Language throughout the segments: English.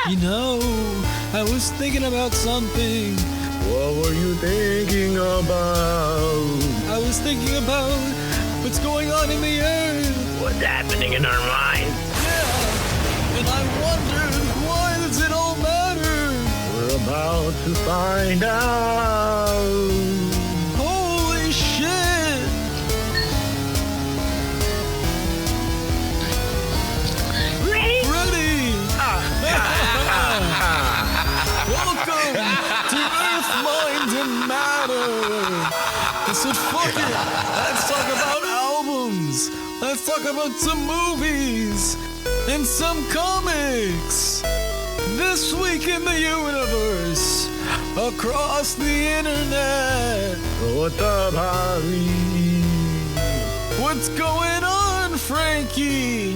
You know, I was thinking about something. What were you thinking about? I was thinking about what's going on in the earth. What's happening in our minds? Yeah, and I wondered, why does it all matter? We're about to find out. Holy shit! Ready? Ready! Welcome to Earth, Mind, and Matter. I said, fuck it. Let's talk about albums. Let's talk about some movies and some comics. This week in the universe, across the internet. What's up, Javi? What's going on, Frankie?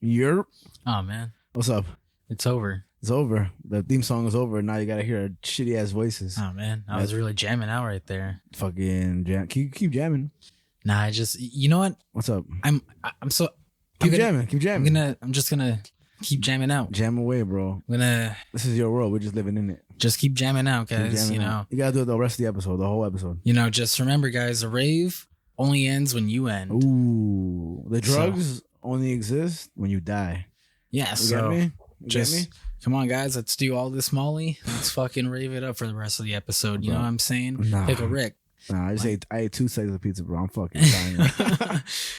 Yerp. Oh, man. What's up? It's over. It's over. The theme song is over. Now you gotta hear our shitty ass voices. Oh, man. I was really jamming out right there. Fucking jam. Keep jamming. Nah, I just, you know what? What's up? I'm so. Keep jamming. I'm just gonna keep jamming out. Jam away, bro. I'm gonna This is your world. We're just living in it. just keep jamming out, Keep guys. jamming You know, out. You gotta do it the rest of the episode, the whole episode. just remember, guys, a rave only ends when you end. Ooh, the drugs only exist when you die. Yeah, You so get me? You just get me? come on, guys. Let's do all this Molly. Let's fucking rave it up for the rest of the episode. You know what I'm saying? Nah. Pick a Rick. Nah, I ate 2 slices of pizza, bro. I'm fucking dying.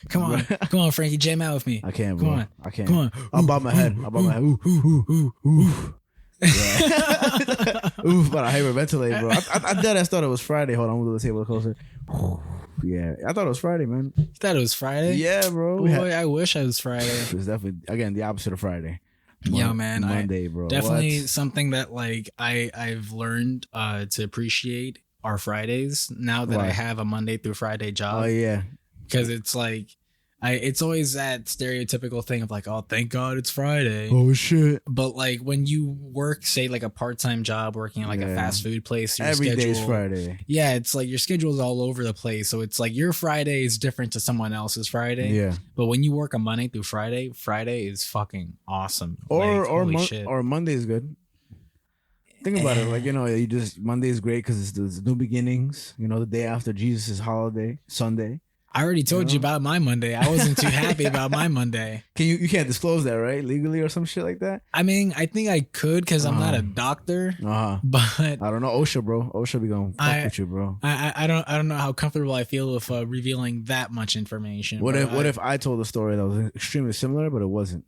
Come on, Frankie, jam out with me. I can't, bro. Come on. I can't. Come on. I'll bob my head. Ooh, ooh, ooh, ooh. Yeah. Oof, but I hyperventilate, bro. I dead ass thought it was Friday. Hold on, we'll do the table closer. Yeah, I thought it was Friday, man. You thought it was Friday? Yeah, bro. Boy, I wish I was Friday. It was definitely, again, the opposite of Friday. Yo, man, Monday, bro. Definitely What? something that like I've learned to appreciate are Fridays now that I Why? have a Monday through Friday Oh, job, yeah. because it's like it's always that stereotypical thing of like, oh, thank God it's Friday. Oh, shit. But like when you work, say like a part-time job working at like a Yeah. fast food place, your Every day's schedule- Friday. Yeah, it's like your schedule's all over the place. So it's like your Friday is different to someone else's Friday. Yeah. But when you work a Monday through Friday, Friday is fucking awesome. Or Like, holy shit. or Monday is good. Think about it. Like, you just, Monday is great because it's new beginnings. The day after Jesus' holiday, Sunday. I already told you about my Monday. I wasn't too happy about my Monday. You can't disclose that, right? Legally or some shit like that? I mean, I think I could because I'm not a doctor, Uh-huh. but I don't know. OSHA, bro. OSHA be going fuck with you, bro. I don't know how comfortable I feel with revealing that much information. What But if I told a story that was extremely similar, but it wasn't?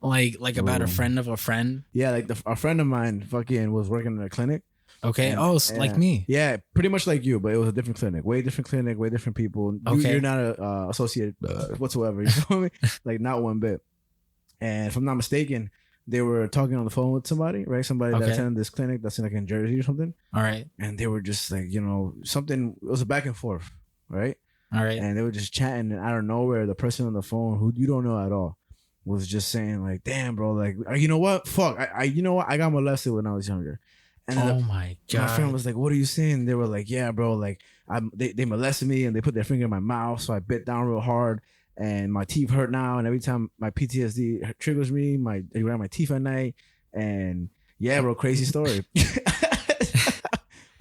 like about a friend of a friend? Yeah, like a friend of mine fucking was working in a clinic. Okay. And- Like me. Yeah, pretty much like you, but it was a different clinic. Way different people. Okay. You're not a associate whatsoever. You feel me? Like not one bit. And if I'm not mistaken, they were talking on the phone with somebody, right? Somebody that Okay. attended this clinic that's in Jersey or something. All right. And they were just like, something. It was a back and forth, right? All right. And they were just chatting, and out of nowhere, the person on the phone, who you don't know at all, was just saying like, "Damn, bro, like, you know what? Fuck, you know what? I got molested when I was younger." And then Oh my my friend God. was like, "What are you saying?" They were like, "Yeah, bro, like, they molested me, and they put their finger in my mouth, so I bit down real hard, and my teeth hurt now, and every time my PTSD triggers me, they grind my teeth at night, and yeah, bro, crazy story."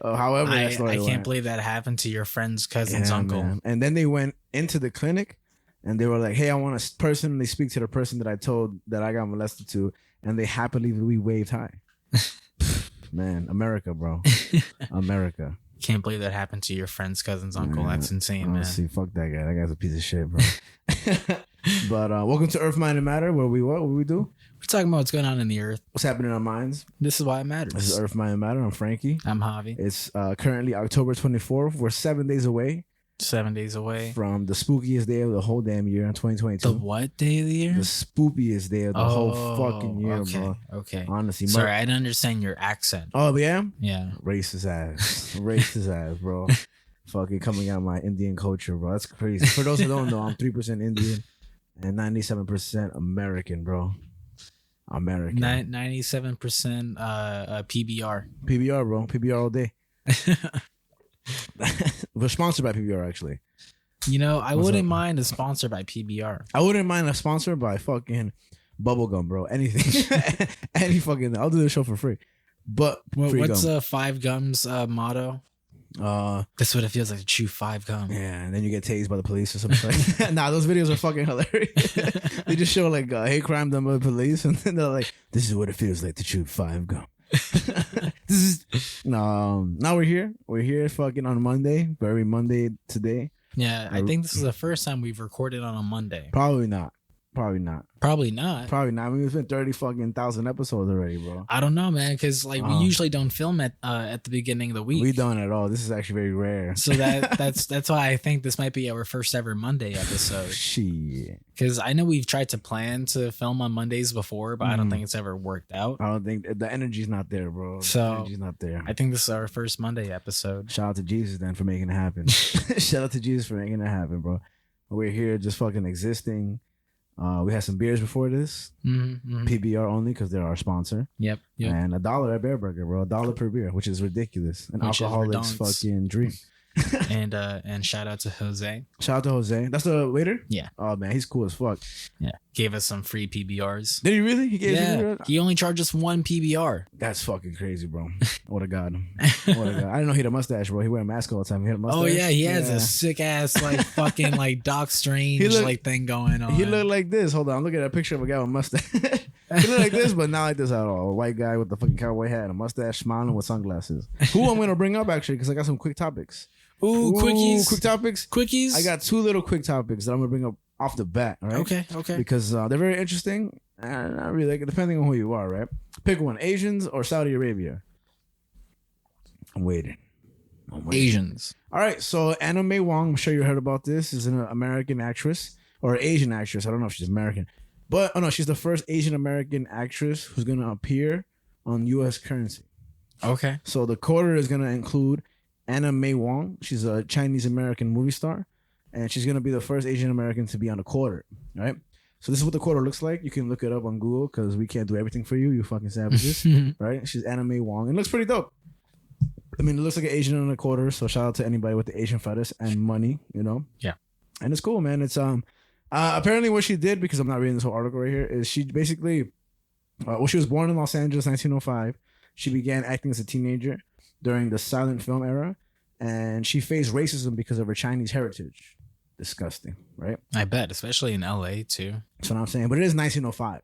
However, that story I can't went. believe that happened to your friend's cousin's Yeah, uncle. man. And then they went into the clinic and they were like, "Hey, I want to personally speak to the person that I told that I got molested to." And they happily waved hi. Man, America, bro. America. Can't believe that happened to your friend's cousin's uncle. Man, That's insane, man. honestly, fuck that guy. That guy's a piece of shit, bro. But welcome to Earth, Mind, and Matter, where what we do? We're talking about what's going on in the earth. What's happening in our minds? This is why it This is matters. Earth, Mind, and Matter. I'm Frankie. I'm Javi. It's currently October 24th. We're 7 days away 7 days away. from the spookiest day of the whole damn year in 2022. The what day of the year? The spookiest day of the whole fucking year, okay, bro. Okay. Honestly, Sorry, I didn't understand your accent. Oh yeah, Yeah. racist ass, racist ass, bro. Fucking coming out my Indian culture, bro. That's crazy. For those who don't know, I'm 3% Indian and 97% American, bro. American. 97% PBR. PBR, bro. PBR all day. We're sponsored by PBR, actually. You know, I What's wouldn't up? mind a sponsor by PBR. I wouldn't mind a sponsor by fucking bubble gum, bro. Anything, any fucking. I'll do the show for free. But What's Five Gums motto? gum. That's what it feels like to chew 5 gum. Yeah, and then you get tased by the police or something. Nah, those videos are fucking hilarious. They just show like hate crime done by the police, and then they're like, "This is what it feels like to chew 5 gum." This is now we're here. We're here fucking on Monday, very Monday today. Yeah, I think this is the first time we've recorded on a Monday. Probably not. Probably not. Probably not. I mean, it's been 30,000 episodes already, bro. I don't know, man, because like we usually don't film at the beginning of the week. We don't at all. This is actually very rare. So that's why I think this might be our first ever Monday episode. Shit. Because I know we've tried to plan to film on Mondays before, but I don't think it's ever worked out. I don't think the energy's not there, bro. So the energy's not there. I think this is our first Monday episode. Shout out to Jesus then for making it happen. Shout out to Jesus for making it happen, bro. We're here just fucking existing. We had some beers before this, PBR only because they're our sponsor. Yep. And $1 at Bear Burger, bro. $1 per beer, which is ridiculous. An alcoholic's fucking dream. and shout out to Jose. Shout out to Jose. That's the waiter? Yeah. Oh man, he's cool as fuck. Yeah. Gave us some free PBRs. Did he really? He gave us he only charged us 1 PBR. That's fucking crazy, bro. What a god. What a god. I didn't know he had a mustache, bro. He wear a mask all the time. He had a mustache. Oh yeah, he has a sick ass like fucking like Doc Strange like thing going on. He looked like this. Hold on, I'm looking at a picture of a guy with a mustache. He looked like this, but not like this at all. A white guy with the fucking cowboy hat and a mustache, smiling with sunglasses. Who I'm gonna bring up actually, because I got some quick topics. Ooh, quickies. Quick topics. Quickies. I got 2 little quick topics that I'm gonna bring up off the bat. All right. Okay. Because they're very interesting. And not really, like, depending on who you are, right? Pick one: Asians or Saudi Arabia. I'm waiting. Asians. All right. So Anna May Wong, I'm sure you heard about this, is an American actress or Asian actress. I don't know if she's American, but she's the first Asian American actress who's gonna appear on U.S. currency. Okay. So the quarter is gonna include Anna May Wong. She's a Chinese American movie star, and she's gonna be the first Asian American to be on the quarter. Right. So this is what the quarter looks like. You can look it up on Google because we can't do everything for you, you fucking savages. Right? She's Anna May Wong. It looks pretty dope. I mean, it looks like an Asian on a quarter. So shout out to anybody with the Asian fetish and money. Yeah. And it's cool, man. It's apparently what she did, because I'm not reading this whole article right here, is she basically she was born in Los Angeles, 1905. She began acting as a teenager during the silent film era, and she faced racism because of her Chinese heritage. Disgusting, right? I bet, especially in LA too. That's what I'm saying. But it is 1905.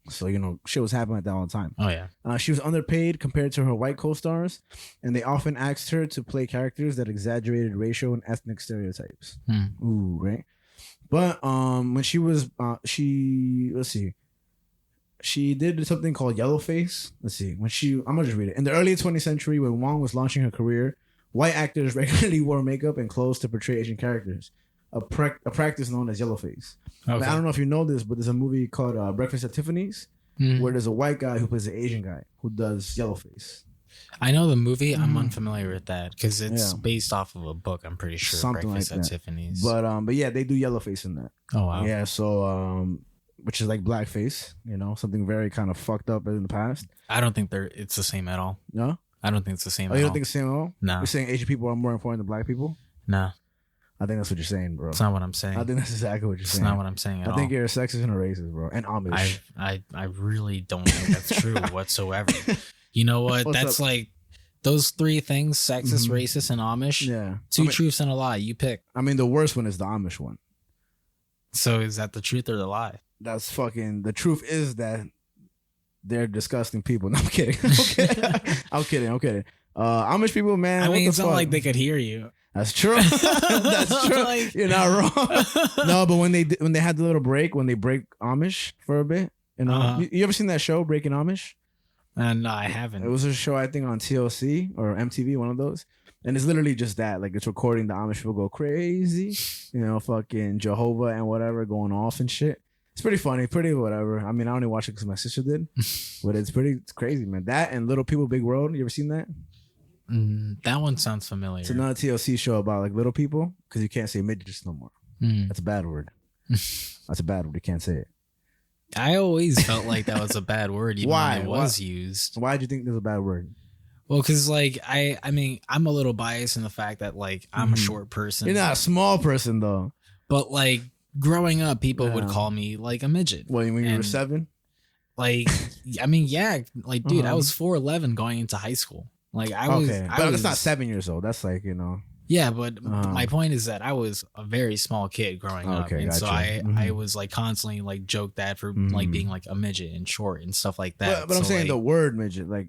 So, shit was happening like that all the time. Oh, yeah. She was underpaid compared to her white co-stars, and they often asked her to play characters that exaggerated racial and ethnic stereotypes. Ooh, right? But when she was, let's see. She did something called yellowface. Let's see. I'm going to just read it. In the early 20th century, when Wong was launching her career, white actors regularly wore makeup and clothes to portray Asian characters. A practice known as yellowface. Okay. Now, I don't know if you know this, but there's a movie called Breakfast at Tiffany's where there's a white guy who plays an Asian guy who does yellowface. I know the movie. I'm unfamiliar with that because it's based off of a book. I'm pretty sure. Something Breakfast like at that. Tiffany's. But yeah, they do yellowface in that. Oh wow. Yeah. So which is like blackface. Something very kind of fucked up in the past. I don't think it's the same at all. No. I don't think it's the same. Oh, you don't think it's the same at all? No. You're saying Asian people are more important than black people? No. I think that's what you're saying, bro. It's not what I'm saying. I think that's exactly what you're saying. It's not what I'm saying at all. I think you're a sexist and a racist, bro. And Amish. I really don't think that's true whatsoever. You know what? That's up? Like those 3 things: sexist, racist, and Amish. Yeah. 2 truths and a lie. You pick. I mean, the worst one is the Amish one. So is that the truth or the lie? That's fucking. The truth is that they're disgusting people. No, I'm kidding. I'm kidding. Amish people, man. I mean, it's not like they could hear you. That's true. That's true. Like, you're not wrong. No, but when they had the little break, when they break Amish for a bit, you ever seen that show, Breaking Amish? No, I haven't. It was a show, I think, on TLC or MTV, one of those. And it's literally just that. Like, it's recording the Amish people go crazy. Fucking Jehovah and whatever going off and shit. It's pretty funny, pretty whatever. I mean, I only watch it because my sister did. But it's crazy, man. That and Little People, Big World. You ever seen that? That one sounds familiar. It's another TLC show about like little people because you can't say midgets no more. That's a bad word. That's a bad word. You can't say it. I always felt like that was a bad word even when it was used. Why do you think there's a bad word? Well, because like I mean, I'm a little biased in the fact that like I'm a short person. You're not a small person though. But like growing up, people would call me like a midget. Well, when you were 7? Like, I mean, yeah, like, dude, I was Uh-huh. 4'11" going into high school. Like, I was, Okay, I but was it's not 7 years old. That's like, you know. Yeah, but Uh-huh. my point is that I was a very small kid growing up, Okay, and so gotcha. I was like constantly like joked at for like being like a midget and short and stuff like that. But I'm So, saying the like, word midget, like,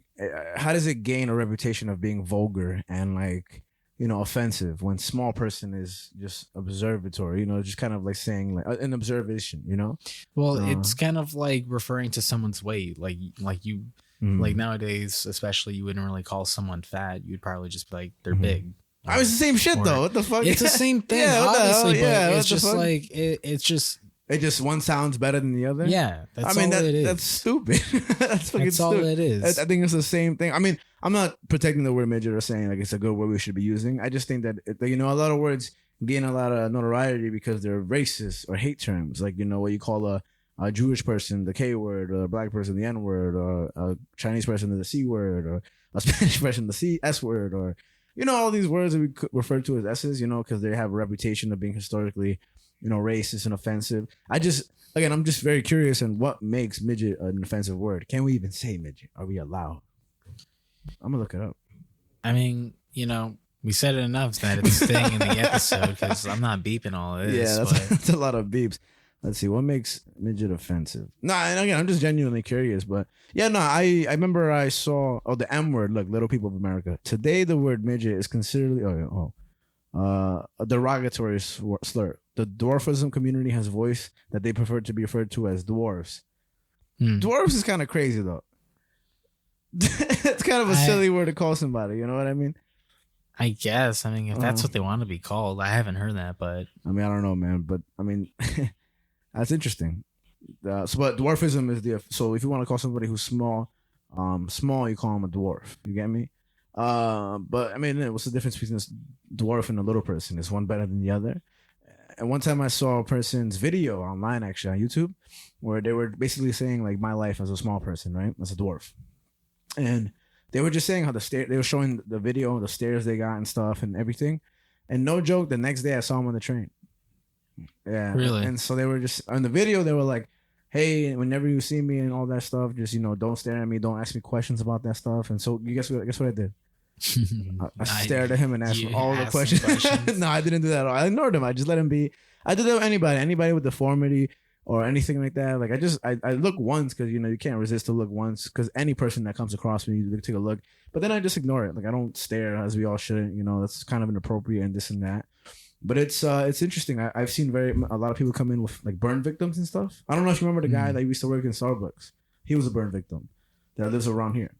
how does it gain a reputation of being vulgar and like, you know, offensive when small person is just observatory, you know, just kind of like saying like an observation, you know? well, it's kind of like referring to someone's weight, like you. Like nowadays, especially, you wouldn't really call someone fat. You'd probably just be like, they're big. I was the same shit though. What the fuck? It's the same thing, Yeah, what the hell? obviously, Yeah, but what it's the just fuck? like it's just It just one sounds better than the other. yeah. That's I mean, all it is. that's stupid. That's fucking That's all stupid. it is. I think it's the same thing. I mean, I'm not protecting the word midget or saying like it's a good word we should be using. I just think that you know, a lot of words gain a lot of notoriety because they're racist or hate terms. Like, you know, what you call a Jewish person the K word, or a black person the N word, or a Chinese person the C word, or a Spanish person the S word, or, you know, all these words that we could refer to as S's, you know, because they have a reputation of being historically, you know, racist and offensive. I'm just very curious on what makes midget an offensive word. Can we even say midget? Are we allowed? I'm gonna look it up. I mean, you know, we said it enough that it's staying in the episode because I'm not beeping all of this. Yeah, but that's a lot of beeps. Let's see, what makes midget offensive? No, and again, I'm just genuinely curious, but yeah, no, I remember I saw the M word. Look, little people of America. Today, the word midget is considered a derogatory slur. The dwarfism community has voiced that they prefer to be referred to as dwarves. Dwarves is kind of crazy though. It's kind of a silly word to call somebody. You know what I mean? I guess. I mean, if that's what they want to be called, I haven't heard that, but I mean, I don't know, man. But I mean, that's interesting. But dwarfism is so if you want to call somebody who's small, you call them a dwarf. You get me? But I mean, what's the difference between this dwarf and a little person? Is one better than the other? And one time I saw a person's video online, actually on YouTube, where they were basically saying like my life as a small person, right, as a dwarf, and they were just saying how they were showing the video, the stairs they got and stuff and everything, and no joke, the next day I saw them on the train. Yeah, really. And so they were just on the video. They were like, "Hey, whenever you see me and all that stuff, just, you know, don't stare at me, don't ask me questions about that stuff." And so you guess what I did? I stared at him and asked him all the questions. No, I didn't do that at all. I ignored him. I just let him be. I did that with anybody with deformity or anything like that. Like I look once because, you know, you can't resist to look once because any person that comes across me, you take a look. But then I just ignore it. Like I don't stare, as we all shouldn't. You know, that's kind of inappropriate and this and that. But it's interesting. I've seen a lot of people come in with like burn victims and stuff. I don't know if you remember the guy that used to work in Starbucks. He was a burn victim that lives around here.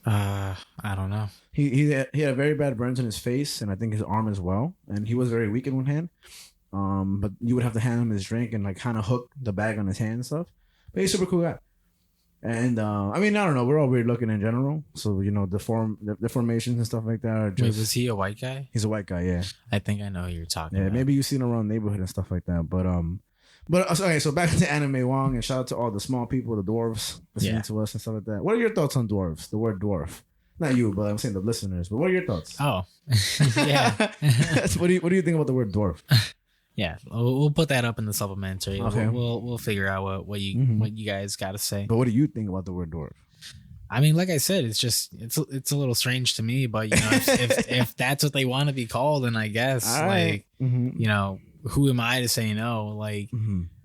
I don't know. He had very bad burns on his face and I think his arm as well. And he was very weak in one hand. But you would have to hand him his drink and like kind of hook the bag on his hand and stuff. But he's a super cool guy. And I mean, I don't know. We're all weird looking in general. So, you know, the deformations and stuff like that are just. Wait, was he a white guy? He's a white guy, yeah. I think I know who you're talking about. Maybe you've seen him around the neighborhood and stuff like that. But okay, so back to Anime Wong, and shout out to all the small people, the dwarves listening to us and stuff like that. What are your thoughts on dwarves? The word dwarf. Not you, but I'm saying the listeners. But what are your thoughts? Oh, yeah. What do you think about the word dwarf? Yeah, we'll put that up in the supplementary. Okay. We'll figure out what you guys got to say. But what do you think about the word dwarf? I mean, like I said, it's a little strange to me, but, you know, if that's what they want to be called, then I guess Right. you know, who am I to say no? Like,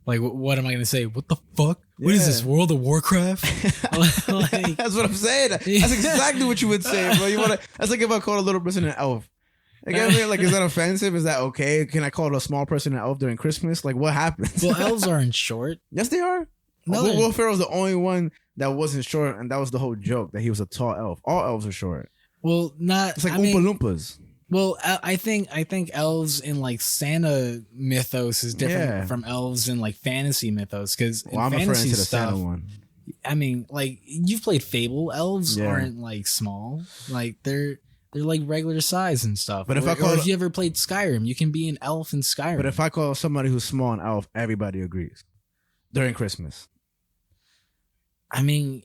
like what am I going to say? What the fuck? What is this, World of Warcraft? Like, that's what I'm saying. That's exactly what you would say, bro. That's like if I called a little person an elf. Like, I mean, like, is that offensive? Is that okay? Can I call a small person an elf during Christmas? Like, what happens? Well, elves aren't short. Yes, they are. No, Will Ferrell's the only one that wasn't short, and that was the whole joke, that he was a tall elf. All elves are short. Well, not. It's like I Oompa mean, Loompas. well, I think elves in like Santa mythos is different from elves in like fantasy mythos, because I'm referring fantasy to the stuff. Santa one. I mean, like, you've played Fable. Elves aren't like small. Like they're like regular size and stuff. But if if you ever played Skyrim, you can be an elf in Skyrim. But if I call somebody who's small an elf, everybody agrees during Christmas. I mean,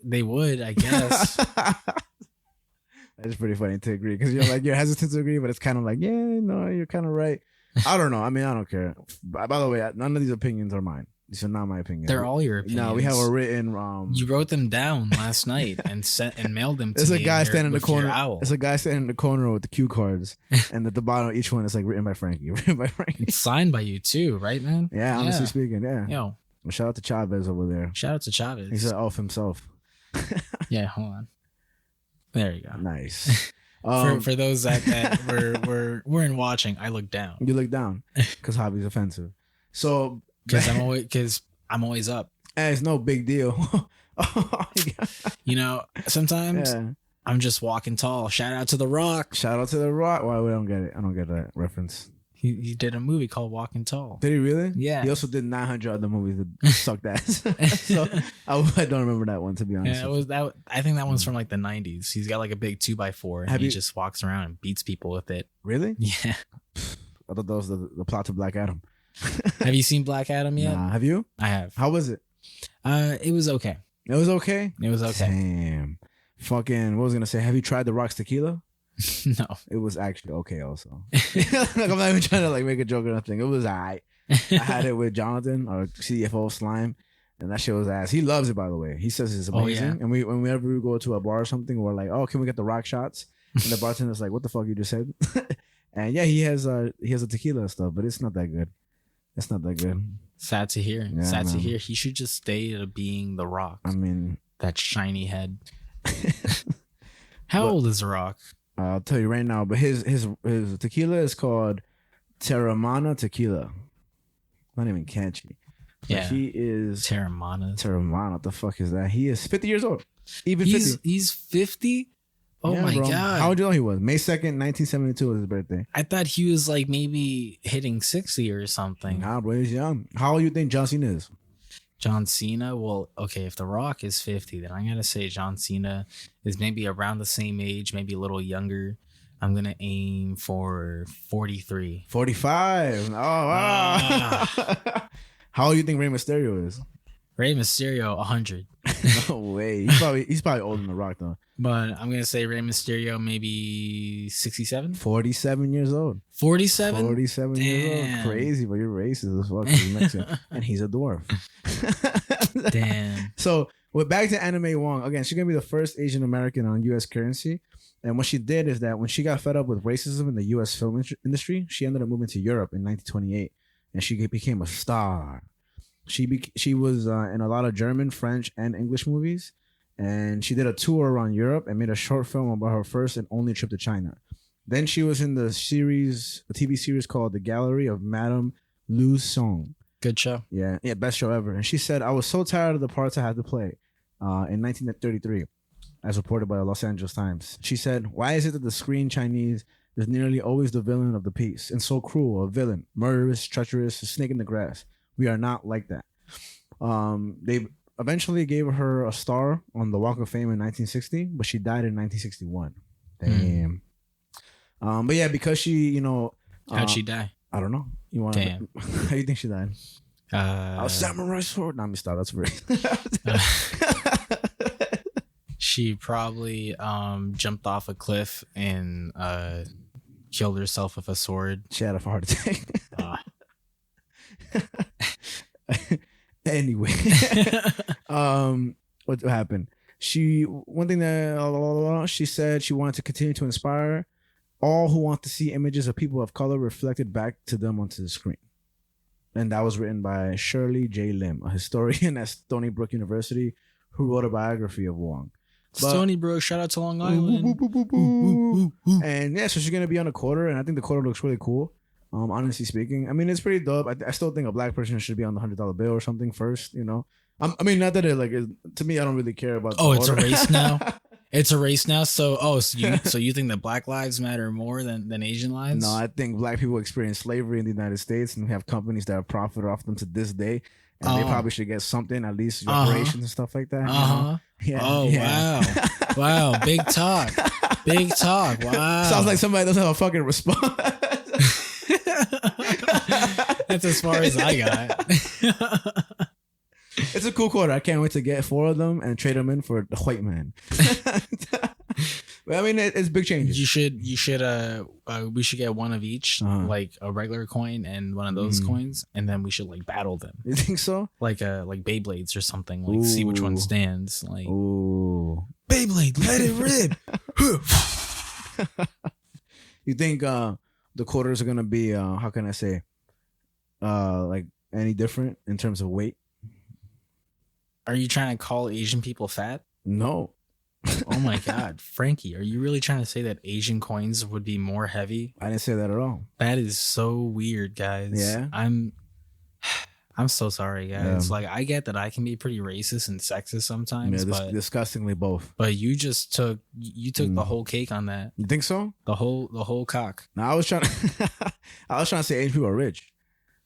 they would, I guess. That's pretty funny to agree, because you're hesitant to agree, but it's kind of like, yeah, no, you're kind of right. I don't know. I mean, I don't care. By the way, none of these opinions are mine. These are not my opinions. They're all your opinions. No, we have a written. You wrote them down last night and sent and mailed them to There's me. a guy standing in the corner. Owl. There's a guy standing in the corner with the cue cards, and at the bottom of each one is like written by Frankie. Written by Frankie. It's signed by you too, right, man? Yeah, honestly speaking, yeah. Yo, Well, shout out to Chavez over there. shout out to Chavez. He's an elf himself. Yeah, hold on. There you go. Nice. For those that weren't watching, I looked down You look down because Javi's offensive. So because I'm always up. hey, it's no big deal. You know, sometimes Yeah. I'm just walking tall. Shout out to The Rock. Shout out to The Rock. Why we don't get it? I don't get that reference. He did a movie called Walking Tall. Did he really? Yeah. He also did 900 other movies that sucked ass. So I don't remember that one, to be honest. Yeah, it was that. I think that one's from like the 90s. He's got like a big 2x4 and Have he you- just walks around and beats people with it. Really? Yeah. I thought that was the plot to Black Adam. Have you seen Black Adam yet? Nah, have you? I have. How was it? It was okay. It was okay? It was okay. Damn. Fucking, what was I going to say? Have you tried The Rock's tequila? No. It was actually okay also. Like, I'm not even trying to like make a joke or nothing. It was alright. I had it with Jonathan, our CFO Slime, and that shit was ass. He loves it, by the way. He says it's amazing. yeah? And whenever we go to a bar or something, we're like, oh, can we get the Rock shots? And the bartender's like, what the fuck you just said? And yeah, he has a tequila and stuff, but it's not that good. It's not that good. Sad to hear. Yeah, Sad to man. hear. He should just stay to being The Rock. I mean, That shiny head. How What? old is The Rock? I'll tell you right now, but his tequila is called Terramana Tequila. Not even catchy. But Yeah. he is Terramana. Terramana. What the fuck is that? He is 50 years old. Even 50. He's 50? Oh Yeah, my bro. God. How old do you know he was? May 2nd, 1972 was his birthday. I thought he was like maybe hitting 60 or something. Nah, bro, he's young. How old do you think John Cena is? John Cena, well, okay, if The Rock is 50, then I gotta say John Cena is maybe around the same age, maybe a little younger. I'm gonna aim for 43. 45. Oh, wow. How old do you think Rey Mysterio is? Rey Mysterio, 100. No way. He's probably older than The Rock, though. But I'm gonna say Rey Mysterio maybe 67? 47 years old. 47? 47 years old. Damn. Crazy, but you're racist as fuck. 'Cause he's Mexican. And he's a dwarf. Damn. So we're back to Anime Wong. Again, she's going to be the first Asian American on U.S. currency. And what she did is that when she got fed up with racism in the U.S. film industry, she ended up moving to Europe in 1928. And she became a star. She was in a lot of German, French, and English movies. And she did a tour around Europe and made a short film about her first and only trip to China. Then she was in the TV series called The Gallery of Madame Lu Song. Good show. Yeah, best show ever. And she said, I was so tired of the parts I had to play in 1933, as reported by the Los Angeles Times. She said, why is it that the screen Chinese is nearly always the villain of the piece and so cruel, a villain, murderous, treacherous, a snake in the grass? We are not like that. They eventually gave her a star on the Walk of Fame in 1960, but she died in 1961. Damn. But yeah, because she, How'd she die? I don't know. You want? Damn. How do you think she died? A samurai sword. Nah, let me stop. That's weird. She probably jumped off a cliff and killed herself with a sword. She had a heart attack. Uh, Anyway, what happened? One thing that she said, she wanted to continue to inspire all who want to see images of people of color reflected back to them onto the screen. And that was written by Shirley J. Lim, a historian at Stony Brook University, who wrote a biography of Wong. Stony Brook, shout out to Long Island. And yeah, so she's gonna be on a quarter, and I think the quarter looks really cool. Honestly speaking, I mean, it's pretty dope. I still think a black person should be on the $100 bill or something first. I mean, not that to me, I don't really care about. Oh, it's a race now. It's a race now. So you think that Black lives matter more than Asian lives? No, I think black people experience slavery in the United States, and we have companies that profit off them to this day. And they probably should get something, at least reparations and stuff like that. Yeah. Oh, yeah. Wow. Wow. Big talk. Big talk. Wow. Sounds like somebody doesn't have a fucking response. That's as far as I got. It's a cool quarter. I can't wait to get 4 of them and trade them in for the white man. But I mean, it's big changes. we should get one of each, like a regular coin and one of those coins, and then we should like battle them. You think so? Like Beyblades or something. Like see which one stands. Like Beyblade, let it rip. You think the quarters are gonna be how can I say like any different in terms of weight? Are you trying to call Asian people fat? No. Oh my God, Frankie, are you really trying to say that Asian coins would be more heavy? I didn't say that at all. That is so weird, guys. Yeah. I'm so sorry, guys. Like, I get that I can be pretty racist and sexist sometimes, but disgustingly both. But you just took the whole cake on that. You think so? The whole cock. No, I was trying to say Asian people are rich.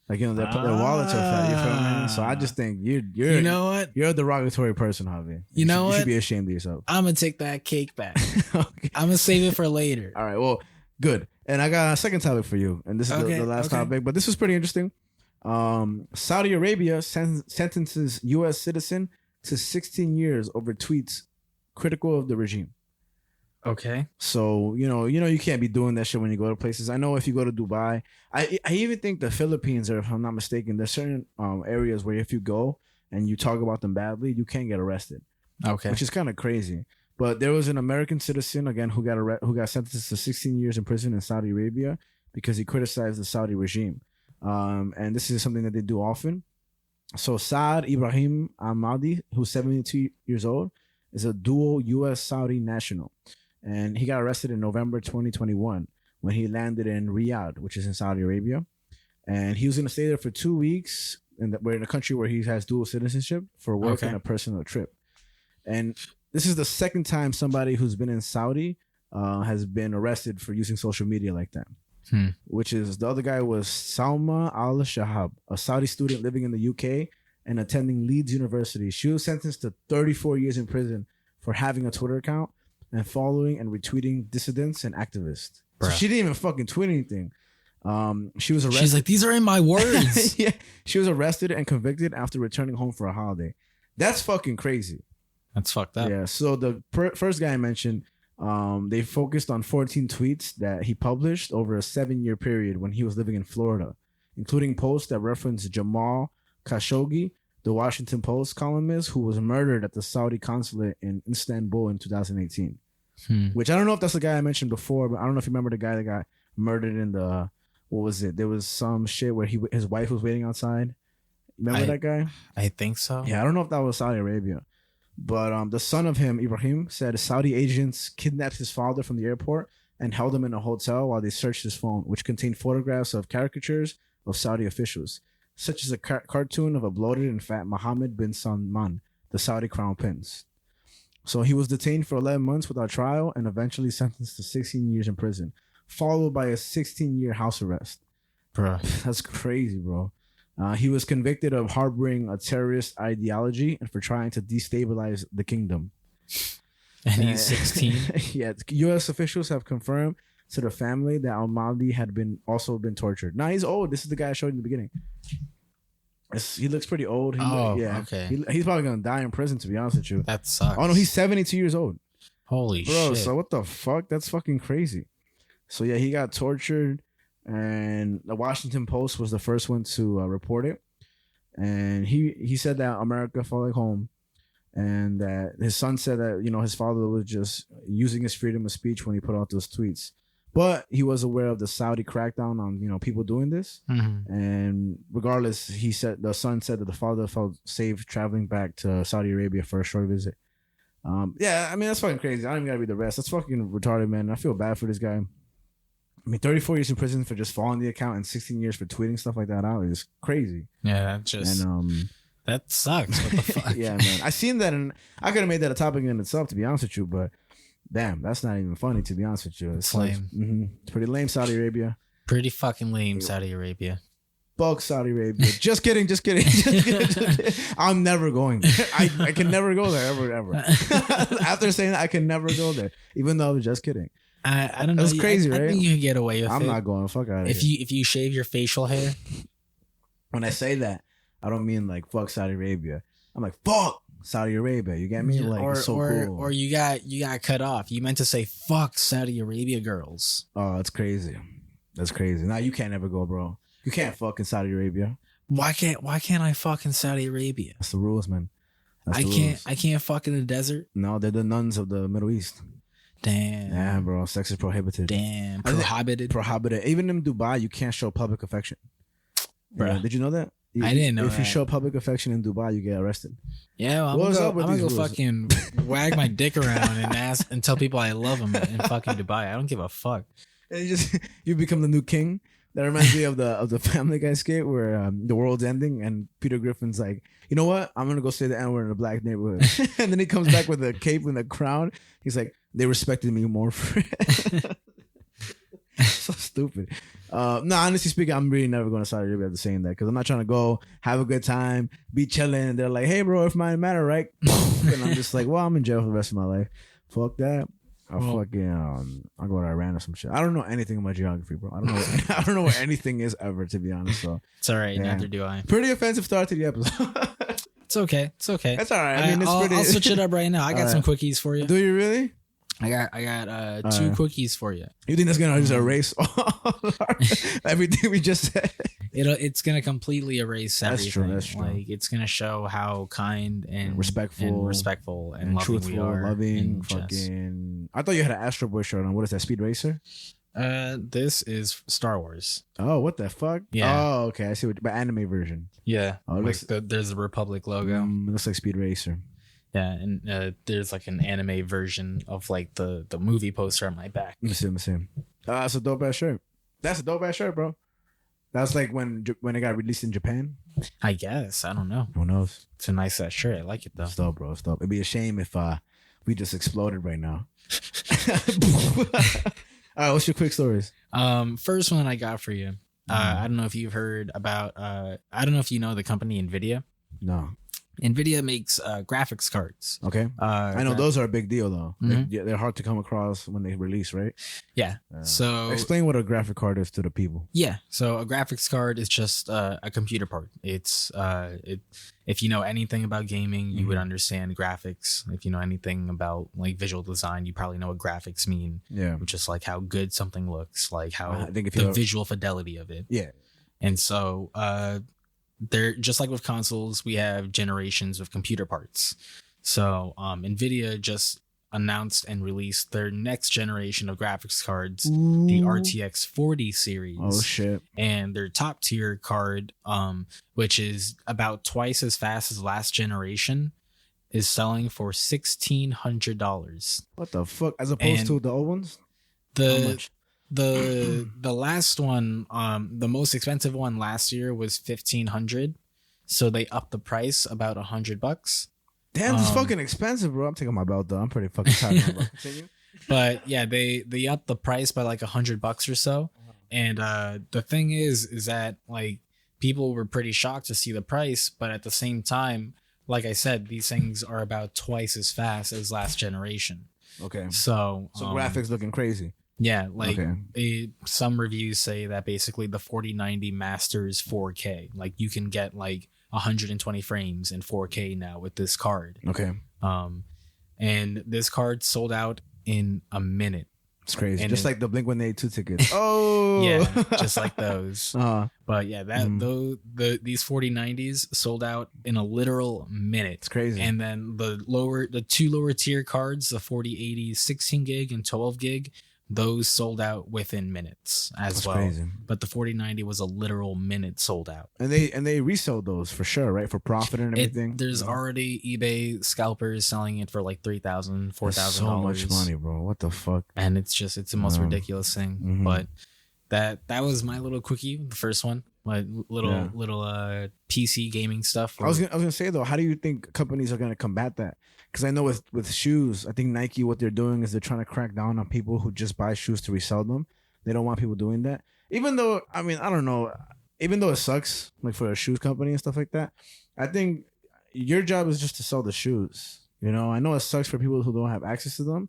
Like, you know, their wallets are fat. You feel me? So I just think you're you know what? You're a derogatory person, Javi. You know what? You should be ashamed of yourself. I'm gonna take that cake back. Okay. I'm gonna save it for later. All right. Well, good. And I got a second topic for you, and this is the last topic. But this was pretty interesting. Saudi Arabia sentences U.S. citizen to 16 years over tweets critical of the regime. Okay. So, you know, you can't be doing that shit when you go to places. I know if you go to Dubai, I even think the Philippines, or if I'm not mistaken, there's certain areas where if you go and you talk about them badly, you can't get arrested. Okay. Which is kind of crazy. But there was an American citizen, again, who got sentenced to 16 years in prison in Saudi Arabia because he criticized the Saudi regime. And this is something that they do often. So Saad Ibrahim Ahmadi, who's 72 years old, is a dual U.S. Saudi national. And he got arrested in November 2021 when he landed in Riyadh, which is in Saudi Arabia. And he was going to stay there for 2 weeks. We're in a country where he has dual citizenship for work and a personal trip. And this is the second time somebody who's been in Saudi has been arrested for using social media like that. Which is, the other guy was Salma Al-Shahab, a Saudi student living in the UK and attending Leeds University. She was sentenced to 34 years in prison for having a Twitter account and following and retweeting dissidents and activists. So she didn't even fucking tweet anything. She was arrested. She's like, these are in my words. Yeah, she was arrested and convicted after returning home for a holiday. That's fucking crazy. That's fucked up. Yeah. So the first guy I mentioned, they focused on 14 tweets that he published over a 7-year period when he was living in Florida, including posts that referenced Jamal Khashoggi, the Washington Post columnist who was murdered at the Saudi consulate in Istanbul in 2018. Which I don't know if that's the guy I mentioned before, but I don't know if you remember the guy that got murdered in the, what was it? There was some shit where his wife was waiting outside. Remember that guy? I think so. Yeah, I don't know if that was Saudi Arabia. But the son of him, Ibrahim, said Saudi agents kidnapped his father from the airport and held him in a hotel while they searched his phone, which contained photographs of caricatures of Saudi officials, such as a cartoon of a bloated and fat Mohammed bin Salman, the Saudi crown prince. So he was detained for 11 months without trial and eventually sentenced to 16 years in prison, followed by a 16-year house arrest. Bruh. That's crazy, bro. He was convicted of harboring a terrorist ideology and for trying to destabilize the kingdom. And he's 16? Yeah. U.S. officials have confirmed to the family that Al-Mahdi had also been tortured. Now, he's old. This is the guy I showed you in the beginning. He looks pretty old. Okay. He's probably going to die in prison, to be honest with you. That sucks. Oh, no, he's 72 years old. Holy Bro, shit. so what the fuck? That's fucking crazy. So, yeah, he got tortured. And the Washington Post was the first one to report it. And he said that America felt like home. And that his son said that, you know, his father was just using his freedom of speech when he put out those tweets. But he was aware of the Saudi crackdown on, you know, people doing this. Mm-hmm. And regardless, the son said that the father felt safe traveling back to Saudi Arabia for a short visit. Yeah, I mean, that's fucking crazy. I don't even gotta read the rest. That's fucking retarded, man. I feel bad for this guy. I mean, 34 years in prison for just following the account and 16 years for tweeting stuff like that out is crazy. Yeah, that just... And, that sucks. What the fuck? Yeah, man. I seen that, and I could have made that a topic in itself, to be honest with you, but damn, that's not even funny, to be honest with you. It's lame. It's pretty lame, Saudi Arabia. Pretty fucking lame, Saudi Arabia. Fuck Saudi Arabia. Just kidding. I'm never going there. I can never go there, ever. After saying that, I can never go there, even though I was just kidding. I don't know. That's crazy, right? I think you can get away with it. I'm not going. Fuck out of here. If you shave your facial hair. When I say that, I don't mean like fuck Saudi Arabia. I'm like, fuck Saudi Arabia. You get me? Like, or it's so cool. or you got cut off. You meant to say fuck Saudi Arabia girls. Oh, it's crazy. That's crazy. Now you can't ever go, bro. You can't fuck in Saudi Arabia. Why can't I fuck in Saudi Arabia? That's the rules, man. That's I the can't rules. I can't fuck in the desert. No, they're the nuns of the Middle East. Damn. Yeah, bro. Sex is prohibited. Damn. I think- Prohibited. Prohibited. Even in Dubai, you can't show public affection. Bruh. Yeah, did you know that? I didn't know If you that. show public affection in Dubai, you get arrested. Yeah, well, What's up I'm with gonna go these rules? fucking wag my dick around and ask and tell people I love them in fucking Dubai. I don't give a fuck. And you become the new king. That reminds me of the Family Guy skit where the world's ending and Peter Griffin's like, you know what? I'm gonna go say the N-word in a black neighborhood, and then he comes back with a cape and a crown. He's like, they respected me more for it. So stupid. No, honestly speaking, I'm really never going to Saudi Arabia after saying that because I'm not trying to go have a good time, be chilling, and they're like, hey, bro, if mine matter, right? And I'm just like, well, I'm in jail for the rest of my life. Fuck that. I'll go to Iran or some shit. I don't know anything about geography, bro. I don't know. I don't know what anything is ever, to be honest. So It's all right. Yeah. Neither do I. pretty offensive start to the episode. It's okay. It's okay. That's all right. I mean, it's I'll, pretty. I'll switch it up right now. I got All some right. quickies for you. Do you really? I got two quickies for you. You think that's gonna just erase everything we just said? It's gonna completely erase That's everything. true, that's true. Like it's gonna show how kind and Respectful and And loving we truthful, are. loving, in chess. fucking. I thought you had an Astro Boy shirt on. What is that? Speed Racer? This is Star Wars. Oh, what the fuck? Yeah. Oh, okay. I see what. But anime version. Yeah. Oh, it looks- There's the Republic logo. It looks like Speed Racer. Yeah, and there's like an anime version of like the movie poster on my back. Let me see. That's a dope ass shirt. That's a dope ass shirt, bro. That's like when it got released in Japan. I guess. I don't know. Who knows? It's a nice ass shirt. I like it though. It's dope, bro. It's dope. It'd be a shame if we just exploded right now. All right, what's your quick stories? First one I got for you. I don't know if you've heard about. I don't know if you know the company NVIDIA. No. NVIDIA makes graphics cards. Okay. I know those are a big deal though. Mhm. They're hard to come across when they release, right? Yeah. So Explain what a graphic card is to the people. yeah. So a graphics card is just a computer part. It's if you know anything about gaming, you would understand graphics. If you know anything about like visual design, you probably know what graphics mean. Yeah. Which is like how good something looks, like how I think if the you're- visual fidelity of it. Yeah. And so they're just like with consoles, we have generations of computer parts. So NVIDIA just announced and released their next generation of graphics cards, the RTX 40 series. Oh shit. And their top tier card, which is about twice as fast as last generation, is selling for $1,600. What the fuck? As opposed And to the old ones? How The much? the last one, the most expensive one last year was $1,500. So they upped the price about $100. Damn, this is fucking expensive, bro. I'm taking my belt though. I'm pretty fucking tired of my belt. Continue. But yeah, they upped the price by like $100 or so. And the thing is that like people were pretty shocked to see the price, but at the same time, like I said, these things are about twice as fast as last generation. Okay. So graphics looking crazy. yeah, like Okay. some reviews say that basically the 4090 masters 4K. Like you can get like 120 frames in 4K now with this card. Okay. And this card sold out in a minute. It's crazy. And Just it- like the Blink-182 tickets. Oh. Yeah, just like those. Uh-huh. But yeah, these 4090s sold out in a literal minute. It's crazy. And then the two lower tier cards, the 4080 16 gig and 12 gig, those sold out within minutes as That's well. crazy. But the 4090 was a literal minute sold out. And they resold those for sure, right? For profit and everything. There's already eBay scalpers selling it for like $3,000, $4,000. That's so much money, bro. What the fuck? And it's the most Yeah. ridiculous thing. Mhm. But that was my little quickie, the first one, my little PC gaming stuff. I was gonna say though, how do you think companies are gonna combat that? Because I know with shoes, I think Nike, what they're doing is they're trying to crack down on people who just buy shoes to resell them. They don't want people doing that. Even though, I mean, I don't know. Even though it sucks, like for a shoes company and stuff like that, I think your job is just to sell the shoes. You know, I know it sucks for people who don't have access to them,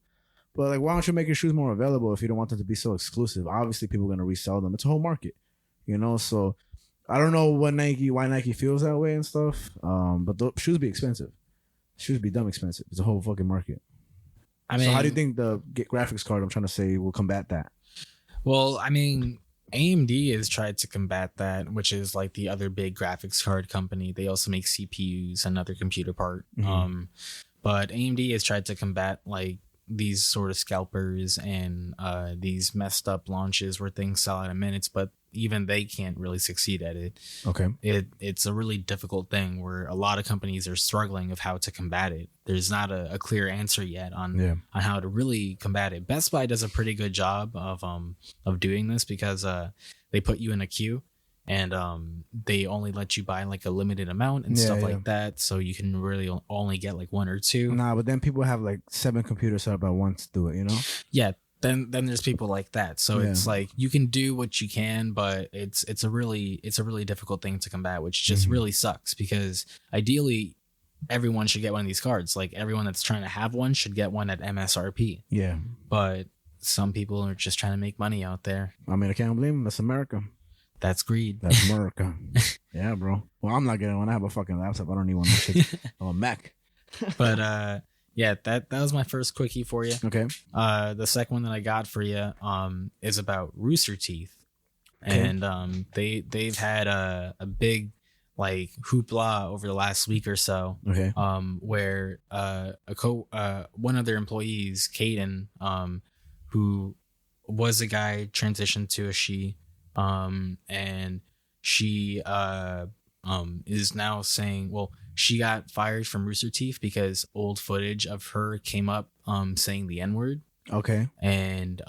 but like, why don't you make your shoes more available if you don't want them to be so exclusive? Obviously, people are gonna resell them. It's a whole market, you know. So I don't know why Nike feels that way and stuff. But the shoes be expensive. Shoes be dumb expensive. It's a whole fucking market. I mean, so how do you think the graphics card I'm trying to say will combat that? Well, I mean, AMD has tried to combat that, which is like the other big graphics card company. They also make CPUs and other computer part. But AMD has tried to combat like these sort of scalpers and these messed up launches where things sell out in minutes, but even they can't really succeed at it. Okay. It's a really difficult thing where a lot of companies are struggling of how to combat it. There's not a clear answer yet on how to really combat it. Best Buy does a pretty good job of doing this because they put you in a queue and they only let you buy like a limited amount and stuff like that, so you can really only get like one or two. Nah, but then people have like 7 computers set up at once to do it, you know? Yeah. Then there's people like that. So it's like you can do what you can, but it's a really difficult thing to combat, which just really sucks because ideally everyone should get one of these cards. Like everyone that's trying to have one should get one at MSRP. Yeah. But some people are just trying to make money out there. I mean, I can't blame them. That's America. That's greed. That's America. Yeah, bro. Well, I'm not getting one. I have a fucking laptop. I don't need one. I'm a Mac. But yeah, that was my first quickie for you. Okay. The second one that I got for you is about Rooster Teeth. Okay. And they've had a big like hoopla over the last week or so. Okay. Where one of their employees, Caden, who was a guy, transitioned to a she, and she is now saying, well, she got fired from Rooster Teeth because old footage of her came up saying the N-word. Okay. And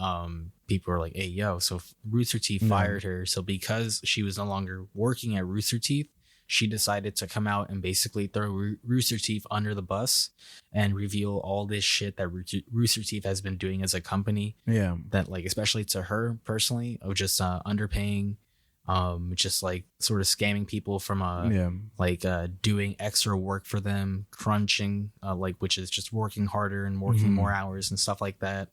people were like, hey, yo, so Rooster Teeth fired her. So because she was no longer working at Rooster Teeth, she decided to come out and basically throw Rooster Teeth under the bus and reveal all this shit that Rooster Teeth has been doing as a company. Yeah. That like, especially to her personally, of just underpaying, just like sort of scamming people from doing extra work for them, crunching, which is just working harder and working more hours and stuff like that.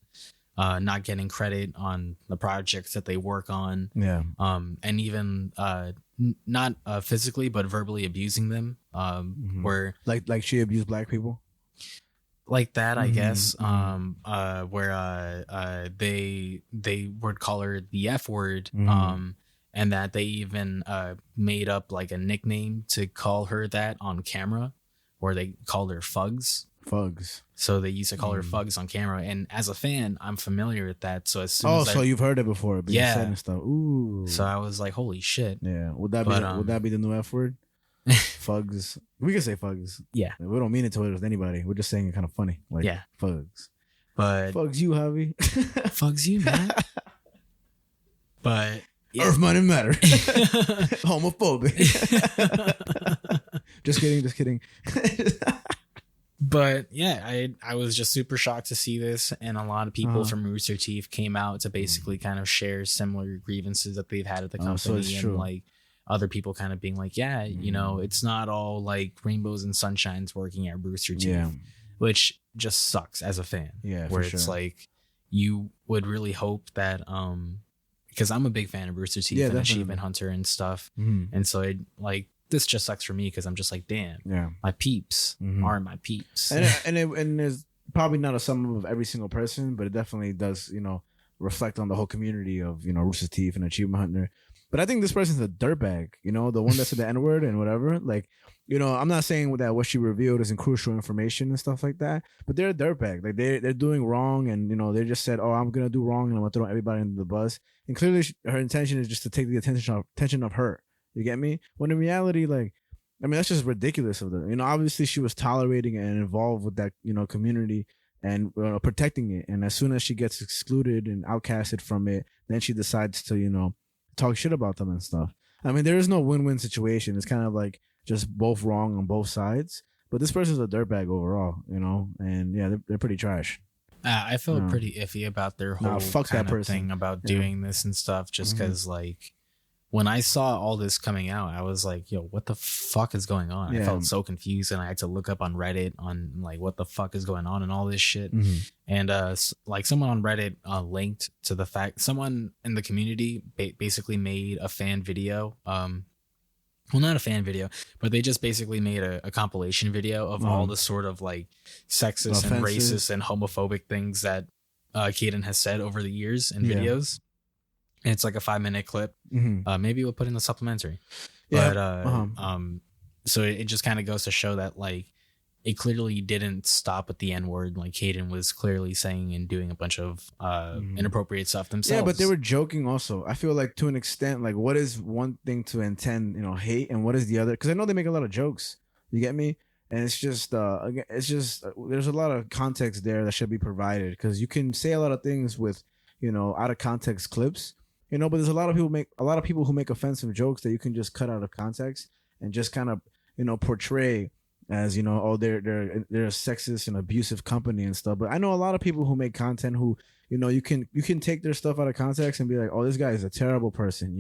Not getting credit on the projects that they work on. Yeah. And even not physically but verbally abusing them. Where like she abused black people. Like that, I guess. Where they would call her the F word. And that they even made up like a nickname to call her that on camera, where they called her Fugs. Fugs. So they used to call her Fugs on camera. And as a fan, I'm familiar with that. So as soon as so you've heard it before, but said and stuff. Ooh. So I was like, holy shit. Yeah. Would that be the new F word? Fugs. We can say Fugs. Yeah. We don't mean it to it with anybody. We're just saying it kind of funny. Like Fugs. But Fugs you, Javi. Fugs you, man. But Earth, Mind, and Matter. Homophobic. Just kidding. But yeah, I was just super shocked to see this, and a lot of people from Rooster Teeth came out to basically kind of share similar grievances that they've had at the company, and like other people kind of being like, yeah, you know, it's not all like rainbows and sunshines working at Rooster Teeth, which just sucks as a fan. Yeah, where it's like you would really hope that because I'm a big fan of Rooster Teeth and Achievement Hunter and stuff. And so it like this just sucks for me because I'm just like, damn, my peeps aren't my peeps. And there's probably not a sum of every single person, but it definitely does, you know, reflect on the whole community of, you know, Rooster Teeth and Achievement Hunter. But I think this person's a dirtbag, you know, the one that said the N-word and whatever. Like, you know, I'm not saying that what she revealed isn't crucial information and stuff like that, but they're a dirtbag. Like they're doing wrong, and you know, they just said, "Oh, I'm gonna do wrong, and I'm gonna throw everybody under the bus." And clearly, her intention is just to take the attention of her. You get me? When in reality, like, I mean, that's just ridiculous of them. You know, obviously she was tolerating and involved with that, you know, community and protecting it. And as soon as she gets excluded and outcasted from it, then she decides to, you know, talk shit about them and stuff. I mean, there is no win-win situation. It's kind of like just both wrong on both sides. But this person's a dirtbag overall, you know, and yeah, they're pretty trash. I felt pretty iffy about their whole thing about doing this and stuff, just because like when I saw all this coming out, I was like, yo, what the fuck is going on? I felt so confused, and I had to look up on Reddit on like what the fuck is going on and all this shit. And like someone on Reddit linked to the fact someone in the community basically made a fan video well, not a fan video, but they just basically made a compilation video of all the sort of like sexist and racist and homophobic things that Caden has said over the years in videos. And it's like a 5-minute clip. Maybe we'll put in the supplementary. But so it just kind of goes to show that like it clearly didn't stop at the N-word. Like Caden was clearly saying and doing a bunch of inappropriate stuff themselves. Yeah, but they were joking also. I feel like to an extent, like what is one thing to intend, hate, and what is the other? Because I know they make a lot of jokes. You get me? And it's just there's a lot of context there that should be provided, because you can say a lot of things with out of context clips, but there's a lot of people who make offensive jokes that you can just cut out of context and just kind of portray as they're a sexist and abusive company and stuff. But I know a lot of people who make content who you can take their stuff out of context and be like, oh, this guy is a terrible person,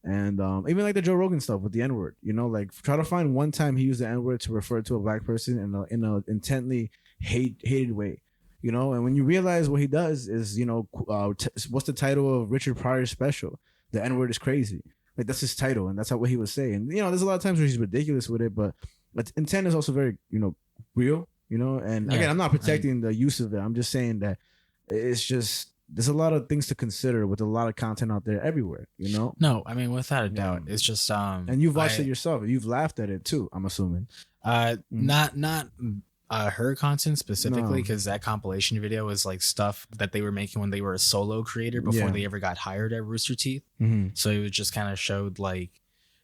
and even like the Joe Rogan stuff with the N-word, like try to find one time he used the N-word to refer to a black person in a intently hated way, and when you realize what he does is what's the title of Richard Pryor's special, the N-word is crazy, like that's his title, and that's what he was saying. There's a lot of times where he's ridiculous with it, but intent is also very, real, and again, I'm not protecting the use of it. I'm just saying that it's just, there's a lot of things to consider with a lot of content out there everywhere, No, I mean, without a doubt, it's just, and you've watched it yourself. You've laughed at it too, I'm assuming. Not her content specifically, because that compilation video was like stuff that they were making when they were a solo creator before they ever got hired at Rooster Teeth. So it just kind of showed like,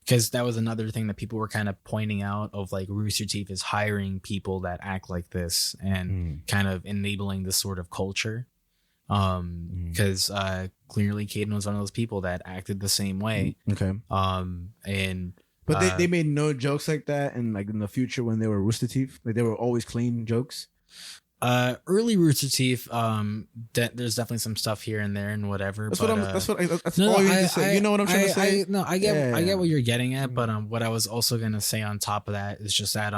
because that was another thing that people were kind of pointing out of like Rooster Teeth is hiring people that act like this and kind of enabling this sort of culture. Because clearly Caden was one of those people that acted the same way. Okay. But they made no jokes like that, and like in the future when they were Rooster Teeth, like they were always clean jokes. Early Rooster Teeth, there's definitely some stuff here and there and whatever. That's all you need to say. You know what I'm trying to say? I get what you're getting at, but what I was also gonna say on top of that is just that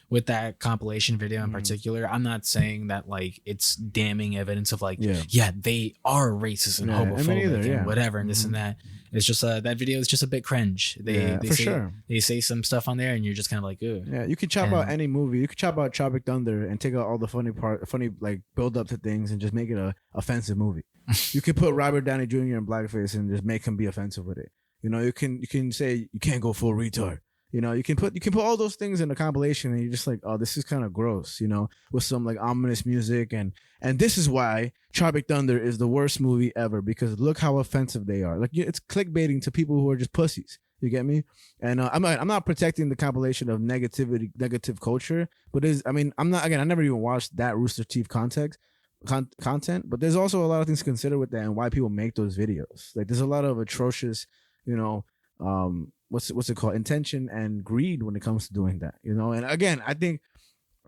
with that compilation video in particular, I'm not saying that like it's damning evidence of like they are racist and homophobic and whatever and this and that. It's just that video is just a bit cringe. They say some stuff on there, and you're just kind of like, ooh. Yeah, you could chop out any movie. You could chop out Tropic Thunder and take out all the funny like build up to things, and just make it a offensive movie. You could put Robert Downey Jr. in blackface and just make him be offensive with it. You can say you can't go full retard. You can put all those things in a compilation, and you're just like, oh, this is kind of gross. With some like ominous music, and this is why Tropic Thunder is the worst movie ever, because look how offensive they are. Like it's clickbaiting to people who are just pussies. You get me? And I'm not protecting the compilation of negative culture, but I'm not, again, I never even watched that Rooster Teeth content, but there's also a lot of things to consider with that and why people make those videos. Like there's a lot of atrocious, what's it called, intention and greed when it comes to doing that, and again, I think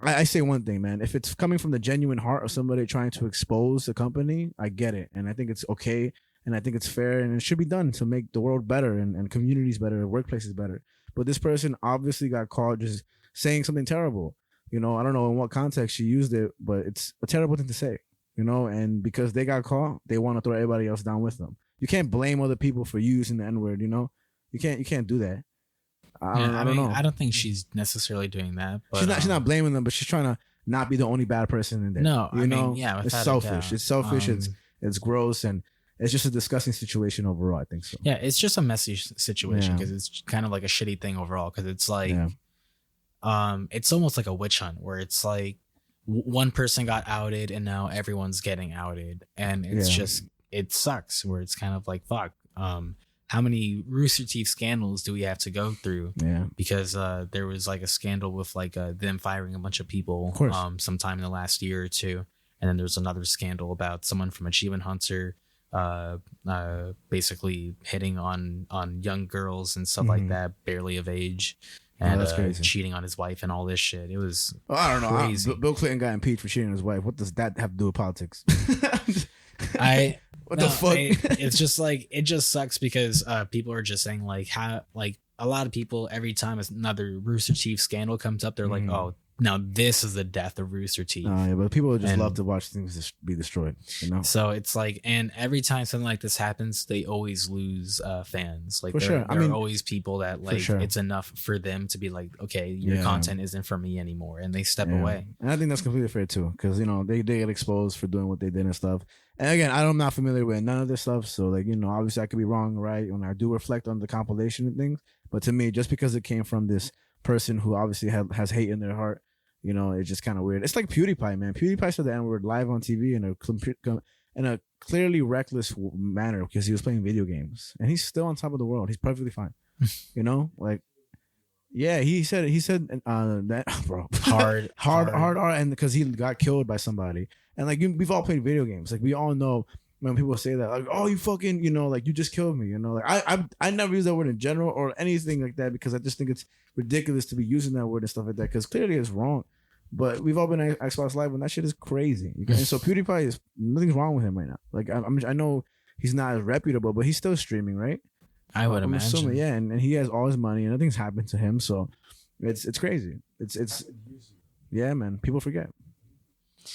I say one thing, man, if it's coming from the genuine heart of somebody trying to expose the company, I get it, and I think it's okay, and I think it's fair, and it should be done to make the world better and communities better, workplaces better. But this person obviously got caught just saying something terrible. I don't know in what context she used it, but it's a terrible thing to say, and because they got caught, they want to throw everybody else down with them. You can't blame other people for using the N-word, you can't do that. I don't know. I don't think she's necessarily doing that. But, she's not blaming them, but she's trying to not be the only bad person in there. No, it's selfish. It's selfish. It's gross, and it's just a disgusting situation overall. I think so. Yeah, it's just a messy situation because it's kind of like a shitty thing overall. Because it's like, it's almost like a witch hunt where it's like one person got outed and now everyone's getting outed, and it's just, it sucks. Where it's kind of like, fuck. How many Rooster Teeth scandals do we have to go through? Yeah, because there was like a scandal with like them firing a bunch of people sometime in the last year or two, and then there's another scandal about someone from Achievement Hunter basically hitting on young girls and stuff like that, barely of age, and cheating on his wife and all this shit. It was I don't know. Crazy. Bill Clinton got impeached for cheating on his wife. What does that have to do with politics? What the fuck? It's just like, it just sucks because people are just saying like, how, like a lot of people, every time another Rooster Teeth scandal comes up, they're like, oh, now this is the death of Rooster Teeth. Oh yeah, but people just And- love to watch things be destroyed. You know. So it's like, and every time something like this happens, they always lose fans. Like For there, sure. I there mean, are always people that like sure. it's enough for them to be like, okay, your Yeah. content isn't for me anymore, and they step Yeah. away. And I think that's completely fair too, because you know they get exposed for doing what they did and stuff. And again, I'm not familiar with none of this stuff, so like you know, obviously I could be wrong, right? When I do reflect on the compilation and things, but to me, just because it came from this person who obviously has hate in their heart, you know, it's just kind of weird. It's like PewDiePie, man. PewDiePie said the N-word live on TV in a clearly reckless manner because he was playing video games, and he's still on top of the world. He's perfectly fine, you know, like. Yeah, he said that, bro. Hard, and because he got killed by somebody, and like we've all played video games, like we all know when people say that, like, oh, you fucking, you know, like you just killed me, you know, like I never use that word in general or anything like that because I just think it's ridiculous to be using that word and stuff like that because clearly it's wrong. But we've all been at Xbox Live and that shit is crazy. And so PewDiePie is nothing's wrong with him right now. Like I know he's not as reputable, but he's still streaming, right? I would I'm imagine. assuming, yeah, and he has all his money and nothing's happened to him, so it's crazy. It's yeah, man. People forget.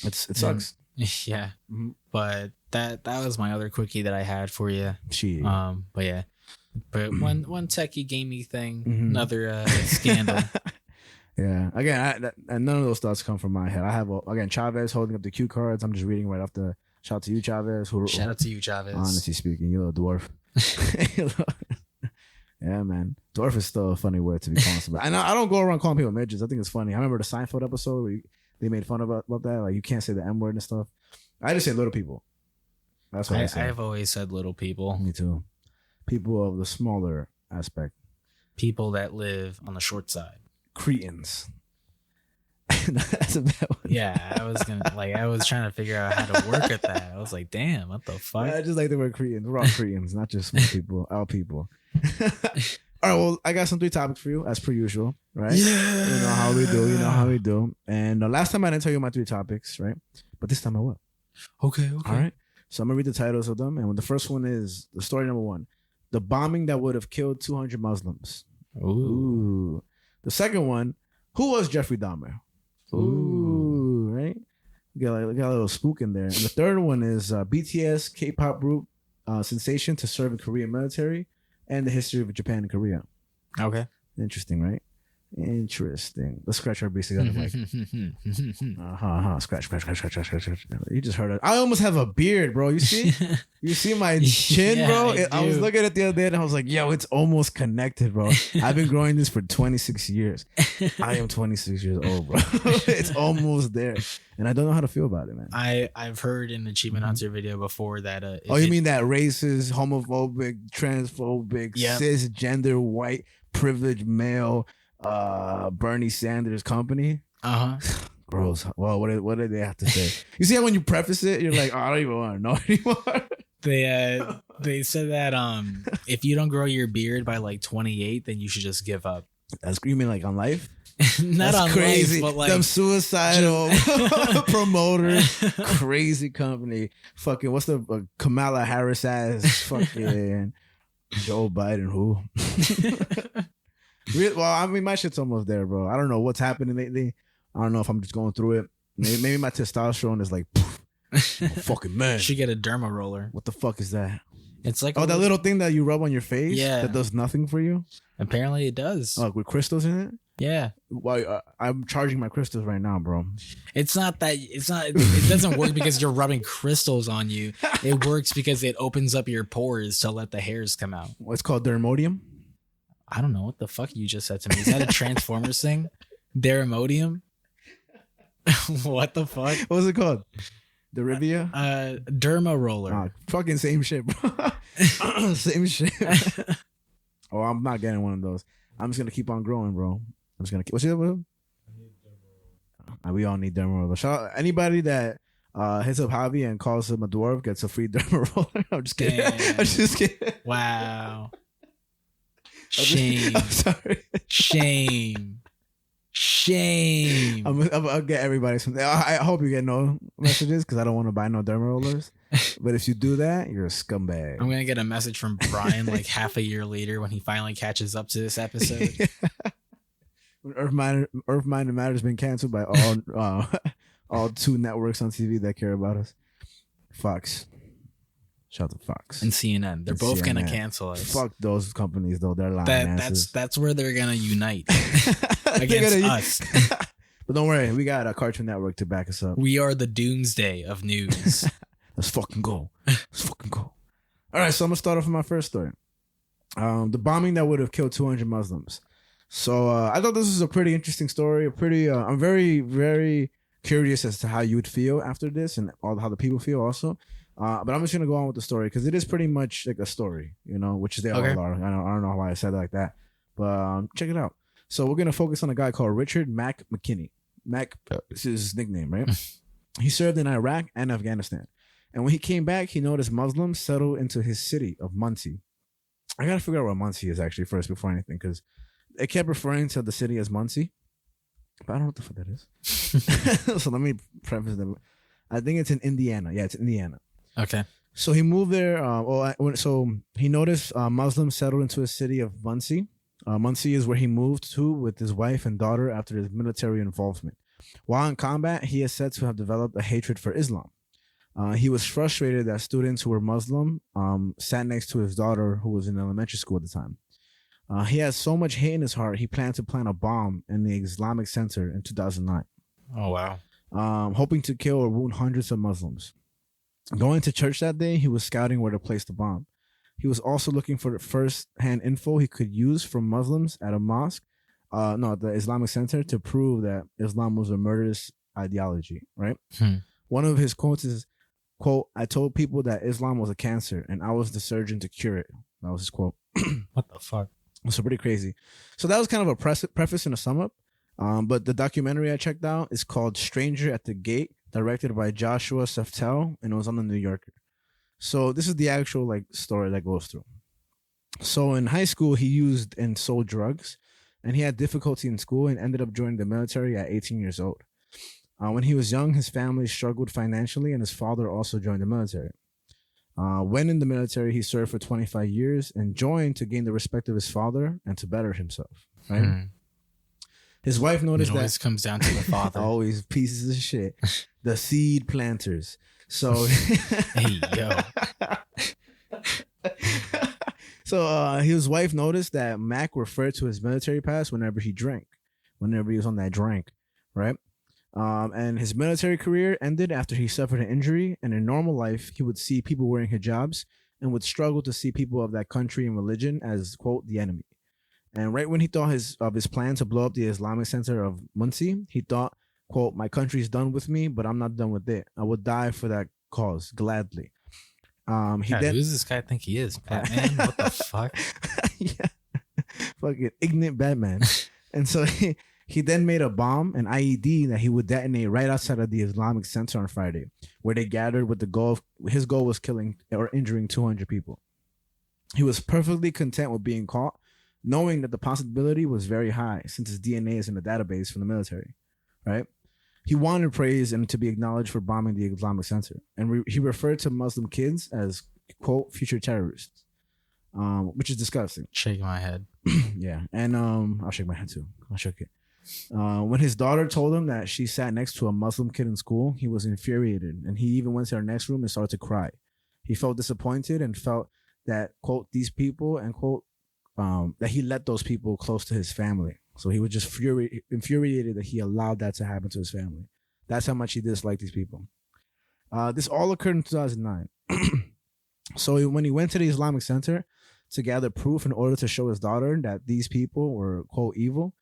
It sucks. Yeah, Mhm. but that was my other quickie that I had for you. Shit. But yeah, but one techie gamey thing, Mhm. another scandal. Yeah. Again, and none of those thoughts come from my head. I have again Chavez holding up the cue cards. I'm just reading right off the. Shout out to you, Chavez. Shout out to you, Chavez. Honestly speaking, you little dwarf. Yeah, man. Dwarf is still a funny word to be calling somebody. And I don't go around calling people midgets. I think it's funny. I remember the Seinfeld episode where they made fun about that. Like, you can't say the M word and stuff. I just say little people. That's what I say. I've always said little people. Me too. People of the smaller aspect. People that live on the short side. Cretins. That's a bad one. Yeah, I was trying to figure out how to work at that. I was like, damn, what the fuck? I just like the word Cretins. We're all Cretins, not just small people, all people. All right, well, I got some 3 topics for you, as per usual, right? Yeah. You know how we do. And last time I didn't tell you my 3 topics, right? But this time I will. Okay. All right. So I'm going to read the titles of them. And the first one is the story number 1. The bombing that would have killed 200 Muslims. Ooh. The second one, who was Jeffrey Dahmer? Ooh, right? Got a little spook in there. And the third one is BTS K-pop group sensation to serve in Korean military and the history of Japan and Korea. Okay. Interesting, right? Interesting. Let's scratch our beats together, Mike. Scratch. You just heard it. I almost have a beard, bro. You see? You see my chin, Yeah, bro? I I was do. looking at it the other day and I was like, yo, it's almost connected, bro. I've been growing this for 26 years. I am 26 years old, bro. It's almost there. And I don't know how to feel about it, man. I've heard in the Achievement Hunter video before that Oh, you mean that racist, homophobic, transphobic, Yep. cisgender, white, privileged male Bernie Sanders company? uh-huh. Gross. Well, what did they have to say? You see how when you preface it, you're like, oh, I don't even want to know anymore. They said that if you don't grow your beard by like 28, then you should just give up. That's you mean like on life? Not That's on crazy. life, but like them suicidal promoters, crazy company. Fucking what's the Kamala Harris ass fucking Joe Biden who? Well, I mean, my shit's almost there, bro. I don't know what's happening lately. I don't know if I'm just going through it. Maybe my testosterone is like, I'm a fucking man. you should get a derma roller. What the fuck is that? It's like Oh, that little thing that you rub on your face? Yeah. That does nothing for you? apparently it does. Oh, with crystals in it? Yeah. Well, I'm charging my crystals right now, bro. It's not that it doesn't work because you're rubbing crystals on you. It works because it opens up your pores to let the hairs come out. What's called dermodium? I don't know what the fuck you just said to me. Is that a Transformers thing? Dermodium? What the fuck? What was it called? Derivia? Derma roller. Fucking same shit, bro. Same shit. Oh, I'm not getting one of those. I'm just gonna keep on growing, bro. I'm just gonna keep. What's your other? We all need derma roller. Shout out anybody that hits up Javi and calls him a dwarf gets a free derma roller. I'm just kidding. Damn. I'm just kidding. Wow. Shame. I'm sorry. Shame. Shame. I'll get everybody something. I hope you get no messages because I don't want to buy no derma rollers. But if you do that, you're a scumbag. I'm gonna get a message from Brian like half a year later when he finally catches up to this episode. When Earth Mind and Matter has been canceled by all two networks on TV that care about us. Fox. Shout out to Fox. And CNN. They're And both gonna CNN. cancel us. Fuck those companies though. They're lying That's where they're gonna unite They're against gonna- us. But don't worry, we got a Cartoon Network to back us up. We are the doomsday of news. Let's fucking go. Let's fucking go. All right, so I'm gonna start off with my first story. The bombing that would have killed 200 Muslims. So I thought this was a pretty interesting story. I'm very, very curious as to how you would feel after this and how the people feel also. But I'm just gonna go on with the story because it is pretty much like a story, which they Okay. all are. I don't know why I said it like that, but check it out. So we're gonna focus on a guy called Richard Mack McKinney. Mac is his nickname, right? He served in Iraq and Afghanistan, and when he came back, he noticed Muslims settled into his city of Muncie. I gotta figure out what Muncie is actually first before anything, because they kept referring to the city as Muncie, but I don't know what the fuck that is. So let me preface them. I think it's in Indiana. Yeah, it's Indiana. Okay. So he moved there. So he noticed Muslims settled into a city of Muncie. Muncie is where he moved to with his wife and daughter after his military involvement. While in combat, he is said to have developed a hatred for Islam. He was frustrated that students who were Muslim sat next to his daughter, who was in elementary school at the time. He had so much hate in his heart, he planned to plant a bomb in the Islamic Center in 2009. Oh wow. Hoping to kill or wound hundreds of Muslims. Going to church that day, he was scouting where to place the bomb. He was also looking for the first-hand info he could use from Muslims at a mosque, the Islamic Center, to prove that Islam was a murderous ideology, right? One of his quotes is, quote, "I told people that Islam was a cancer and I was the surgeon to cure it." That was his quote. What the fuck? So pretty crazy. So that was kind of a preface and a sum up. But the documentary I checked out is called Stranger at the Gate, directed by Joshua Seftel, and it was on the New Yorker. So this is the actual story that goes through. So in high school, he used and sold drugs, and he had difficulty in school and ended up joining the military at 18 years old. When he was young, his family struggled financially, and his father also joined the military. When in the military, he served for 25 years and joined to gain the respect of his father and to better himself. Right? His wife noticed It always comes down to the father. always pieces of shit. The seed planters. So, Hey yo. so his wife noticed that Mac referred to his military past whenever he drank, whenever he was on that drink, right? And his military career ended after he suffered an injury. And in normal life, he would see people wearing hijabs and would struggle to see people of that country and religion as, quote, the enemy. And right when he thought of his plan to blow up the Islamic Center of Muncie, he thought, quote, "My country's done with me, but I'm not done with it. I would die for that cause gladly." God, who does this guy think he is? Batman? What the fuck? Yeah, fucking ignorant Batman. And so he then made a bomb, an IED, that he would detonate right outside of the Islamic Center on Friday, where they gathered with the goal. His goal was killing or injuring 200 people. He was perfectly content with being caught, knowing that the possibility was very high since his DNA is in the database from the military, right? He wanted praise and to be acknowledged for bombing the Islamic Center. And he referred to Muslim kids as, quote, future terrorists, which is disgusting. Shaking my head. Yeah. And I'll shake my head too. I'll shake it. When his daughter told him that she sat next to a Muslim kid in school, he was infuriated. And he even went to her next room and started to cry. He felt disappointed and felt that, quote, these people, and quote, that he let those people close to his family. So he was just infuriated that he allowed that to happen to his family. That's how much he disliked these people. This all occurred in 2009. So when he went to the Islamic Center to gather proof in order to show his daughter that these people were, quote, evil,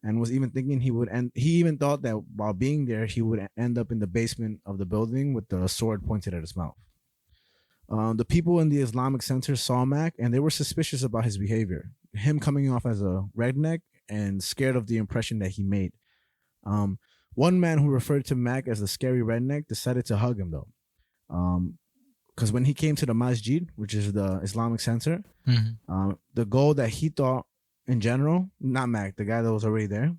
and was even thinking he even thought that while being there, he would end up in the basement of the building with the sword pointed at his mouth. The people in the Islamic Center saw Mac and they were suspicious about his behavior, him coming off as a redneck and scared of the impression that he made. One man who referred to Mac as the scary redneck decided to hug him though. Because when he came to the masjid, which is the Islamic Center, the goal that he thought in general, not Mac, the guy that was already there,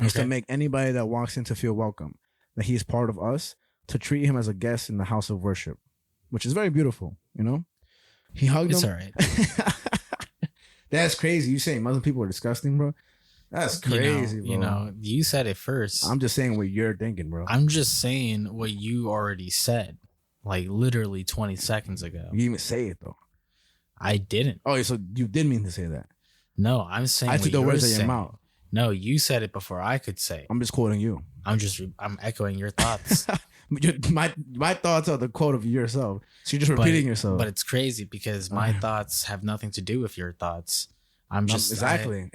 is to make anybody that walks in to feel welcome, that he is part of us, to treat him as a guest in the house of worship, which is very beautiful, you know? He hugged him. It's all right. That's crazy. You saying Muslim people are disgusting, bro? That's You know, crazy, bro. you know, you said it first. I'm just saying what you're thinking, bro. I'm just saying what you already said, like literally 20 seconds ago. You didn't even say it though. I didn't. Oh, so you did mean to say that. No, I'm saying I what took the you're words out of your saying. mouth. No, you said it before I could say. I'm just quoting you. I'm echoing your thoughts. My thoughts are the quote of yourself. So you're just repeating yourself. But it's crazy because my thoughts have nothing to do with your thoughts. I'm just exactly.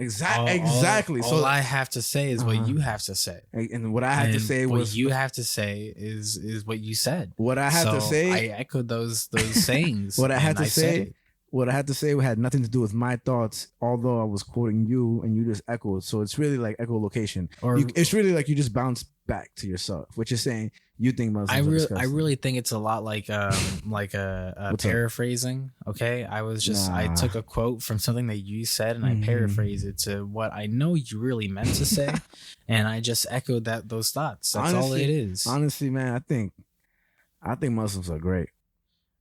All I have to say is what you have to say. And what I had to say was what you have to say is what you said. What I had to say. I echoed those sayings. What I had to said say. it. What I had to say had nothing to do with my thoughts, although I was quoting you and you just echoed. So it's really like echolocation. It's really like you just bounce back to yourself, which is saying you think Muslims are disgusting. I really think it's a lot like a paraphrasing. Okay, I took a quote from something that you said and I paraphrased it to what I know you really meant to say, and I just echoed those thoughts. That's all it is. Honestly, man, I think Muslims are great.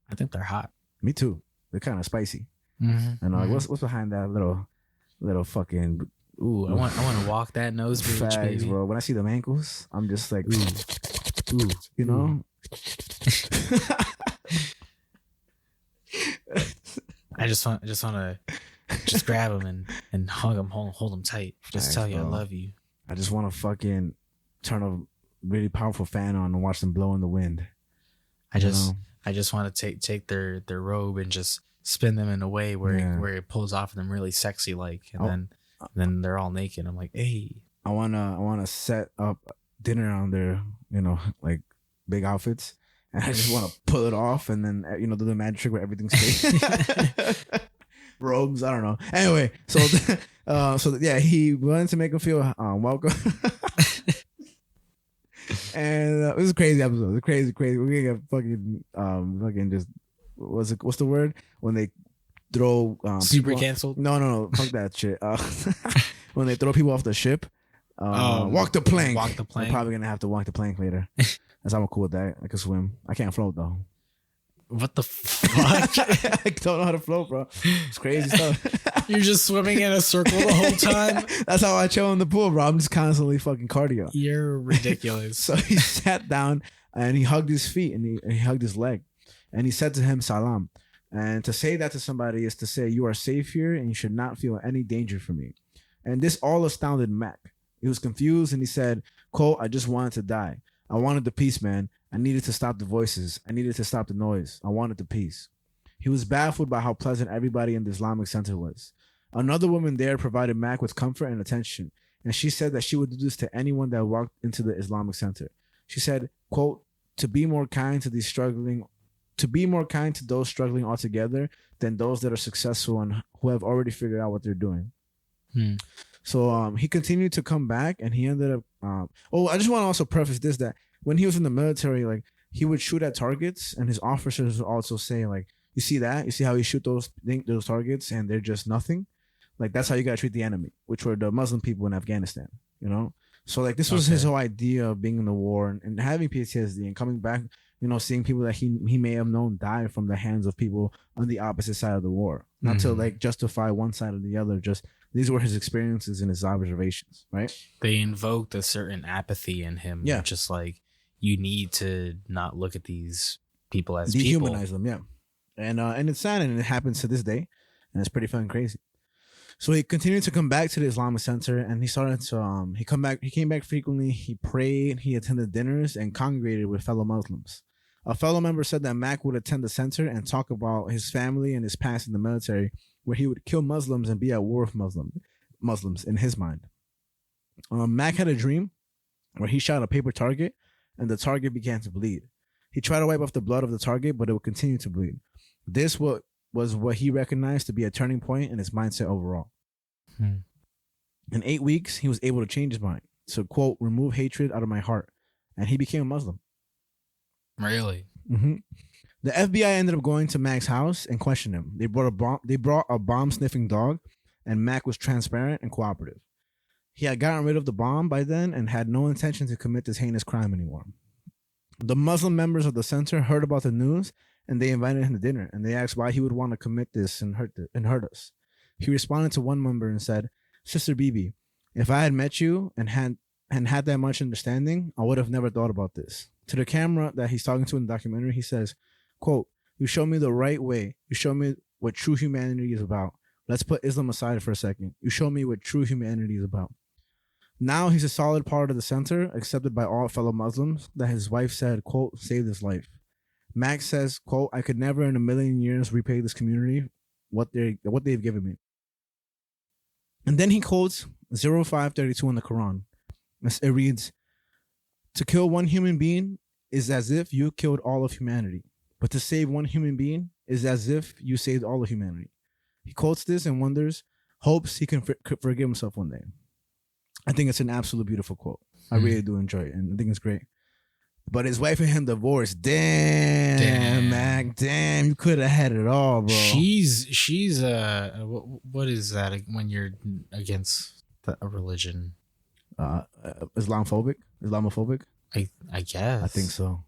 I think they're hot. Me too. They're kind of spicy. Mm-hmm. And what's behind that little fucking? Ooh, I want to walk that nose bridge, baby. Bro. When I see them ankles, I'm just like, ooh, you know. I just want to just grab them and hug them, hold them tight. Just tell you I love you. I just want to fucking turn a really powerful fan on and watch them blow in the wind. I just want to take their robe and just spin them in a way where it pulls off of them really sexy like, and then they're all naked. I'm like, hey, I wanna set up dinner on their like big outfits, and I just want to pull it off and then do the magic trick where everything's fake. Robes, I don't know. Anyway, so yeah, he wanted to make him feel welcome. And it was a crazy episode. It was crazy. We're gonna get fucking just what's the word when they throw super canceled? No, fuck that shit. When they throw people off the ship, walk the plank. They're probably gonna have to walk the plank later. That's I'm cool with that. I can swim. I can't float though. What the fuck? I don't know how to float, bro. It's crazy stuff. You're just swimming in a circle the whole time. That's how I chill in the pool, bro. I'm just constantly fucking cardio. You're ridiculous. So he sat down and he hugged his feet and he hugged his leg, and he said to him, "Salam." And to say that to somebody is to say you are safe here and you should not feel any danger for me. And this all astounded Mac. He was confused and he said, quote, "I just wanted to die. I wanted the peace, man. I needed to stop the voices. I needed to stop the noise. I wanted the peace." He was baffled by how pleasant everybody in the Islamic center was. Another woman there provided Mac with comfort and attention, and she said that she would do this to anyone that walked into the Islamic center. She said, quote, to be more kind to those struggling altogether than those that are successful and who have already figured out what they're doing. So he continued to come back, and he ended up I just want to also preface this, that when he was in the military, like, he would shoot at targets, and his officers would also say, like, you see how he shoot those targets and they're just nothing? Like, that's how you gotta treat the enemy, which were the Muslim people in Afghanistan, So like, this was his whole idea of being in the war and having PTSD and coming back, seeing people that he may have known die from the hands of people on the opposite side of the war. Not to like justify one side or the other, just these were his experiences and his observations, right? They invoked a certain apathy in him. Yeah. Just like, you need to not look at these people as people. Dehumanize them, yeah. And it's sad, and it happens to this day, and it's pretty fucking crazy. So he continued to come back to the Islamic Center, and he started to he came back frequently. He prayed, he attended dinners, and congregated with fellow Muslims. A fellow member said that Mac would attend the center and talk about his family and his past in the military, where he would kill Muslims and be at war with Muslims in his mind. Mac had a dream where he shot a paper target, and the target began to bleed. He tried to wipe off the blood of the target, but it would continue to bleed. This was what he recognized to be a turning point in his mindset overall. In 8 weeks, he was able to change his mind. So, quote, remove hatred out of my heart. And he became a Muslim. Really? Mm-hmm. The FBI ended up going to Mac's house and questioned him. They brought a bomb-sniffing dog, and Mac was transparent and cooperative. He had gotten rid of the bomb by then and had no intention to commit this heinous crime anymore. The Muslim members of the center heard about the news, and they invited him to dinner, and they asked why he would want to commit this and hurt us. He responded to one member and said, Sister Bibi, If I had met you and had that much understanding, I would have never thought about this. To the camera that he's talking to in the documentary, he says, quote, "You show me the right way. You show me what true humanity is about. Let's put Islam aside for a second. You show me what true humanity is about." Now he's a solid part of the center, accepted by all fellow Muslims, that his wife said, quote, "saved his life." Max says, quote, "I could never in a million years repay this community what they've given me." And then he quotes 0532 in the Quran. It reads, "To kill one human being is as if you killed all of humanity. But to save one human being is as if you saved all of humanity." He quotes this and hopes he can forgive himself one day. I think it's an absolute beautiful quote. I really do enjoy it, and I think it's great. But his wife and him divorced. Damn. Mac. Damn, you could have had it all, bro. She's what is that when you're against a religion? Islamophobic. I guess. I think so.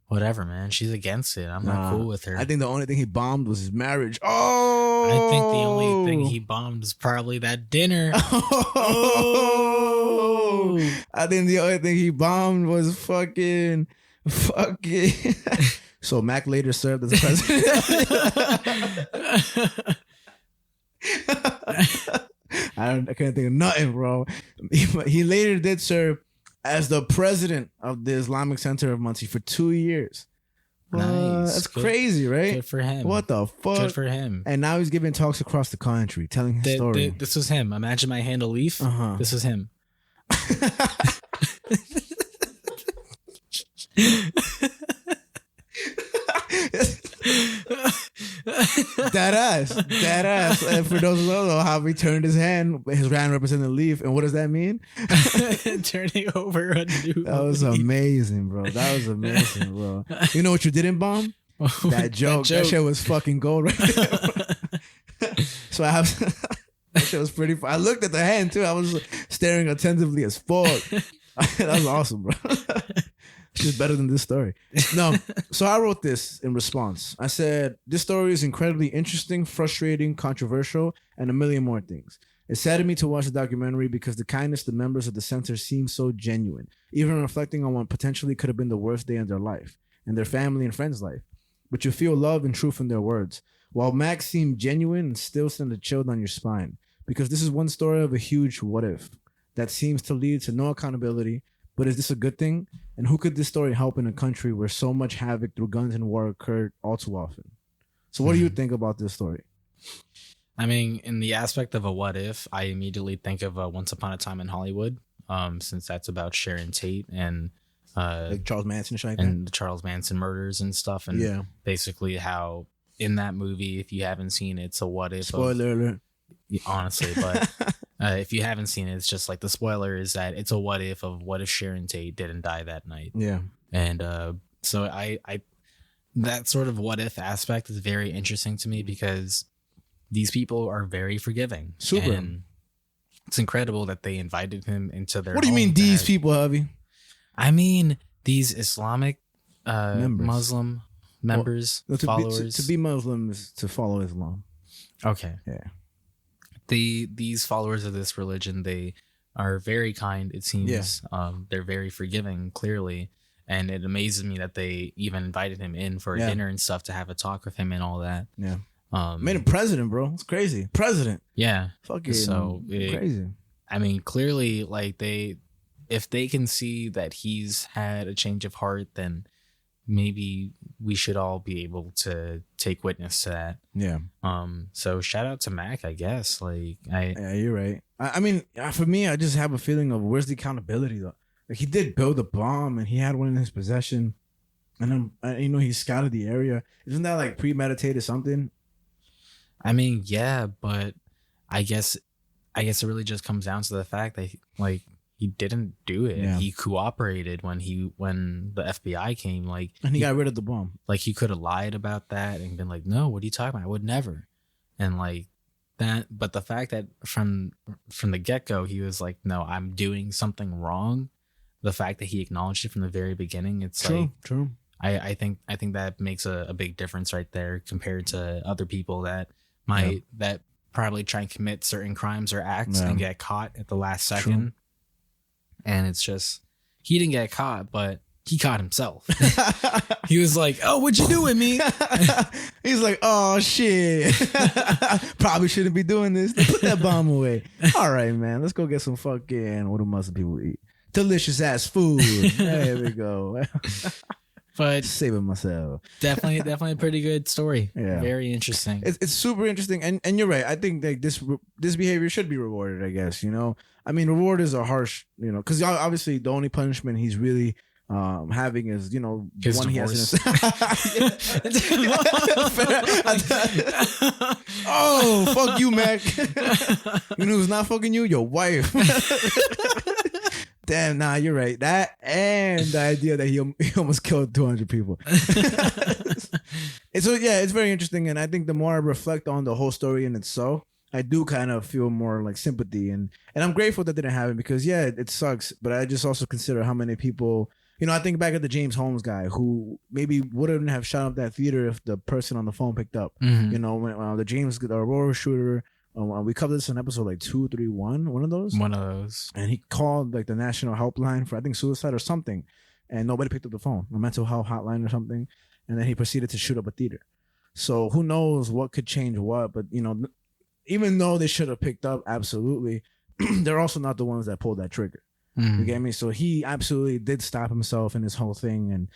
Whatever, man. She's against it. I'm not cool with her. I think the only thing he bombed was his marriage. Oh, I think the only thing he bombed is probably that dinner. Oh, I think the only thing he bombed was fucking. So Mac later served as president. I can't think of nothing, bro. He later did serve as the president of the Islamic Center of Muncie for 2 years. Nice. That's crazy, right? Good for him. What the fuck? Good for him. And now he's giving talks across the country, telling his story. This was him. Imagine my handle Leaf. This is him. That ass. And for those who don't know, how he turned his hand represented the leaf. And what does that mean? Turning over a new That was amazing, bro. You know what you didn't bomb? That joke. That shit was fucking gold right there. So I have that shit was pretty fun. I looked at the hand too. I was staring attentively as fuck. That was awesome, bro. She's better than this story. No, so I wrote this in response. I said, "This story is incredibly interesting, frustrating, controversial, and a million more things. It saddened me to watch the documentary because the kindness of the members of the center seemed so genuine, even reflecting on what potentially could have been the worst day in their life, and their family and friends' life. But you feel love and truth in their words. While Max seemed genuine and still sent a chill down your spine, because this is one story of a huge what if that seems to lead to no accountability. But is this a good thing? And who could this story help in a country where so much havoc through guns and war occurred all too often?" So what do you think about this story? I mean, in the aspect of a what if, I immediately think of Once Upon a Time in Hollywood, since that's about Sharon Tate and Like Charles Manson and shit like that? and the Charles Manson murders and stuff. And basically how in that movie, if you haven't seen it, it's a what if. Spoiler alert. Honestly, but if you haven't seen it, it's just like the spoiler is that it's a what if of what if Sharon Tate didn't die that night. Yeah. And so I that sort of what if aspect is very interesting to me because these people are very forgiving. Super. And it's incredible that they invited him into their What do you mean home these people, Javi? I mean these Islamic Muslim members, followers. To be Muslim is to follow Islam. Okay. Yeah. These followers of this religion, they are very kind, it seems. Yeah. They're very forgiving, clearly. And it amazes me that they even invited him in for dinner and stuff to have a talk with him and all that. Yeah. Made him president, bro. It's crazy. President. Yeah. Fucking crazy. I mean, clearly, like if they can see that he's had a change of heart, then maybe we should all be able to take witness to that. Yeah. So shout out to Mac, I guess. Yeah, you're right. I mean, for me, I just have a feeling of where's the accountability though. Like he did build a bomb and he had one in his possession, and then he scouted the area. Isn't that like premeditated something? I mean, yeah, but I guess it really just comes down to the fact that he didn't do it. Yeah. He cooperated when the FBI came. And he got rid of the bomb. Like he could have lied about that and been like, "No, what are you talking about? I would never." And like that, but the fact that from the get-go he was like, "No, I'm doing something wrong." The fact that he acknowledged it from the very beginning, it's true. I think that makes a big difference right there compared to other people that might that probably try and commit certain crimes or acts Yeah. and get caught at the last second. And it's just, he didn't get caught, but he caught himself. He was like, "Oh, what you doing, me?" He's like, "Oh shit, probably shouldn't be doing this. Put that bomb away." All right, man, let's go get some fucking what do Muslim people eat? Delicious ass food. There we go. But Saving myself. definitely a pretty good story. Yeah. Very interesting. It's super interesting, and you're right. I think like this behavior should be rewarded. I guess I mean, reward is a harsh, because obviously the only punishment he's really having is the His one divorce. he has. Oh, fuck you, Mac. You know who's not fucking you? Your wife. Damn, nah, you're right. That and the idea that he almost killed 200 people. And so yeah, it's very interesting, and I think the more I reflect on the whole story in itself, I do kind of feel more like sympathy, and I'm grateful that didn't happen because yeah, it sucks. But I just also consider how many people. I think back at the James Holmes guy who maybe wouldn't have shot up that theater if the person on the phone picked up. Mhm. When the James Aurora shooter, we covered this in episode like 231, one of those. One of those. And he called like the national helpline for I think suicide or something, and nobody picked up the phone, a mental health hotline or something. And then he proceeded to shoot up a theater. So who knows what could change what? But even though they should have picked up, absolutely, they're also not the ones that pulled that trigger. You get me? So he absolutely did stop himself in this whole thing. And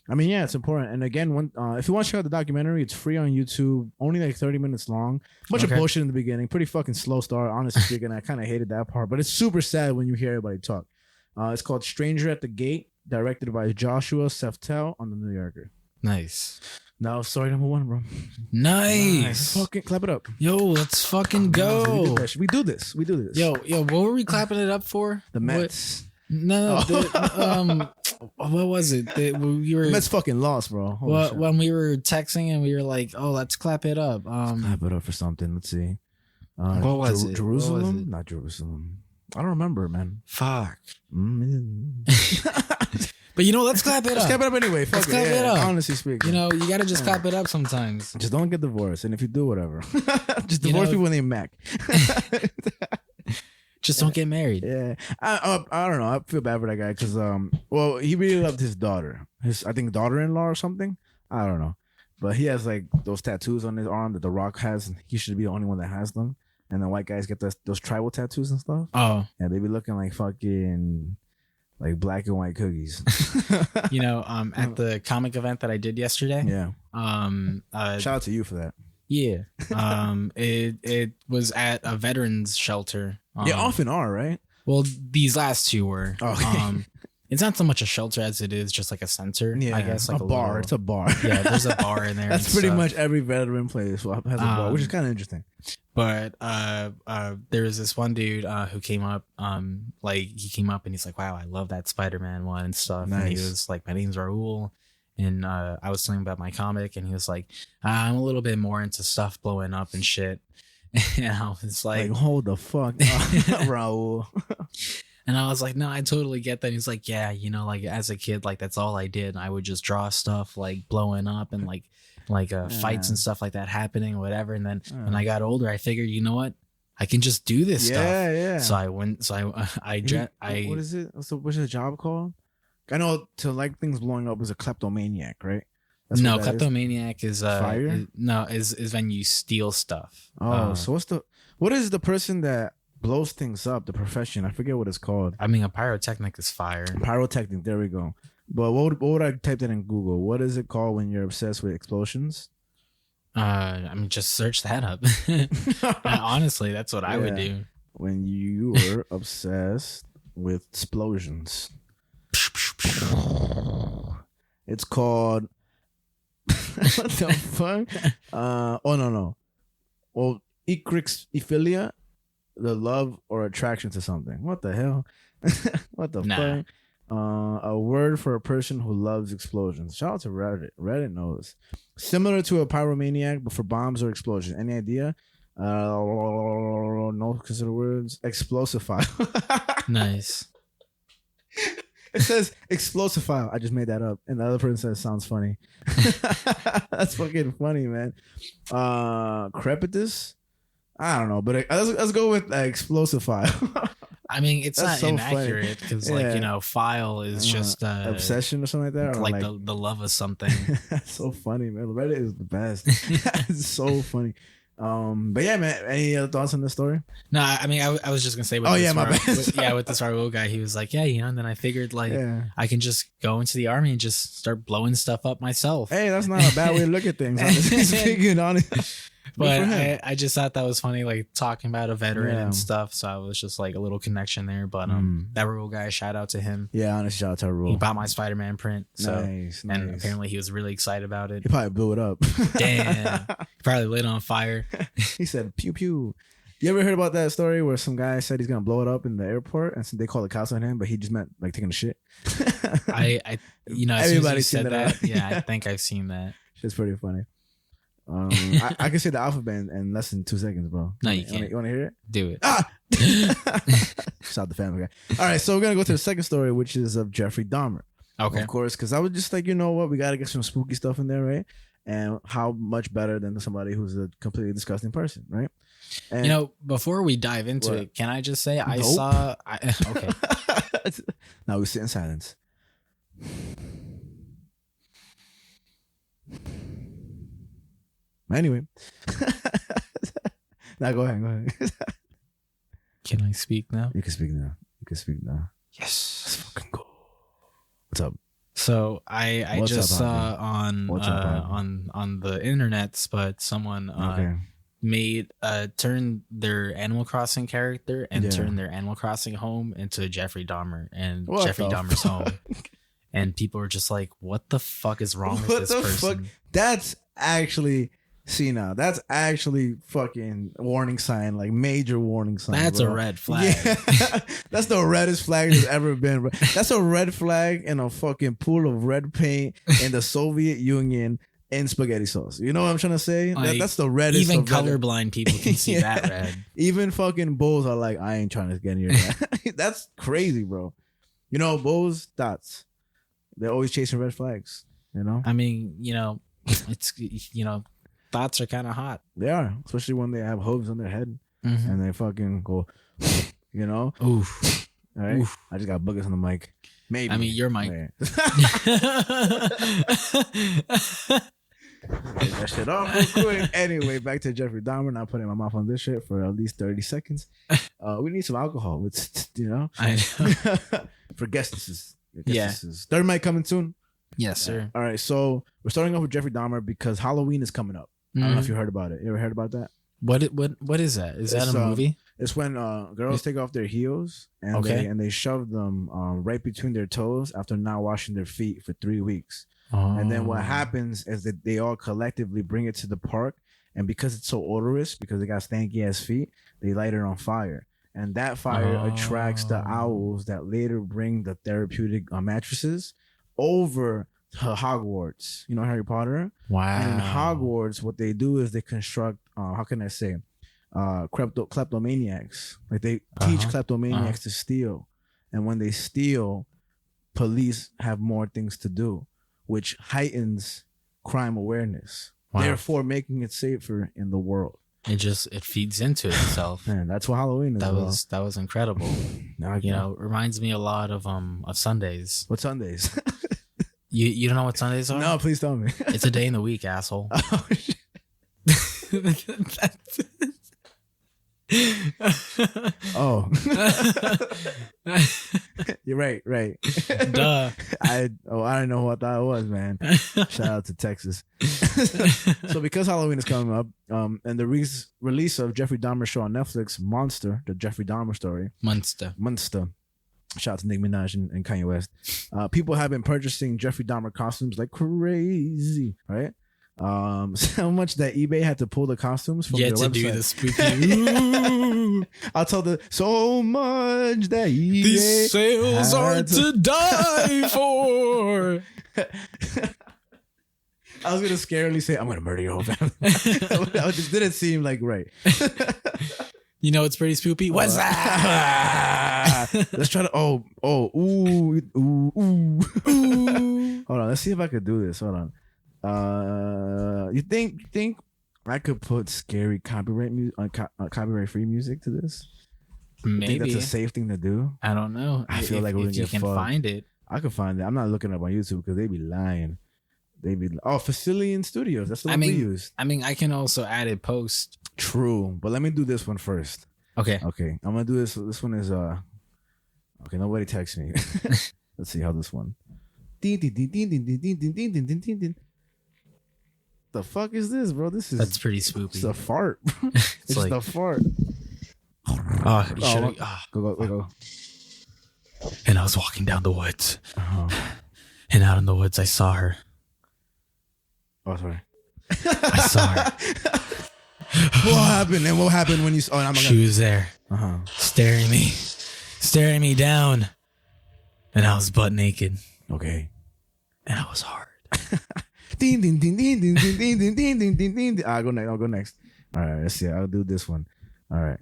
I mean, yeah, it's important. And again, if you want to check out the documentary, it's free on YouTube, only like 30 minutes long. Bunch of bullshit in the beginning, pretty fucking slow start, honestly speaking. I kind of hated that part, but it's super sad when you hear everybody talk. It's called Stranger at the Gate, directed by Joshua Seftel on The New Yorker. Nice. Now, story number 1, bro. Nice. Fucking clap it up. Yo, let's fucking go. We do this. Yo, what were we clapping it up for? The Mets. No, what was it? We were The Mets fucking lost, bro. Holy shit. when we were texting and we were like, "Oh, let's clap it up." Clap it up for something. Let's see. What was it? Jerusalem? What was it? Not Jerusalem. I don't remember, man. Fuck. Mm. But let's clap it up. Let's clap it up anyway. Fuck Let's clap it up. Honestly speaking. You gotta just clap it up sometimes. Just don't get divorced. And if you do, whatever. Just divorce people named Mac. Just don't get married. Yeah. I don't know. I feel bad for that guy because, he really loved his daughter. I think daughter-in-law or something. I don't know. But he has like those tattoos on his arm that The Rock has. And he should be the only one that has them. And the white guys get those tribal tattoos and stuff. Oh. Yeah, they be looking like fucking like black and white cookies. At the comic event that I did yesterday. Yeah. Shout out to you for that. Yeah. It was at a veterans shelter. They often are, right? Well, these last two were. Oh. It's not so much a shelter as it is just like a center. Yeah, I guess like a bar. little- It's a bar. Yeah, there's a bar in there. That's and pretty stuff. much every veteran place has a bar, which is kind of interesting. But there was this one dude who came up. He came up and he's like, "Wow, I love that Spider-Man one and stuff." And he Nice. was like, "My name's Raul." And I was telling him about my comic, and he was like, "I'm a little bit more into stuff blowing up and shit." And I was Like, hold the fuck up, Raul. And I was like, "No, I totally get that." He's like, "Yeah, like as a kid, like that's all I did. I would just draw stuff like blowing up and like fights and stuff like that happening or whatever." And then when I got older, I figured, you know what? I can just do this stuff. Yeah. So I went. So I what is it? What's the job called? I know to like things blowing up is a kleptomaniac, right? That's no, what that is? kleptomaniac is Fire? is when you steal stuff. Oh, so what is the person that blows things up? The profession, I forget what it's called. I mean, a pyrotechnic is fire. Pyrotechnic. There we go. But what would I type that in Google? What is it called when you're obsessed with explosions? I mean, just search that up. Honestly, that's what I would do. When you were obsessed with explosions. It's called what the fuck? No. Well, ecrixophilia, the love or attraction to something. What the hell? What the fuck? A word for a person who loves explosions. Shout out to Reddit. Reddit knows. Similar to a pyromaniac, but for bombs or explosions. Any idea? No consider words. Explosivophile. Nice. It says explosivophile. I just made that up. And the other person says sounds funny. That's fucking funny, man. Crepitus. I don't know, but let's go with explosive file. I mean, it's That's not so inaccurate because, file is just obsession or something like that, or like the love of something. That's so funny, man. Reddit is the best. It's so funny. But yeah, man. Any other thoughts on the story? No, I mean, I was just gonna say. With with this Raul guy, he was like, yeah, and then I figured I can just go into the army and just start blowing stuff up myself. Hey, that's not a bad way to look at things. Speaking honest. But I just thought that was funny, like talking about a veteran and stuff. So I was just like a little connection there. But that Raul guy, shout out to him. Yeah, honest shout out to Raul. He bought my Spider-Man print. So nice. And apparently he was really excited about it. He probably blew it up. Damn. He probably lit on fire. He said pew pew. You ever heard about that story where some guy said he's gonna blow it up in the airport and so they called the cops on him, but he just meant like taking a shit? Everybody said that. Yeah, I think I've seen that. It's pretty funny. I can say the alphabet in less than 2 seconds, bro. No, you can't. You want to hear it? Do it. Shout out the family guy. All right, so we're gonna go to the second story, which is of Jeffrey Dahmer. Okay. Of course, because I was just like, you know what, we gotta get some spooky stuff in there, right? And how much better than somebody who's a completely disgusting person, right? And before we dive into it, can I just say okay. Now we sit in silence. Anyway, now go ahead. Can I speak now? You can speak now. Yes, let's fucking go. What's up? So I just saw on the internets, but someone made turn their Animal Crossing character and turn their Animal Crossing home into Jeffrey Dahmer and Jeffrey Dahmer's home, and people were just like, "What the fuck is wrong with this person?" Fuck? That's actually. See now, that's actually fucking warning sign, like major warning sign. That's a red flag. Yeah. That's the reddest flag there's ever been, bro. That's a red flag in a fucking pool of red paint in the Soviet Union in spaghetti sauce. You know what I'm trying to say? Like, that's the reddest. Even colorblind people can see that red. Even fucking bulls are like, I ain't trying to get near that. That's crazy, bro. Bulls, dots. They're always chasing red flags. I mean, it's thoughts are kind of hot. They are, especially when they have hooves on their head and they fucking go, Oof. All right. Oof. I just got boogers on the mic. Maybe. I mean, your mic. Get that shit off real quick. Anyway, back to Jeffrey Dahmer. Not putting my mouth on this shit for at least 30 seconds. We need some alcohol. It's, I know. For guests. Yeah. Third mic coming soon. Yes, sir. All right. So we're starting off with Jeffrey Dahmer because Halloween is coming up. I don't know if you heard about it. You ever heard about that? What is that? Is that a movie? It's when girls take off their heels and they shove them right between their toes after not washing their feet for 3 weeks. And then what happens is that they all collectively bring it to the park, and because it's so odorous, because they got stanky ass feet, they light it on fire. And that fire attracts the owls that later bring the therapeutic mattresses over to Hogwarts. You know Harry Potter? Wow. And in Hogwarts, what they do is they construct, how can I say, kleptomaniacs. Like they teach kleptomaniacs to steal. And when they steal, police have more things to do, which heightens crime awareness. Wow. Therefore making it safer in the world. It feeds into itself. Man, that's what Halloween is. That was incredible. It reminds me a lot of Sundays. What Sundays? You don't know what Sundays are? No, please tell me. It's a day in the week, asshole. Oh, shit. Oh. You're right. Duh. I didn't know what that was, man. Shout out to Texas. So because Halloween is coming up, and the release of Jeffrey Dahmer's show on Netflix, Monster, the Jeffrey Dahmer story. Monster. Shout out to Nicki Minaj and Kanye West. People have been purchasing Jeffrey Dahmer costumes like crazy, right? So much that eBay had to pull the costumes from their website. Do the spooky. I'll tell so much that eBay these sales are to die for. I was gonna scarily say I'm gonna murder your whole family. It just didn't seem like right. It's pretty spooky. What's that? Let's try to. Ooh. Hold on. Let's see if I could do this. Hold on. You think I could put scary copyright copyright free music to this. I think Maybe that's a safe thing to do. I don't know. I feel like we're gonna if you get can fucked. find it. I could find it. I'm not looking up on YouTube because they be lying. They be Facilian Studios. That's the one we use. I mean, I can also add it post. True, but let me do this one first. Okay. Okay, I'm gonna do this. This one is Okay, nobody text me. Let's see how this one. The fuck is this, bro? That's pretty spoopy. It's a fart. It's like- a fart. Oh, you should. Go. And I was walking down the woods, Oh, and out in the woods, I saw her. sorry. I saw her. What happened? And what happened when you saw? Oh, I'm She was there, Uh-huh. staring me down, and I was butt naked, Okay. and I was hard. Ding ding ding ding ding ding ding ding ding ding ding ding. I'll go next. I'll go next. All right. Let's see. I'll do this one. All right.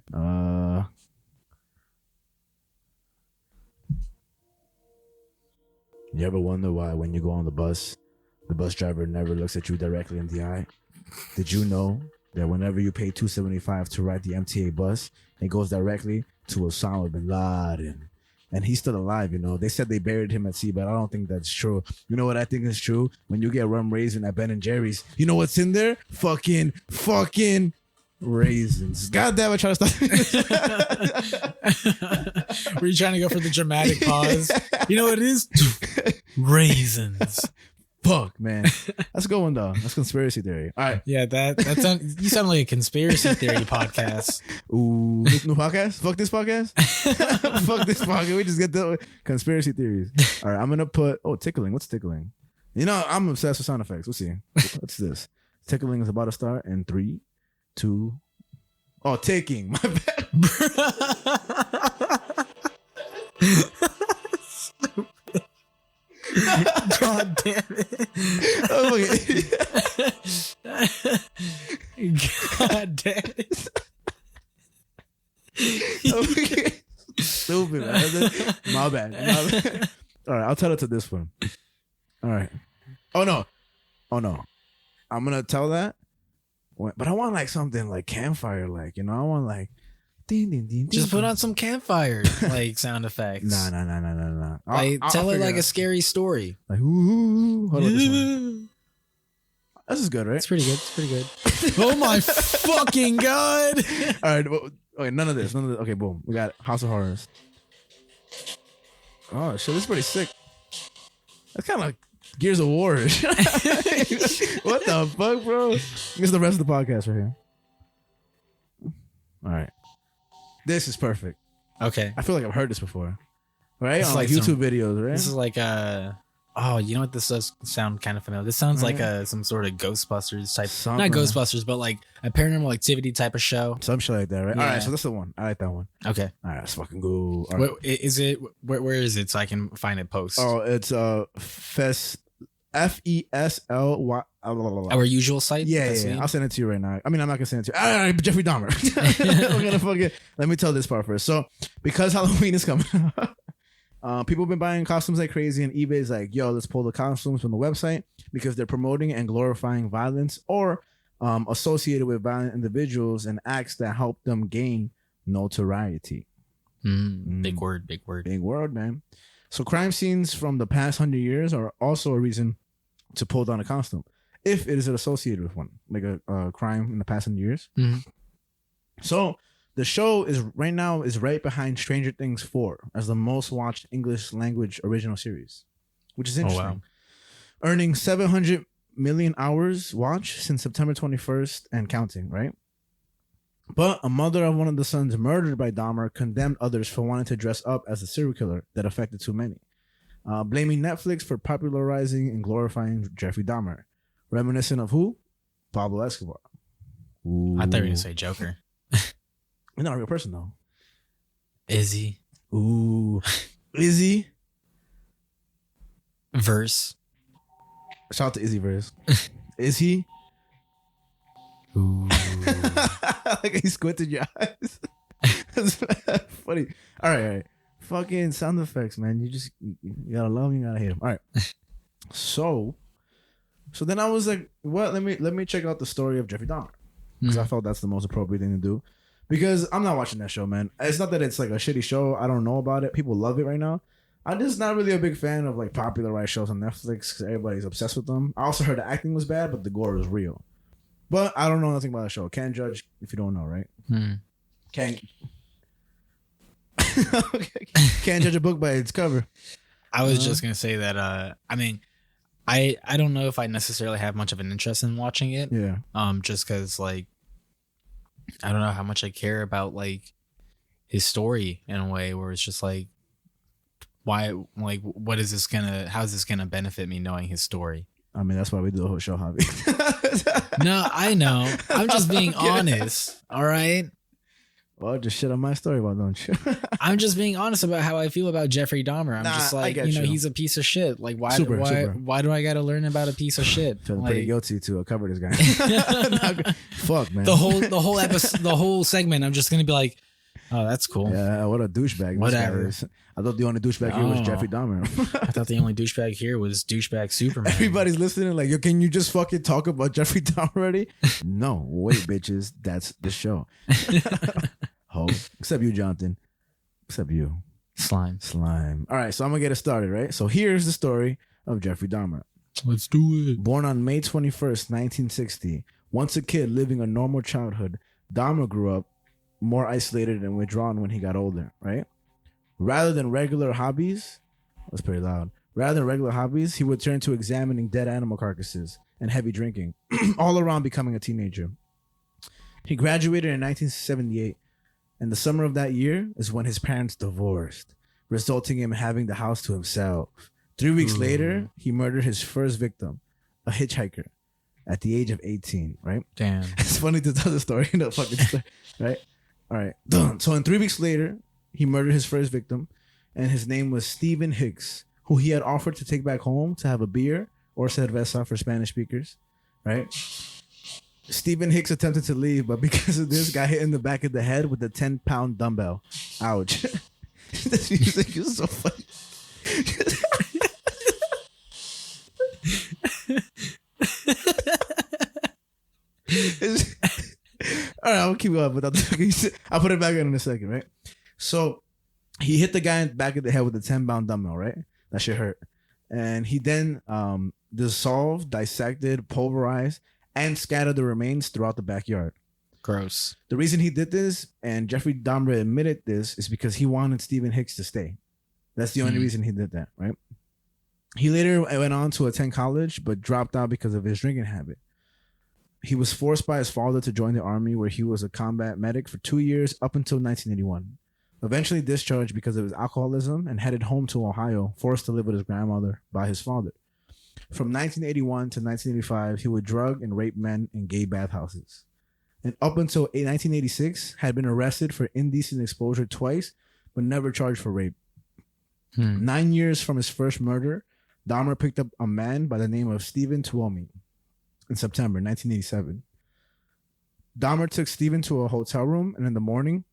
You ever wonder why when you go on the bus driver never looks at you directly in the eye? Did you know that whenever you pay $2.75 to ride the MTA bus, it goes directly to Osama bin Laden? And he's still alive, you know. They said they buried him at sea, but I don't think that's true. You know what I think is true? When you get rum raisin at Ben and Jerry's, you know what's in there? Fucking raisins. God damn, I try to stop. Were you trying to go for the dramatic pause? You know what it is? Raisins. Fuck, man. That's a good one, though. That's conspiracy theory. All right. Yeah, you sound like a conspiracy theory podcast. Ooh, new podcast? Fuck this podcast? Fuck this podcast. We just get the conspiracy theories. All right, I'm going to put, tickling. What's tickling? You know, I'm obsessed with sound effects. Let's see. What's this? Tickling is about to start in 3, 2. Oh, taking. My bad. God damn it. Oh, God damn it. okay. Stupid, man. My bad. All right, I'll tell it to this one. All right. Oh, no. I'm going to tell that. But I want like something like campfire, like, you know, I want like ding, ding, ding, Just ding. put on some campfire like sound effects. Nah. Like, tell it like a scary story. Like, ooh. Hold on, this one. This is good, right? It's pretty good. Oh my fucking God. All right. Okay, none of this. Okay, boom. We got House of Horrors. Oh, shit. This is pretty sick. That's kind of like Gears of War. What the fuck, bro? This is the rest of the podcast right here. All right. This is perfect. Okay. I feel like I've heard this before. Right? It's On like YouTube some- videos, right? This is like you know what, this does sound kind of familiar. This sounds like some sort of Ghostbusters type, Something. not Ghostbusters, but like a paranormal activity type of show. Some shit like that, right? Yeah. All right, so that's the one. I like that one. Okay. All right, let's fucking go. All right. Where is it so I can find it post? Oh, it's FESLY. Our usual site? Yeah. I'll send it to you right now. I mean, I'm not gonna send it to you. All right, Jeffrey Dahmer. We're gonna fucking. Let me tell this part first. So, because Halloween is coming, people have been buying costumes like crazy, and eBay's like, "Yo, let's pull the costumes from the website because they're promoting and glorifying violence or associated with violent individuals and acts that help them gain notoriety." Big word. Big word, man. So crime scenes from the past 100 years are also a reason to pull down a costume if it is associated with one, like a crime in the past 100 years. Mhm. So the show is right behind Stranger Things 4 as the most watched English language original series, which is interesting. wow. Earning 700 million hours watched since September 21st and counting, right? But a mother of one of the sons murdered by Dahmer condemned others for wanting to dress up as a serial killer that affected too many, blaming Netflix for popularizing and glorifying Jeffrey Dahmer, reminiscent of who? Pablo Escobar. Ooh. I thought you were going to say Joker. He's not a real person, though. Is he? Ooh. Izzy. Verse. Shout out to Izzy Verse. Is he? Ooh. Like he squinted your eyes. That's funny. All right. Fucking sound effects, man. You gotta love them, you gotta hate them. All right. So then I was like, what? Let me check out the story of Jeffrey Dahmer. because I felt that's the most appropriate thing to do. Because I'm not watching that show, man. It's not that it's like a shitty show. I don't know about it. People love it right now. I'm just not really a big fan of like popularized shows on Netflix because everybody's obsessed with them. I also heard the acting was bad, but the gore was real. But I don't know nothing about the show. Can't judge if you don't know, right? Can't can't judge a book by its cover. I was just gonna say that. I mean, I don't know if I necessarily have much of an interest in watching it. Yeah. Just because like I don't know how much I care about like his story in a way where it's just like, why, like, what is this gonna? How is this gonna benefit me knowing his story? I mean, that's why we do the whole show, Javi. No, I know. I'm just being honest. All right. Well, just shit on my story, why don't you? I'm just being honest about how I feel about Jeffrey Dahmer. I'm just like, you. he's a piece of shit. Like, why Super. why do I got to learn about a piece of shit? Feeling Like, pretty guilty to cover this guy. Fuck, man. the whole episode, the whole segment, I'm just gonna be like, oh, that's cool. Yeah, what a douchebag. Whatever. I thought the only douchebag here was Oh. Jeffrey Dahmer. I thought the only douchebag here was douchebag Superman. Everybody's listening like, yo, can you just fucking talk about Jeffrey Dahmer already? No, wait, bitches. That's the show. Ho. Except you, Jonathan. Except you. Slime. All right, so I'm going to get it started, right? So here's the story of Jeffrey Dahmer. Let's do it. Born on May 21st, 1960, once a kid living a normal childhood, Dahmer grew up more isolated and withdrawn when he got older, right? Rather than regular hobbies, that's pretty loud. Rather than regular hobbies, he would turn to examining dead animal carcasses and heavy drinking, all around becoming a teenager. He graduated in 1978, and the summer of that year is when his parents divorced, resulting in him having the house to himself. 3 weeks later, he murdered his first victim, a hitchhiker, at the age of 18, right? Damn. It's funny to tell the story, the fucking story, right? All right. So in 3 weeks later, he murdered his first victim, and his name was Stephen Hicks, who he had offered to take back home to have a beer or cerveza for Spanish speakers, right? Stephen Hicks attempted to leave, but because of this, got hit in the back of the head with a 10-pound dumbbell. Ouch. This music is so funny. All right, I'll keep going. But I'll put it back in a second, right? So he hit the guy in the back of the head with a 10-pound dumbbell, right? That shit hurt. And he then dissolved, dissected, pulverized, and scattered the remains throughout the backyard. Gross. The reason he did this, and Jeffrey Dahmer admitted this, is because he wanted Stephen Hicks to stay. That's the only reason he did that, right? He later went on to attend college, but dropped out because of his drinking habit. He was forced by his father to join the army, where he was a combat medic for 2 years up until 1981. Eventually discharged because of his alcoholism and headed home to Ohio, forced to live with his grandmother by his father. From 1981 to 1985, he would drug and rape men in gay bathhouses. And up until 1986, had been arrested for indecent exposure twice, but never charged for rape. 9 years from his first murder, Dahmer picked up a man by the name of Stephen Tuomi in September 1987. Dahmer took Stephen to a hotel room, and in the morning,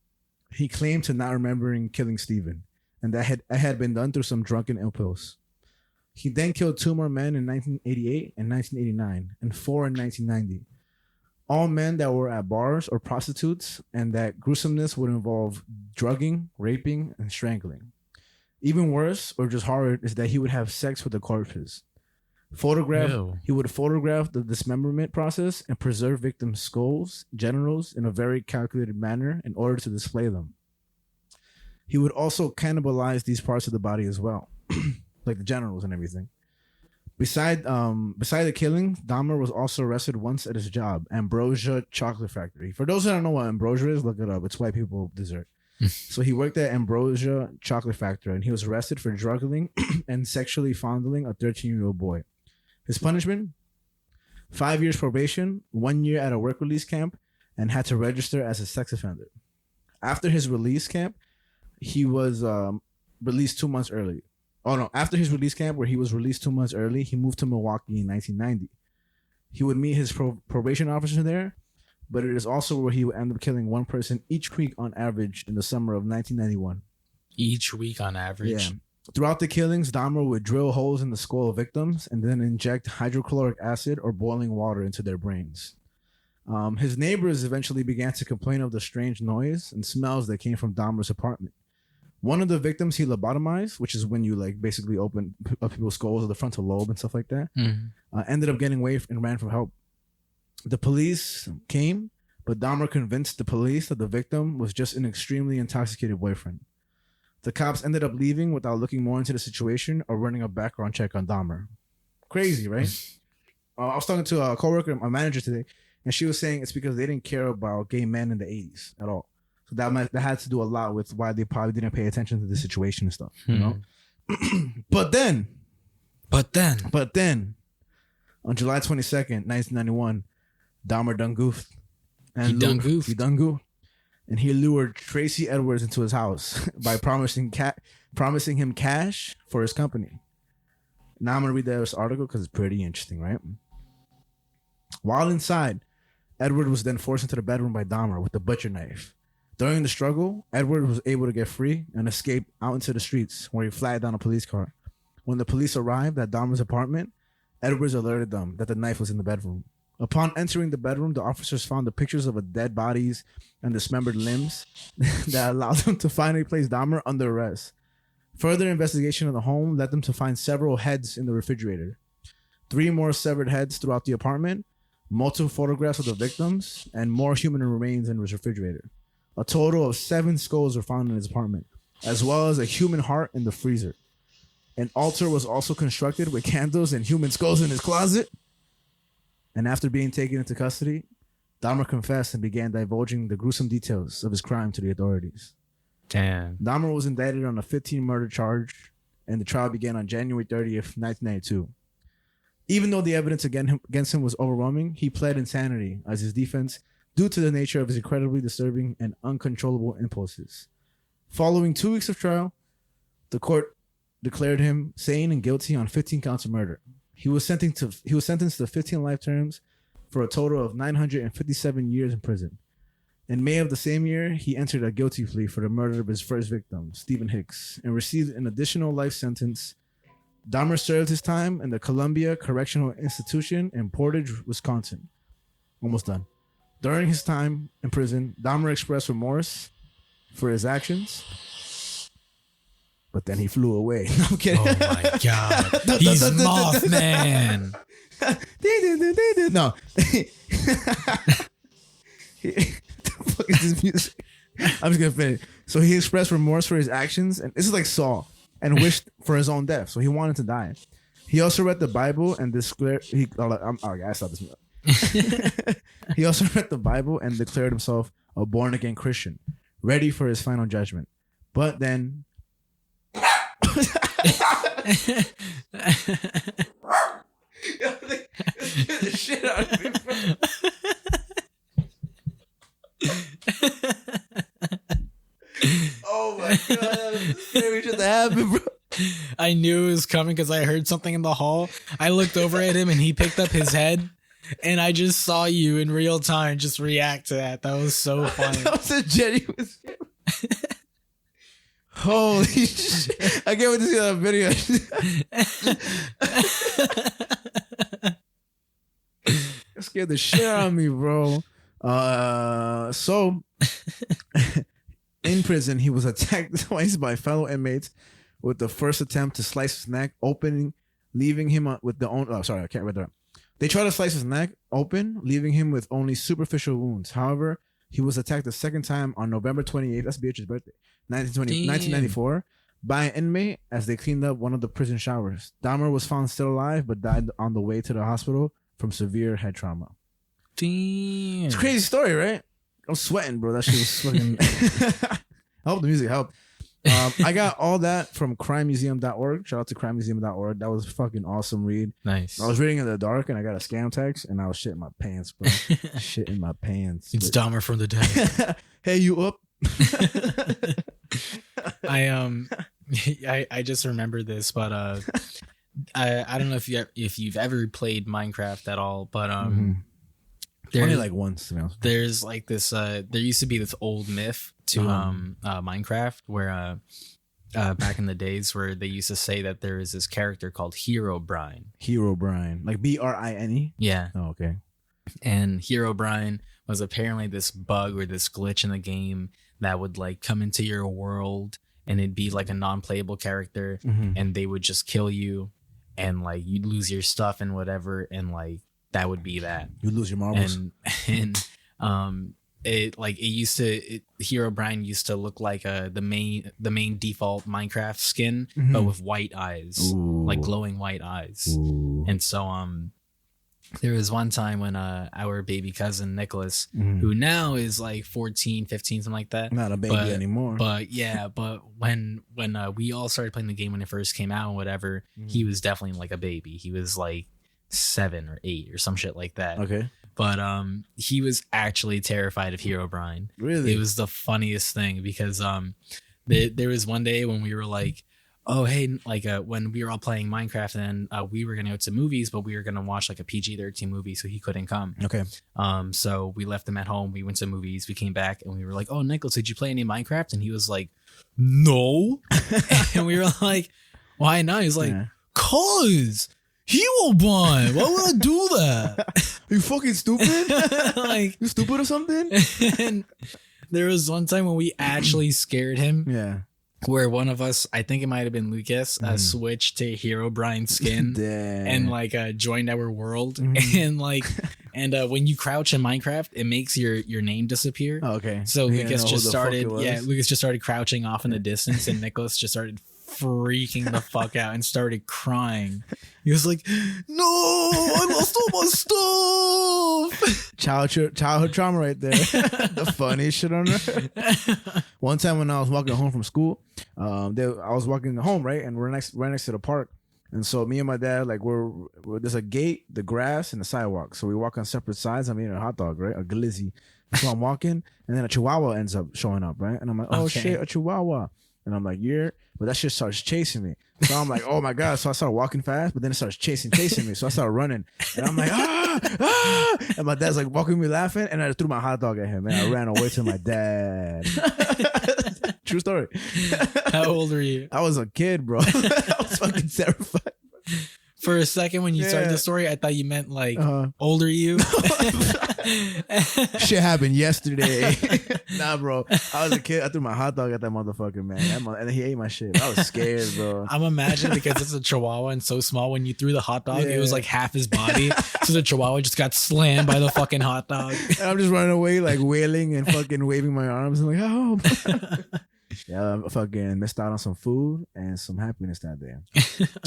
he claimed to not remembering killing Stephen, and that had been done through some drunken impulse. He then killed 2 more men in 1988 and 1989, and 4 in 1990. All men that were at bars or prostitutes, and that gruesomeness would involve drugging, raping, and strangling. Even worse, or just horror, is that he would have sex with the corpses. He would photograph the dismemberment process and preserve victims' skulls, genitals in a very calculated manner in order to display them. He would also cannibalize these parts of the body as well, like the genitals and everything. Beside the killing, Dahmer was also arrested once at his job, Ambrosia Chocolate Factory. For those who don't know what Ambrosia is, look it up. It's white people dessert. So he worked at Ambrosia Chocolate Factory, and he was arrested for drugging and sexually fondling a 13-year-old boy. His punishment? 5 years probation, 1 year at a work release camp, and had to register as a sex offender. After his release camp, he was released 2 months early. After his release camp, where he was released 2 months early, he moved to Milwaukee in 1990. He would meet his probation officer there, but it is also where he would end up killing 1 person each week on average in the summer of 1991. Each week on average? Yeah. Throughout the killings, Dahmer would drill holes in the skull of victims and then inject hydrochloric acid or boiling water into their brains. His neighbors eventually began to complain of the strange noise and smells that came from Dahmer's apartment. One of the victims he lobotomized, which is when you like basically open up people's skulls or the frontal lobe and stuff like that, ended up getting away and ran for help. The police came, but Dahmer convinced the police that the victim was just an extremely intoxicated boyfriend. The cops ended up leaving without looking more into the situation or running a background check on Dahmer. Crazy, right? I was talking to a coworker, my manager today, and she was saying it's because they didn't care about gay men in the 80s at all. So that had to do a lot with why they probably didn't pay attention to the situation and stuff, you know? But then, on July 22nd, 1991, Dahmer done goofed. And He done goofed. And he lured Tracy Edwards into his house by promising him cash for his company. Now I'm going to read this article because it's pretty interesting, right? While inside, Edward was then forced into the bedroom by Dahmer with a butcher knife. During the struggle, Edward was able to get free and escape out into the streets where he flagged down a police car. When the police arrived at Dahmer's apartment, Edwards alerted them that the knife was in the bedroom. Upon entering the bedroom, the officers found the pictures of dead bodies and dismembered limbs that allowed them to finally place Dahmer under arrest. Further investigation of the home led them to find several heads in the refrigerator. 3 more severed heads throughout the apartment, multiple photographs of the victims, and more human remains in his refrigerator. A total of 7 skulls were found in his apartment, as well as a human heart in the freezer. An altar was also constructed with candles and human skulls in his closet. And after being taken into custody, Dahmer confessed and began divulging the gruesome details of his crime to the authorities. Damn. Dahmer was indicted on a 15-murder charge, and the trial began on January 30th, 1992. Even though the evidence against him was overwhelming, he pled insanity as his defense due to the nature of his incredibly disturbing and uncontrollable impulses. Following 2 weeks of trial, the court declared him sane and guilty on 15 counts of murder. He was sentenced to 15 life terms for a total of 957 years in prison. In May of the same year, he entered a guilty plea for the murder of his first victim, Stephen Hicks, and received an additional life sentence. Dahmer served his time in the Columbia Correctional Institution in Portage, Wisconsin. Almost done. During his time in prison, Dahmer expressed remorse for his actions, but then he flew away. No, I'm kidding. Oh my god. He's Mothman. No. The fuck is this music? I'm just gonna finish. So he expressed remorse for his actions, and this is like Saul, and wished for his own death. So he wanted to die. He also read the Bible and declared I saw this. He also read the Bible and declared himself a born-again Christian, ready for his final judgment. But then the shit out of me, bro. Oh my god, that was the scary shit that happened, bro. I knew it was coming because I heard something in the hall. I looked over at him and he picked up his head, and I just saw you in real time just react to that. That was so funny. That was a genuine scare. Holy shit. I can't wait to see that video. That scared the shit out of me, bro. So in prison, he was attacked twice by fellow inmates, with the first attempt to slice his neck open, leaving him with the own. Oh, sorry, I can't read that. They tried to slice his neck open, leaving him with only superficial wounds. However, he was attacked a second time on November 28th. That's Beatrice's birthday, 1994, by an inmate as they cleaned up one of the prison showers. Dahmer was found still alive, but died on the way to the hospital from severe head trauma. Damn. It's a crazy story, right? I'm sweating, bro. That shit was fucking. I hope the music helped. I got all that from crimemuseum.org. Shout out to crimemuseum.org. That was a fucking awesome read. Nice. I was reading in the dark and I got a scam text and I was shitting my pants, bro. Shitting my pants. It's Dahmer from the dead. Hey, you up? I just remembered this, but I don't know if you've ever played Minecraft at all, but only like once, to be honest. There's like this there used to be this old myth to Minecraft where back in the days where they used to say that there is this character called Hero Brine. Hero Brine, like Brine. Yeah. Oh, okay. And Herobrine was apparently this bug or this glitch in the game that would like come into your world and it'd be like a non-playable character and they would just kill you and like you'd lose your stuff and whatever and like that would be that. You lose your marbles. And Herobrine used to look like the main default Minecraft skin, but with white eyes, like glowing white eyes. And so there was one time when our baby cousin Nicholas, who now is like 14, 15, something like that. Not a baby anymore. But yeah, but when we all started playing the game when it first came out and whatever, he was definitely like a baby. He was like 7 or 8 or some shit like that. Okay. But he was actually terrified of Herobrine. Really? It was the funniest thing because there was one day when we were like, oh hey, like when we were all playing Minecraft and we were gonna go to movies, but we were gonna watch like a PG-13 movie, so he couldn't come. Okay. So we left him at home. We went to movies. We came back and we were like, oh Nicholas, did you play any Minecraft? And he was like, no. And we were like, why not? He was like, cause Herobrine, why would I do that? Are you fucking stupid? Like, you stupid or something? And there was one time when we actually scared him. Yeah. Where one of us, I think it might have been Lucas, switched to Herobrine skin and like joined our world. And like, and when you crouch in Minecraft, it makes your name disappear. Oh, okay. So Lucas just started, Lucas just started crouching off in the distance, and Nicholas just started freaking the fuck out and started crying. He was like, no, I lost all my stuff. Childhood trauma right there. The funniest shit on earth. One time when I was walking home from school, I was walking home, right? And we're right next to the park. And so me and my dad, like there's a gate, the grass, and the sidewalk. So we walk on separate sides. I'm eating a hot dog, right? A glizzy. So I'm walking, and then a chihuahua ends up showing up, right? And I'm like, oh shit, a chihuahua. And I'm like, yeah. But that shit starts chasing me. So I'm like, oh my God. So I started walking fast, but then it starts chasing me. So I started running. And I'm like, ah. And my dad's like walking me laughing. And I threw my hot dog at him. And I ran away to my dad. True story. How old were you? I was a kid, bro. I was fucking terrified. For a second when you started the story, I thought you meant like older you. Shit happened yesterday. Nah, bro. I was a kid. I threw my hot dog at that motherfucker, man. And he ate my shit. I was scared, bro. I'm imagining because it's a chihuahua and so small, when you threw the hot dog, it was like half his body. So the chihuahua just got slammed by the fucking hot dog. And I'm just running away, like wailing and fucking waving my arms. I'm like, oh. Yeah, I fucking missed out on some food and some happiness that day.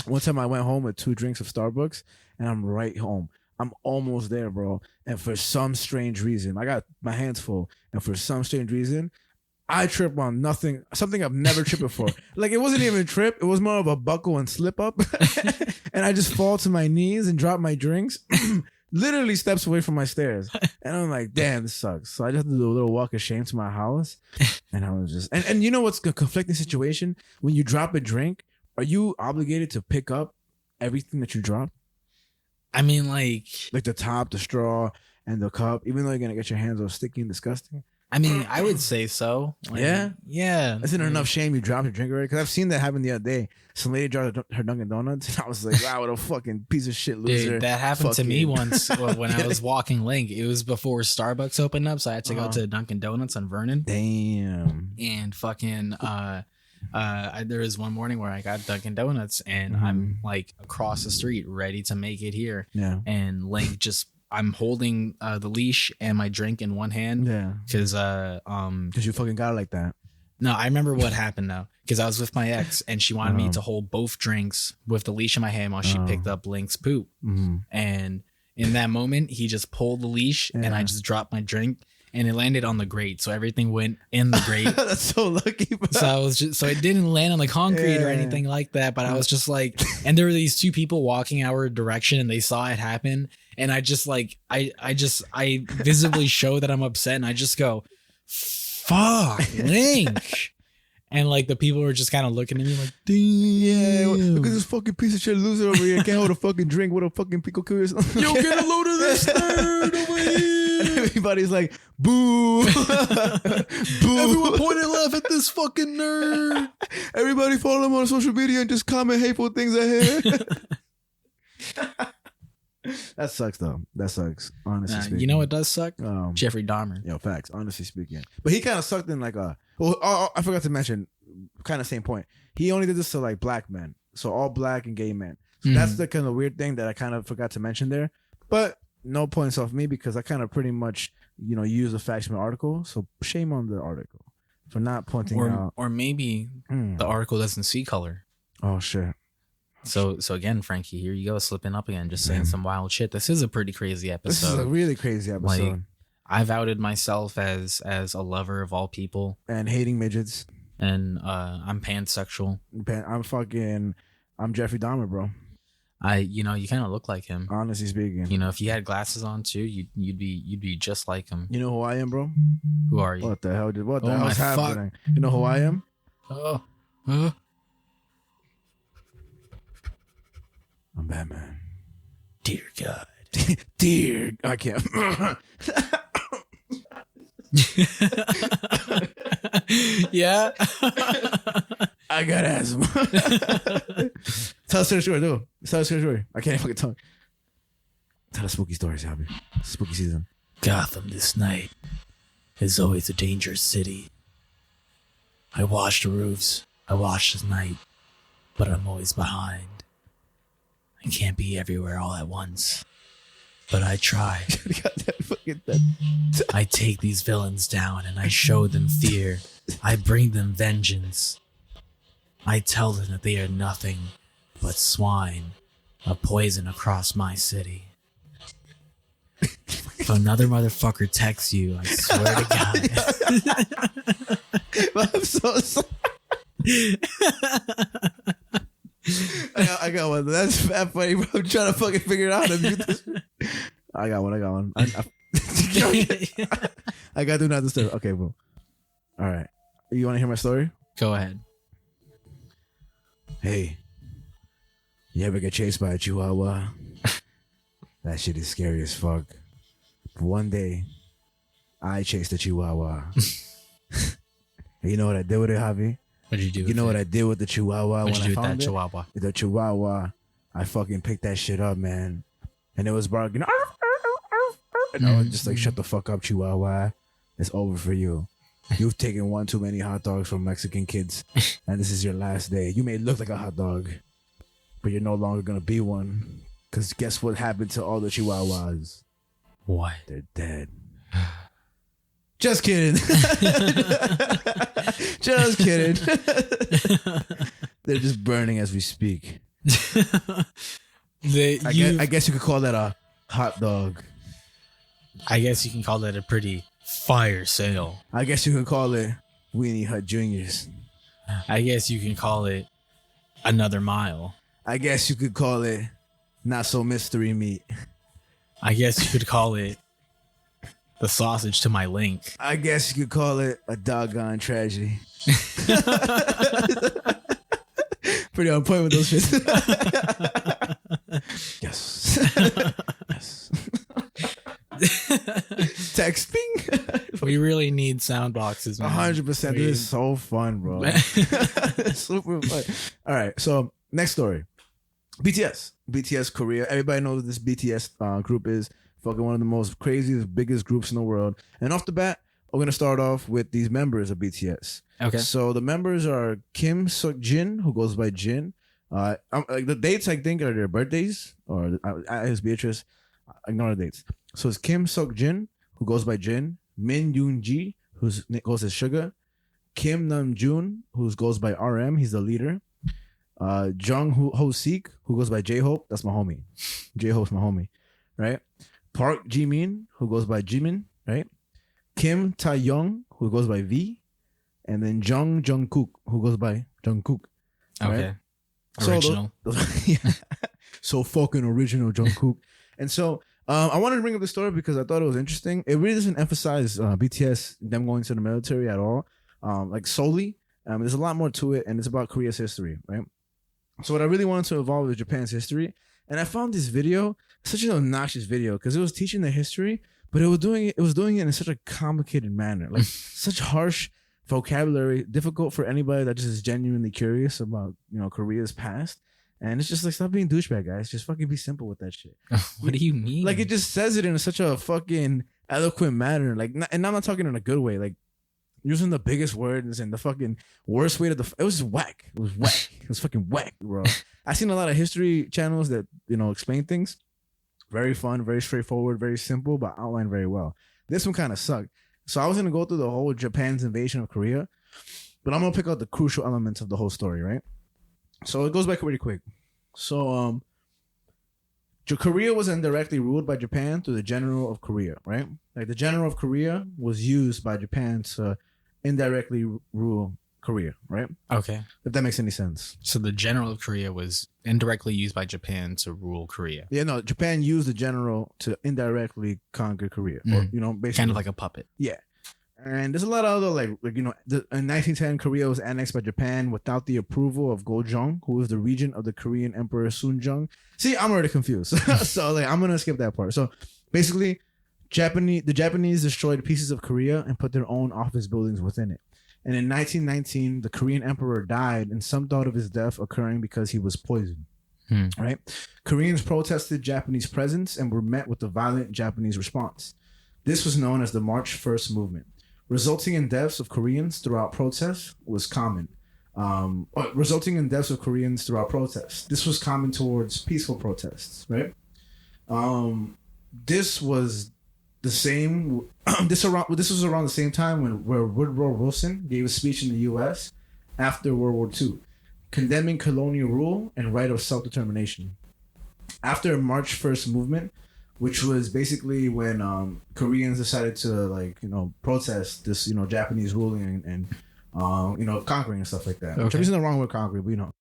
One time I went home with 2 drinks of Starbucks, and I'm right home. I'm almost there, bro. And for some strange reason, I got my hands full. And for some strange reason, I trip on something I've never tripped before. Like, it wasn't even a trip. It was more of a buckle and slip up. And I just fall to my knees and drop my drinks. Literally steps away from my stairs. And I'm like, damn, this sucks. So I just had to do a little walk of shame to my house. And I was just, and you know what's a conflicting situation? When you drop a drink, are you obligated to pick up everything that you drop? I mean, like the top, the straw, and the cup, even though you're going to get your hands all sticky and disgusting? I mean, I would say so. Like, yeah. Isn't it enough shame you dropped your drink already? Because I've seen that happen the other day. Some lady dropped her Dunkin' Donuts, and I was like, wow, what a fucking piece of shit loser. Dude, that happened to me once when I was walking Link. It was before Starbucks opened up, so I had to go to Dunkin' Donuts on Vernon. Damn. And fucking, there was one morning where I got Dunkin' Donuts, and I'm like across the street, ready to make it here. Yeah. And Link just... I'm holding the leash and my drink in one hand. Yeah. Because you fucking got it like that. No, I remember what happened now. Because I was with my ex and she wanted me to hold both drinks with the leash in my hand while she picked up Link's poop. And in that moment, he just pulled the leash and I just dropped my drink and it landed on the grate. So everything went in the grate. That's so lucky, bro. So I was just, so it didn't land on the concrete or anything like that. But I was just like, and there were these 2 people walking our direction and they saw it happen. And I just like, I visibly show that I'm upset and I just go, fuck, Link. And like the people were just kind of looking at me like, damn. Yeah, look at this fucking piece of shit loser over here. Can't hold a fucking drink. What a fucking pico curious. Yo, get a load of this nerd over here. And everybody's like, boo. Boo. Everyone point and laugh at this fucking nerd. Everybody follow him on social media and just comment hateful things ahead. That sucks though. That sucks. Honestly speaking. You know what does suck? Um, Jeffrey Dahmer. Yo, facts. Honestly speaking, but he kind of sucked in like a. Well, I forgot to mention, kind of same point. He only did this to like black men, so all black and gay men. So that's the kind of weird thing that I kind of forgot to mention there. But no points off me because I kind of pretty much use the facts from the article. So shame on the article for not pointing out. Or maybe the article doesn't see color. Oh shit. So again, Frankie, here you go, slipping up again, just saying some wild shit. This is a pretty crazy episode. This is a really crazy episode. Like, I've outed myself as a lover of all people and hating midgets. And I'm pansexual. I'm Jeffrey Dahmer, bro. You kind of look like him. Honestly speaking. If you had glasses on too, you'd be just like him. You know who I am, bro? Who are you? What the hell hell's happening? You know who I am? I'm Batman. Dear God. Dear, I can't. Yeah. I got asthma. Tell us a story, dude. Tell us a story. I can't fucking talk. Tell us spooky stories, Javi. Spooky season. Gotham this night is always a dangerous city. I watch the roofs. I watch the night, but I'm always behind. I can't be everywhere all at once, but I try. I take these villains down and I show them fear. I bring them vengeance. I tell them that they are nothing but swine, a poison across my city. If another motherfucker texts you, I swear to God. I'm so sorry. I got one. That's fat funny, bro. I'm trying to fucking figure out how to mute this. I got one. I got to do not disturb. Okay, boom. All right. You want to hear my story? Go ahead. Hey, you ever get chased by a chihuahua? That shit is scary as fuck. But one day, I chased a chihuahua. You know what I did with it, Javi? What did you do? You know what I did with the chihuahua when I found it? Chihuahua? The chihuahua, I fucking picked that shit up, man. And it was barking. And I was just like, shut the fuck up, chihuahua. It's over for you. You've taken one too many hot dogs from Mexican kids. And this is your last day. You may look like a hot dog, but you're no longer going to be one. Because guess what happened to all the chihuahuas? What? They're dead. Just kidding. Just kidding. They're just burning as we speak. I guess you could call that a hot dog. I guess you can call that a pretty fire sale. I guess you could call it Weenie Hut Juniors. I guess you can call it another mile. I guess you could call it not so mystery meat. I guess you could call it the sausage to my link. I guess you could call it a doggone tragedy. Pretty on point with those shits. Yes. Yes. Texting. We really need sound boxes, man. 100%. This is so fun, bro. Super fun. All right. So next story. BTS Korea. Everybody knows what this BTS group is. Fucking one of the most craziest, biggest groups in the world. And off the bat, we're gonna start off with these members of BTS. Okay. So the members are Kim Seok-jin, who goes by Jin. The dates I think are their birthdays, or as Beatrice. Ignore the dates. So it's Kim Seok-jin, who goes by Jin. Min Yoon-ji, who goes as Sugar. Kim Nam-joon, who goes by RM. He's the leader. Jung Ho-sik, who goes by J-Hope. That's my homie. J-Hope's my homie, right? Park Ji-min, who goes by Jimin, right? Kim Ta-young, who goes by V. And then Jung Jungkook, who goes by Jungkook. Okay. Right? Original. So fucking original Jungkook. And so I wanted to bring up the story because I thought it was interesting. It really doesn't emphasize BTS, them going to the military at all, like solely. There's a lot more to it, and it's about Korea's history, right? So what I really wanted to evolve is Japan's history. And I found this video, such an obnoxious video, because it was teaching the history, but it was doing it in such a complicated manner, like such harsh vocabulary, difficult for anybody that just is genuinely curious about, Korea's past. And it's just like, stop being douchebag, guys. Just fucking be simple with that shit. What do you mean? Like, it just says it in such a fucking eloquent manner. Like, and I'm not talking in a good way. Like, using the biggest words and the fucking worst way to it was just whack. It was whack. It was fucking whack, bro. I've seen a lot of history channels that, explain things. Very fun, very straightforward, very simple, but outlined very well. This one kind of sucked. So I was going to go through the whole Japan's invasion of Korea, but I'm going to pick out the crucial elements of the whole story, right? So it goes back pretty quick. So Korea was indirectly ruled by Japan through the General of Korea, right? Like the General of Korea was used by Japan to indirectly rule Korea, right? Okay. If that makes any sense. So the General of Korea was indirectly used by Japan to rule Korea. Yeah, no, Japan used the general to indirectly conquer Korea, or basically kind of like a puppet. Yeah. And there's a lot of other, in 1910, Korea was annexed by Japan without the approval of Gojong, who was the regent of the Korean Emperor Sunjong. See, I'm already confused. So, I'm going to skip that part. So, basically, the Japanese destroyed pieces of Korea and put their own office buildings within it. And in 1919, the Korean Emperor died, and some thought of his death occurring because he was poisoned. Right? Koreans protested Japanese presence and were met with a violent Japanese response. This was known as the March 1st movement. Resulting in deaths of Koreans throughout protests was common. This was common towards peaceful protests, right? This was the same. This was around the same time where Woodrow Wilson gave a speech in the U.S. after World War II, condemning colonial rule and right of self-determination. After a March 1st movement, which was basically when Koreans decided to protest this Japanese ruling and conquering and stuff like that. Okay. Which I'm using the wrong word, conquering, but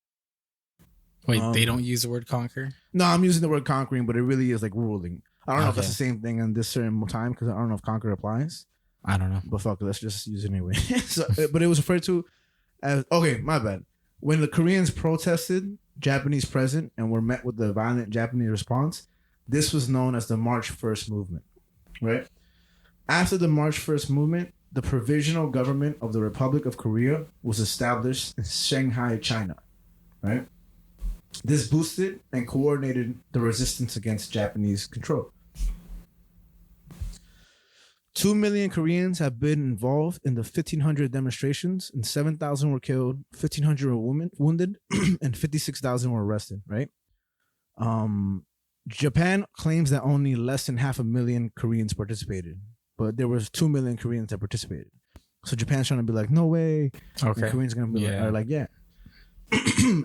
Wait, they don't use the word conquer? No, I'm using the word conquering, but it really is like ruling. I don't know if Okay. that's the same thing in this certain time because I don't know if conquer applies. I don't know. But fuck it, let's just use it anyway. But it was referred to as, okay, my bad. When the Koreans protested Japanese presence and were met with the violent Japanese response, this was known as the March 1st movement, right? After the March 1st movement, the Provisional Government of the Republic of Korea was established in Shanghai, China, right? This boosted and coordinated the resistance against Japanese control. 2 million Koreans have been involved in the 1,500 demonstrations, and 7,000 were killed, 1,500 were wounded, and 56,000 were arrested, right? Japan claims that only less than 500,000 Koreans participated, but there was 2 million Koreans that participated. So Japan's trying to be like, no way. Okay. And Koreans going to be Yeah. like, yeah.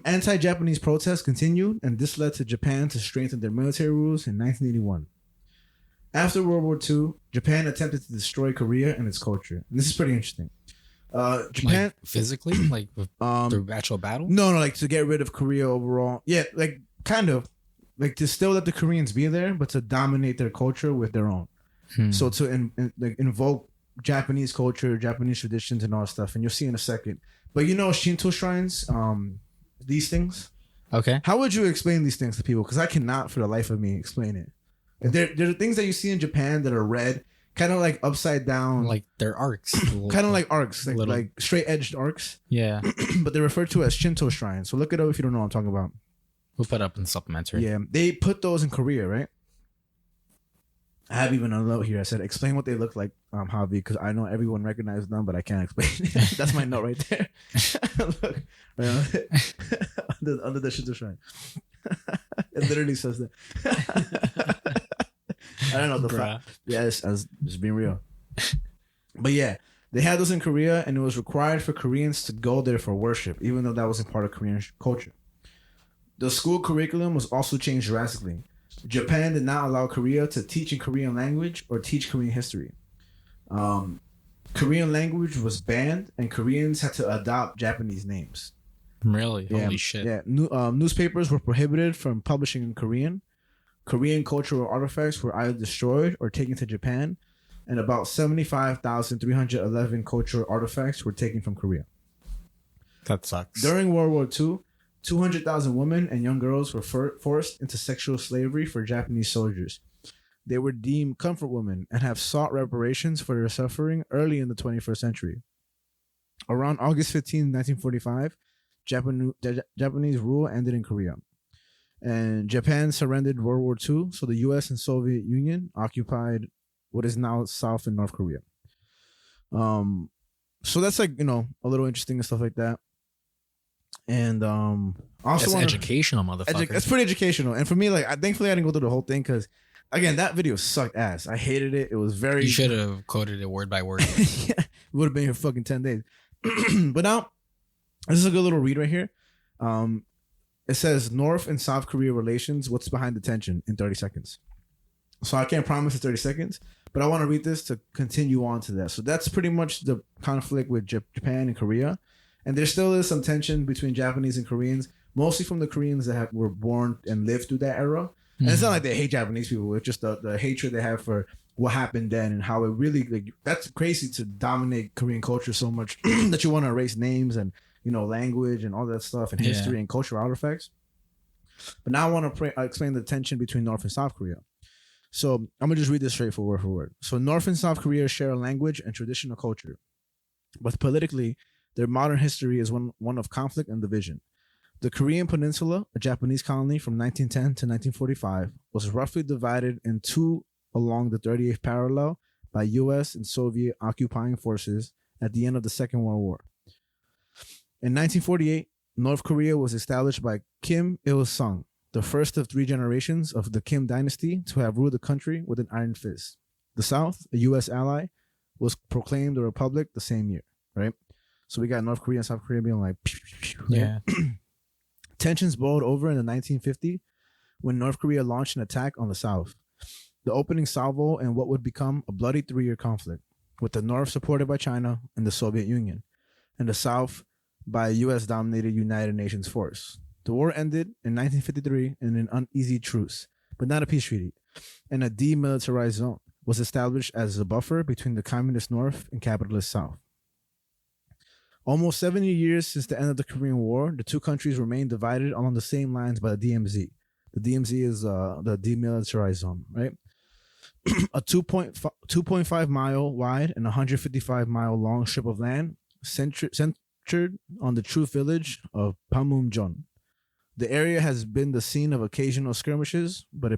Anti-Japanese protests continued, and this led to Japan to strengthen their military rules in 1981. After World War II, Japan attempted to destroy Korea and its culture. And this is pretty interesting. Japan, Like physically, like through actual battle. no, like to get rid of Korea overall. Yeah, like kind of, like to still let the Koreans be there, but to dominate their culture with their own. So to invoke Japanese culture, Japanese traditions, and all that stuff. And you'll see in a second. But Shinto shrines, these things. Okay. How would you explain these things to people? Because I cannot, for the life of me, explain it. There are things that you see in Japan that are red, kind of like upside down, Like they're arcs. kind of like arcs, little- like straight edged arcs, Yeah. but they're referred to as Shinto shrines. So look it up if you don't know what I'm talking about. We'll put up in supplementary. Yeah, they put those in Korea, right? I have even a note here. I said, explain what they look like, Javi, because I know everyone recognizes them, but I can't explain it. That's my note right there. Look, right under the Shinto shrine. It literally says that. I don't know the Bruh. fact. Yeah, it's being real. But yeah, they had those in Korea, and it was required for Koreans to go there for worship, even though that wasn't part of Korean culture. The school curriculum was also changed drastically. Japan did not allow Korea to teach in Korean language or teach Korean history. Korean language was banned, and Koreans had to adopt Japanese names. Really? Holy shit. Yeah, newspapers were prohibited from publishing in Korean. Korean cultural artifacts were either destroyed or taken to Japan, and about 75,311 cultural artifacts were taken from Korea. That sucks. During World War II, 200,000 women and young girls were forced into sexual slavery for Japanese soldiers. They were deemed comfort women and have sought reparations for their suffering early in the 21st century. Around August 15, 1945, Japanese rule ended in Korea. And Japan surrendered World War II, so the U.S. and Soviet Union occupied what is now South and North Korea. So that's like, you know, a little interesting and stuff like that. And also That's educational, motherfucker. it's pretty educational. And for me, like, thankfully I didn't go through the whole thing because, again, that video sucked ass. I hated it. It was very. You should have quoted it word by word. Yeah, we would have been here fucking 10 days. But now, this is a good little read right here. It says North and South Korea relations. What's behind the tension in 30 seconds. So I can't promise it's 30 seconds, but I want to read this to continue on to that. So that's pretty much the conflict with Japan and Korea. And there still is some tension between Japanese and Koreans, mostly from the Koreans that were born and lived through that era. And it's not like they hate Japanese people. It's just the hatred they have for what happened then and how it really, like, that's crazy to dominate Korean culture so much that you want to erase names and, you know, language and all that stuff and history and cultural artifacts. But now I want to explain the tension between North and South Korea. So I'm going to just read this straight for word. So North and South Korea share a language and traditional culture. But politically, their modern history is one of conflict and division. The Korean Peninsula, a Japanese colony from 1910 to 1945, was roughly divided in two along the 38th parallel by U.S. and Soviet occupying forces at the end of the Second World War. In 1948, North Korea was established by Kim Il-sung, the first of three generations of the Kim dynasty to have ruled the country with an iron fist. The South, a U.S. ally, was proclaimed a republic the same year, right? So we got North Korea and South Korea being like, Yeah. Tensions boiled over in the 1950s when North Korea launched an attack on the South. The opening salvo in what would become a bloody 3-year conflict, with the North supported by China and the Soviet Union, and the South by a U.S.-dominated United Nations force. The war ended in 1953 in an uneasy truce, but not a peace treaty, and a demilitarized zone was established as a buffer between the communist North and capitalist South. Almost 70 years since the end of the Korean War, the two countries remain divided along the same lines by the DMZ. The DMZ is the demilitarized zone, right? A 2.5 mile wide and 155 mile long strip of land centered on the true village of Panmunjom. The area has been the scene of occasional skirmishes, but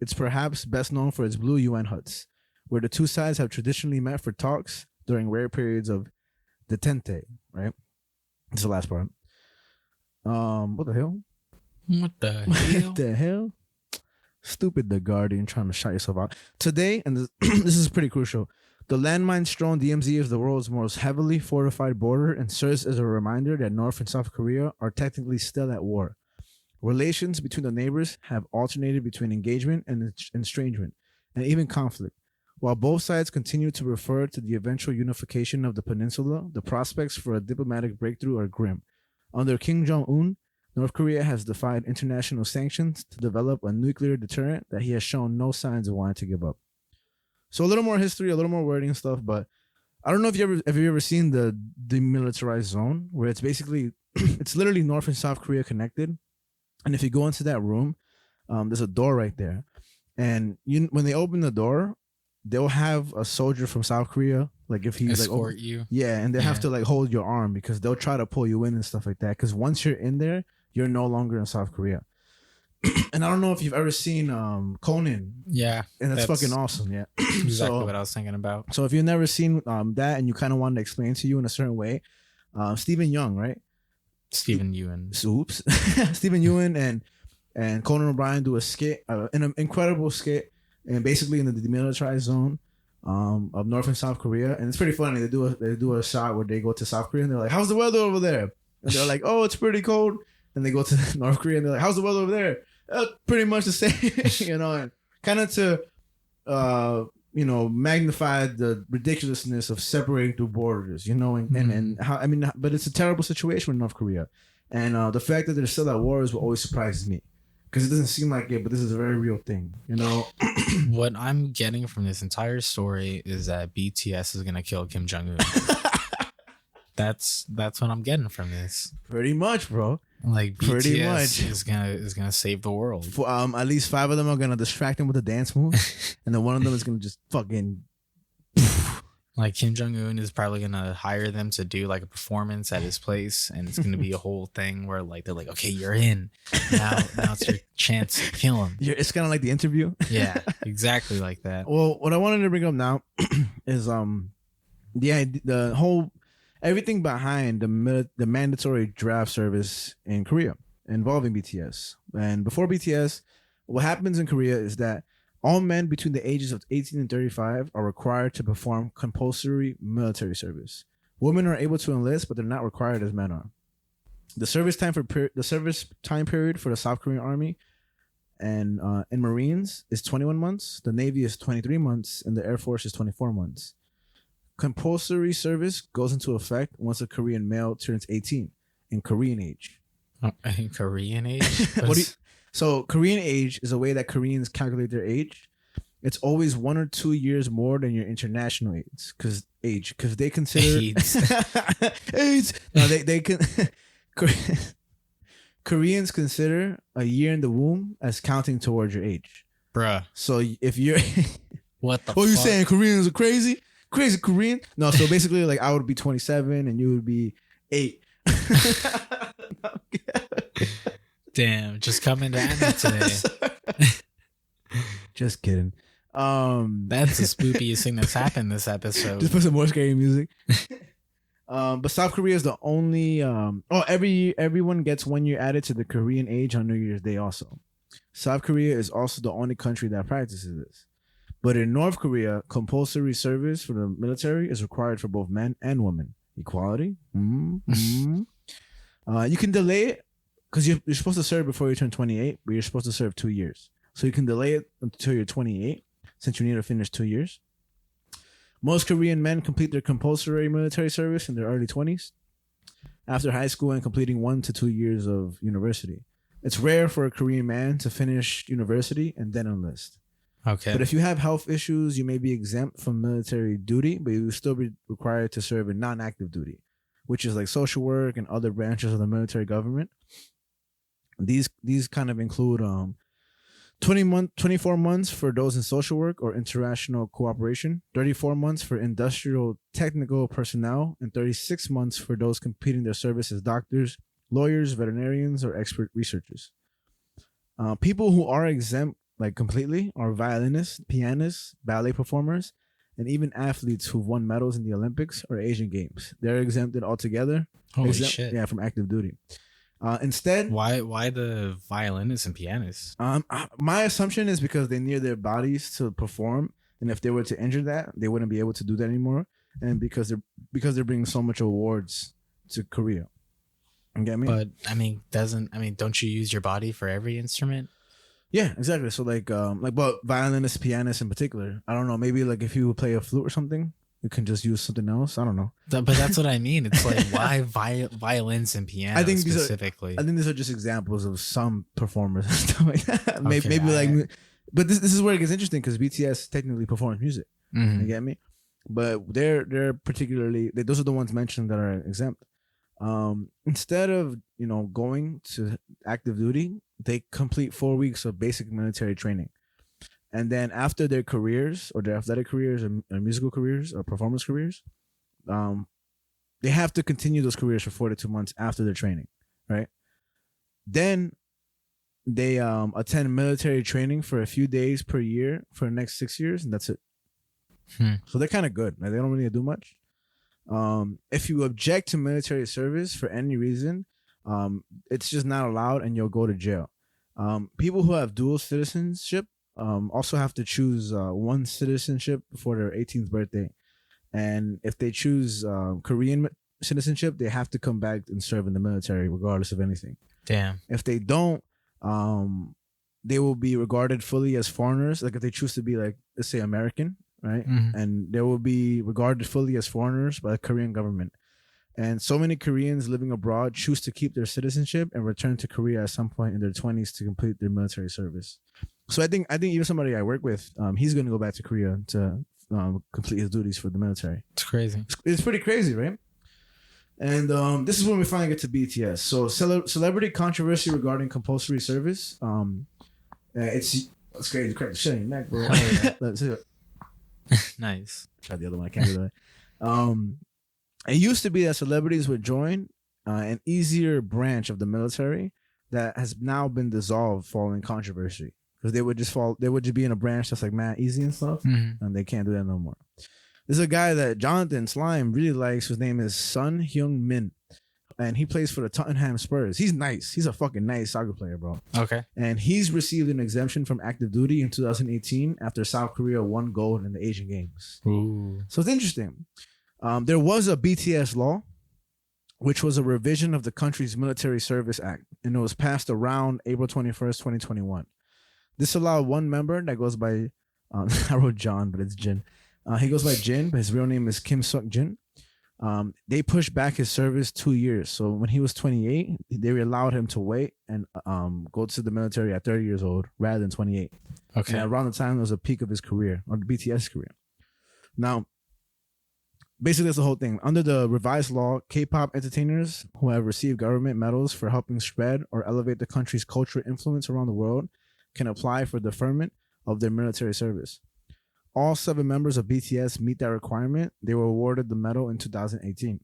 it's perhaps best known for its blue UN huts, where the two sides have traditionally met for talks during rare periods of detente, right? This is the last part. What the hell? What the hell? What the hell? Stupid The Guardian trying to shout yourself out. Today, and this is pretty crucial, the landmine-strewn DMZ is the world's most heavily fortified border and serves as a reminder that North and South Korea are technically still at war. Relations between the neighbors have alternated between engagement and estrangement, and even conflict. While both sides continue to refer to the eventual unification of the peninsula, the prospects for a diplomatic breakthrough are grim. Under Kim Jong-un, North Korea has defied international sanctions to develop a nuclear deterrent that he has shown no signs of wanting to give up. So a little more history, a little more wording and stuff, but I don't know if you ever seen the demilitarized zone, where it's basically it's literally North and South Korea connected, and if you go into that room, there's a door right there, and when they open the door, they'll have a soldier from South Korea, like if he's escort you, yeah, and they have to like hold your arm because they'll try to pull you in and stuff like that. Because once you're in there, you're no longer in South Korea. And I don't know if you've ever seen Conan. Yeah, and that's fucking awesome. Yeah, exactly what I was thinking about. So if you've never seen that and you kind of wanted to explain to you in a certain way, Stephen Young, right? Stephen Ewan. Oops, Stephen Ewan and Conan O'Brien do a skit, an incredible skit, and basically in the demilitarized zone of North and South Korea, and it's pretty funny. They do a shot where they go to South Korea and they're like, "How's the weather over there?" And they're like, "Oh, it's pretty cold." And they go to North Korea and they're like, "How's the weather over there?" Pretty much the same, you know, and kind of to, magnify the ridiculousness of separating through borders, you know, and how, I mean, but it's a terrible situation with North Korea. And the fact that they're still at war is what always surprises me, because it doesn't seem like it, but this is a very real thing, you know. What I'm getting from this entire story is that BTS is going to kill Kim Jong-un. That's what I'm getting from this. Pretty much, bro. Like BTS is gonna save the world. At least 5 of them are gonna distract him with a dance move, and then one of them is gonna just fucking Like Kim Jong-un is probably gonna hire them to do like a performance at his place, and it's gonna be a whole thing where like they're like, okay, you're in. Now it's your chance to kill him. It's kind of like The Interview. Yeah, exactly like that. Well, what I wanted to bring up now is the whole everything behind the mandatory draft service in Korea involving BTS. And before BTS, what happens in Korea is that all men between the ages of 18 and 35 are required to perform compulsory military service. Women are able to enlist, but they're not required as men are. The service time period for the South Korean Army and Marines is 21 months. The Navy is 23 months, and the Air Force is 24 months. Compulsory service goes into effect once a Korean male turns 18 in Korean age. In Korean age? So Korean age is a way that Koreans calculate their age. It's always 1 or 2 years more than your international age, because they consider AIDS. No, they can. Koreans consider a year in the womb as counting towards your age, bruh. So if you're, what the? What you saying? Koreans are crazy Korean? No, so basically, like I would be 27 and you would be 8. Damn, just coming at me today. Just kidding. That's the spookiest thing that's happened this episode. Just put some more scary music. But South Korea is the only. Everyone gets 1 year added to the Korean age on New Year's Day. Also, South Korea is also the only country that practices this. But in North Korea, compulsory service for the military is required for both men and women. Equality. You can delay it. Because you're supposed to serve before you turn 28, but you're supposed to serve 2 years. So you can delay it until you're 28, since you need to finish 2 years. Most Korean men complete their compulsory military service in their early 20s, after high school and completing 1 to 2 years of university. It's rare for a Korean man to finish university and then enlist. Okay. But if you have health issues, you may be exempt from military duty, but you will still be required to serve in non-active duty, which is like social work and other branches of the military government. These kind of include 24 months for those in social work or international cooperation, 34 months for industrial technical personnel, and 36 months for those completing their service as doctors, lawyers, veterinarians, or expert researchers. People who are exempt like completely are violinists, pianists, ballet performers, and even athletes who've won medals in the Olympics or Asian Games. They're exempted altogether. Holy shit. Yeah, from active duty. Instead, why the violinists and pianists? My assumption is because they need their bodies to perform, and if they were to injure that, they wouldn't be able to do that anymore. And because they're bringing so much awards to Korea. You get me? But don't you use your body for every instrument? Yeah, exactly. So but violinists, pianists in particular, I don't know. Maybe like if you play a flute or something, you can just use something else. I don't know. But that's what I mean. It's like, why violins and piano I think specifically? I think these are just examples of some performers and stuff like that. Okay, maybe but this is where it gets interesting because BTS technically performs music. Mm-hmm. You get me? But they're particularly those are the ones mentioned that are exempt. Instead of going to active duty, they complete 4 weeks of basic military training. And then after their careers or their athletic careers or musical careers or performance careers, they have to continue those careers for 42 months after their training, right? Then they attend military training for a few days per year for the next 6 years, and that's it. So they're kind of good. Like, they don't really do much. If you object to military service for any reason, it's just not allowed and you'll go to jail. People who have dual citizenship also have to choose one citizenship before their 18th birthday. And if they choose Korean citizenship, they have to come back and serve in the military regardless of anything. Damn. If they don't, they will be regarded fully as foreigners. Like if they choose to be like, let's say American, right? Mm-hmm. And they will be regarded fully as foreigners by the Korean government. And so many Koreans living abroad choose to keep their citizenship and return to Korea at some point in their 20s to complete their military service. So I think even somebody I work with, he's going to go back to Korea to complete his duties for the military. It's crazy. It's pretty crazy, right? And this is when we finally get to BTS. So celebrity controversy regarding compulsory service. It's crazy. Crack the shit in your neck, bro. Let's hear it. Nice. Tried the other one. I can't do that. It used to be that celebrities would join an easier branch of the military that has now been dissolved following controversy, because they would just be in a branch that's like mad easy and stuff, and they can't do that no more. There's a guy that Jonathan Slime really likes, whose name is Sun Hyung Min, and he plays for the Tottenham Spurs. He's nice. He's a fucking nice soccer player, bro. Okay. And he's received an exemption from active duty in 2018 after South Korea won gold in the Asian Games. Ooh. So it's interesting. There was a BTS law, which was a revision of the country's Military Service Act, and it was passed around April 21st, 2021. This allowed one member that goes by, I wrote John, but it's Jin. He goes by Jin, but his real name is Kim Suk Jin. They pushed back his service 2 years. So when he was 28, they allowed him to wait and go to the military at 30 years old rather than 28. Okay. And around the time it was a peak of his career, or the BTS career. Now, basically that's the whole thing. Under the revised law, K-pop entertainers who have received government medals for helping spread or elevate the country's cultural influence around the world can apply for deferment of their military service. All 7 members of BTS meet that requirement. They were awarded the medal in 2018.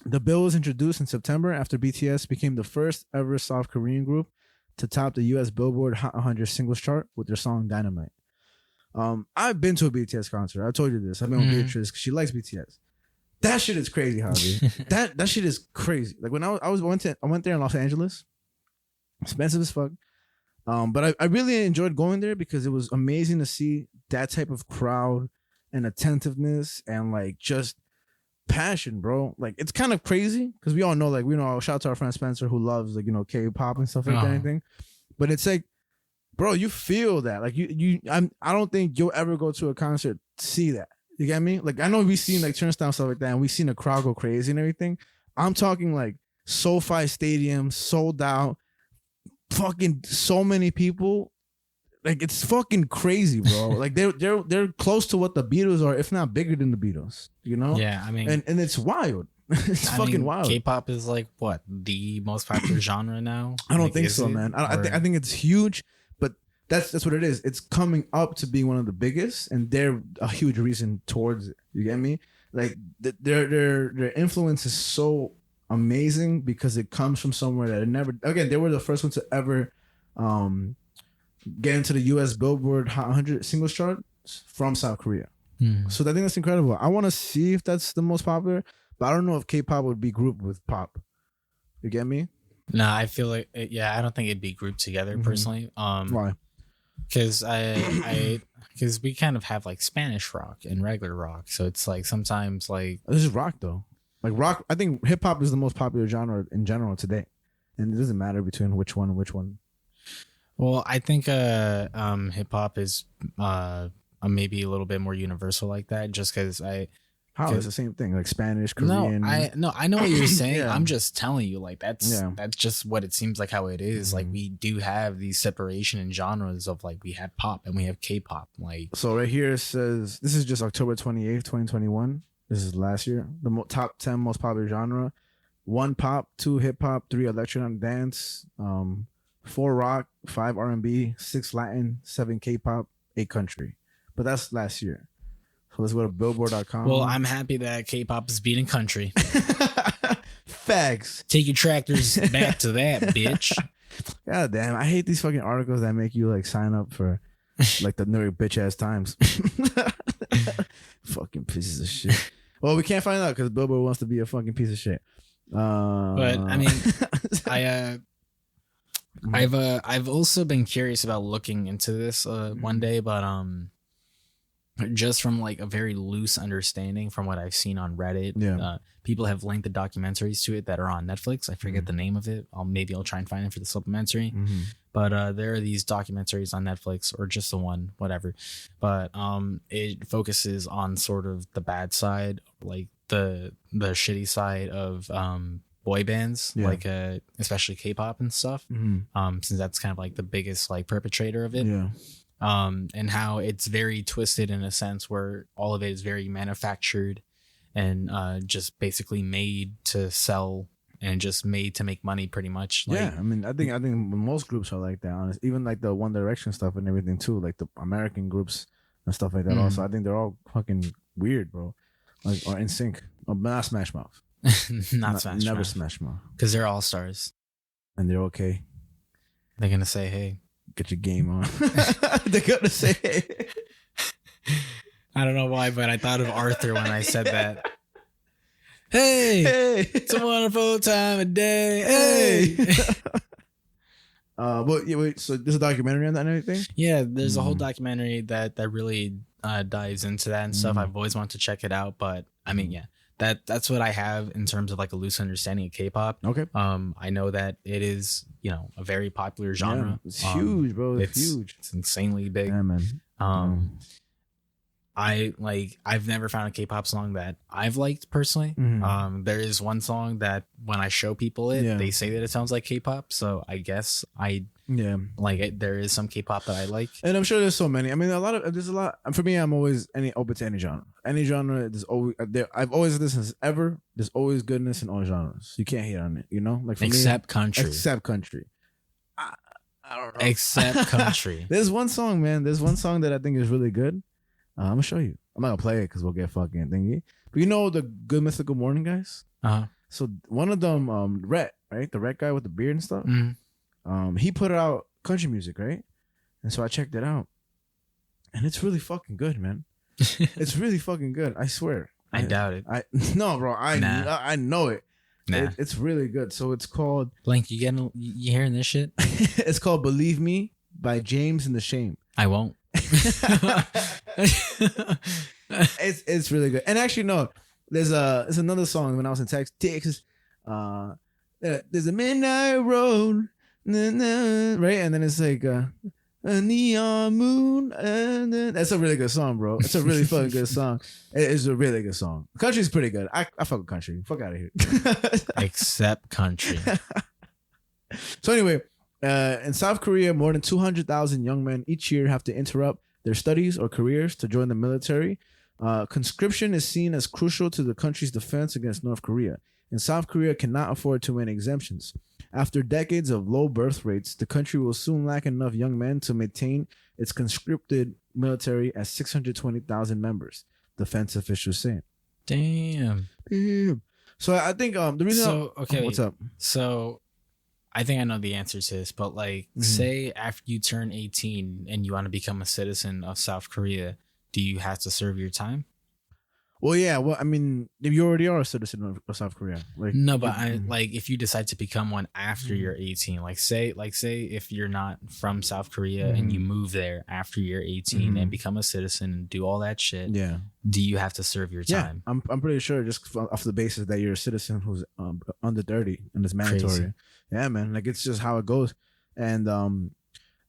The bill was introduced in September after BTS became the first ever South Korean group to top the US Billboard Hot 100 singles chart with their song Dynamite. I've been to a BTS concert. I told you this. I've been with Beatrice because she likes BTS. That shit is crazy, Javi. that shit is crazy. Like when I went there in Los Angeles. Expensive as fuck. But I really enjoyed going there because it was amazing to see that type of crowd and attentiveness and like just passion, bro. Like it's kind of crazy because we all know, like, shout out to our friend Spencer who loves, like, K-pop and stuff like that, anything. But it's like, bro, you feel that. Like I don't think you'll ever go to a concert to see that. You get me? Like I know we've seen like Turnstile and stuff like that, and we've seen a crowd go crazy and everything. I'm talking like SoFi Stadium sold out, fucking so many people. Like it's fucking crazy, bro. Like they're close to what the Beatles are, if not bigger than the Beatles. Yeah, I mean, and it's wild. It's fucking wild. K-pop is like what, the most popular genre now? I don't Like, think so, man. I think it's huge, but that's what it is. It's coming up to being one of the biggest, and they're a huge reason towards it. You get me? Like their influence is so amazing because it comes from somewhere that it never. Again, they were the first ones to ever get into the US Billboard Hot 100 singles chart from South Korea. So I think that's incredible. I want to see if that's the most popular, but I don't know if K-pop would be grouped with pop. You get me? No, I feel like I don't think it'd be grouped together personally. Why? Because because we kind of have like Spanish rock and regular rock, so it's like sometimes like This is rock though. Like rock, I think hip hop is the most popular genre in general today, and it doesn't matter between which one and which one. Well, I think hip hop is maybe a little bit more universal like that, just because How? It's the same thing, like Spanish, Korean. I know what you're saying. Yeah. I'm just telling you, like that's just what it seems like how it is. Like we do have these separation in genres of like we have pop and we have K-pop. Like So right here it says, this is just October 28th, 2021. This is last year. The top 10 most popular genre: 1 pop, 2 hip hop, 3 electronic dance, 4 rock, 5 R&B, 6 Latin, 7 K-pop, 8 country. But that's last year. So let's go to billboard.com. Well, I'm happy that K-pop is beating country. Facts. Take your tractors back to that, bitch. God damn, I hate these fucking articles that make you like sign up for like the New York bitch ass Times. Fucking pieces of shit. Well, we can't find out because Billboard wants to be a fucking piece of shit. But I mean, I've also been curious about looking into this one day, but just from like a very loose understanding from what I've seen on Reddit, people have linked the documentaries to it that are on Netflix. I forget the name of it. I'll try and find it for the supplementary. But there are these documentaries on Netflix, or just the one, whatever. But it focuses on sort of the bad side, like the shitty side of boy bands, like especially K-pop and stuff. Since that's kind of like the biggest like perpetrator of it. And how it's very twisted in a sense where all of it is very manufactured and just basically made to sell and just made to make money pretty much. Like, I mean, I think most groups are like that, honest. Even like the One Direction stuff and everything too. Like the American groups and stuff like that. Also, I think they're all fucking weird, bro. Like, or in sync. Or not Smash Mouth. Not Smash Never Mouth. Smash Mouth. Because they're all stars. And they're okay. They're gonna say, "Hey, get your game on." They're gonna say, "Hey." I don't know why, but I thought of Arthur when I said that. Hey, it's a wonderful time of day. Hey. But yeah, wait. So there's a documentary on that and everything. Yeah, there's a whole documentary that really dives into that and stuff. I've always wanted to check it out, but I mean, yeah, that's what I have in terms of like a loose understanding of K-pop. Okay. I know that it is, a very popular genre. Yeah, it's huge, bro. It's huge. It's insanely big. Yeah, man. I've never found a K-pop song that I've liked personally. There is one song that when I show people it, they say that it sounds like K-pop. So I guess there is some K-pop that I like, and I'm sure there's so many. I mean, there's a lot. For me, I'm always open to any genre. Any genre, there's always there. I've always listened since ever. There's always goodness in all genres. You can't hate on it. Like for except me, country. Except country. I don't know. Except country. There's one song, man. There's one song that I think is really good. I'm gonna show you. I'm not gonna play it because we'll get fucking thingy. But you know the Good Mythical Morning guys? So one of them, Rhett, right? The Rhett guy with the beard and stuff. He put out country music, right? And so I checked it out. And it's really fucking good, man. It's really fucking good. I swear. I doubt it. No, bro. I know it. Nah. It's really good. So it's called Blank, you hearing this shit? It's called Believe Me by James and the Shame. I won't. It's really good. And actually, no, there's another song when I was in Texas. There's a midnight road, right? And then it's like a neon moon. That's a really good song, bro. It's a really fucking good song. It's a really good song. Country's pretty good. I fuck with country. Fuck out of here. Except country. So anyway, in South Korea, more than 200,000 young men each year have to interrupt their studies or careers to join the military. Conscription is seen as crucial to the country's defense against North Korea, and South Korea cannot afford too many exemptions. After decades of low birth rates, the country will soon lack enough young men to maintain its conscripted military at 620,000 members, defense officials say. Damn. So I think the reason. What's up? So I think I know the answer to this, but say after you turn 18 and you want to become a citizen of South Korea, do you have to serve your time? Well, yeah. Well, I mean, if you already are a citizen of South Korea, no, but if you decide to become one after you're 18, say if you're not from South Korea and you move there after you're 18 and become a citizen and do all that shit, do you have to serve your time? Yeah, I'm pretty sure just off the basis that you're a citizen who's under 30 and it's mandatory. Crazy. Yeah, man. It's just how it goes. And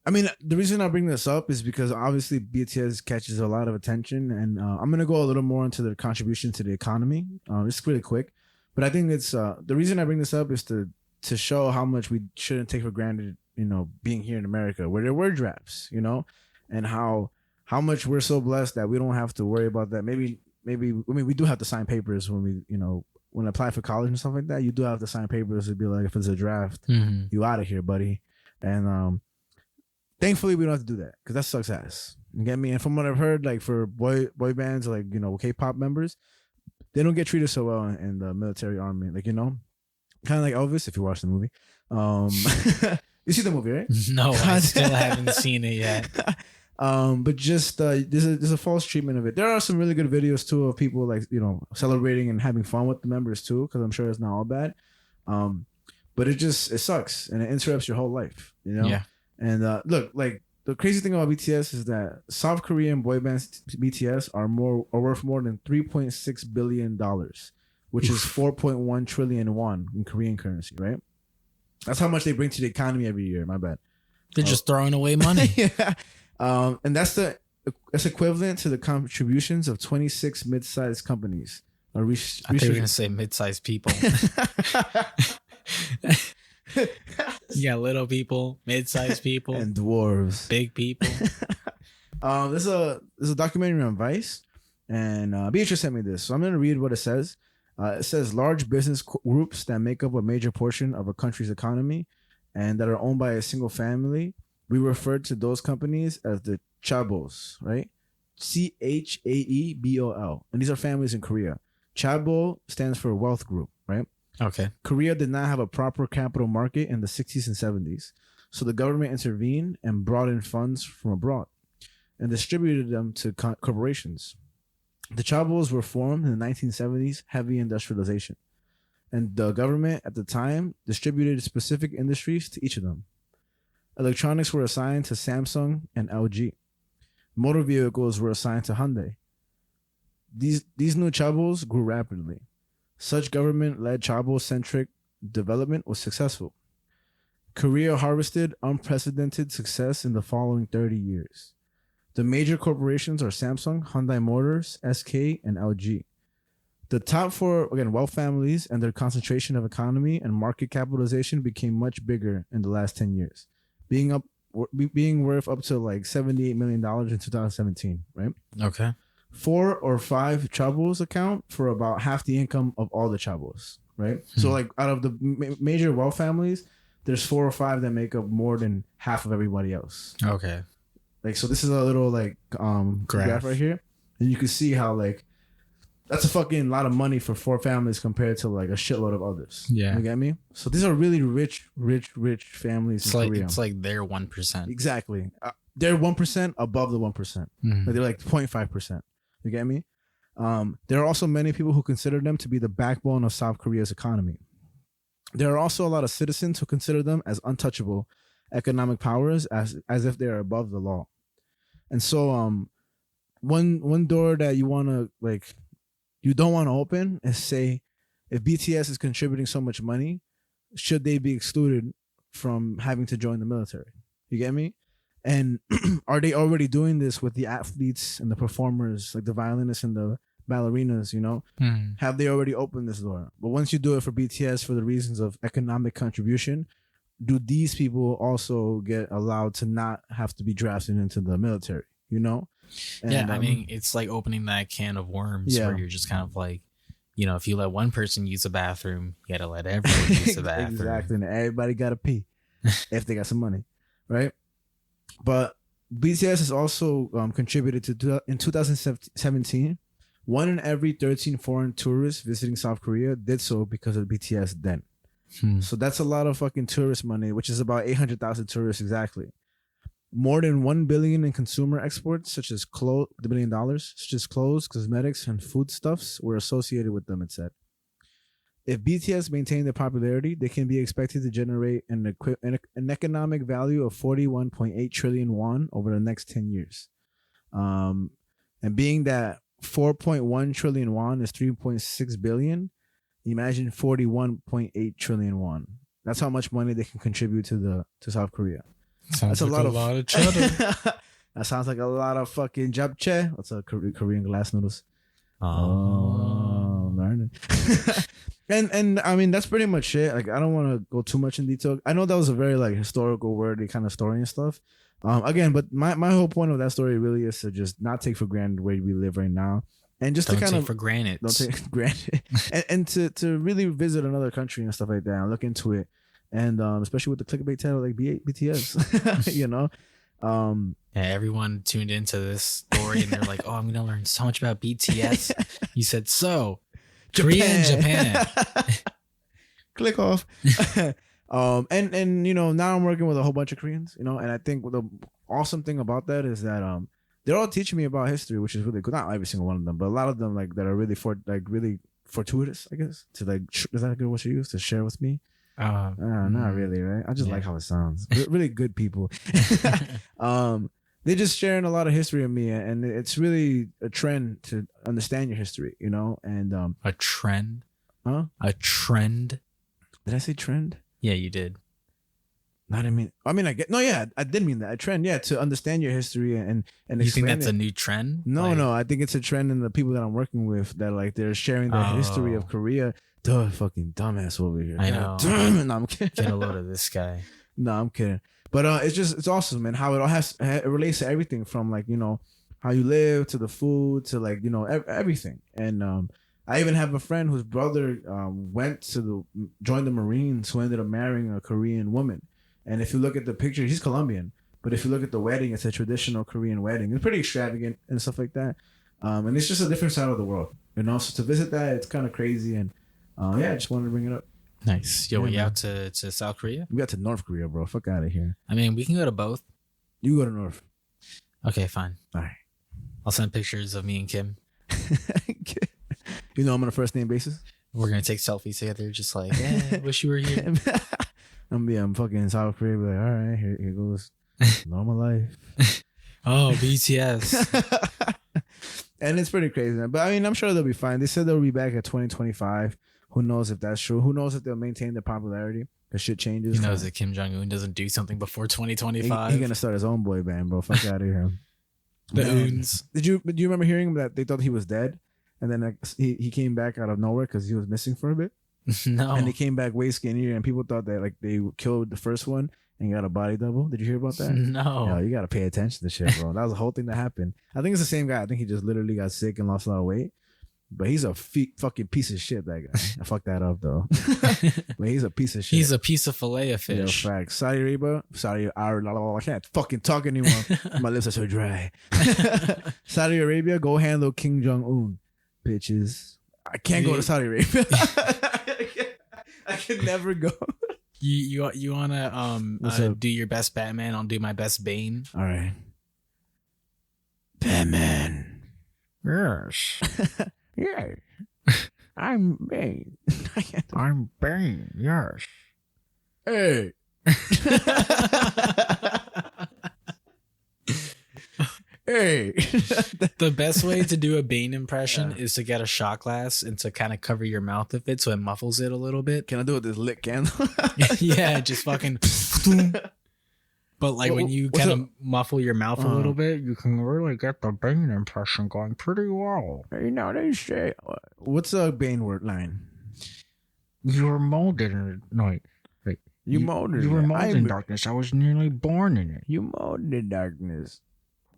I mean, the reason I bring this up is because obviously BTS catches a lot of attention, and I'm gonna go a little more into their contribution to the economy, just really quick. But I think it's the reason I bring this up is to show how much we shouldn't take for granted, being here in America, where there were drafts, and how much we're so blessed that we don't have to worry about that. Maybe I mean we do have to sign papers when we when I apply for college and stuff like that. You do have to sign papers to be like, if it's a draft, you out of here, buddy. And thankfully, we don't have to do that because that sucks ass. You get me? And from what I've heard, for boy bands, K-pop members, they don't get treated so well in the military army. Kind of like Elvis, if you watch the movie. You see the movie, right? No, I still haven't seen it yet. But just there's a false treatment of it. There are some really good videos too of people celebrating and having fun with the members too, because I'm sure it's not all bad. But it sucks and it interrupts your whole life. Yeah. And look, the crazy thing about BTS is that South Korean boy bands BTS are worth more than $3.6 billion, which is 4.1 trillion won in Korean currency, right? That's how much they bring to the economy every year. My bad. They're just throwing away money. Yeah. And that's equivalent to the contributions of 26 mid-sized companies. I thought you were going to say mid-sized people. Yeah, little people, mid-sized people, and dwarves, big people. There's a documentary on Vice, and Beatrice sent me this, so I'm gonna read what it says. It says large business groups that make up a major portion of a country's economy, and that are owned by a single family. We refer to those companies as the chabos, right? Chaebol, and these are families in Korea. Chaebol stands for wealth group, right? Okay. Korea did not have a proper capital market in the 60s and 70s, so the government intervened and brought in funds from abroad and distributed them to corporations. The Chaebols were formed in the 1970s, heavy industrialization, and the government at the time distributed specific industries to each of them. Electronics were assigned to Samsung and LG. Motor vehicles were assigned to Hyundai. These new Chaebols grew rapidly. Such government-led Chaebol-centric development was successful. Korea harvested unprecedented success in the following 30 years. The major corporations are Samsung, Hyundai Motors, SK, and LG. The top four, again, wealth families and their concentration of economy and market capitalization became much bigger in the last 10 years, being worth up to like $78 million in 2017, right? Okay. 4 or 5 Chaebols account for about half the income of all the Chaebols, right? So like out of the major wealth families, there's 4 or 5 that make up more than half of everybody else. Okay. Like, so this is a little like graph right here, and you can see how like that's a fucking lot of money for 4 families compared to like a shitload of others. Yeah. You get me? So these are really rich families in Korea. It's like their 1%. Exactly. They're 1% above the 1%. Like they're like 0.5%. You get me? There are also many people who consider them to be the backbone of South Korea's economy. There are also a lot of citizens who consider them as untouchable economic powers, as if they are above the law. And so one door that you want to like you don't want to open is say, if BTS is contributing so much money, should they be excluded from having to join the military? You get me? And are they already doing this with the athletes and the performers, like the violinists and the ballerinas, you know? Have they already opened this door? But once you do it for BTS for the reasons of economic contribution, do these people also get allowed to not have to be drafted into the military, you know? And, yeah, I mean, it's like opening that can of worms where you're just kind of like, you know, if you let one person use a bathroom, you got to let everyone use the bathroom. Exactly. And everybody got to pee if they got some money, right? But BTS has also contributed to, in 2017, 1 in every 13 foreign tourists visiting South Korea did so because of BTS then. So that's a lot of fucking tourist money, which is about 800,000 tourists exactly. More than $1 billion in consumer exports, such as $1 billion, such as clothes, cosmetics, and foodstuffs, were associated with them, it said. If BTS maintain their popularity, they can be expected to generate an economic value of 41.8 trillion won over the next 10 years. And being that 4.1 trillion won is 3.6 billion, imagine 41.8 trillion won. That's how much money they can contribute to South Korea. Sounds That's like a lot of cheddar. That sounds like a lot of fucking japchae. What's a Korean glass noodles? Learning. and I mean, that's pretty much it. Like, I don't want to go too much in detail. I know that was a very like historical wordy kind of story and stuff. Again, but my whole point of that story really is to just not take for granted where we live right now, and just Don't to kind take of for granted. don't take granted, and to really visit another country and stuff like that and look into it. And especially with the clickbait title like BTS, you know. Yeah, everyone tuned into this story and they're like, "Oh, I'm gonna learn so much about BTS." You said so. Korea and Japan. Click off. And you know, now I'm working with a whole bunch of Koreans, you know, and I think the awesome thing about that is that they're all teaching me about history, which is really good. Not every single one of them, but a lot of them like that are really really fortuitous, I guess. To like, is that a good word to use to share with me? Not really, right? I just like how it sounds. Really good people. They're just sharing a lot of history of me, and it's really a trend to understand your history, you know. And a trend, huh? A trend. Did I say trend? Yeah, you did. I did mean that. A trend, yeah, to understand your history and you think that's a new trend? No, I think it's a trend in the people that I'm working with that like they're sharing their history of Korea. Duh, fucking dumbass over here. I know. No, I'm kidding. Get a load of this guy. No, I'm kidding. But it's awesome, man. How it relates to everything from like, you know, how you live to the food to like, you know, everything. And I even have a friend whose brother went to join the Marines, who ended up marrying a Korean woman. And if you look at the picture, he's Colombian, But if you look at the wedding, it's a traditional Korean wedding. It's pretty extravagant and stuff like that. And it's just a different side of the world, you know. So to visit that, it's kind of crazy. And yeah, I just wanted to bring it up. Nice. Yo, Yeah, were you man. out to South Korea? We got to North Korea, bro. Fuck out of here. I mean, we can go to both. You go to North. Okay, fine. All right. I'll send pictures of me and Kim. You know, I'm on a first name basis. We're gonna take selfies together, just like, yeah, wish you were here. I'm fucking in South Korea. Be like, all right, here goes normal life. Oh, BTS. And it's pretty crazy, man. But I mean, I'm sure they'll be fine. They said they'll be back at 2025. Who knows if that's true? Who knows if they'll maintain their popularity? Because shit changes. He knows that Kim Jong-un doesn't do something before He's 2025. gonna start his own boy band, bro. Fuck out of here. The Man. Oons. Do you remember hearing that they thought he was dead, and then like, he came back out of nowhere because he was missing for a bit, No. and he came back way skinnier, and people thought that like they killed the first one and got a body double. Did you hear about that? No. Yo, you gotta pay attention to shit, bro. That was the whole thing that happened. I think it's the same guy. I think he just literally got sick and lost a lot of weight. But he's a fucking piece of shit, that guy. I fucked that up though. But he's a piece of shit. He's a piece of fillet of Yo, fish. facts. Saudi Arabia. I can't fucking talk anymore. My lips are so dry. Saudi Arabia, go handle Kim Jong-un, bitches. I can't go to Saudi Arabia. I can never go. You wanna What's up? do your best Batman? I'll do my best Bane. All right. Batman. Yes. Yeah. I'm Bane. I'm Bane. Yes. Hey. Hey. The best way to do a Bane impression is to get a shot glass and to kind of cover your mouth with it so it muffles it a little bit. Can I do it with this lit candle? Yeah, just fucking. But like when you What's kind of up? muffle your mouth a little bit, you can really get the Bane impression going pretty well. You know, they say. What's a Bane word line? You were molded in the night. You molded You were it. molded in darkness. I was nearly born in it. You molded in darkness.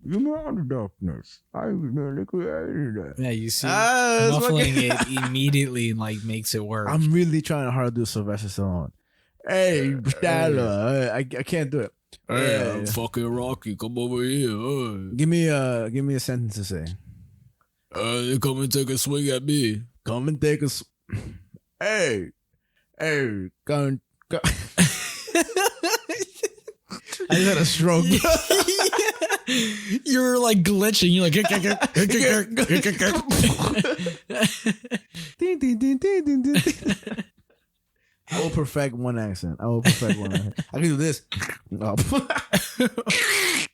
You molded darkness. I was nearly created it. Yeah, you see, Ah, that's muffling fucking- it immediately like makes it work. I'm really trying hard to do Sylvester Stallone. Hey, Stella, I can't do it. Hey, fucking Rocky. Come over here. give me a sentence to say. Come and take a swing at me. Come and take us. Hey, come. I just had a stroke. You're like glitching. You're like, Ding, ding, ding, ding, ding, ding. I will perfect one accent. I can do this. Oh.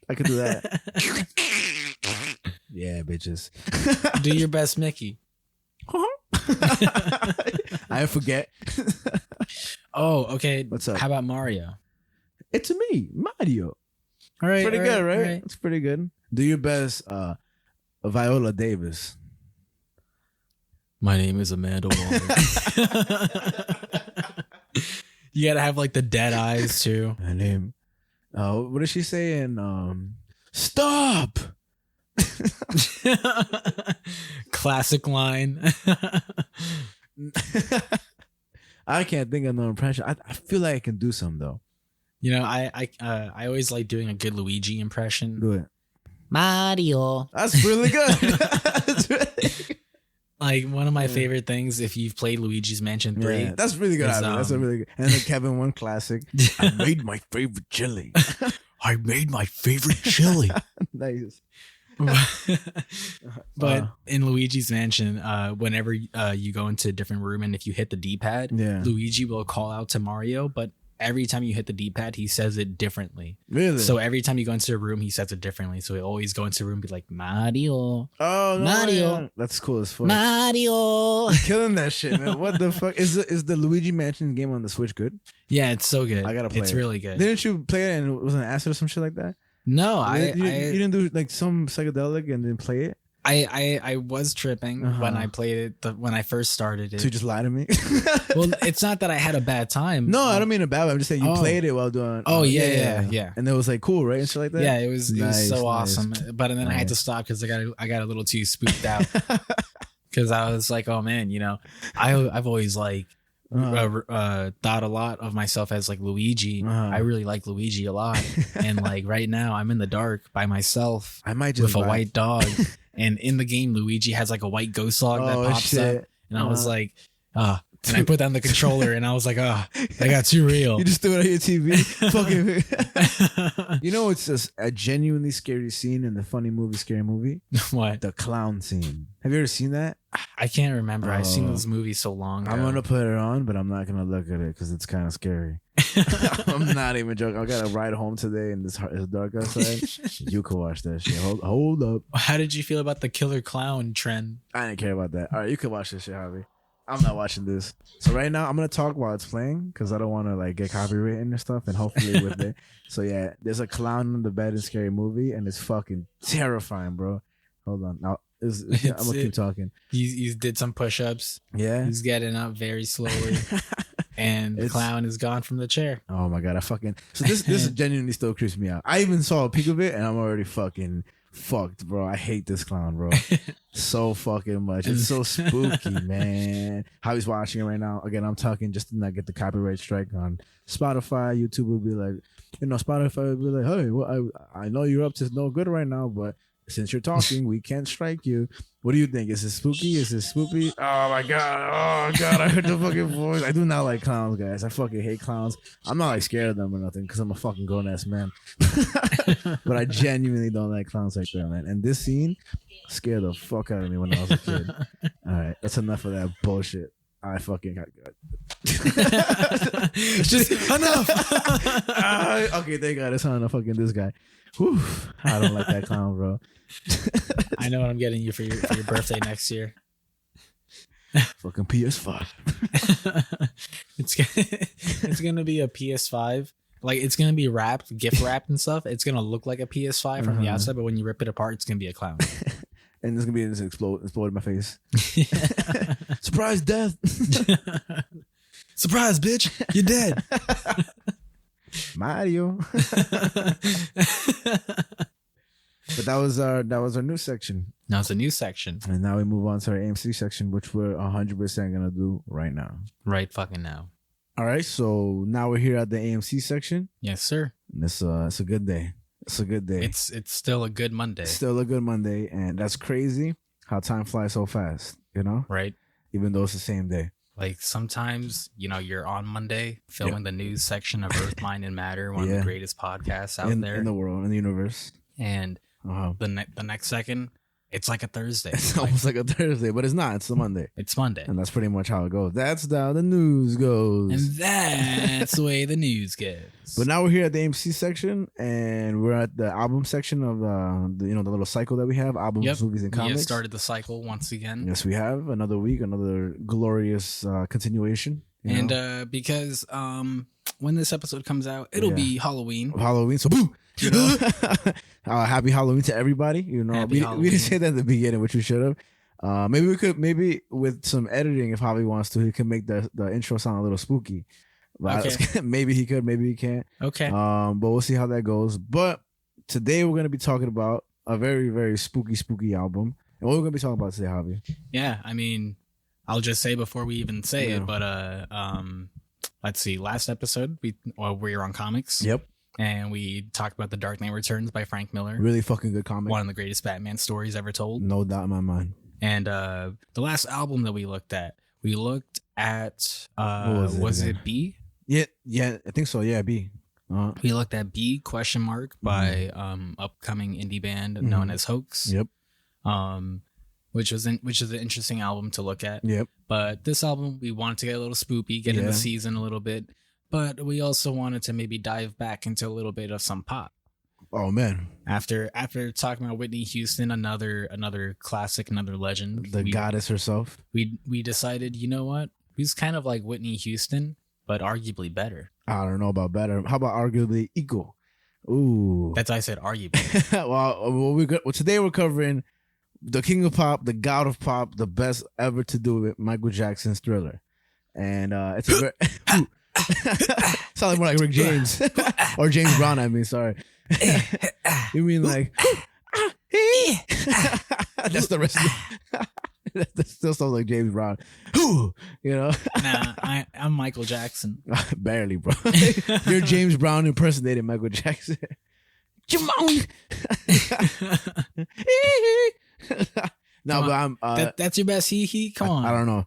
I can do that. Yeah, bitches. do your best, Mickey. I forget. Oh, okay. What's up? How about Mario? It's me, Mario. All right, Pretty good, right? all right. It's pretty good. Do your best, Viola Davis. My name is Amanda Waller. You gotta have like the dead eyes too. My name. What did she say in Stop? Classic line. I can't think of no impression. I feel like I can do some though. You know, I always like doing a good Luigi impression. Do it. Mario. That's really good. That's really good. Like one of my favorite things, if you've played Luigi's Mansion 3. Yeah, that's really good. It's, That's a really good. And the Kevin one classic. I made my favorite chili. I made my favorite chili. Nice. But in Luigi's Mansion, whenever you go into a different room and if you hit the D-pad, Yeah. Luigi will call out to Mario, but every time you hit the D-pad, he says it differently. Really? So every time you go into a room, he says it differently. So he'll always go into a room and be like, Mario. Oh no, Mario. man. That's cool as fuck. Mario. Killing that shit, man. What the fuck is the Luigi Mansion game on the Switch good? Yeah, it's so good. I gotta play It's it. really good. Didn't you play it and it was an acid or some shit like that? No, you didn't do like some psychedelic and then play it. I was tripping when I played it when I first started it. So you just lie to me. Well, it's not that I had a bad time. No, I don't mean a bad way. I'm just saying you played it while doing. Oh, yeah. And it was like cool, right? And shit like that. Yeah, it was Nice, so nice. awesome. But then I had to stop because I got a little too spooked out. Because I was like, oh man, you know, I've always like thought a lot of myself as like Luigi. I really like Luigi a lot, and like right now I'm in the dark by myself. I might just with a white dog, and in the game Luigi has like a white ghost dog that pops up, and I was like, and I put down the controller, and I was like, that got too real. You just threw it on your TV. Fucking. You know, it's just a genuinely scary scene in the funny movie, Scary Movie. What? The clown scene. Have you ever seen that? I can't remember. I've seen those movies so long ago. I'm gonna put it on, but I'm not gonna look at it because it's kind of scary. I'm not even joking. I gotta ride home today, and it's dark outside. You can watch that shit. Hold up. How did you feel about the killer clown trend? I didn't care about that. All right, you can watch this shit, Javi. I'm not watching this. So right now I'm gonna talk while it's playing because I don't want to like get copywritten and stuff, and hopefully with it. So yeah, there's a clown in the bed in Scary Movie, and it's fucking terrifying, bro. Hold on, now I'm gonna keep talking. You did some push-ups. Yeah, he's getting up very slowly, and the clown is gone from the chair. Oh my god, this genuinely still creeps me out. I even saw a peek of it, and I'm already fucking fucked, bro. I hate this clown, bro. So fucking much. It's so spooky, man. How he's watching it right now. Again, I'm talking just to not get the copyright strike on Spotify. YouTube will be like, Spotify will be like, hey, well, I know you're up to no good right now, but since you're talking, we can't strike you. What do you think? Is it spooky? Is it spoopy? Oh my god. Oh god, I heard the fucking voice. I do not like clowns, guys. I fucking hate clowns. I'm not like scared of them or nothing because I'm a fucking grown ass man. But I genuinely don't like clowns like that, man. And this scene scared the fuck out of me when I was a kid. All right, that's enough of that bullshit. I fucking got good. Just enough. Okay, thank God. It's not enough fucking this guy. Whew, I don't like that clown, bro. I know what I'm getting you for your birthday next year. Fucking PS5. It's gonna be a PS5. Like it's gonna be wrapped, gift wrapped and stuff. It's gonna look like a PS5 from the outside, but when you rip it apart, it's gonna be a clown. And there's gonna be this explode in my face. Surprise death. Surprise, bitch! You're dead. Mario. But that was our news section. Now it's a new section. And now we move on to our A.M.C section, which we're 100% gonna do right now. Right fucking now. All right, so now we're here at the A.M.C section. Yes, sir. And it's a good day. It's a good day. It's still a good Monday. Still a good Monday, and that's crazy how time flies so fast, Right. Even though it's the same day. Like sometimes, you're on Monday filming the news section of Earth, Mind, and Matter, one of the greatest podcasts out there in the world, in the universe. And the next second, it's like a Thursday. It's almost like a Thursday, but it's not. It's a Monday. It's Monday. And that's pretty much how it goes. That's how the news goes. And that's the way the news goes. But now we're here at the A.M.C section, and we're at the album section of the little cycle that we have, albums, movies, and comics. We have started the cycle once again. Yes, we have. Another week, another glorious continuation. And because when this episode comes out, it'll be Halloween. So boo! Happy Halloween to everybody. We didn't say that at the beginning, which we should have. Maybe with some editing, if Javi wants to, he can make the intro sound a little spooky. Okay. Maybe he could, maybe he can't. Okay. But we'll see how that goes. But today we're gonna be talking about a very, very spooky album. And what we're gonna be talking about today, Javi? Yeah, I mean, I'll just say before we even say it, but let's see. Last episode we were on comics. Yep. And we talked about The Dark Knight Returns by Frank Miller. Really fucking good comic. One of the greatest Batman stories ever told. No doubt in my mind. And the last album that we looked at was it B? Yeah, I think so. Yeah, B. We looked at B ? By upcoming indie band known as Hoax. Yep. Which is an interesting album to look at. Yep. But this album, we wanted to get a little spoopy, get in the season a little bit, but we also wanted to maybe dive back into a little bit of some pop. Oh man! After talking about Whitney Houston, another classic, another legend, the goddess herself, we decided, you know what? He's kind of like Whitney Houston, but arguably better. I don't know about better. How about arguably equal? Ooh, that's why I said arguably. well, today we're covering the king of pop, the god of pop, the best ever to do it, Michael Jackson's Thriller, and it's a very sound like more like Rick James or James Brown. I mean, sorry. You mean like that's the rest of that still sounds like James Brown. Who? You know, Nah, I'm Michael Jackson. barely, bro. You're James Brown impersonating Michael Jackson. Come on. No, Come but on. I'm. That's your best hee. Come on. I don't know.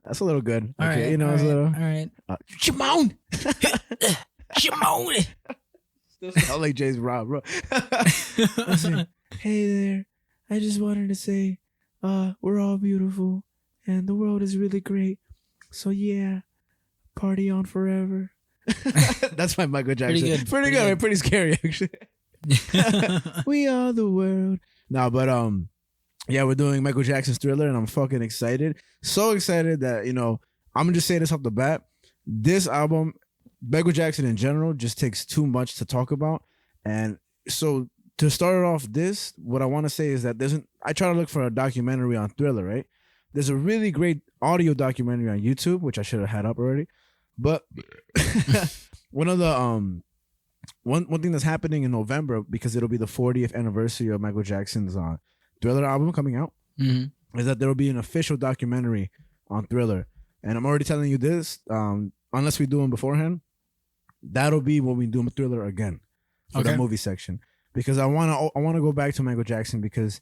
That's a little good. All Okay, right, you know, all it's a right, little. all right. Shimon. Shimon. Still sound like James Brown, bro. Listen, hey there. I just wanted to say, we're all beautiful, and the world is really great. So yeah, party on forever. That's my Michael Jackson. Pretty good. Pretty good. Right? Pretty scary, actually. We are the world. No, but yeah, we're doing Michael Jackson's Thriller, and I'm fucking excited. So excited that, you know, I'm gonna just say this off the bat. This album, Michael Jackson in general, just takes too much to talk about. And so to start off this, what I want to say is that I try to look for a documentary on Thriller, right? There's a really great audio documentary on YouTube, which I should have had up already. But one of the one thing that's happening in November, because it'll be the 40th anniversary of Michael Jackson's Thriller album coming out, is that there will be an official documentary on Thriller. And I'm already telling you this, unless we do them beforehand, that'll be when we do Thriller again for the movie section. Because I want to go back to Michael Jackson, because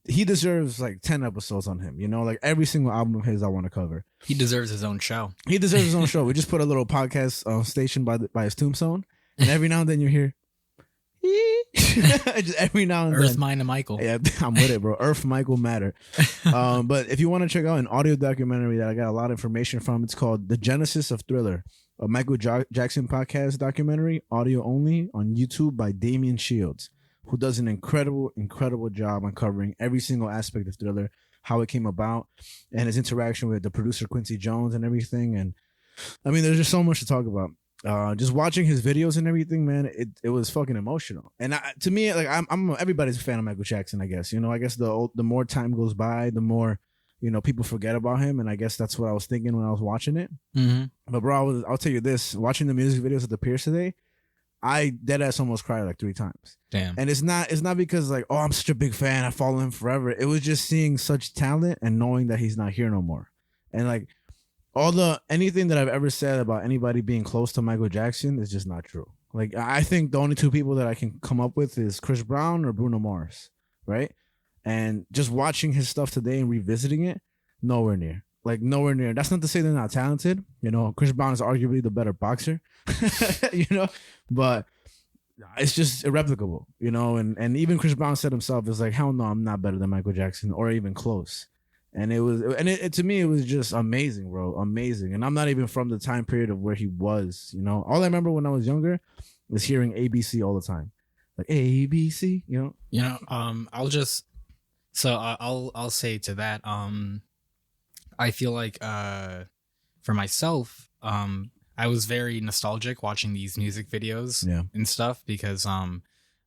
he deserves like 10 episodes on him. You know, like every single album of his I want to cover. He deserves his own show. He deserves his own show. We just put a little podcast station by his tombstone, and every now and then you hear, just every now and then. Earth, Mind, and Michael. Yeah, I'm with it, bro. Earth, Michael, Matter. But if you want to check out an audio documentary that I got a lot of information from, it's called The Genesis of Thriller, a Michael Jackson podcast documentary, audio only, on YouTube by Damian Shields, who does an incredible job on covering every single aspect of Thriller, how it came about, and his interaction with the producer Quincy Jones and everything. And I mean, there's just so much to talk about. Just watching his videos and everything, man, it was fucking emotional. And to me, like I'm everybody's a fan of Michael Jackson, I guess. You know, I guess the more time goes by, the more, you know, people forget about him. And I guess that's what I was thinking when I was watching it. But bro, I'll tell you this: watching the music videos at the Pierce today, I deadass almost cried like 3 times. Damn. And it's not because like, oh, I'm such a big fan, I follow him forever. It was just seeing such talent and knowing that he's not here no more. And like anything that I've ever said about anybody being close to Michael Jackson is just not true. Like, I think the only 2 people that I can come up with is Chris Brown or Bruno Mars, right? And just watching his stuff today and revisiting it, nowhere near. Like, nowhere near. That's not to say they're not talented. You know, Chris Brown is arguably the better boxer, you know, but it's just irreplicable, you know. And even Chris Brown said himself, it's like, hell no, I'm not better than Michael Jackson or even close. And it to me, it was just amazing, bro. Amazing. And I'm not even from the time period of where he was, you know. All I remember when I was younger was hearing ABC all the time. Like ABC, you know. I'll say to that, I feel like for myself, I was very nostalgic watching these music videos and stuff, because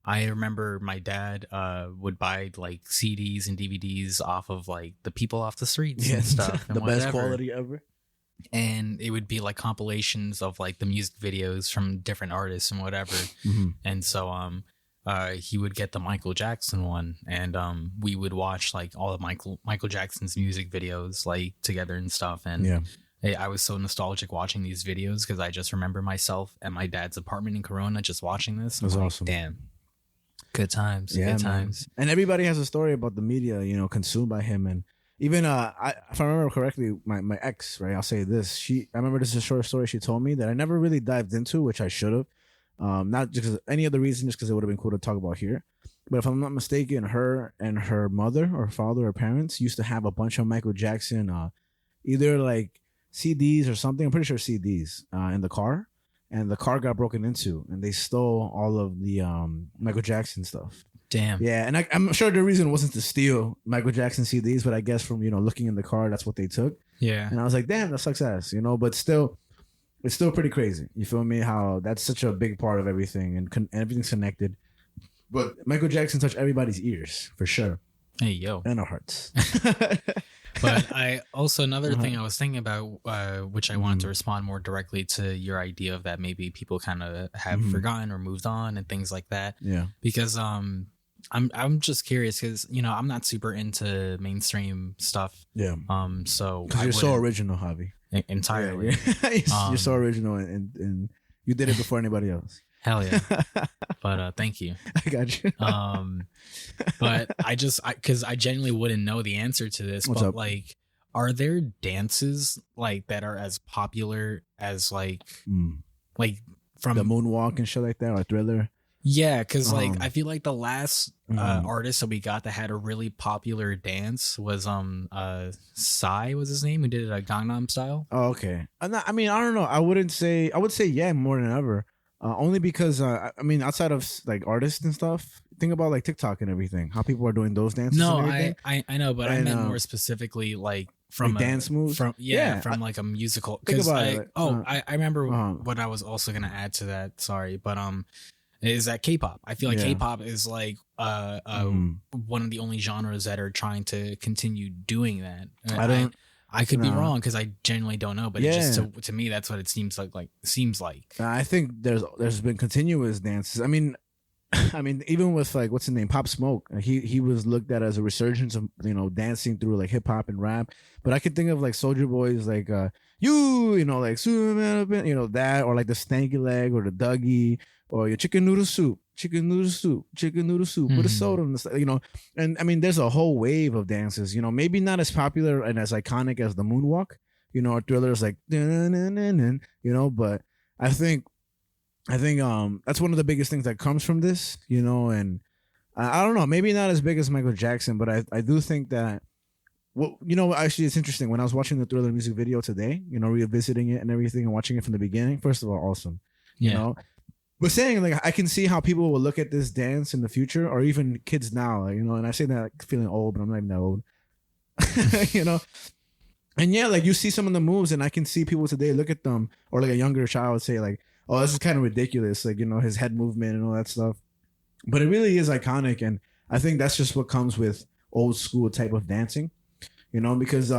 I remember my dad would buy like CDs and DVDs off of like the people off the streets and stuff. And the best quality ever. And it would be like compilations of like the music videos from different artists and whatever. And so he would get the Michael Jackson one, and we would watch like all of Michael Jackson's music videos like together and stuff. And I was so nostalgic watching these videos, because I just remember myself at my dad's apartment in Corona just watching this. It was awesome. Damn. Good times. Good times. And everybody has a story about the media, you know, consumed by him. And even if I remember correctly, my ex, right, I'll say this. I remember this is a short story she told me that I never really dived into, which I should have. Not just because any other reason, just because it would have been cool to talk about here. But if I'm not mistaken, her and her mother or father or parents used to have a bunch of Michael Jackson, either like CDs or something. I'm pretty sure CDs in the car. And the car got broken into, and they stole all of the Michael Jackson stuff. Damn. Yeah, and I'm sure the reason wasn't to steal Michael Jackson CDs, but I guess from, you know, looking in the car, that's what they took. Yeah. And I was like, damn, that sucks ass, you know. But still, it's still pretty crazy. You feel me? How that's such a big part of everything, and everything's connected. But Michael Jackson touched everybody's ears for sure. Hey yo. And our hearts. But I also, another thing I was thinking about, which I wanted to respond more directly to your idea of that maybe people kind of have forgotten or moved on and things like that. Yeah. Because I'm just curious because I'm not super into mainstream stuff. Yeah. So Because you're so original, Javi. Entirely. Yeah. You're so original, and you did it before anybody else. Hell yeah. But thank you. I got you. But because I genuinely wouldn't know the answer to this. What's but up? like, are there dances like that are as popular as like from The moonwalk and shit like that, or Thriller? Yeah, because like I feel like the last Mhm. artist that we got that had a really popular dance was Psy was his name, who did it a Gangnam Style. Oh, okay. I mean, I don't know. I would say yeah more than ever. Only because I mean, outside of like artists and stuff, think about like TikTok and everything. How people are doing those dances. No, and everything. I know, but I And, meant more specifically like from like a dance moves? from Yeah, from like a musical. think 'Cause about I, it, like, I remember uh-huh. what I was also gonna add to that. Sorry, but is that K-pop? I feel like Yeah. K-pop is like one of the only genres that are trying to continue doing that. I don't. I could be No. wrong because I genuinely don't know, but it just to me that's what it seems like. I think there's been continuous dances. I mean, even with like what's his name, Pop Smoke, he was looked at as a resurgence of dancing through like hip hop and rap. But I could think of like Soldier Boy's like like Superman, that, or like the Stanky Leg or the Dougie or your chicken noodle soup with a soda, and and I mean there's a whole wave of dances. Maybe not as popular and as iconic as the moonwalk. Or Thriller's like but I think that's one of the biggest things that comes from this, and I don't know, maybe not as big as Michael Jackson, but I do think that, actually it's interesting. When I was watching the Thriller music video today, revisiting it and everything and watching it from the beginning, first of all, awesome, but saying like, I can see how people will look at this dance in the future, or even kids now, and I say that feeling old, but I'm not even that old, and yeah, like you see some of the moves and I can see people today look at them, or like a younger child say like, oh, this is kind of ridiculous, like his head movement and all that stuff, but it really is iconic. And I think that's just what comes with old school type of dancing, because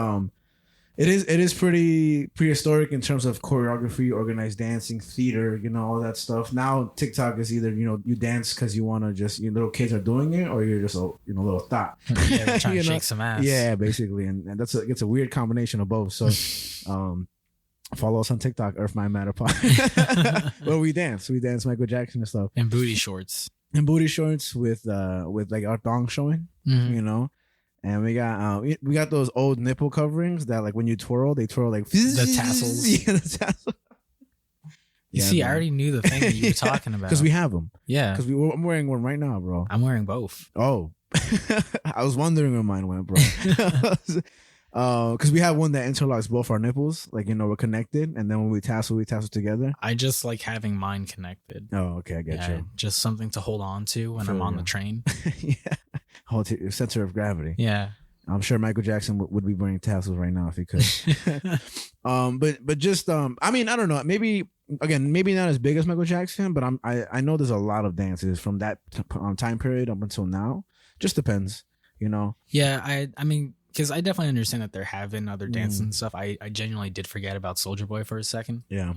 it is pretty prehistoric in terms of choreography, organized dancing, theater, all that stuff. Now TikTok is either you dance because you want to just little kids are doing it, or you're just a little thought Yeah, trying to shake some ass. yeah, basically, and it's a weird combination of both. So follow us on TikTok, Earth Mind Matter Pod. Where we dance Michael Jackson and stuff, And booty shorts. with like our thong showing, Mhm. And we got those old nipple coverings that like when you twirl, they twirl like The tassels. Yeah, the tassels. You see, I already knew the thing that you were talking about. because we have them. Yeah, Because I'm wearing one right now, bro. I'm wearing both. Oh, I was wondering where mine went, bro. Because we have one that interlocks both our nipples, like we're connected, and then when we tassel together. I just like having mine connected. Oh, okay, I get you. Just something to hold on to when I'm on the train. Yeah, hold to center of gravity. Yeah. I'm sure Michael Jackson would be wearing tassels right now if he could. But just I mean, I don't know. Maybe not as big as Michael Jackson, but I know there's a lot of dances from that time period up until now. Just depends, Yeah, I mean, because I definitely understand that there have been other dances and stuff. I genuinely did forget about Soldier Boy for a second. Yeah.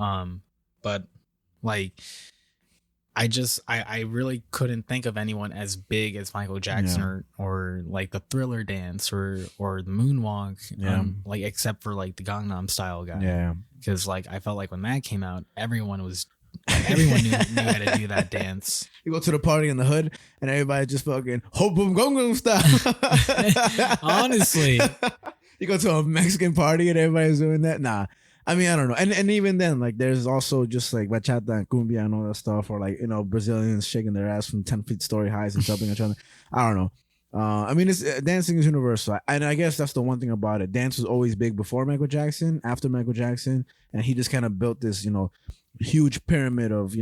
But like, I really couldn't think of anyone as big as Michael Jackson or like the Thriller dance or the moonwalk. Yeah. Like except for like the Gangnam Style guy. Yeah. Because like I felt like when that came out, everyone knew how to do that dance. You go to the party in the hood and everybody just fucking hope boom gong style. Honestly. You go to a Mexican party and everybody's doing that. Nah. I mean, I don't know. And even then, like there's also just like bachata and cumbia and all that stuff, or like, Brazilians shaking their ass from 10 feet story highs and jumping each other. I don't know. I mean, dancing is universal. And I guess that's the one thing about it. Dance was always big before Michael Jackson, after Michael Jackson, and he just kind of built this, huge pyramid of,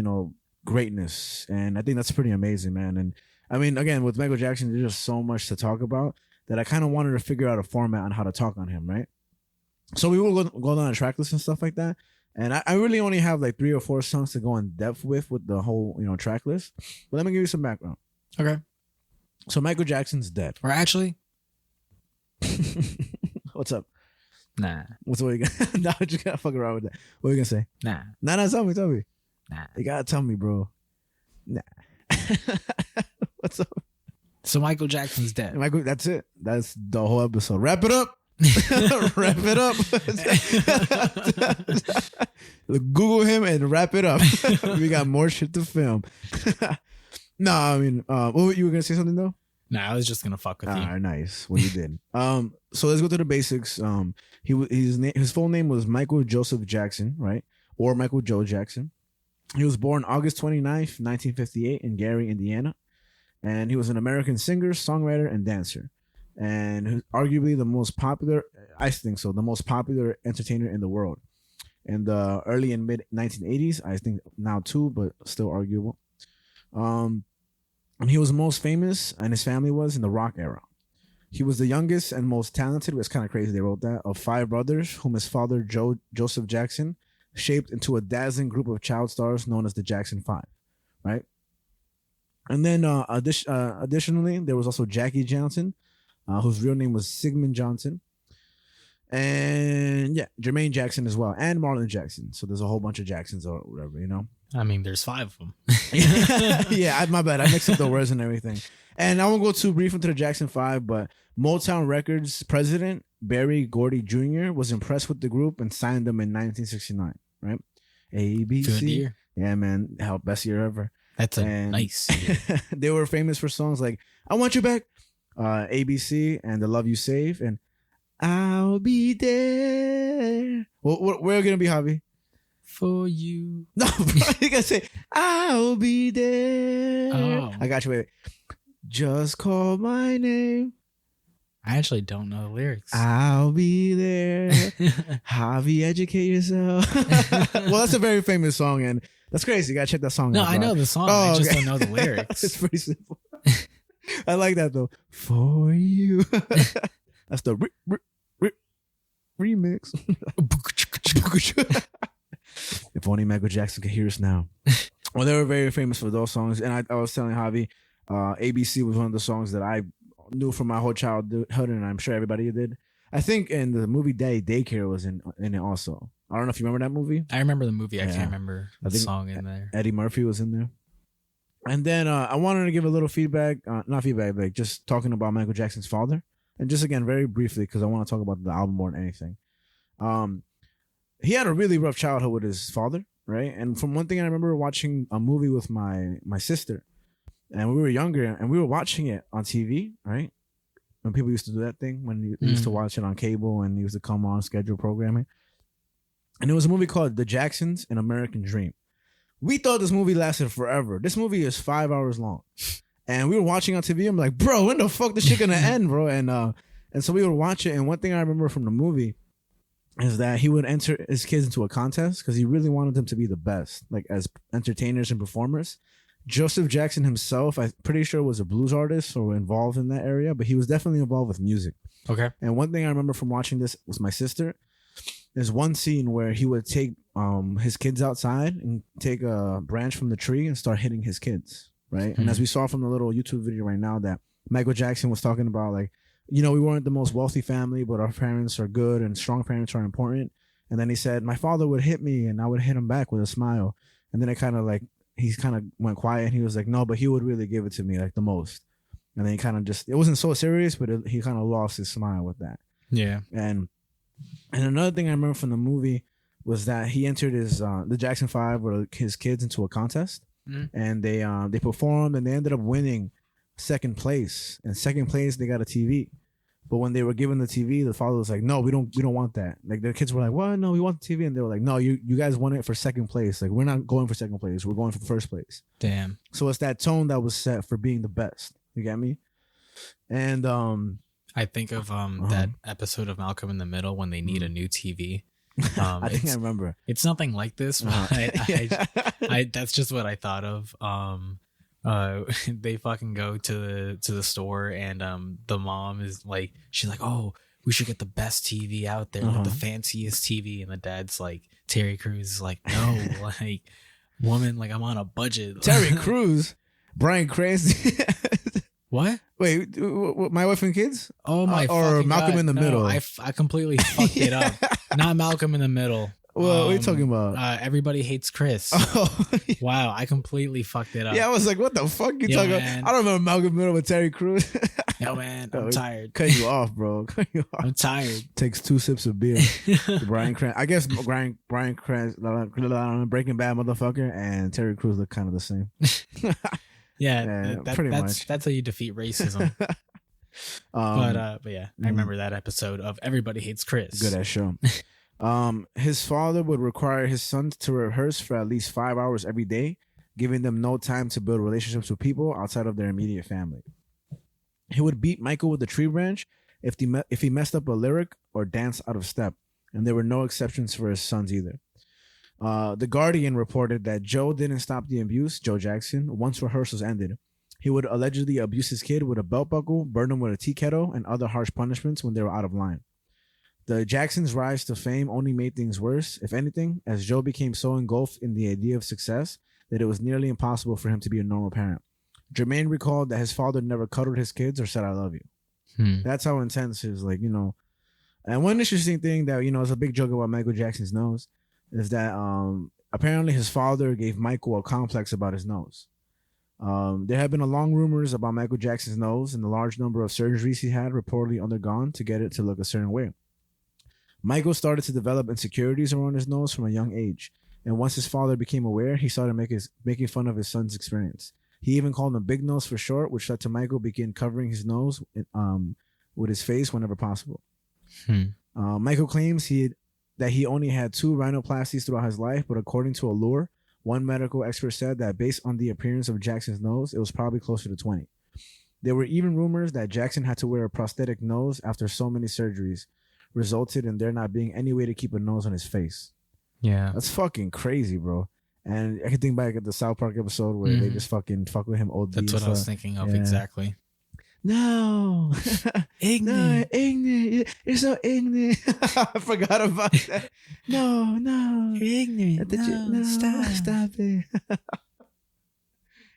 greatness. And I think that's pretty amazing, man. And I mean, again, with Michael Jackson, there's just so much to talk about that I kind of wanted to figure out a format on how to talk on him, right? So we will go down a track list and stuff like that. And I really only have like 3 or 4 songs to go in depth with the whole, track list. But let me give you some background. Okay. So Michael Jackson's dead. Or actually, What's up? nah. What you gonna? No, I just gotta fuck around with that. What are you gonna say? Nah. Nah, tell me. Nah. You gotta tell me, bro. Nah. What's up? So Michael Jackson's dead. Michael, that's it. That's the whole episode. Wrap it up. Wrap it up. Google him and wrap it up. We got more shit to film. No, I mean, what you were gonna say something though? Nah, I was just gonna fuck with you. All right, nice. Well, you did. So let's go to the basics. His full name was Michael Joseph Jackson, right? Or Michael Joe Jackson. He was born August 29th, 1958 in Gary, Indiana. And he was an American singer, songwriter, and dancer. And arguably the most popular, I think so, the most popular entertainer in the world. In the early and mid 1980s, I think now too, but still arguable. And he was most famous, and his family was in the rock era. He was the youngest and most talented, it's kind of crazy they wrote that, of 5 brothers, whom his father, Joseph Jackson, shaped into a dazzling group of child stars known as the Jackson 5, right? And then additionally, there was also Jackie Johnson, whose real name was Sigmund Johnson. And yeah, Jermaine Jackson as well, and Marlon Jackson. So there's a whole bunch of Jacksons or whatever, you know? I mean, there's 5 of them. Yeah, my bad. I mixed up the words and everything. And I won't go too brief into the Jackson 5, but Motown Records president Berry Gordy Jr. was impressed with the group and signed them in 1969, right? A.B.C. Good year. Yeah, man. Hell, best year ever. That's nice year. They were famous for songs like I Want You Back, ABC, and The Love You Save, and I'll Be There. Well, where are you going to be, Javi? For you. No, bro, you gotta say, I'll be there. Oh. I got you. Wait. Just call my name. I actually don't know the lyrics. I'll be there. Javi, educate yourself. Well, that's a very famous song, and that's crazy. You gotta check that song No, out. I know the song. Oh, I just okay. don't know the lyrics. It's pretty simple. I like that though. For you. That's the remix. If only Michael Jackson could hear us now. Well, they were very famous for those songs. And I was telling Javi, ABC was one of the songs that I knew from my whole childhood, and I'm sure everybody did. I think in the movie Daddy Daycare was in it also. I don't know if you remember that movie. I remember the movie. I Yeah. can't remember the song in there. Eddie Murphy was in there. And then I wanted to give a little feedback, not feedback, like just talking about Michael Jackson's father. And just again, very briefly, because I want to talk about the album more than anything. He had a really rough childhood with his father, right? And from one thing I remember watching a movie with my sister, and we were younger, and we were watching it on TV, right? When people used to do that thing, when you used to watch it on cable and it used to come on scheduled programming. And it was a movie called The Jacksons, An American Dream. We thought this movie lasted forever. This movie is 5 hours long. And we were watching on TV. I'm like, bro, when the fuck this shit gonna end, bro? And so we would watch it. And one thing I remember from the movie is that he would enter his kids into a contest because he really wanted them to be the best, like as entertainers and performers. Joseph Jackson himself, I'm pretty sure, was a blues artist or involved in that area, but he was definitely involved with music. Okay. And one thing I remember from watching this was my sister. There's one scene where he would take his kids outside and take a branch from the tree and start hitting his kids, right? And as we saw from the little YouTube video right now that Michael Jackson was talking about, like, you know, we weren't the most wealthy family, but our parents are good and strong parents are important. And then he said, my father would hit me and I would hit him back with a smile. And then it kind of like, he kind of went quiet and he was like, no, but he would really give it to me like the most. And then he kind of just, it wasn't so serious, but he kind of lost his smile with that. Yeah. And another thing I remember from the movie was that he entered his, the Jackson 5 or his kids into a contest and they performed and they ended up winning second place. And second place, they got a TV. But when they were given the TV, the father was like, no, we don't want that. Like the kids were like, what? No, we want the TV. And they were like, no, you guys won it for second place. Like, we're not going for second place. We're going for first place. Damn. So it's that tone that was set for being the best. You get me? And I think of that episode of Malcolm in the Middle when they need a new TV. I think I remember. It's nothing like this, but I that's just what I thought of. They fucking go to the store and the mom is like, she's like, oh, we should get the best TV out there, like the fanciest TV, and the dad's like, Terry Crews is like, no, like, woman, like, I'm on a budget. Terry Crews, Bryan Cranston. What? Wait, My Wife and Kids? Oh my! Or Malcolm God. in the No, Middle? I completely fucked it up. Not Malcolm in the Middle. what are you talking about? Everybody Hates Chris. Oh, Wow, I completely fucked it up. yeah, I was like, what the fuck you Yo, talking man. about? I don't remember Malcolm Middle with Terry Crews. Yo, man, I'm Yo, tired. Cut you off, bro. Cut you off. I'm tired. Takes 2 sips of beer. Brian Cran. I guess Brian Cran, Breaking Bad motherfucker, and Terry Crews look kind of the same. Yeah, pretty much. That's how you defeat racism. But yeah, I remember that episode of Everybody Hates Chris. Good ass show. His father would require his sons to rehearse for at least 5 hours every day, giving them no time to build relationships with people outside of their immediate family. He would beat Michael with a tree branch if he messed up a lyric or danced out of step, and there were no exceptions for his sons either. The Guardian reported that Joe didn't stop the abuse, Joe Jackson, once rehearsals ended. He would allegedly abuse his kid with a belt buckle, burn him with a tea kettle, and other harsh punishments when they were out of line. The Jacksons' rise to fame only made things worse, if anything, as Joe became so engulfed in the idea of success that it was nearly impossible for him to be a normal parent. Jermaine recalled that his father never cuddled his kids or said, "I love you." That's how intense his, and one interesting thing that, is a big joke about Michael Jackson's nose is that apparently his father gave Michael a complex about his nose. There have been a long rumors about Michael Jackson's nose and the large number of surgeries he had reportedly undergone to get it to look a certain way. Michael started to develop insecurities around his nose from a young age, and once his father became aware, he started making fun of his son's experience. He even called him Big Nose for short, which led to Michael begin covering his nose with his face whenever possible. Michael claims that he only had 2 rhinoplasties throughout his life, but according to Allure, one medical expert said that based on the appearance of Jackson's nose, it was probably closer to 20. There were even rumors that Jackson had to wear a prosthetic nose after so many surgeries resulted in there not being any way to keep a nose on his face. Yeah. That's fucking crazy, bro. And I can think back at the South Park episode where they just fucking fuck with him OD. That's what I was thinking of, exactly. No. Ignorant. No, ignorant. You're so ignorant. I forgot about that. No. You're ignorant. No, stop it.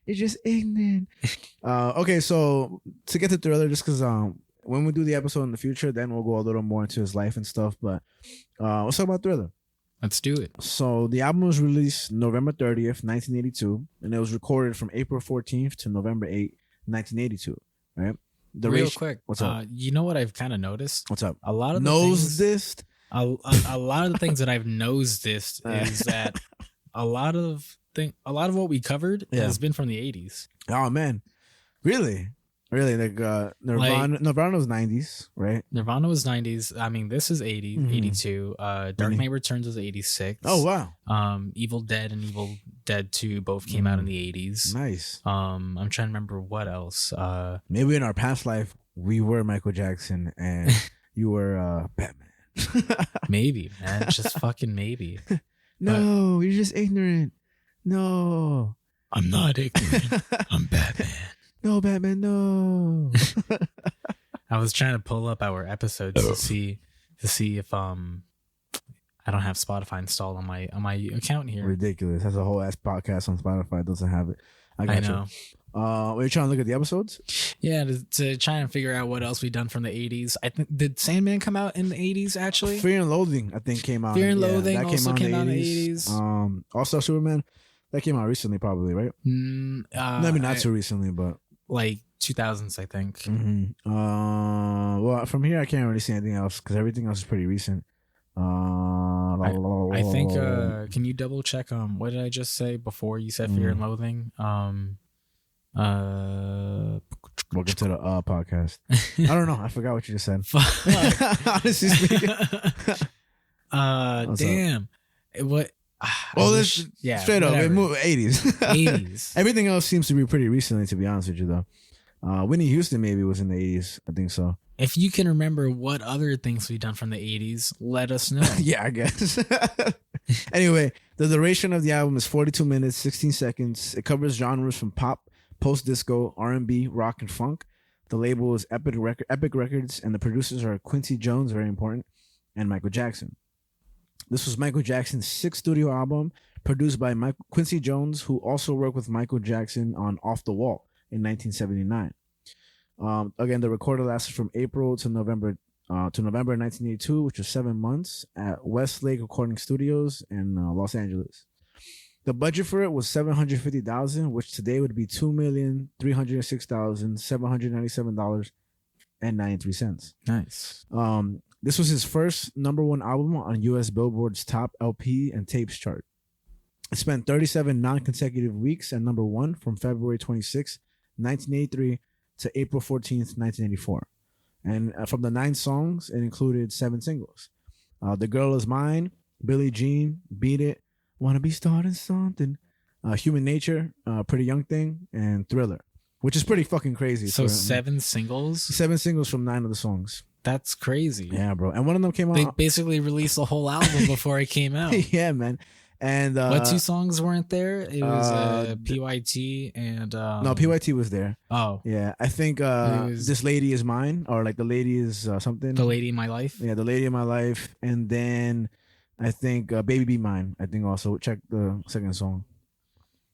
You're just ignorant. Okay, so to get to Thriller, just because when we do the episode in the future, then we'll go a little more into his life and stuff. But let's talk about Thriller. Let's do it. So the album was released November 30th, 1982, and it was recorded from April 14th to November 8th, 1982. Right? Real quick. What's up? You know what I've kind of noticed? What's up? A lot of the Nose-dissed? a lot of the things that I've nose-dissed is that a lot of what we covered has been from the 80s. Oh man, really? Like Nirvana was 90s, right? Nirvana was 90s. I mean, this is 82. Dark Knight Returns was 86. Oh wow. Evil Dead and Evil Dead 2 both came out in the 80s. Nice. I'm trying to remember what else. Maybe in our past life we were Michael Jackson and you were Batman. Maybe, man. Just fucking maybe. No, you're just ignorant. No. I'm not ignorant. I'm Batman. No, Batman, no. I was trying to pull up our episodes to see if I don't have Spotify installed on my account here. Ridiculous. Has a whole ass podcast on Spotify. Doesn't have it. I know. Are you trying to look at the episodes? Yeah, to try and figure out what else we've done from the 80s. I think, did Sandman come out in the 80s actually? Fear and Loathing, I think, came out. Fear and Loathing that also came out in the 80s. All-Star Superman, that came out recently probably, right? Maybe not too recently, but like 2000s, I think. Well, from here I can't really see anything else because everything else is pretty recent. I think can you double check what did I just say before you said Fear and Loathing? Welcome to the podcast. I don't know. I forgot what you just said. Honestly speaking. Damn. What? Well, straight up, it moved 80s. 80s. Everything else seems to be pretty recently, to be honest with you, though. Whitney Houston maybe was in the 80s. I think so. If you can remember what other things we've done from the 80s, let us know. Yeah, I guess. Anyway, the duration of the album is 42 minutes, 16 seconds. It covers genres from pop, post-disco, R&B, rock, and funk. The label is Epic Records, and the producers are Quincy Jones, very important, and Michael Jackson. This was Michael Jackson's 6th studio album, produced by Quincy Jones, who also worked with Michael Jackson on Off the Wall in 1979. Again, the recorder lasted from April to November to November 1982, which was 7 months at Westlake Recording Studios in Los Angeles. The budget for it was $750,000, which today would be $2,306,797.93. Nice. This was his first number one album on U.S. Billboard's top LP and tapes chart. It spent 37 non-consecutive weeks at number one from February 26, 1983 to April 14th, 1984. And from the 9 songs, it included 7 singles. The Girl Is Mine, Billie Jean, Beat It, Wanna Be Starting Something, Human Nature, Pretty Young Thing, and Thriller, which is pretty fucking crazy. So 7 singles? 7 singles from 9 of the songs. That's crazy. Yeah, bro. And one of them came out. They basically released a whole album before it came out. Yeah, man. And what 2 songs weren't there? It was PYT and no, PYT was there. Oh, yeah. I think This Lady Is Mine, or like The Lady Is something. The Lady in My Life. Yeah, The Lady in My Life. And then I think Baby Be Mine. I think also check the second song.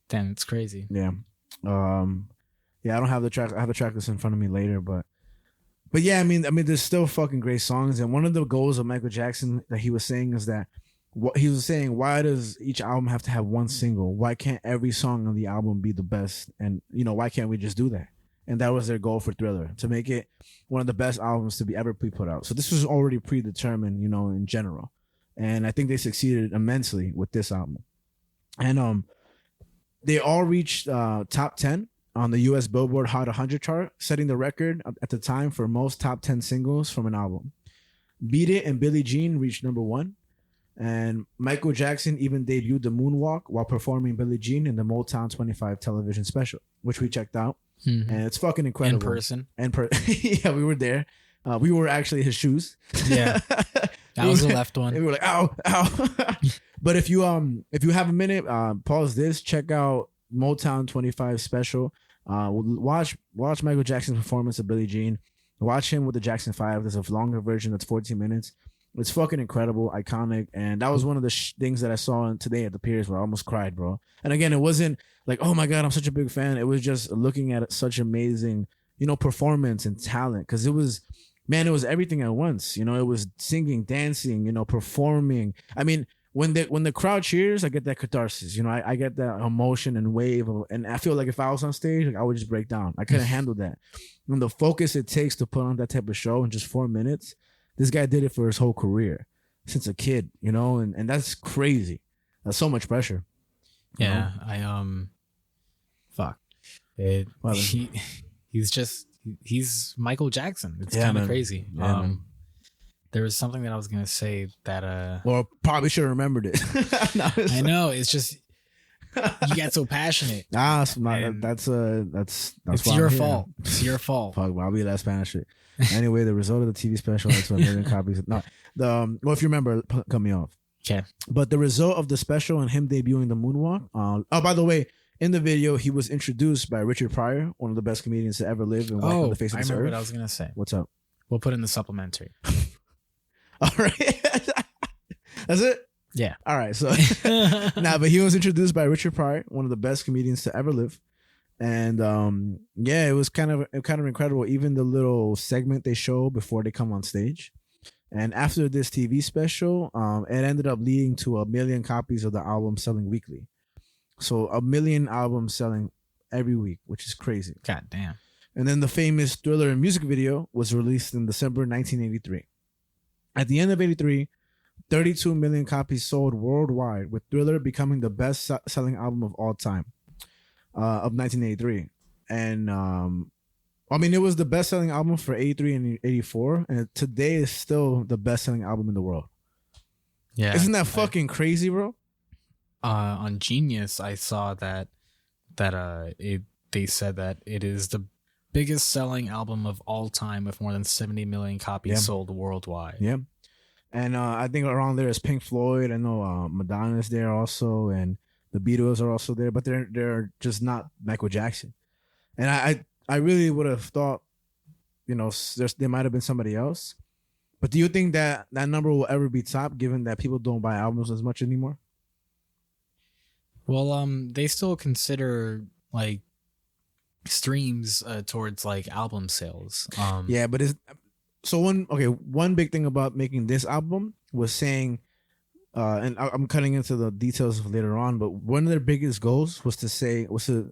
Damn, it's crazy. Yeah. Yeah, I don't have the track. I have the track list in front of me later, but yeah, I mean, there's still fucking great songs. And one of the goals of Michael Jackson that he was saying is that he was saying, why does each album have to have one single? Why can't every song on the album be the best? And why can't we just do that? And that was their goal for Thriller, to make it one of the best albums to be ever put out. So this was already predetermined, in general. And I think they succeeded immensely with this album. And they all reached top 10 on the U.S. Billboard Hot 100 chart, setting the record at the time for most top 10 singles from an album. Beat It and Billie Jean reached number 1. And Michael Jackson even debuted the moonwalk while performing Billie Jean in the Motown 25 television special, which we checked out. Mm-hmm. And it's fucking incredible. In person. Yeah, we were there. We were actually his shoes. Yeah. That was the left one. And we were like, ow, ow. But if you have a minute, pause this, check out Motown 25 special. Watch Michael Jackson's performance of Billie Jean. Watch him with the Jackson 5. There's a longer version that's 14 minutes. It's fucking incredible, iconic, and that was one of the things that I saw today at the Piers where I almost cried, bro. And again, it wasn't like, oh my God, I'm such a big fan. It was just looking at such amazing, performance and talent, because it was everything at once. It was singing, dancing, performing. I mean, when the crowd cheers, I get that catharsis. I get that emotion and wave, and I feel like if I was on stage, I would just break down. I couldn't handle that. And the focus it takes to put on that type of show in just 4 minutes. This guy did it for his whole career since a kid, and that's crazy. That's so much pressure. Yeah, fuck. He's Michael Jackson. It's kind of crazy. Yeah, there was something that I was gonna say that well, probably should have remembered it. No, I know, it's just you get so passionate. That's it's your fault. It's your fault. Fuck, I'll be that Spanish shit. Anyway, the result of the TV special is 1 million copies. No, well, if you remember, cut me off. Okay. But the result of the special and him debuting the moonwalk. By the way, in the video, he was introduced by Richard Pryor, one of the best comedians to ever live and walk on the face of I this remember earth. what I was gonna say. What's up? We'll put in the supplementary. All right. That's it? Yeah. All right. So, but he was introduced by Richard Pryor, one of the best comedians to ever live. And it was kind of incredible. Even the little segment they show before they come on stage. And after this TV special, it ended up leading to 1 million copies of the album selling weekly. So 1 million albums selling every week, which is crazy. God damn. And then the famous Thriller music video was released in December 1983. At the end of 83, 32 million copies sold worldwide, with Thriller becoming the best-selling album of all time of 1983. And it was the best-selling album for 83 and 84, and today is still the best-selling album in the world. Yeah. Isn't that fucking crazy, bro? On Genius, I saw that they said that it is the biggest selling album of all time with more than 70 million copies sold worldwide. Yeah. And I think around there is Pink Floyd. I know Madonna's there also, and the Beatles are also there, but they're just not Michael Jackson. And I really would have thought, there might have been somebody else. But do you think that number will ever be topped, given that people don't buy albums as much anymore? Well, they still consider streams towards album sales. Yeah, but So one big thing about making this album was saying, and I'm cutting into the details later on, but one of their biggest goals was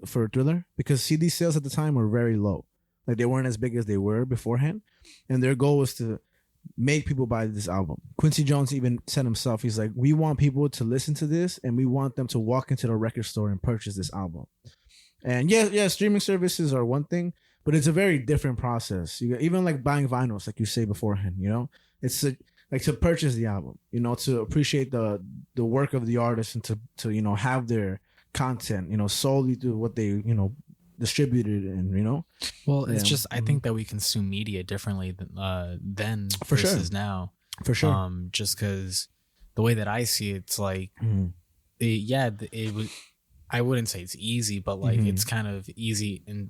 for Thriller, because CD sales at the time were very low, like they weren't as big as they were beforehand, and their goal was to make people buy this album. Quincy Jones even said himself, he's like, we want people to listen to this, and we want them to walk into the record store and purchase this album. And yeah, streaming services are one thing, but it's a very different process. Even like buying vinyls, like you say beforehand, it's like to purchase the album, to appreciate the work of the artist, and to have their content, solely through what they, distributed, and Well, it's just, I think that we consume media differently than For versus sure. now. For sure. Just because the way that I see it, it's like, it would. I wouldn't say it's easy, but like it's kind of easy and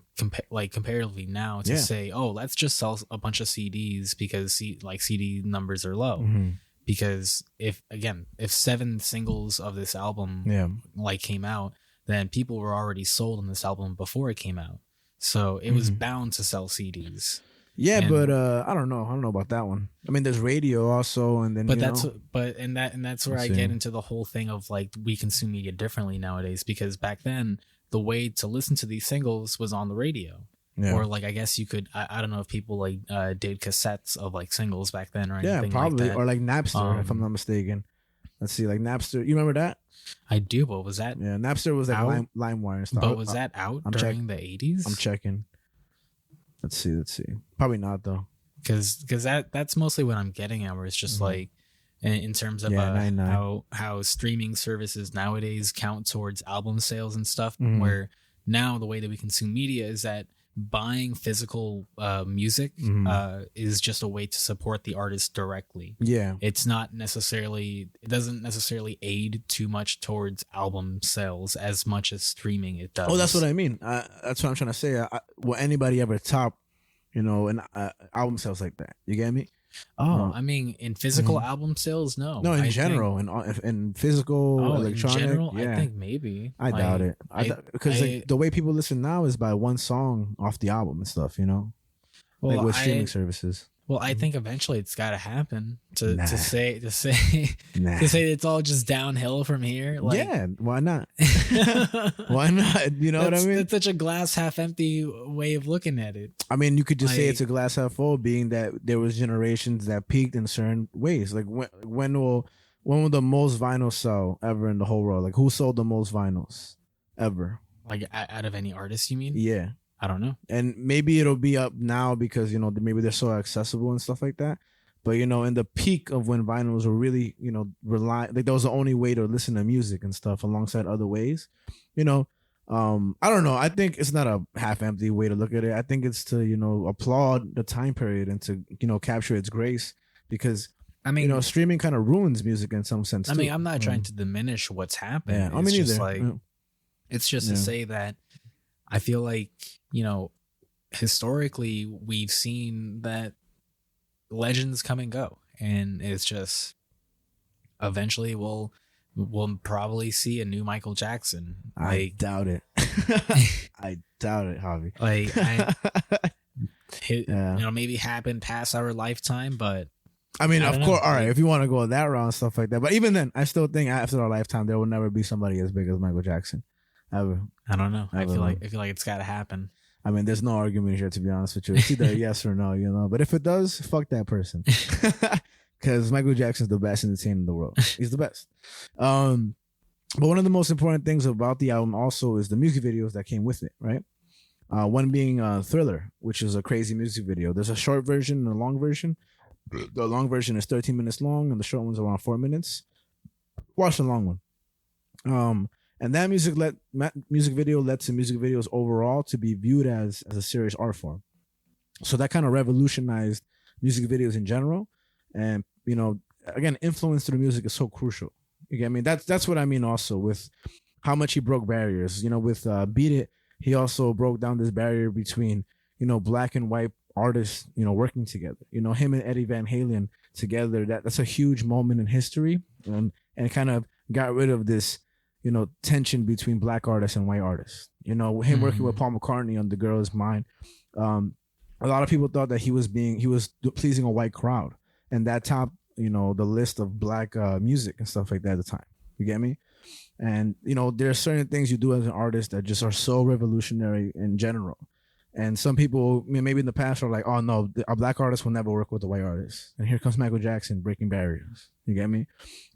comparatively now to say, oh, let's just sell a bunch of CDs because CD numbers are low. Because if 7 singles of this album came out, then people were already sold on this album before it came out, so it was bound to sell CDs. Yeah, but I don't know about that one. I mean, there's radio also, and then that's where I get into the whole thing of like we consume media differently nowadays, because back then the way to listen to these singles was on the radio. Or like I guess you could I don't know if people did cassettes of like singles back then or anything probably, like that. or like Napster, if I'm not mistaken. Let's see, like Napster. You remember that? I do, but was that Napster was like out? LimeWire and stuff. But was that out during the 80s? I'm checking. Let's see. Probably not though. Because that's mostly what I'm getting at, where it's just like in terms of 99. how streaming services nowadays count towards album sales and stuff, where now the way that we consume media is that buying physical music is just a way to support the artist directly. It doesn't necessarily aid too much towards album sales as much as streaming it does. Oh, that's what I mean. That's what I'm trying to say. Will anybody ever top an album sales like that? You get me? I mean, in physical album sales, no. In general, in physical, electronic, in general, I think maybe. I doubt it. Because the way people listen now is by one song off the album and stuff, well, like with streaming services. Well, I think eventually it's got to happen to say it's all just downhill from here. Why not? Why not? You know what I mean? It's such a glass half empty way of looking at it. I mean, you could just say it's a glass half full, being that there was generations that peaked in certain ways. Like when will the most vinyls sell ever in the whole world? Like who sold the most vinyls ever? Like out of any artist, you mean? Yeah. I don't know. And maybe it'll be up now because, maybe they're so accessible and stuff like that. But, in the peak of when vinyls were really, that was the only way to listen to music and stuff alongside other ways, I don't know. I think it's not a half empty way to look at it. I think it's to, applaud the time period and to, capture its grace, because, I mean, streaming kind of ruins music in some sense. I mean, I'm not trying to diminish what's happened. Yeah, I mean, just it's just to say that I feel like, historically we've seen that legends come and go, and it's just eventually we'll probably see a new Michael Jackson. I doubt it. I doubt it, Javi. Maybe happen past our lifetime, but I mean, of course, all right, if you want to go that route and stuff like that. But even then, I still think after our lifetime, there will never be somebody as big as Michael Jackson. Ever. I don't know. I feel like it's got to happen. I mean, there's no argument here, to be honest with you. It's either yes or no, But if it does, fuck that person. Because Michael Jackson's the best entertainer in the world. He's the best. But one of the most important things about the album also is the music videos that came with it, right? One being Thriller, which is a crazy music video. There's a short version and a long version. The long version is 13 minutes long, and the short one's around 4 minutes. Watch the long one. And that music video led to music videos overall to be viewed as a serious art form. So that kind of revolutionized music videos in general. And, again, influence through music is so crucial. You get me? That's what I mean also with how much he broke barriers. With Beat It, he also broke down this barrier between, black and white artists, working together. Him and Eddie Van Halen together, that's a huge moment in history, and kind of got rid of this, tension between black artists and white artists. Him working with Paul McCartney on The Girl Is Mine. a lot of people thought that he was pleasing a white crowd, and that topped the list of black music and stuff like that at the time. You get me? And there are certain things you do as an artist that just are so revolutionary in general. And some people, maybe in the past, are like, "Oh no, a black artist will never work with a white artist." And here comes Michael Jackson breaking barriers. You get me?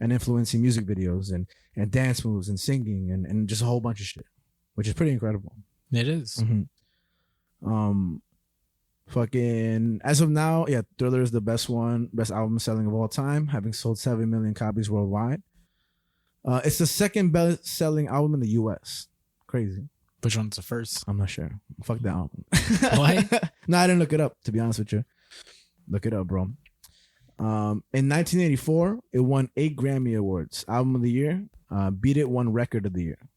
And influencing music videos and dance moves and singing and just a whole bunch of shit, which is pretty incredible. It is. Mm-hmm. Fucking as of now, yeah, Thriller is the best album selling of all time, having sold 7 million copies worldwide. It's the second best selling album in the U.S. Crazy. Which one's the first? I'm not sure. Fuck that album. What? No, I didn't look it up, to be honest with you. Look it up, bro. In 1984, it won 8 Grammy Awards. Album of the Year. Beat It won Record of the Year.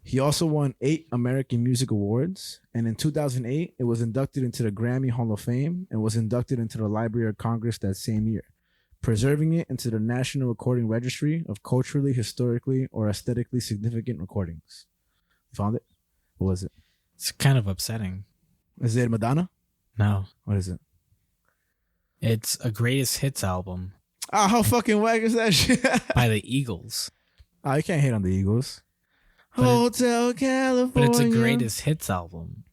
He also won 8 American Music Awards. And in 2008, it was inducted into the Grammy Hall of Fame and was inducted into the Library of Congress that same year, preserving it into the National Recording Registry of culturally, historically, or aesthetically significant recordings. Found it? What was it? It's kind of upsetting. Is it Madonna? No. What is it? It's a greatest hits album. Oh, how fucking whack is that shit? By the Eagles. Oh, you can't hate on the Eagles. But Hotel California. But it's a greatest hits album.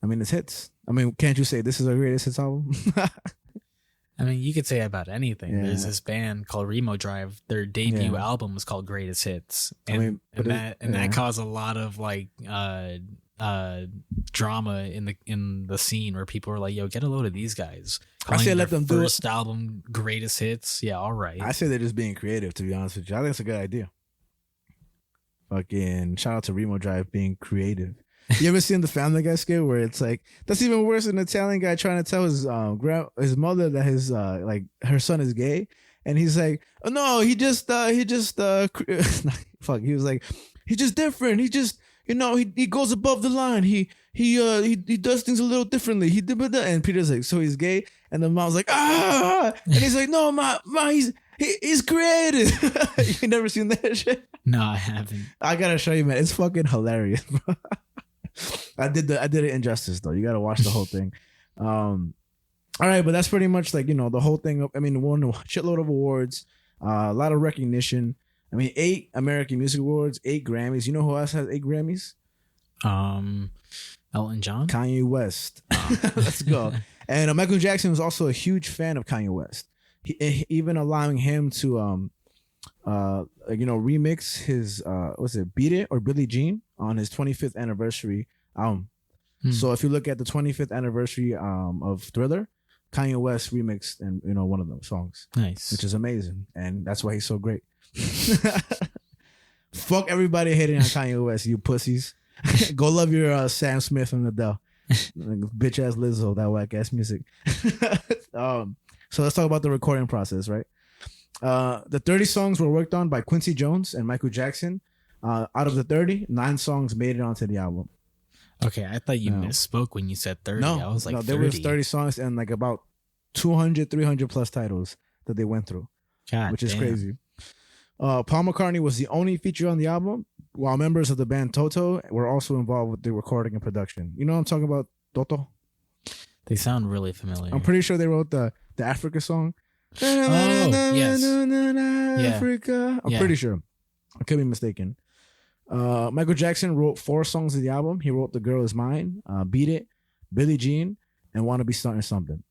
I mean, it's hits. I mean, can't you say this is a greatest hits album? I mean, you could say about anything. Yeah. There's this band called Remo Drive. Their debut album was called Greatest Hits, and that caused a lot of like drama in the scene where people were like, "Yo, get a load of these guys." I say let them do first album Greatest Hits. Yeah, all right. I say they're just being creative. To be honest with you, I think it's a good idea. Fucking shout out to Remo Drive being creative. You ever seen the Family Guy skit where it's like that's even worse than an Italian guy trying to tell his mother that his her son is gay, and he's like, oh no, he was like, he's just different. He just he goes above the line. He does things a little differently. He did that, and Peter's like, so he's gay, and the mom's like, and he's like, no, ma, he's creative. You never seen that shit? No, I haven't. I gotta show you, man. It's fucking hilarious, bro. I did it injustice though. You gotta watch the whole thing. All right, but that's pretty much like the whole thing. I mean, won a shitload of awards, a lot of recognition. I mean, 8 American Music Awards, 8 Grammys. You know who else has 8 Grammys? Elton John, Kanye West. Let's go. And Michael Jackson was also a huge fan of Kanye West. He even allowing him to remix his was it Beat It or Billie Jean on his 25th anniversary album. So if you look at the 25th anniversary of Thriller, Kanye West remixed and one of those songs. Nice, which is amazing, and that's why he's so great. Fuck everybody hating on Kanye West, you pussies. Go love your Sam Smith and Adele. Bitch ass Lizzo, that whack ass music. So let's talk about the recording process, right? The 30 songs were worked on by Quincy Jones and Michael Jackson. Out of the 30, 9 songs made it onto the album. Okay, I thought you misspoke when you said 30. No, I was like, there 30. was 30 songs and like about 200, 300 plus titles that they went through, which is crazy. Paul McCartney was the only feature on the album, while members of the band Toto were also involved with the recording and production. You know what I'm talking about, Toto? They sound really familiar. I'm pretty sure they wrote the Africa song. Oh, yes. Africa. I'm pretty sure. I could be mistaken. Michael Jackson wrote 4 songs of the album. He wrote The Girl Is Mine, Beat It, Billie Jean, and Wanna Be Starting Something.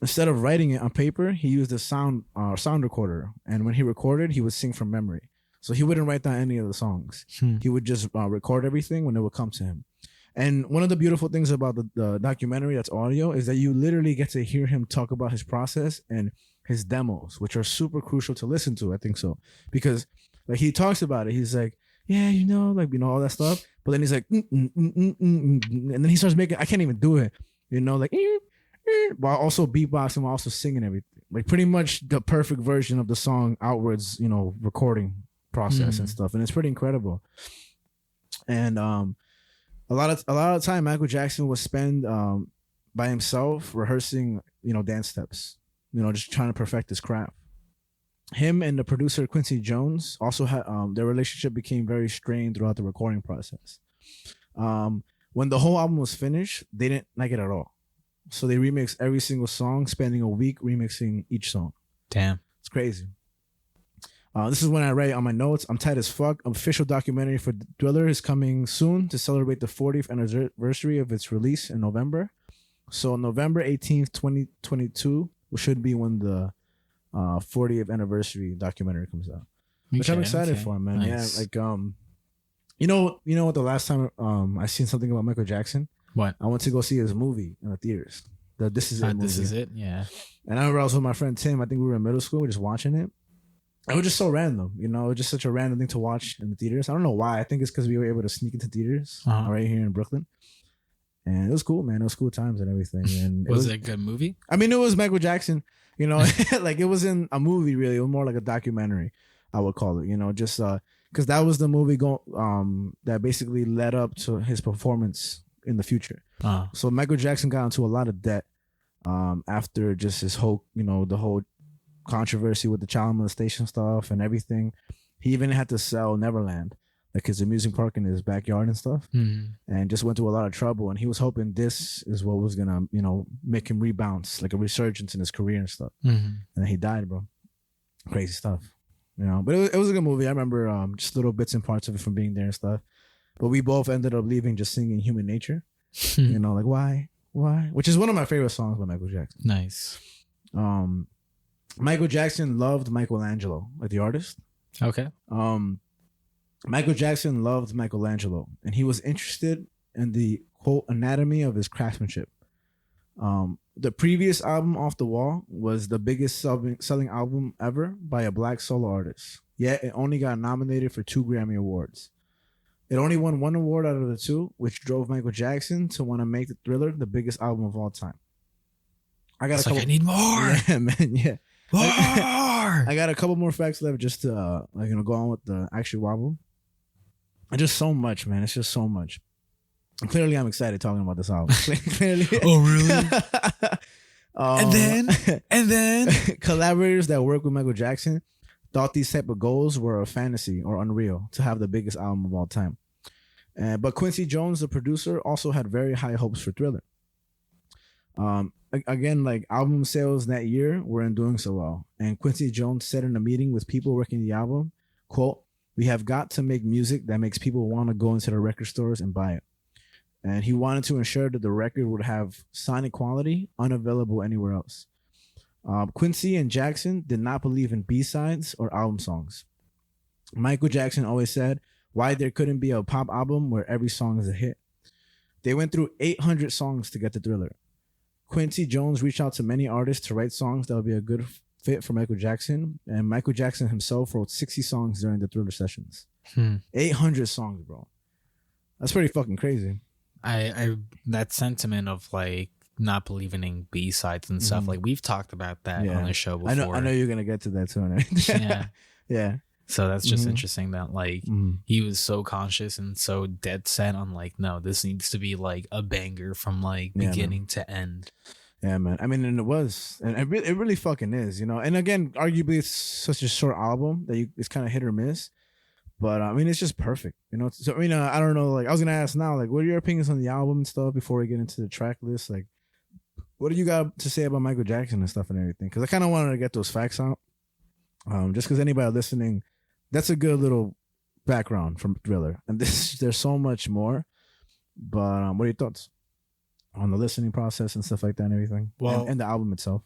Instead of writing it on paper, he used a sound recorder. And when he recorded, he would sing from memory. So he wouldn't write down any of the songs. He would just record everything when it would come to him. And one of the beautiful things about the documentary that's audio is that you literally get to hear him talk about his process and his demos, which are super crucial to listen to. I think so. Because like he talks about it. He's like, yeah, all that stuff. But then he's like, and then he starts making, I can't even do it, like, while also beatboxing, while also singing everything. Like pretty much the perfect version of the song outwards, recording process and stuff. And it's pretty incredible. And a lot of time Michael Jackson would spend by himself rehearsing, dance steps, just trying to perfect his craft. Him and the producer Quincy Jones also had their relationship became very strained throughout the recording process. When the whole album was finished, they didn't like it at all. So they remix every single song, spending a week remixing each song. Damn. It's crazy. This is when I write on my notes. I'm tight as fuck. Official documentary for Thriller is coming soon to celebrate the 40th anniversary of its release in November. So November 18th, 2022 should be when the 40th anniversary documentary comes out, which I'm excited for, man. Nice. Yeah, like you know what? The last time I seen something about Michael Jackson. What? I went to go see his movie in the theaters. The This Is It movie. This Is It, yeah. And I remember I was with my friend Tim. I think we were in middle school. We were just watching it. It was just so random, you know. It was just such a random thing to watch in the theaters. I don't know why. I think it's because we were able to sneak into theaters right here in Brooklyn. And it was cool, man. It was cool times and everything. And was it a good movie? I mean, it was Michael Jackson, you know, like it wasn't a movie really. It was more like a documentary, I would call it, you know, just because that was the movie that basically led up to his performance in the future. So Michael Jackson got into a lot of debt after just his whole, you know, the whole controversy with the child molestation stuff and everything. He even had to sell Neverland, like his amusement park in his backyard and stuff, and just went through a lot of trouble. And he was hoping this is what was gonna, you know, make him rebound, like a resurgence in his career and stuff. And then he died, bro. Crazy stuff, you know. But it was a good movie. I remember just little bits and parts of it from being there and stuff. But we both ended up leaving just singing "Human Nature," you know, like why, which is one of my favorite songs by Michael Jackson. Nice. Michael Jackson loved Michelangelo, like the artist. Okay. Michael Jackson loved Michelangelo, and he was interested in the quote anatomy of his craftsmanship. The previous album, Off the Wall, was the biggest selling album ever by a black solo artist. Yet it only got nominated for 2 Grammy Awards. It only won 1 award out of the 2, which drove Michael Jackson to want to make the Thriller the biggest album of all time. I need more. Yeah, man. Yeah. More. I got a couple more facts left just to go on with the actual album. And just so much, man. It's just so much. And clearly, I'm excited talking about this album. Clearly. Oh, really? And then collaborators that work with Michael Jackson thought these type of goals were a fantasy or unreal to have the biggest album of all time. But Quincy Jones, the producer, also had very high hopes for Thriller. Again, like album sales that year weren't doing so well. And Quincy Jones said in a meeting with people working the album, quote, "We have got to make music that makes people want to go into the record stores and buy it." And he wanted to ensure that the record would have sonic quality unavailable anywhere else. Quincy and Jackson did not believe in B-sides or album songs. Michael Jackson always said why there couldn't be a pop album where every song is a hit. They went through 800 songs to get the Thriller. Quincy Jones reached out to many artists to write songs that would be a good fit for Michael Jackson, and Michael Jackson himself wrote 60 songs during the Thriller sessions. 800 songs, bro. That's pretty fucking crazy. I that sentiment of like not believing in B-sides and stuff, like we've talked about that on the show before. I know you're gonna get to that too. Yeah. Yeah. So that's just interesting that like he was so conscious and so dead set on like, no, this needs to be like a banger from like beginning to end. Yeah, man. I mean, and it was, and it really fucking is, you know. And again, arguably, it's such a short album that it's kind of hit or miss. But I mean, it's just perfect, you know. So I mean, I don't know. Like, I was gonna ask now, like, what are your opinions on the album and stuff before we get into the track list? Like, what do you got to say about Michael Jackson and stuff and everything? Because I kind of wanted to get those facts out, just because anybody listening. That's a good little background from Thriller. And there's so much more. But what are your thoughts on the listening process and stuff like that and everything? Well, and the album itself.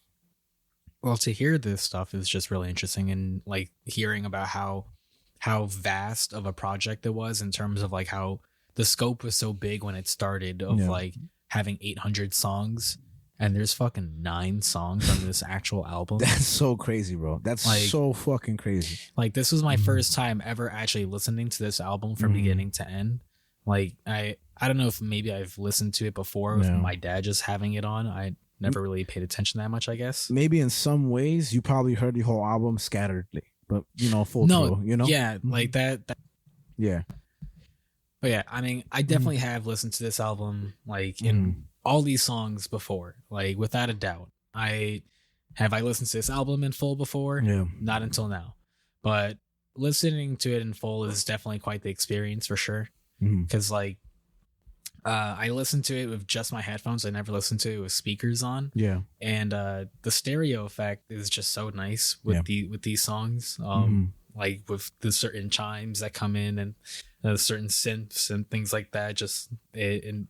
Well, to hear this stuff is just really interesting, and like hearing about how vast of a project it was in terms of like how the scope was so big when it started of like having 800 songs. And there's fucking 9 songs on this actual album. That's so crazy, bro. That's like, so fucking crazy. Like, this was my first time ever actually listening to this album from beginning to end. Like, I don't know if maybe I've listened to it before with my dad just having it on. I never really paid attention that much, I guess. Maybe in some ways you probably heard the whole album scatteredly, but you know, full through, you know? Yeah, like that. Yeah. But yeah, I mean, I definitely have listened to this album like in all these songs before, like without a doubt. I listened to this album in full before? Yeah. Not until now. But listening to it in full is definitely quite the experience for sure. Because like I listened to it with just my headphones. I never listened to it with speakers on. Yeah. And the stereo effect is just so nice with these songs. Like with the certain chimes that come in and certain synths and things like that. Just it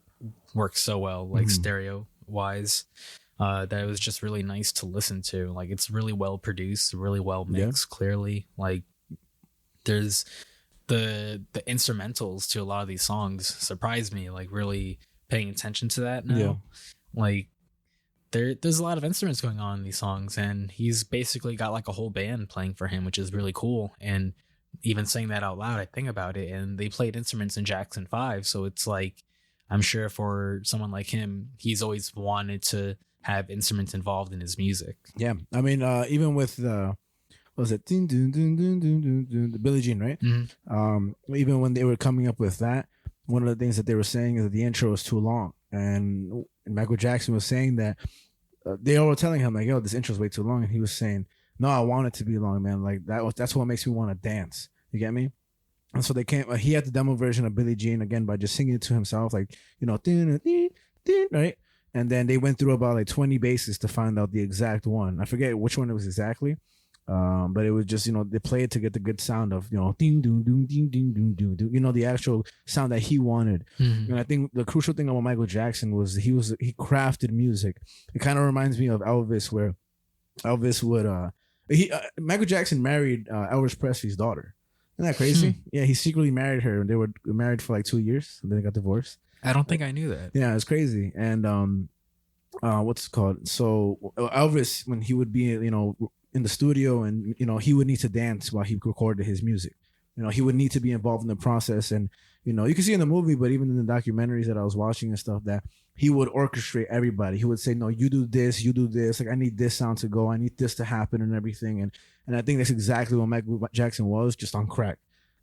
works so well, like stereo wise. That it was just really nice to listen to. Like it's really well produced, really well mixed. Clearly, like there's the instrumentals to a lot of these songs surprised me. Like really paying attention to that now. Like there's a lot of instruments going on in these songs, and he's basically got like a whole band playing for him, which is really cool. And even saying that out loud, I think about it, and they played instruments in Jackson 5, so it's like I'm sure for someone like him, he's always wanted to have instruments involved in his music. Yeah, I mean, even with what was it, dun, dun, dun, dun, dun, dun, dun, the Billie Jean, right? Even when they were coming up with that, one of the things that they were saying is that the intro is too long, and Michael Jackson was saying that they all were telling him like, "Yo, this intro is way too long," and he was saying, "No, I want it to be long, man. Like that's what makes me want to dance." You get me? And so they came. He had the demo version of Billie Jean again by just singing it to himself, like right. And then they went through about like 20 bases to find out the exact one. I forget which one it was exactly, but it was just they play it to get the good sound of ding ding ding ding ding ding ding ding. The actual sound that he wanted. And I think the crucial thing about Michael Jackson was he crafted music. It kind of reminds me of Elvis, where Elvis would Michael Jackson married Elvis Presley's daughter. Isn't that crazy? Yeah, he secretly married her, and they were married for like 2 years, and then they got divorced. I don't think I knew that. Yeah, it's crazy. And what's it called? So Elvis, when he would be in the studio, and he would need to dance while he recorded his music. He would need to be involved in the process, and you can see in the movie, but even in the documentaries that I was watching and stuff, that he would orchestrate everybody. He would say, "No, you do this, you do this. Like I need this sound to go, I need this to happen, and everything." And I think that's exactly what Michael Jackson was, just on crack.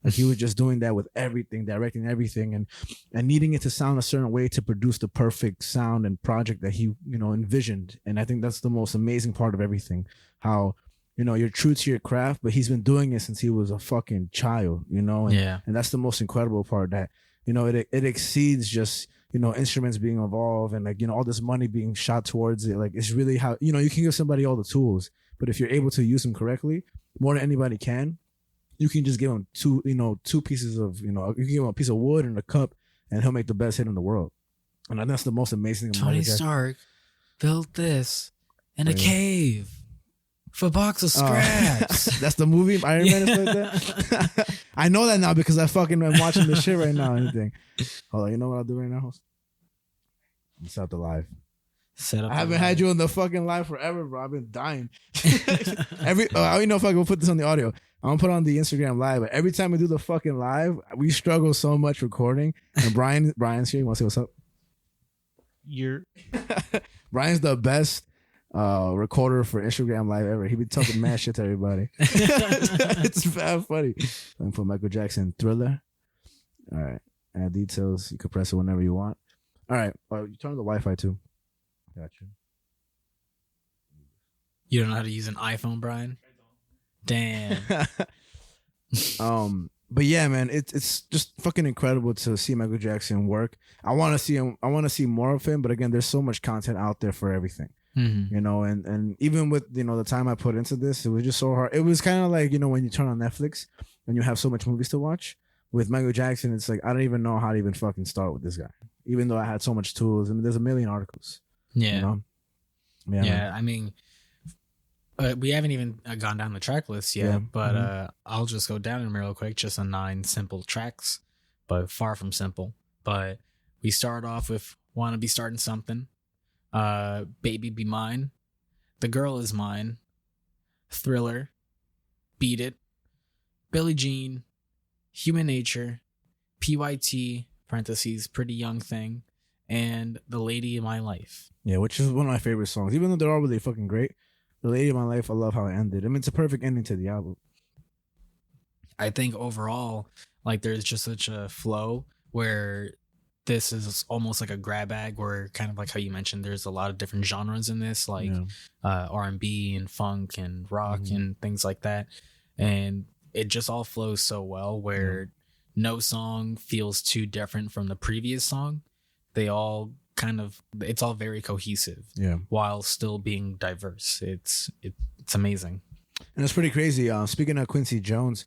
Like he was just doing that with everything, directing everything, and needing it to sound a certain way to produce the perfect sound and project that he envisioned. And I think that's the most amazing part of everything. How you're true to your craft, but he's been doing it since he was a fucking child. And that's the most incredible part, that it exceeds just instruments being involved and like all this money being shot towards it. Like it's really how you can give somebody all the tools, but if you're able to use them correctly, more than anybody can. You can just give him two pieces of, you can give him a piece of wood and a cup, and he'll make the best hit in the world. And that's the most amazing thing. Tony Stark built this in a cave for a box of scraps. That's the movie Iron Man is like that. I know that now because I fucking am watching this shit right now. Anything. Hold on, you know what I'll do right now? I'm set up the live. I haven't had you on the fucking live forever, bro. I've been dying. I don't know if I can put this on the audio. I'm gonna put it on the Instagram live, but every time we do the fucking live, we struggle so much recording. And Brian's here. You want to say what's up? Brian's the best recorder for Instagram live ever. He be talking mad shit to everybody. It's bad funny. I'm gonna put Michael Jackson Thriller. All right. Add details. You can press it whenever you want. All right. You turn on the Wi-Fi too. Gotcha. You don't know how to use an iPhone, Brian? Damn. But yeah, man, it's just fucking incredible to see Michael Jackson work. I want to see him. I want to see more of him. But again, there's so much content out there for everything. And even with the time I put into this, it was just so hard. It was kind of like when you turn on Netflix and you have so much movies to watch. With Michael Jackson, it's like I don't even know how to even fucking start with this guy. Even though I had so much tools. I mean, there's a million articles. Yeah. Yeah. I mean, we haven't even gone down the track list yet, but I'll just go down them real quick. Just on 9 simple tracks, but far from simple. But we start off with "Wanna Be Starting Something," "Baby Be Mine," "The Girl Is Mine," "Thriller," "Beat It," "Billie Jean," "Human Nature," "PYT," parentheses, "Pretty Young Thing," and "The Lady in My Life." Yeah, which is one of my favorite songs. Even though they're all really fucking great, "The Lady in My Life," I love how it ended. I mean, it's a perfect ending to the album. I think overall, like, there's just such a flow where this is almost like a grab bag, where kind of like how you mentioned, there's a lot of different genres in this, like R&B and funk and rock and things like that. And it just all flows so well where no song feels too different from the previous song. they all kind of, it's all very cohesive. Yeah. While still being diverse. It's amazing. And it's pretty crazy. Speaking of Quincy Jones,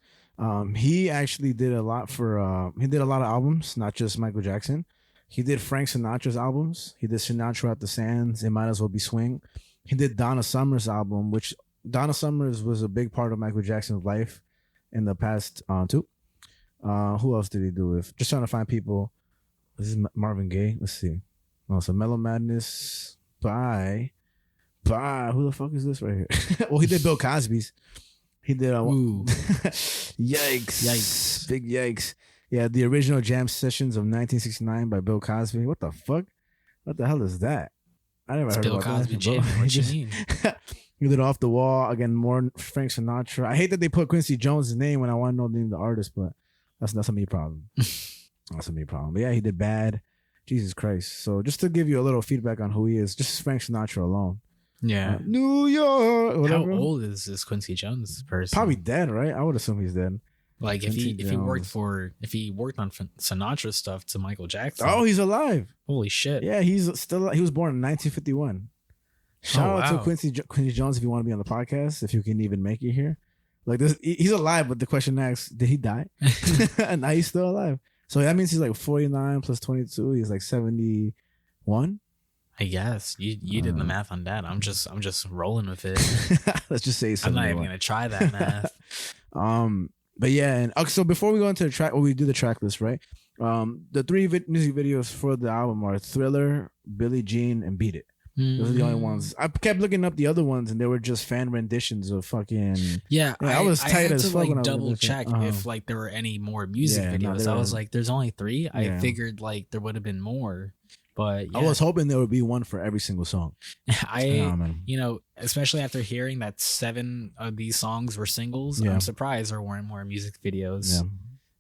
he actually did a lot for he did a lot of albums, not just Michael Jackson. He did Frank Sinatra's albums. He did Sinatra at the Sands. It Might As Well Be Swing. He did Donna Summer's album, which Donna Summers was a big part of Michael Jackson's life in the past too. Who else did he do with? Just trying to find people. This is Marvin Gaye. Let's see. Oh, so Mellow Madness by who the fuck is this right here? Well, he did Bill Cosby's. He did Ooh. Yikes. Big yikes. Yeah, the original jam sessions of 1969 by Bill Cosby. What the fuck? What the hell is that? I never heard Bill about Cosby that. jamming. What you mean? He did Off the Wall. Again, more Frank Sinatra. I hate that they put Quincy Jones' name when I want to know the name of the artist, but that's a me problem. That's a me problem. But yeah, he did Bad. Jesus Christ. So just to give you a little feedback on who he is, just Frank Sinatra alone. Yeah. New York. Whatever. How old is this Quincy Jones person? Probably dead, right? I would assume he's dead. Like if Quincy he worked Jones. if he worked on Sinatra stuff to Michael Jackson. Oh, he's alive. Holy shit. Yeah, he's still. He was born in 1951. Shout out to Quincy Jones if you want to be on the podcast, if you can even make it here. Like this, he's alive, but the question asks, did he die? And now he's still alive. So that means he's like 49 plus 22. He's like 71. I guess you did the math on that. I'm just rolling with it. Let's just say I'm 71. not even gonna try that math. But yeah, and so before we go into the track, we do the track list, right? The three music videos for the album are Thriller, Billie Jean, and Beat It. Those are the only ones. I kept looking up the other ones, and they were just fan renditions of fucking. Yeah, I was tight had as to fuck when I like was double looking. check if like there were any more music Yeah, no, videos. there I was were. like, there's only 3. I Yeah. figured like there would have been more, but yeah. I was hoping there would be one for every single song. Man. You know, especially after hearing that 7 of these songs were singles, Yeah. I'm surprised there weren't more music videos. Yeah.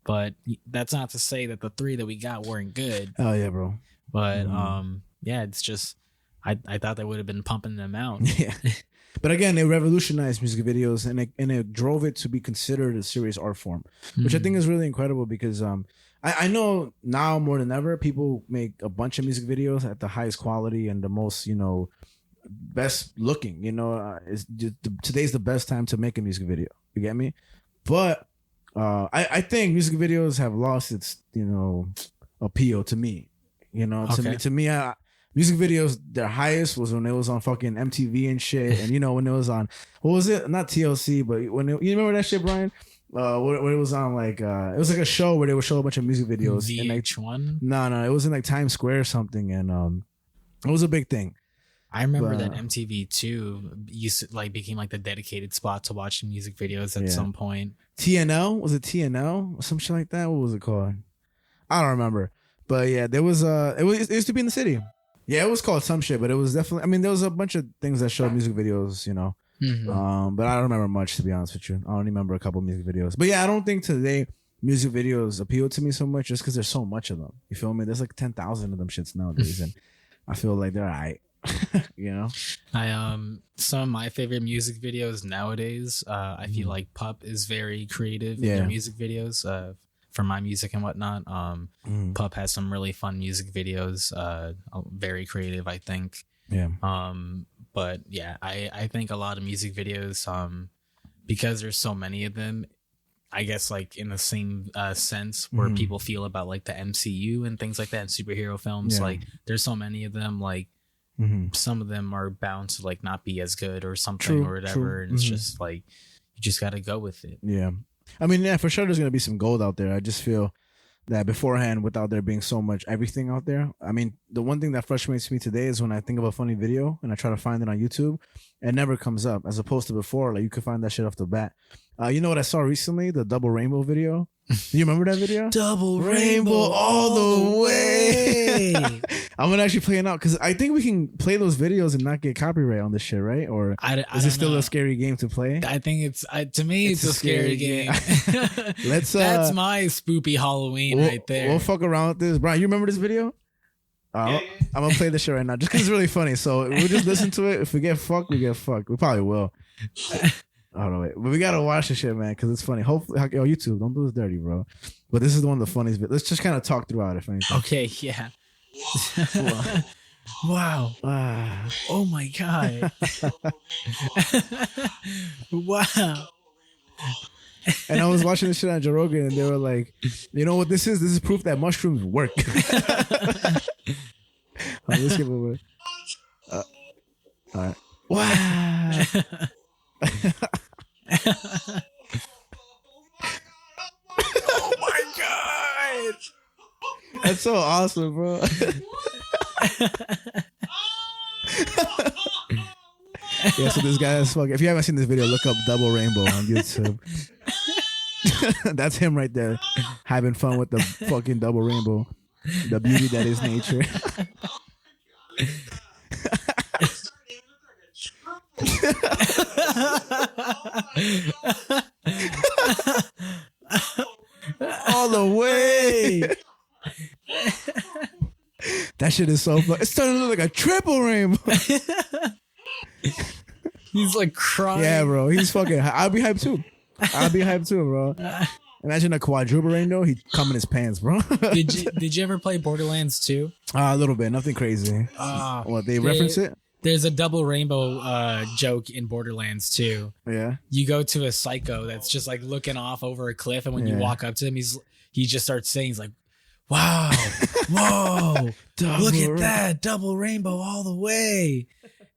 But that's not to say that the 3 that we got weren't good. Oh yeah, bro. But yeah, it's just I thought they would have been pumping them out. Yeah. But again, it revolutionized music videos, and it drove it to be considered a serious art form, which I think is really incredible because I know now more than ever people make a bunch of music videos at the highest quality and the most best looking. Today's the best time to make a music video. You get me? But I think music videos have lost its appeal to me. To me, music videos, their highest was when it was on fucking MTV and shit, and when it was on, what was it? Not TLC, but you remember that shit, Brian? When it was on like it was like a show where they would show a bunch of music videos. VH1? No, it was in like Times Square or something, and it was a big thing. I remember that MTV2 used to became like the dedicated spot to watching music videos at some point. TNL? Was it TNL or some shit like that? What was it called? I don't remember. But yeah, there was it used to be in the city. Yeah, it was called some shit, but it was definitely. I mean, there was a bunch of things that showed music videos, But I don't remember much, to be honest with you. I only remember a couple music videos. But yeah, I don't think today music videos appeal to me so much just because there's so much of them. You feel me? There's like 10,000 of them shits nowadays, and I feel like they're alright. Some of my favorite music videos nowadays. I feel like Pup is very creative in their music videos. For my music and whatnot. Pup has some really fun music videos, very creative, I think. Yeah. But yeah, I think a lot of music videos, because there's so many of them, I guess like in the same sense where people feel about like the MCU and things like that in superhero films, like there's so many of them, like some of them are bound to like not be as good or something or whatever. And it's just like, you just got to go with it. Yeah. I mean, yeah, for sure there's going to be some gold out there. I just feel that beforehand, without there being so much everything out there. I mean, the one thing that frustrates me today is when I think of a funny video and I try to find it on YouTube, it never comes up, as opposed to before. Like, you could find that shit off the bat. You know what I saw recently? The double rainbow video. You remember that video? Double Rainbow all the way. I'm gonna actually play it out because I think we can play those videos and not get copyright on this shit, right? Or is it still a scary game to play? I think it's to me it's a scary game. Let's that's my spoopy Halloween right there. We'll fuck around with this. Brian, you remember this video? I'm gonna play this shit right now just because it's really funny. So we'll just listen to it. If we get fucked, we get fucked. We probably will. I don't know, wait. But we gotta watch this shit, man, because it's funny. Hopefully, YouTube, don't do this dirty, bro. But this is one of the funniest bits. Let's just kind of talk throughout, if anything. Okay, yeah. Wow. Ah. Oh my god. Wow. And I was watching this shit on Joe Rogan, and they were like, "You know what this is? This is proof that mushrooms work." Let's give it away. All right. Wow. Oh my god. That's so awesome, bro. Yeah, so this guy is fucking. If you haven't seen this video, look up Double Rainbow on YouTube. That's him right there, having fun with the fucking double rainbow, the beauty that is nature. All the way. That shit is so fun. It's starting to look like a triple rainbow. He's like crying. Yeah, bro. He's fucking. I'll be hyped too. Bro. Imagine a quadruple rainbow. He'd come in his pants, bro. Did you ever play Borderlands 2? A little bit. Nothing crazy. What, they reference it? There's a double rainbow joke in Borderlands 2. Yeah. You go to a psycho that's just like looking off over a cliff, and when you walk up to him, he just starts saying, he's like, "Wow, whoa, look at that double rainbow all the way."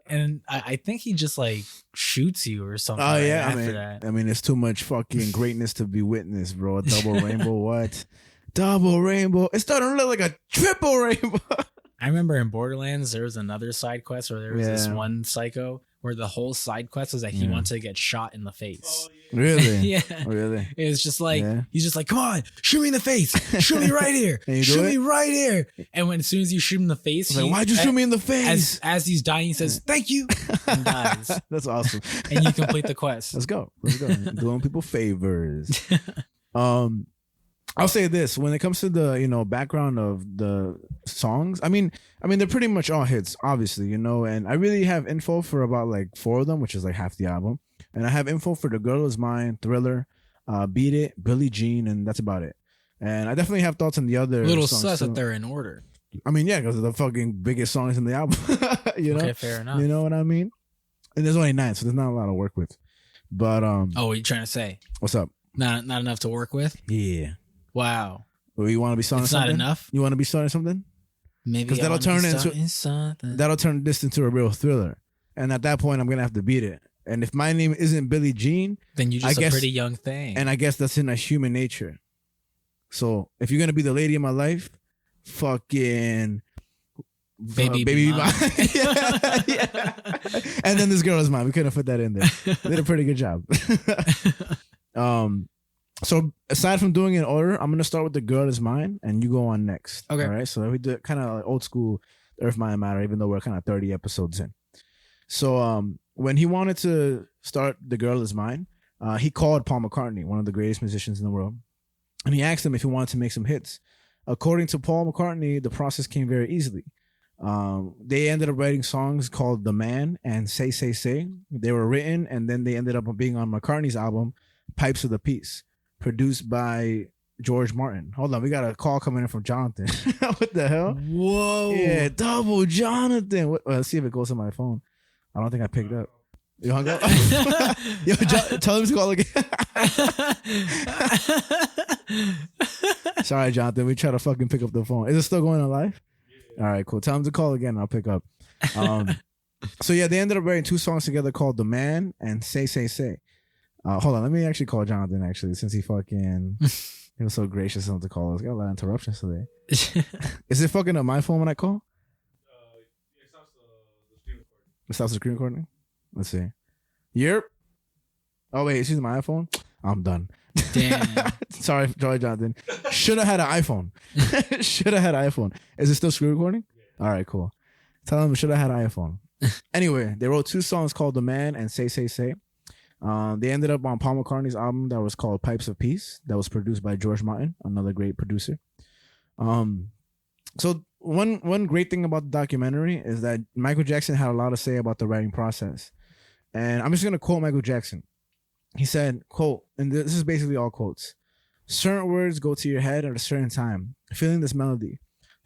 And I think he just like shoots you or something. Oh yeah, after that. I mean, it's too much fucking greatness to be witnessed, bro. A double rainbow, what? Double rainbow. It's starting to look like a triple rainbow. I remember in Borderlands there was another side quest where there was this one psycho where the whole side quest was that he wanted to get shot in the face. Really? Yeah. Really? It was just like he's just like, "Come on, shoot me in the face. Shoot me right here. And you do shoot it? me right here." And when as soon as you shoot him in the face, Like, why'd you shoot me in the face? As he's dying, he says, "Thank you," and dies. That's awesome. And you complete the quest. Let's go. Doing people favors. I'll say this: when it comes to the background of the songs, I mean they're pretty much all hits, obviously, and I really have info for about like 4 of them, which is like half the album, and I have info for The Girl Is Mine, Thriller, Beat It, Billie Jean, and that's about it. And I definitely have thoughts on the other Little songs sus too. that they're in order. I mean, yeah, because of the fucking biggest songs in the album. Okay, fair enough. You know what I mean? And there's only 9, so there's not a lot to work with. But Oh, what are you trying to say? what's up? Not enough to work with? Yeah. Wow. Well, you want to be starting It's something? not enough? You want to be starting something? Maybe 'Cause that'll turn into- something. That'll turn this into a real thriller. And at that point, I'm going to have to beat it. And if my name isn't Billie Jean, Then you're just I a guess- pretty young thing. and I guess that's in a human nature. So if you're going to be the lady of my life, fucking... Baby be mine. yeah. And then This Girl Is Mine. We couldn't fit that in there. They did a pretty good job. So aside from doing it in order, I'm gonna start with The Girl Is Mine, and you go on next. Okay. All right. So we do kind of like old school Earth, Mind, Matter, even though we're kind of 30 episodes in. So when he wanted to start The Girl Is Mine, he called Paul McCartney, one of the greatest musicians in the world, and he asked him if he wanted to make some hits. According to Paul McCartney, the process came very easily. They ended up writing songs called The Man and Say Say Say. They were written, and then they ended up being on McCartney's album Pipes of the Peace, produced by George Martin. Hold on, we got a call coming in from Jonathan. What the hell? Whoa. Yeah, double Jonathan. Let's see if it goes to my phone. I don't think I picked up. You hung up? Yo, tell him to call again. Sorry, Jonathan. We try to fucking pick up the phone. Is it still going on live? All right, cool. Tell him to call again. I'll pick up. So yeah, they ended up writing 2 songs together called The Man and Say Say Say. Hold on, let me actually call Jonathan actually, since he was so gracious enough to call us. Got a lot of interruptions today. Is it fucking up my phone when I call? It stops the screen recording? Let's see. Yep. Oh wait, it's using my iPhone? I'm done. Damn. Sorry, Jonathan. Should have had an iPhone. Should have had an iPhone. Is it still screen recording? All right, cool. Tell him should have had an iPhone. Anyway, they wrote 2 songs called The Man and Say Say Say. They ended up on Paul McCartney's album that was called Pipes of Peace, that was produced by George Martin, another great producer. So one great thing about the documentary is that Michael Jackson had a lot to say about the writing process. And I'm just going to quote Michael Jackson. He said, quote, and this is basically all quotes: "Certain words go to your head at a certain time, feeling this melody.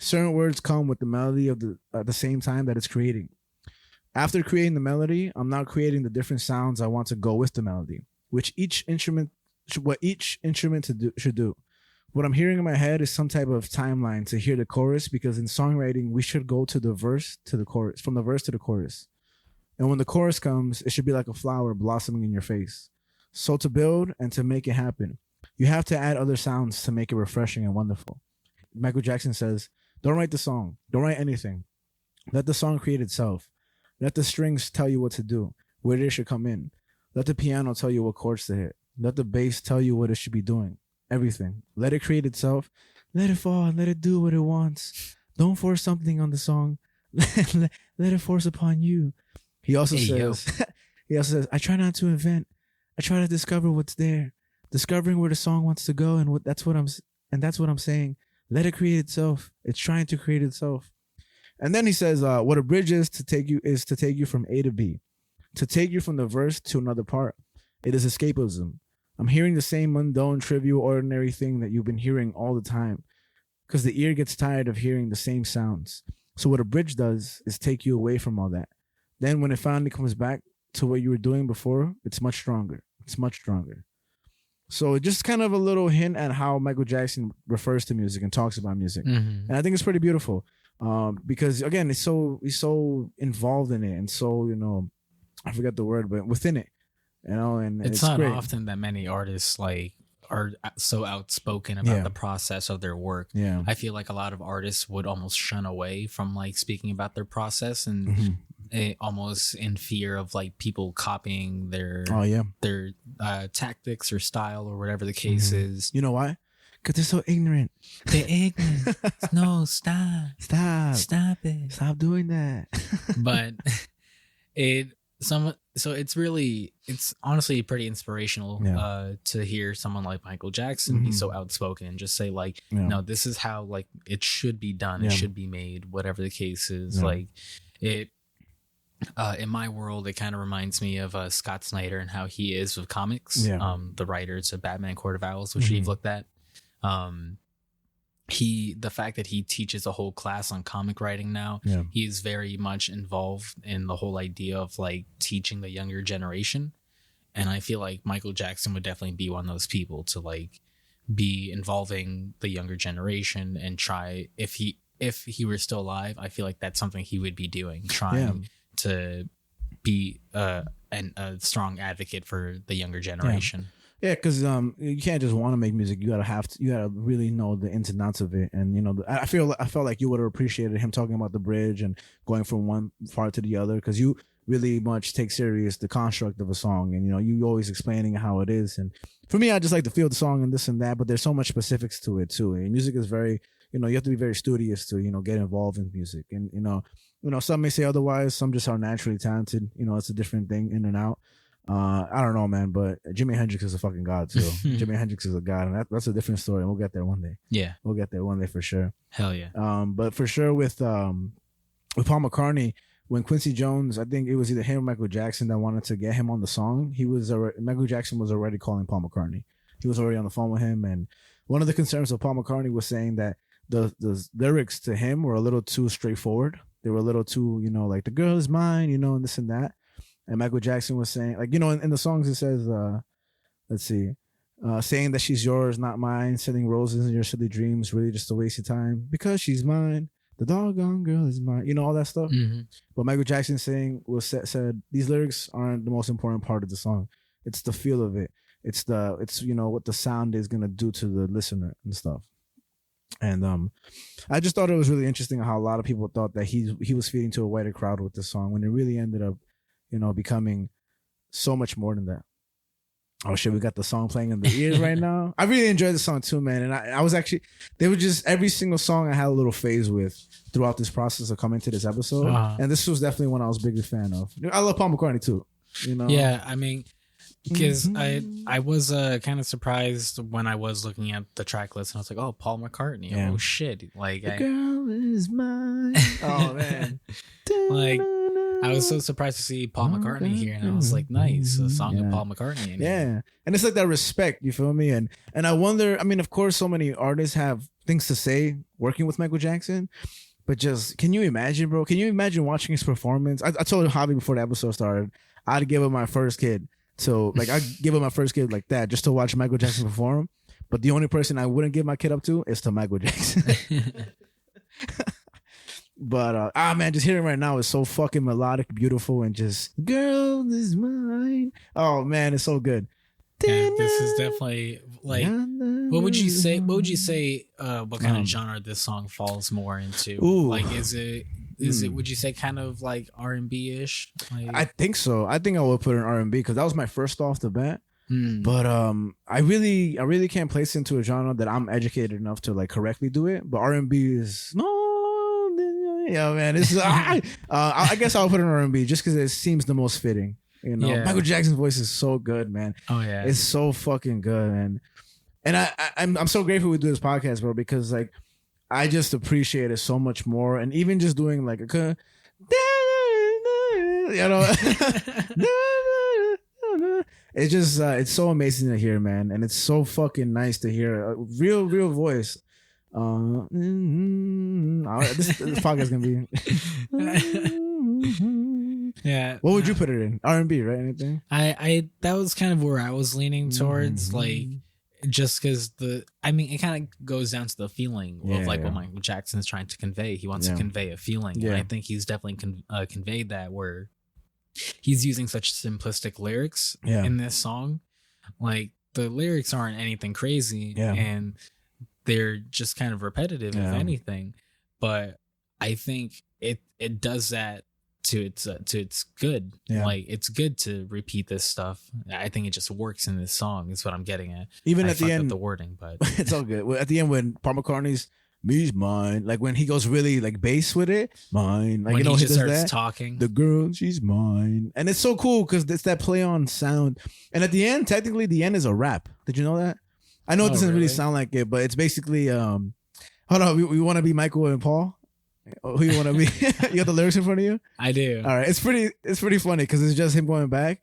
certain words come with the melody of the at the same time that it's creating. After creating the melody, I'm now creating the different sounds I want to go with the melody, what each instrument should do. What I'm hearing in my head is some type of timeline to hear the chorus, because in songwriting, we should go to the verse to the chorus, from the verse to the chorus. And when the chorus comes, it should be like a flower blossoming in your face. So to build and to make it happen, you have to add other sounds to make it refreshing and wonderful. Michael Jackson says, don't write the song. Don't write anything. Let the song create itself. Let the strings tell you what to do, where they should come in. Let the piano tell you what chords to hit. Let the bass tell you what it should be doing. Everything. Let it create itself. Let it fall and let it do what it wants. Don't force something on the song. Let it force upon you. He also says, I try not to invent. I try to discover what's there. Discovering where the song wants to go, and that's what I'm saying. Let it create itself. It's trying to create itself. And then he says, what a bridge is to take you from A to B, to take you from the verse to another part. It is escapism. I'm hearing the same mundane, trivial, ordinary thing that you've been hearing all the time, because the ear gets tired of hearing the same sounds. So what a bridge does is take you away from all that. Then when it finally comes back to what you were doing before, it's much stronger. It's much stronger. So just kind of a little hint at how Michael Jackson refers to music and talks about music. Mm-hmm. And I think it's pretty beautiful. Because again, he's so involved in it, and so, I forget the word, but within it, and it's not great. often that many artists are so outspoken about the process of their work. Yeah. I feel like a lot of artists would almost shun away from speaking about their process, and almost in fear of people copying their tactics or style or whatever the case is. You know why? Because they're so ignorant. They're ignorant. No, stop it. Stop doing that. But it's honestly pretty inspirational to hear someone like Michael Jackson be so outspoken and just say no, this is how it should be done. It should be made, whatever the case is. In my world, it kind of reminds me of Scott Snyder and how he is with comics. The writers of Batman Court of Owls, which you've looked at. The fact that he teaches a whole class on comic writing now, he's very much involved in the whole idea of teaching the younger generation. And I feel like Michael Jackson would definitely be one of those people to be involving the younger generation and try, if he were still alive, I feel like that's something he would be doing, trying to be a strong advocate for the younger generation. Yeah, because you can't just want to make music. You gotta really know the ins and outs of it. And I felt like you would have appreciated him talking about the bridge and going from one part to the other, because you really much take serious the construct of a song, and you always explaining how it is. And for me, I just like to feel the song and this and that, but there's so much specifics to it too. And music is very, you have to be very studious to get involved in music. And some may say otherwise. Some just are naturally talented. It's a different thing, in and out. I don't know, man, but Jimi Hendrix is a fucking god too. Jimi Hendrix is a god, and that's a different story. And we'll get there one day. Yeah, we'll get there one day for sure. Hell yeah. But for sure with Paul McCartney, when Quincy Jones, I think it was either him or Michael Jackson that wanted to get him on the song. Michael Jackson was already calling Paul McCartney. He was already on the phone with him, and one of the concerns of Paul McCartney was saying that the lyrics to him were a little too straightforward. They were a little too, the girl is mine, and this and that. And Michael Jackson was saying, in the songs it says, saying that she's yours, not mine, sending roses in your silly dreams, really just a waste of time, because she's mine, the doggone girl is mine, all that stuff. But Michael Jackson said these lyrics aren't the most important part of the song. It's the feel of it. It's what the sound is gonna do to the listener and stuff. And I just thought it was really interesting how a lot of people thought that he was feeding to a wider crowd with this song, when it really ended up becoming so much more than that. Oh shit, we got the song playing in the ears right now. I really enjoyed the song too, man. And I was actually, they were just, every single song I had a little phase with throughout this process of coming to this episode. And this was definitely one I was a big fan of. I love Paul McCartney too. Yeah, I mean, because I was kind of surprised when I was looking at the track list, and I was like, oh, Paul McCartney. Yeah. Oh shit. The girl is mine. Oh man. I was so surprised to see Paul McCartney here, and I was like, nice, a song of Paul McCartney. And it's like that respect, you feel me? And I wonder, I mean, of course, so many artists have things to say working with Michael Jackson. But just, can you imagine, bro? Can you imagine watching his performance? I told Javi before the episode started, I'd give him my first kid. So, like, I'd give him my first kid like that just to watch Michael Jackson perform. But the only person I wouldn't give my kid up to is to Michael Jackson. But, man, just hearing right now is so fucking melodic, beautiful, and just, girl is mine. Oh, man, it's so good. Yeah, this is definitely like, what would you say what kind of genre this song falls more into? Ooh. Like, is it would you say kind of like R&B-ish? Like, I think so. I think I would put it in R&B because that was my first off the bat. But I really can't place it into a genre that I'm educated enough to like correctly do it. But R&B is man. It's I guess I'll put it in R&B just because it seems the most fitting. You know, Michael Jackson's voice is so good, man. Oh yeah, it's so fucking good, man. And I'm so grateful we do this podcast, bro, because like I just appreciate it so much more. And even just doing like a, you know, it's just it's so amazing to hear, man, and it's so fucking nice to hear a real voice. This podcast is gonna be. Yeah. What would you put it in? R&B, right? Anything? I that was kind of where I was leaning towards, like, just because it kind of goes down to the feeling of like what Michael Jackson is trying to convey. He wants to convey a feeling, and I think he's definitely conveyed that, where he's using such simplistic lyrics in this song. Like, the lyrics aren't anything crazy, and they're just kind of repetitive, if anything. But I think it does that to its good. Like, it's good to repeat this stuff. I think it just works in this song is what I'm getting at. Even at the end, the wording, but it's all good. At the end, when Paul McCartney's "Me's mine," like when he goes really like bass with it, mine. Like, when you know, he just starts that, talking, the girl, she's mine, and it's so cool because it's that play on sound. And at the end, technically, the end is a rap. Did you know that? I know it doesn't really sound like it, but it's basically hold on, we want to be Michael and Paul. Who you want to be? You got the lyrics in front of you? I do. All right, it's pretty funny because it's just him going back.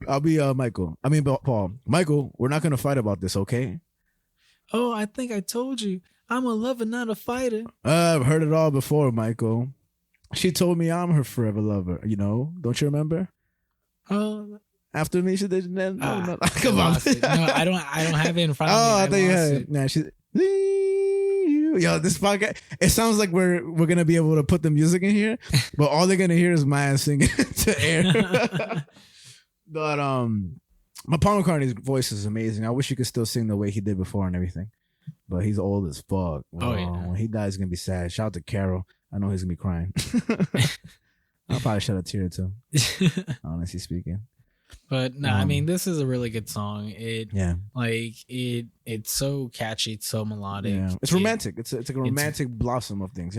I'll be Paul. Michael, we're not gonna fight about this, okay? Oh, I think I told you, I'm a lover, not a fighter. I've heard it all before, Michael. She told me I'm her forever lover. You know, don't you remember? Oh, after me, she did. No. Come on. No, I don't have it in front of me. Oh, I thought you had it. Nah, yo, this podcast, it sounds like we're gonna be able to put the music in here, but all they're gonna hear is my ass singing to air. But Paul McCartney's voice is amazing. I wish he could still sing the way he did before and everything, but he's old as fuck. When he dies, he's gonna be sad. Shout out to Carol. I know he's gonna be crying. I'll probably shed a tear too, honestly speaking. But no, I mean, this is a really good song. It's so catchy, it's so melodic. Yeah. It's romantic. It's like a romantic blossom of things,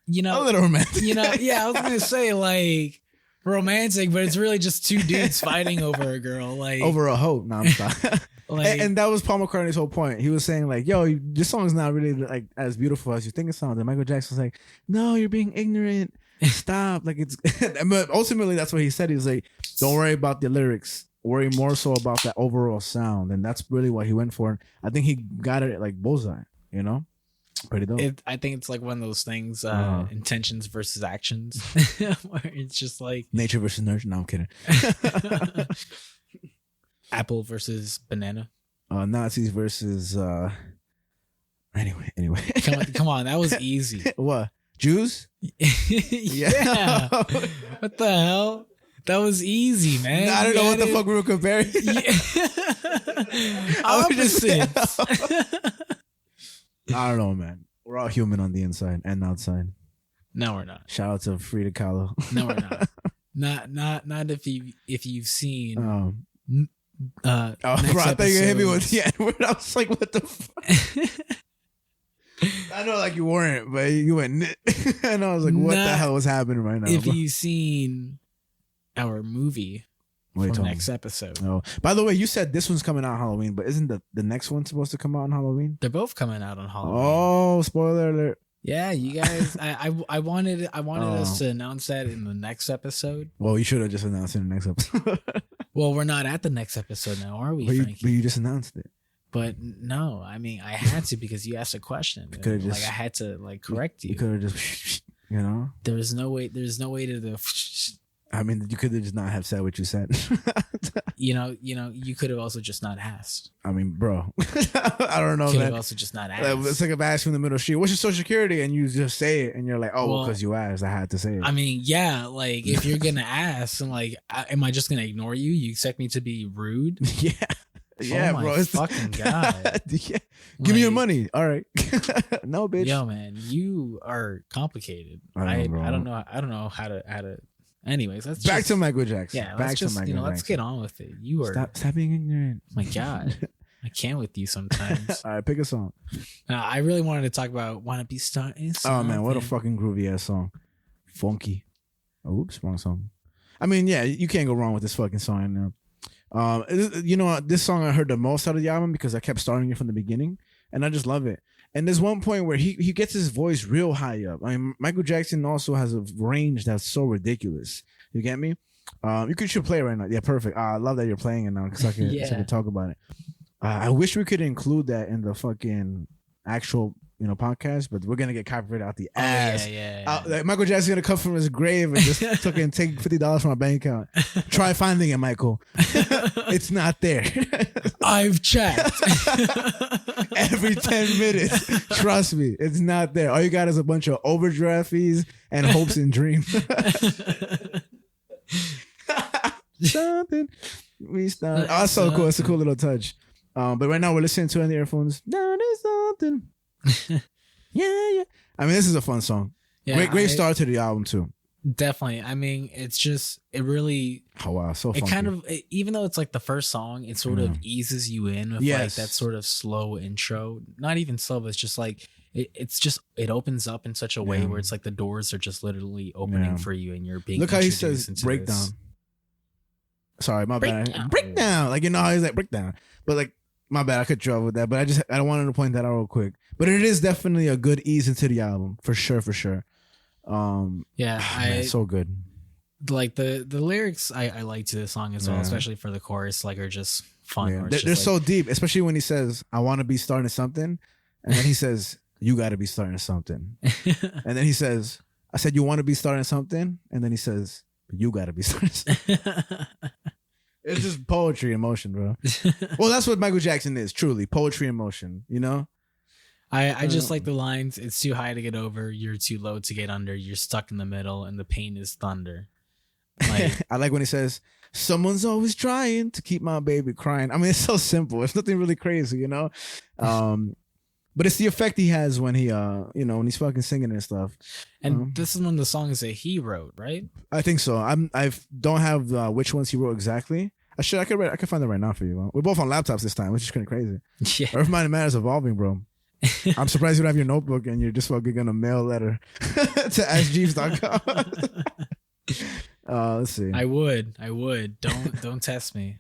you know? A little romantic. I was gonna say like romantic, but it's really just two dudes fighting over a girl, like over a hoe. No, I'm sorry. And that was Paul McCartney's whole point. He was saying like, yo, this song's not really like as beautiful as you think it sounds. And Michael Jackson's like, no, you're being ignorant. Stop. Like, it's but ultimately that's what he said. He was like, don't worry about the lyrics, worry more so about that overall sound. And that's really what he went for. I think he got it like bullseye, you know? Pretty dope. I think it's like one of those things, intentions versus actions, where it's just like nature versus nurture. No, I'm kidding. Apple versus banana. Nazis versus anyway. Come on, that was easy. What? Jews? Yeah. What the hell? That was easy, man. I don't know what the fuck we were comparing. Opposites. I don't know, man. We're all human on the inside and outside. No, we're not. Shout out to Frida Kahlo. No, we're not. Not if you've seen. Bro, I thought you hit me with the N-word. I was like, what the fuck? I know, like, you weren't, but you went, and I was like, what the hell was happening right now? If you've seen our movie for next episode. Oh, by the way, you said this one's coming out on Halloween, but isn't the next one supposed to come out on Halloween? They're both coming out on Halloween. Oh, spoiler alert! Yeah, you guys. I wanted us to announce that in the next episode. Well, you should have just announced it in the next episode. Well, we're not at the next episode now, are we, Frankie? But you just announced it. But no, I mean, I had to because you asked a question. Could've Like just- I had to like correct you. You could have just, you know. There's no way to the, I mean, you could have just not have said what you said. you could have also just not asked. I mean, bro, I don't know, Could have man. also just not Like, asked. it's like if I ask you in the middle of the street, what's your social security? And you just say it, and you're like, oh, Well, because you asked, I had to say it. I mean, yeah, like if you're gonna ask, and like, am I just gonna ignore you? You expect me to be rude? yeah. Yeah, my bro. It's fucking God. yeah. Give me your Like, money. All right. No, bitch. Yo, man, you are complicated. I know, bro. I don't know how to. Anyways, let's Back just, to Michael Jackson. yeah. Back Let's just Michael let's Jackson. get on with it. You are Stop being ignorant. my God. I can't with you sometimes. All right, pick a song. I really wanted to talk about "Wanna Be Starting." Oh man, what a Something. fucking groovy ass song. Funky. Oops, wrong song. I mean, yeah, you can't go wrong with this fucking song. In there. You know, this song I heard the most out of the album because I kept starting it from the beginning, and I just love it. And there's one point where he gets his voice real high up. I mean, Michael Jackson also has a range that's so ridiculous. You get me? Should play it right now. Yeah, perfect. I love that you're playing it now because I can, so I Yeah. can talk about it. I wish we could include that in the fucking actual podcast, but we're gonna get copyrighted out the Oh, ass. yeah. Like Michael Jackson's gonna come from his grave and just fucking take $50 from my bank account. Try finding it, Michael. It's not there. I've checked. Every 10 minutes. Trust me, it's not there. All you got is a bunch of overdraft fees and hopes and dreams. Something we start. Oh, that's so cool. It's a cool little touch. But right now we're listening to it in the earphones. No, there's something. Yeah. I mean, this is a fun song. Yeah, Great start to the album too. Definitely. I mean, it's just it really. Oh wow, so funky. It kind of, even though it's like the first song, it sort of eases you in with like Yes. that sort of slow intro. Not even slow, but it's just like it opens up in such a way Yeah. where it's like the doors are just literally opening Yeah. for you, and you're being Look how he introduced says into breakdown. this. Sorry, my bad. Breakdown. Breakdown. Like, you know how he's like breakdown. But like, my bad. I cut you off with that. But I wanted to point that out real quick. But it is definitely a good ease into the album. For sure. Yeah, Man, so good. like the lyrics I like to this song as well, Yeah. especially for the chorus, like are just fun. Yeah. where They're it's just so like, deep, especially when he says, I want to be starting something. And then he says, you got to be starting something. And then he says, I said, you want to be starting something? And then he says, you got to be starting something. It's just poetry in motion, bro. Well, that's what Michael Jackson is, truly. Poetry in motion, you know? I just like the lines. It's too high to get over. You're too low to get under. You're stuck in the middle, and the pain is thunder. Like, I like when he says, someone's always trying to keep my baby crying. I mean, it's so simple. It's nothing really crazy, you know? But it's the effect he has when he, when he's fucking singing and stuff. and this is one of the songs that he wrote, right? I think so. I don't have which ones he wrote exactly. I could find it right now for you. We're both on laptops this time, which is kind of crazy. Yeah. Earth, Mind, and Matter is evolving, bro. I'm surprised you don't have your notebook and you're just fucking gonna mail a letter to askjeeves.com. Let's see. I would. Don't test me.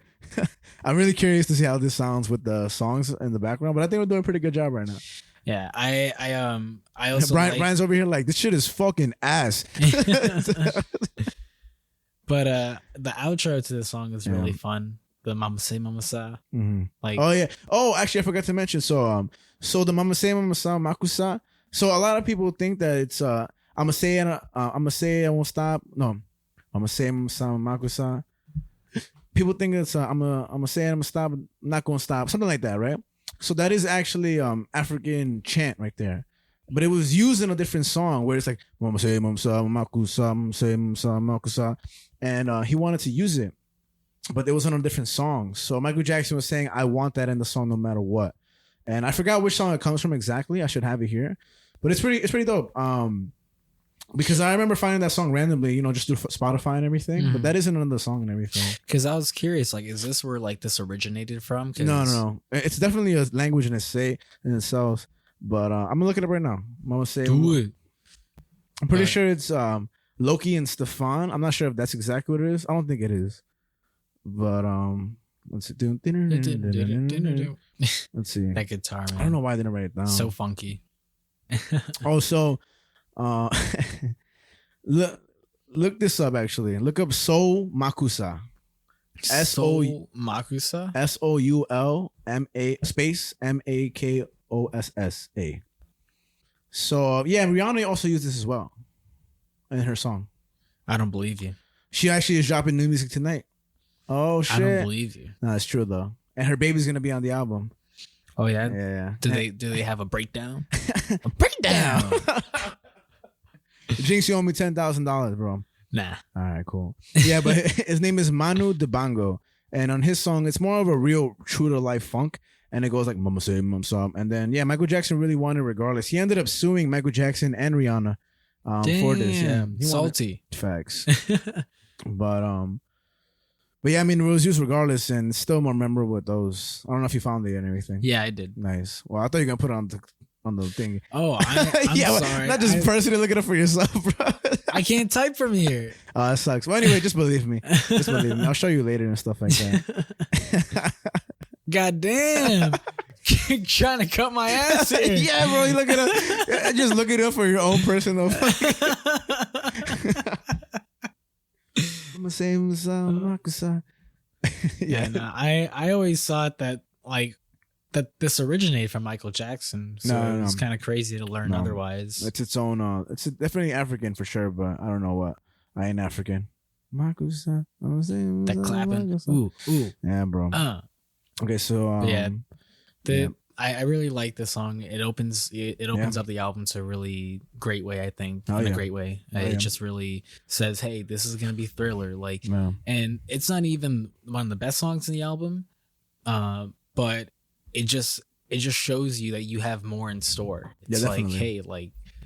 I'm really curious to see how this sounds with the songs in the background, but I think we're doing a pretty good job right now. Yeah. I also Brian's over here like, this shit is fucking ass. but the outro to the song is really fun. The Mama Say Mama Sa. Mhm. Like, Oh yeah. Oh, actually, I forgot to mention. So the Mama Say Mama Sa Makusa. So a lot of people think that it's I'ma say I won't stop. No, I'ma say Mama Sa Makusa. People think it's I'ma say I'ma stop. I'm not gonna stop. Something like that, right? So that is actually African chant right there. But it was used in a different song where it's like Mama Say Mama Sa Makusa, Mama Say Mama Sa Makusa, and he wanted to use it. But it was on a different song. So Michael Jackson was saying, I want that in the song no matter what. And I forgot which song it comes from exactly. I should have it here. But it's pretty dope. Because I remember finding that song randomly, just through Spotify and everything. But that isn't another song and everything. because I was curious, like, is this where like this originated from? 'Cause- No. It's definitely a language in itself. But I'm gonna look it up right now. Mama say Do it. I'm pretty sure it's Loki and Stefan. I'm not sure if that's exactly what it is. I don't think it is. But let's see. Let's see. That guitar, man. I don't know why I didn't write it down. So funky. Also, look this up actually. Look up Soul Makusa. Soul Makusa. SOULMA space MAKOSSA. So yeah, Rihanna also used this as well in her song. I don't believe you. She actually is dropping new music tonight. Oh shit! I don't believe you. No, it's true though. And her baby's gonna be on the album. Oh yeah. Yeah. Do they have a breakdown? A breakdown. Jinx, you owe me $10,000, bro. Nah. All right, cool. Yeah, but his name is Manu Dibango, and on his song, it's more of a real true to life funk, and it goes like "Mama say, Mama some," and then yeah, Michael Jackson really won it regardless. He ended up suing Michael Jackson and Rihanna for this. Yeah, he salty facts. But yeah, I mean, it was used regardless, and still more memorable with those. I don't know if you found it and everything. Yeah, I did. Nice. Well, I thought you were gonna put it on the thing. Oh, I'm yeah, sorry. Not just personally look it up for yourself, bro. I can't type from here. Oh, that sucks. Well, anyway, just believe me. Just believe me. I'll show you later and stuff like that. God damn. Trying to cut my ass here. Yeah, bro. You look it up. Just look it up for your own personal. I'm the same as Marcus. Yeah, no, I always thought that that this originated from Michael Jackson. So No. it's kind of crazy to learn otherwise. It's its own. It's definitely African for sure, but I don't know what. I ain't African. Marcus. That clapping. Ooh. Yeah, bro. Okay, so yeah. I really like this song. It opens up the album to a really great way, I think. A great way. It just really says, hey, this is gonna be Thriller. And it's not even one of the best songs in the album. But it just shows you that you have more in store. It's like, hey,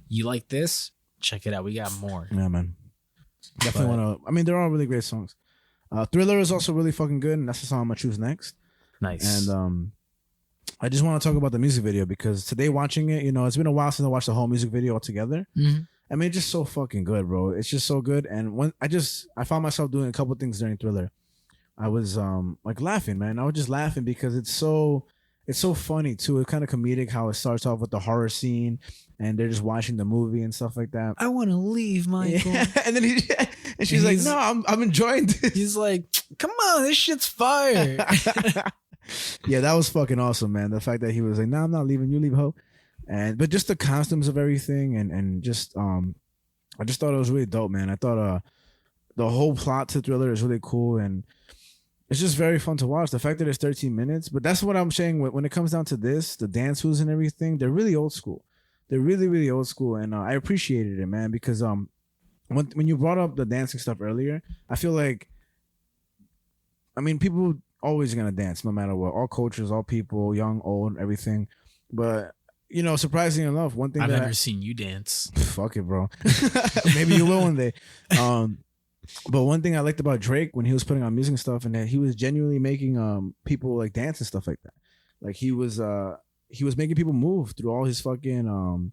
you like this? Check it out. We got more. Yeah, man. Definitely want to. I mean, they're all really great songs. Thriller is also really fucking good, and that's the song I'm gonna choose next. Nice. And I just want to talk about the music video because today watching it, it's been a while since I watched the whole music video altogether. Mm-hmm. I mean, it's just so fucking good, bro. It's just so good. And when I found myself doing a couple things during Thriller. I was laughing, man. I was just laughing because it's so funny too. It's kind of comedic how it starts off with the horror scene and they're just watching the movie and stuff like that. I want to leave, Michael. Yeah. And then she's like, no, I'm enjoying this. He's like, come on, this shit's fire. Yeah, that was fucking awesome, man. The fact that he was like, no, I'm not leaving, you leave, ho. But just the costumes of everything and just I just thought it was really dope, man. I thought the whole plot to Thriller is really cool and it's just very fun to watch. The fact that it's 13 minutes, but that's what I'm saying when it comes down to this, the dance moves and everything, they're really old school. They're really, really old school, and I appreciated it, man, because when you brought up the dancing stuff earlier, I feel like, I mean, people always gonna dance no matter what, all cultures, all people, young, old, everything. But surprisingly enough, one thing I've never seen you dance. Fuck it, bro. Maybe you will one day. But one thing I liked about Drake when he was putting on music and stuff, and that he was genuinely making people like dance and stuff like that. Like he was making people move through all his fucking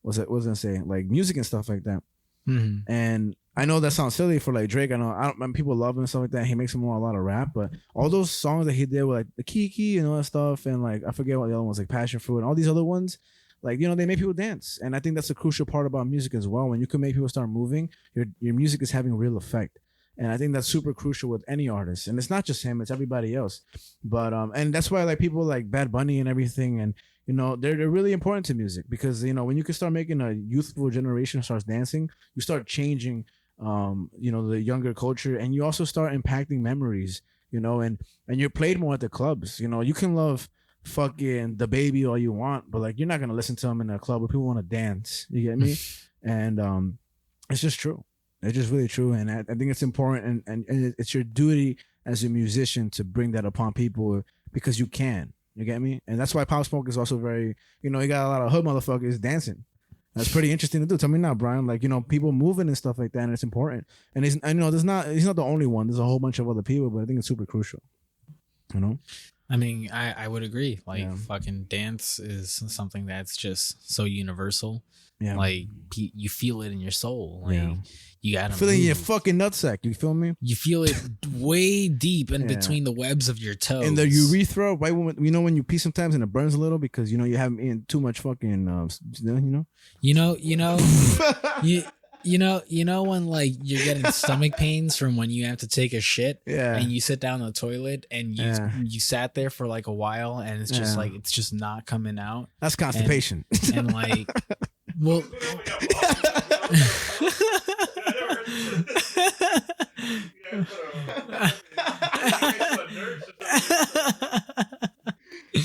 what's I gonna say, like music and stuff like that. Mm-hmm. And I know that sounds silly for like Drake. I know people love him and stuff like that. He makes him more a lot of rap, but all those songs that he did with like the Kiki and all that stuff, and like I forget what the other ones, like Passion Fruit and all these other ones, like they make people dance. And I think that's a crucial part about music as well. When you can make people start moving, your music is having real effect. And I think that's super crucial with any artist. And it's not just him, it's everybody else. But and that's why like people like Bad Bunny and everything, and they're really important to music because when you can start making a youthful generation starts dancing, you start changing the younger culture, and you also start impacting memories, and you're played more at the clubs. You can love fucking the baby all you want, but like you're not gonna listen to him in a club where people want to dance. You get me? And it's just true. It's just really true, and I think it's important, and it's your duty as a musician to bring that upon people because you can. You get me? And that's why Pop Smoke is also very, you got a lot of hood motherfuckers dancing. That's pretty interesting to do. Tell me now, Brian. Like, people moving and stuff like that, and it's important. And he's not the only one. There's a whole bunch of other people, but I think it's super crucial. I mean, I would agree. Like, fucking dance is something that's just so universal. Yeah. Like, you feel it in your soul. Like, you gotta feel it in your fucking nutsack. You feel me? You feel it way deep in between the webs of your toes. In the urethra, right? When you pee sometimes and it burns a little because you haven't eaten too much fucking You know when like you're getting stomach pains from when you have to take a shit, Yeah. and you sit down in the toilet and you sat there for like a while and it's just like it's just not coming out. That's constipation. And like, well,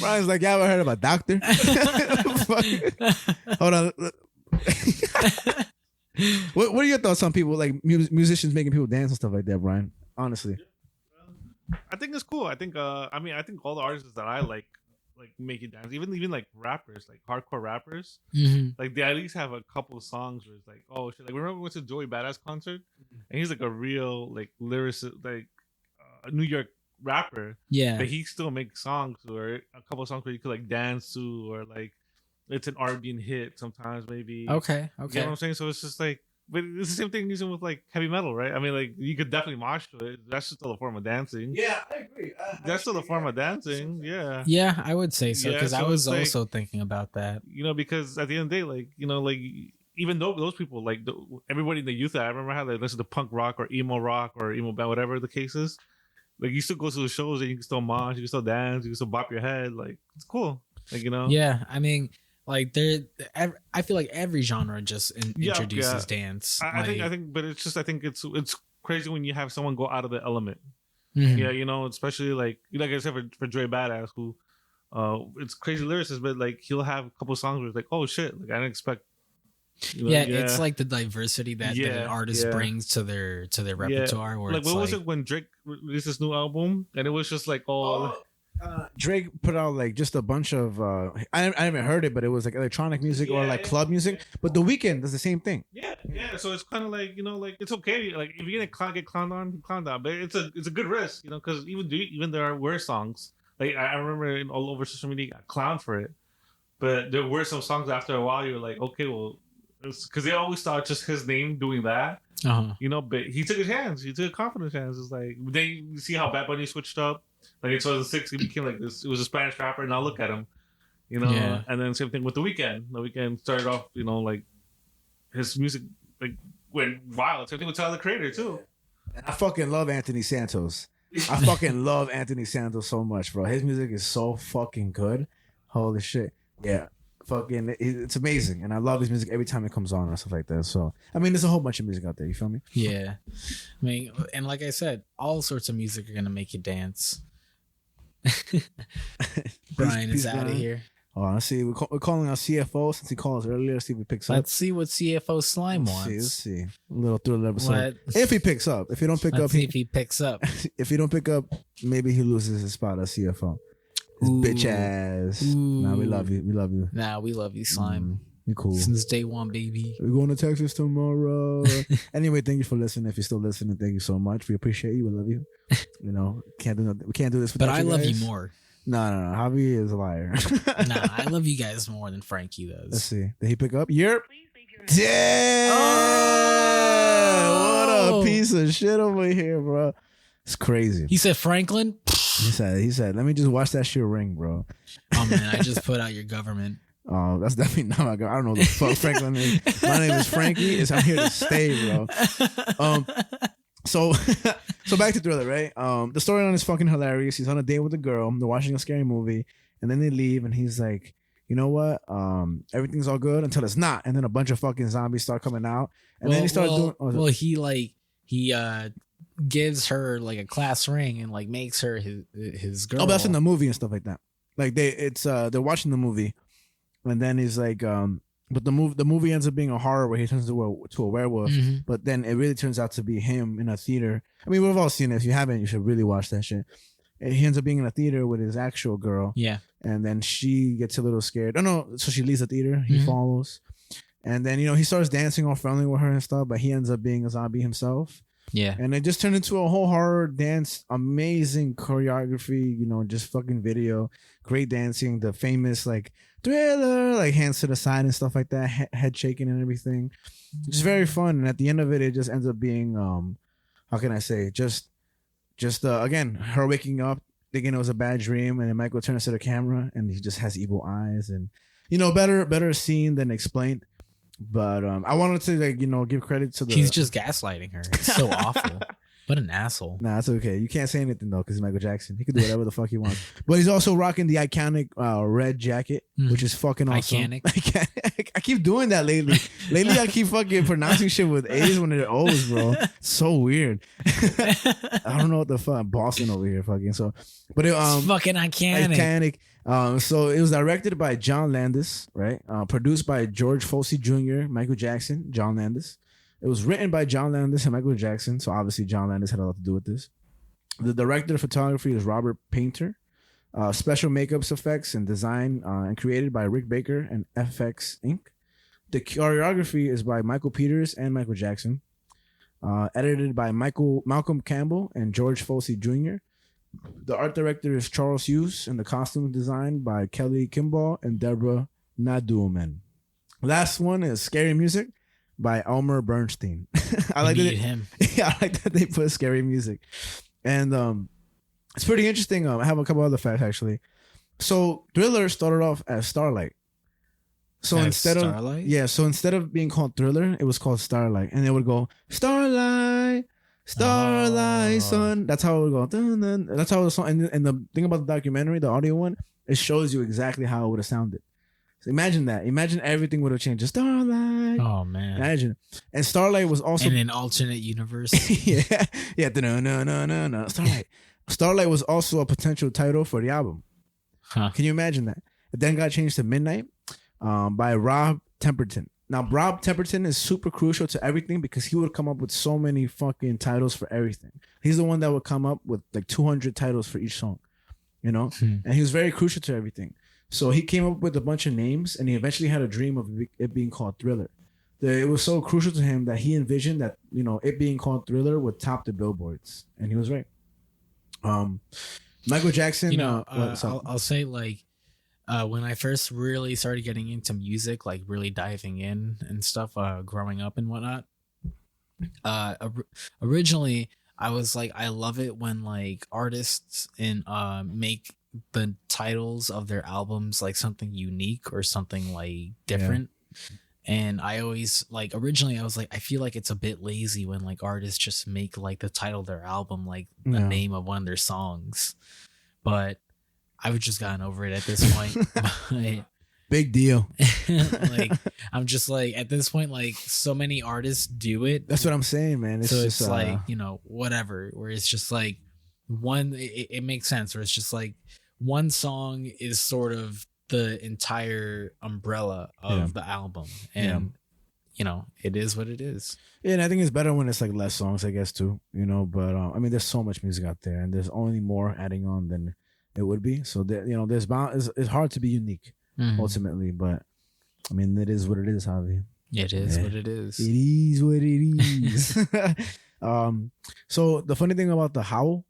Brian's like, you ever heard of a doctor? Hold on. What are your thoughts on people like musicians making people dance and stuff like that, Brian? Honestly, I think it's cool. I think I think all the artists that I like make it dance. Even like rappers, like hardcore rappers, like they at least have a couple of songs where it's like, oh shit. Like remember we went to Joey Badass concert, and he's like a real like lyricist, like a New York rapper. yeah, But he still makes songs or a couple of songs where you could like dance to, or like it's an R&B hit sometimes maybe. okay, You know what I'm saying? So it's just like, but it's the same thing using with like heavy metal, right? I mean, like you could definitely mosh to it. That's just still a form of dancing. yeah, I agree. That's still a form of dancing. Yeah. yeah, I would say so Yeah, because I so was it's like- also thinking about that. You know, because at the end of the day, like, you know, like even though those people, like everybody in the youth, I remember how they listen to punk rock or emo band, whatever the case is. Like you still go to the shows and you can still mosh, you can still dance, you can still bop your head. Like it's cool. Like, you know. Yeah, I mean, like I feel like every genre just introduces dance. I think, but it's just, I think it's crazy when you have someone go out of the element. Mhm. Yeah, you know, especially like I said for Dre Badass, who, it's crazy lyricist, but like he'll have a couple songs where it's like, oh shit, like I didn't expect. You know, yeah, it's like the diversity that an artist yeah. brings to their repertoire. Where Like it's what like, was it when Drake released this new album, and it was just like Drake put out like just a bunch of I haven't heard it, but it was like electronic music or like club music. But The Weeknd does the same thing. yeah. So it's kind of like, you know, like it's okay. Like if you're gonna get clowned on, but it's a good risk, you know, because even there are worse songs. Like I remember all over social media, got clowned for it, but there were some songs after a while you're like, okay, well, because they always thought just his name doing that, you know. But he took his hands, he took confidence hands. It's like then you see how Bad Bunny switched up. Like in 2006, he became like this. It was a Spanish rapper. Now look at him, you know. Yeah. And then same thing with The Weeknd. The Weeknd started off, you know, like his music like went wild. Same thing with Tyler the Creator too. And I fucking love Anthony Santos. I fucking love Anthony Santos so much, bro. His music is so fucking good. Holy shit. Yeah. Fucking, it's amazing. And I love his music every time it comes on and stuff like that. So, I mean, there's a whole bunch of music out there. You feel me? yeah, I mean, and like I said, all sorts of music are gonna make you dance. Brian is Peace, out of Brian. here. Oh, let's see. We're calling our CFO since he called us earlier. Let's see if he picks up. Let's see what CFO Slime Let's wants. see. A little thriller episode. What? If he picks up. If he don't pick Let's up, see if he picks up. if he don't pick up, maybe he loses his spot as CFO. His Ooh. bitch ass. Nah, we love you. We love you. Nah, we love you, Slime. You cool. Since day one, baby. We're going to Texas tomorrow. Anyway, thank you for listening. If you're still listening, thank you so much. We appreciate you. We love you. You know, we can't do this without But I you love guys. you more. No. Javi is a liar. Nah, I love you guys more than Frankie Let's does. see. Did he pick up? Yep. Damn! Oh! What a piece of shit over here, bro. It's crazy. He said Franklin. He said, let me just watch that shit ring, bro. Oh man, I just put out your government. Oh, that's definitely not my girl. I don't know what the fuck Franklin is. My name is Frankie. I'm here to stay, bro. So back to Thriller, right? The storyline is fucking hilarious. He's on a date with a girl. They're watching a scary movie, and then they leave, and he's like, you know what? Everything's all good until it's not, and then a bunch of fucking zombies start coming out, and then he started doing. Well, he gives her like a class ring and like makes her his girl. Oh, but that's in the movie and stuff like that. Like they're watching the movie, and then he's like, but the movie ends up being a horror where he turns to a werewolf. Mm-hmm. But then it really turns out to be him in a theater. I mean, we've all seen it. If you haven't, you should really watch that shit. And he ends up being in a theater with his actual girl. Yeah. And then she gets a little scared. Oh no, so she leaves the theater. He follows, and then he starts dancing all friendly with her and stuff. But he ends up being a zombie himself. Yeah. And it just turned into a whole horror dance, amazing choreography, just fucking video, great dancing, the famous like Thriller, like hands to the side and stuff like that, head shaking and everything. It's very fun. And at the end of it, it just ends up being, how can I say, just again, her waking up, thinking it was a bad dream, and then Michael turns to the camera and he just has evil eyes and, better seen than explained. But I wanted to like give credit to the. He's just gaslighting her. It's so awful. What an asshole. Nah, it's okay. You can't say anything though, because he's Michael Jackson. He can do whatever the fuck he wants. But he's also rocking the iconic red jacket, which is fucking awesome. Iconic. I keep doing that lately. Lately, I keep fucking pronouncing shit with A's when they're O's, bro. It's so weird. I don't know what the fuck. I'm bossing over here, fucking. So, but it's fucking iconic. So it was directed by John Landis, right? Produced by George Fossey Jr., Michael Jackson, John Landis. It was written by John Landis and Michael Jackson, so obviously John Landis had a lot to do with this. The director of photography is Robert Painter. Special makeups, effects, and design and created by Rick Baker and FX Inc. The choreography is by Michael Peters and Michael Jackson. Edited by Malcolm Campbell and George Fossey Jr. The art director is Charles Hughes, and the costume designed by Kelly Kimball and Deborah Naduman. Last one is Scary Music by Elmer Bernstein. I like him. Yeah, I like that they put scary music, and it's pretty interesting. I have a couple other facts actually. So Thriller started off as Starlight. So instead of being called Thriller, it was called Starlight, and it would go Starlight, Son. That's how it would go. Dun, dun. That's how the song. And the thing about the documentary, the audio one, it shows you exactly how it would have sounded. So imagine that. Imagine everything would have changed. Just Starlight. Oh man. Imagine. And Starlight was also in an alternate universe. yeah. No. Starlight was also a potential title for the album. Huh. Can you imagine that? It then got changed to Midnight by Rob Temperton. Now, Rob Temperton is super crucial to everything because he would come up with so many fucking titles for everything. He's the one that would come up with like 200 titles for each song, And he was very crucial to everything. So he came up with a bunch of names, and he eventually had a dream of it being called Thriller. It was so crucial to him that he envisioned that, it being called Thriller would top the billboards. And he was right. Michael Jackson. I'll say like, when I first really started getting into music, like really diving in and stuff, growing up and whatnot, originally I was like, I love it when like artists make the titles of their albums like something unique or something like different. Yeah. And I always like, originally I was like, I feel like it's a bit lazy when like artists just make like the title of their album like the name of one of their songs, but I've just gotten over it at this point. Big deal. Like I'm just like, at this point, like so many artists do it. That's what I'm saying, man. It's like, whatever, where it's just like one, it makes sense, where it's just like one song is sort of the entire umbrella of the album, and it is what it is. Yeah, and I think it's better when it's like less songs, I guess, too. But I mean, there's so much music out there, and there's only more adding on than it would be. So there's it's hard to be unique ultimately, but I mean, it is what it is, Javi. It is what it is. It is what it is. So the funny thing about the howl,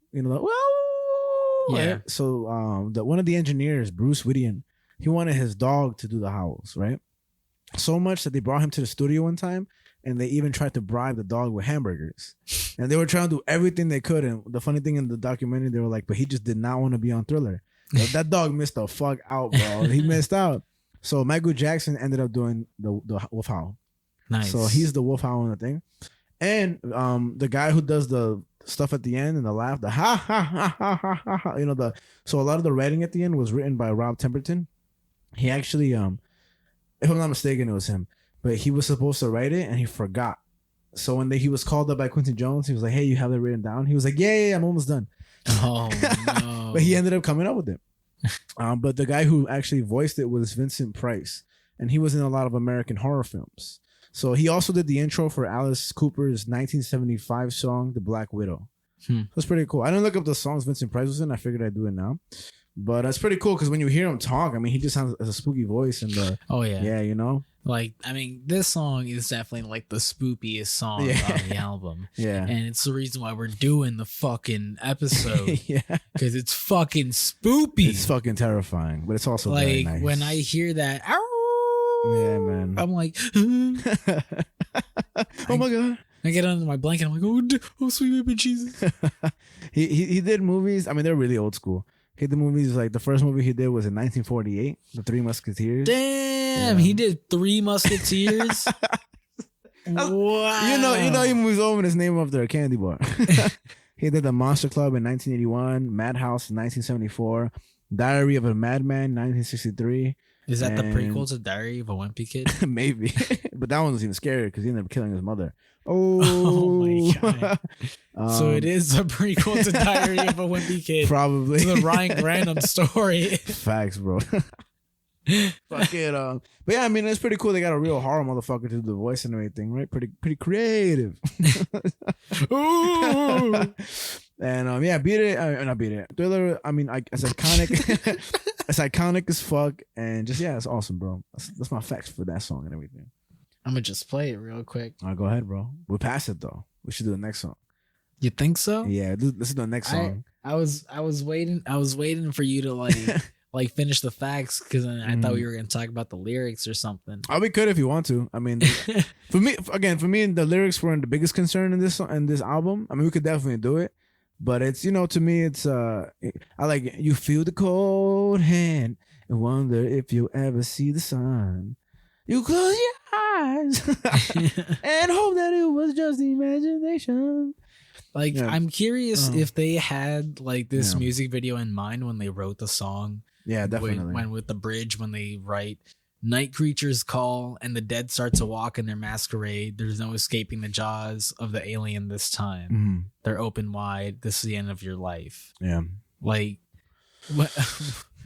right? So one of the engineers, Bruce Whittian, he wanted his dog to do the howls, right? So much that they brought him to the studio one time, and they even tried to bribe the dog with hamburgers. And they were trying to do everything they could. And the funny thing in the documentary, they were like, but he just did not want to be on Thriller. That dog missed the fuck out, bro. He missed out. So Michael Jackson ended up doing the wolf howl. Nice. So he's the wolf howl in the thing. And the guy who does the stuff at the end and the laugh, the ha ha ha ha ha ha, so a lot of the writing at the end was written by Rob Temperton. He actually, if I'm not mistaken, it was him. But he was supposed to write it and he forgot. So when he was called up by Quincy Jones, he was like, hey, you have it written down? He was like, yeah, I'm almost done. Oh, no. But he ended up coming up with it. But the guy who actually voiced it was Vincent Price. And he was in a lot of American horror films. So he also did the intro for Alice Cooper's 1975 song, The Black Widow. That's pretty cool. I didn't look up the songs Vincent Price was in. I figured I'd do it now. But that's pretty cool because when you hear him talk, I mean, he just has a spooky voice. And yeah. Like, I mean, this song is definitely like the spookiest song on the album. Yeah. And it's the reason why we're doing the fucking episode. Yeah. Because it's fucking spoopy. It's fucking terrifying, but it's also like, very nice. When I hear that, yeah, man. I'm like, oh my God. I get under my blanket. I'm like, oh sweet baby Jesus. He did movies. I mean, they're really old school. Hate the movies. Like the first movie he did was in 1948, The Three Musketeers. Damn, he did Three Musketeers. Wow. You know, he moves over and his name after a candy bar. He did The Monster Club in 1981, Madhouse in 1974, Diary of a Madman 1963. Is that the prequel to Diary of a Wimpy Kid? Maybe, but that one was even scarier because he ended up killing his mother. Oh my god! So it is a prequel to Diary of a Wimpy Kid. Probably to the Ryan Random story. Facts, bro. Fuck it. But yeah, I mean, it's pretty cool. They got a real horror motherfucker to do the voice and everything, right? Pretty creative. Ooh. And yeah, Beat It. Not Beat It. Thriller. I mean, it's iconic. It's iconic as fuck, and just it's awesome, bro. That's my facts for that song and everything. I'm gonna just play it real quick. All right, go ahead, bro. We'll pass it though. We should do the next song. You think so? Yeah, this is the next song. I was waiting for you to like finish the facts because I thought we were gonna talk about the lyrics or something. Oh, we could if you want to. I mean, for me, the lyrics weren't the biggest concern in this album. I mean, we could definitely do it, but it's to me, it's I like you feel the cold hand and wonder if you'll ever see the sun. You close your eyes and hope that it was just imagination. Like, I'm curious if they had like this music video in mind when they wrote the song. Yeah, definitely. When with the bridge, when they write night creatures call and the dead start to walk in their masquerade, there's no escaping the jaws of the alien this time. Mm-hmm. They're open wide. This is the end of your life. Yeah. Like, what?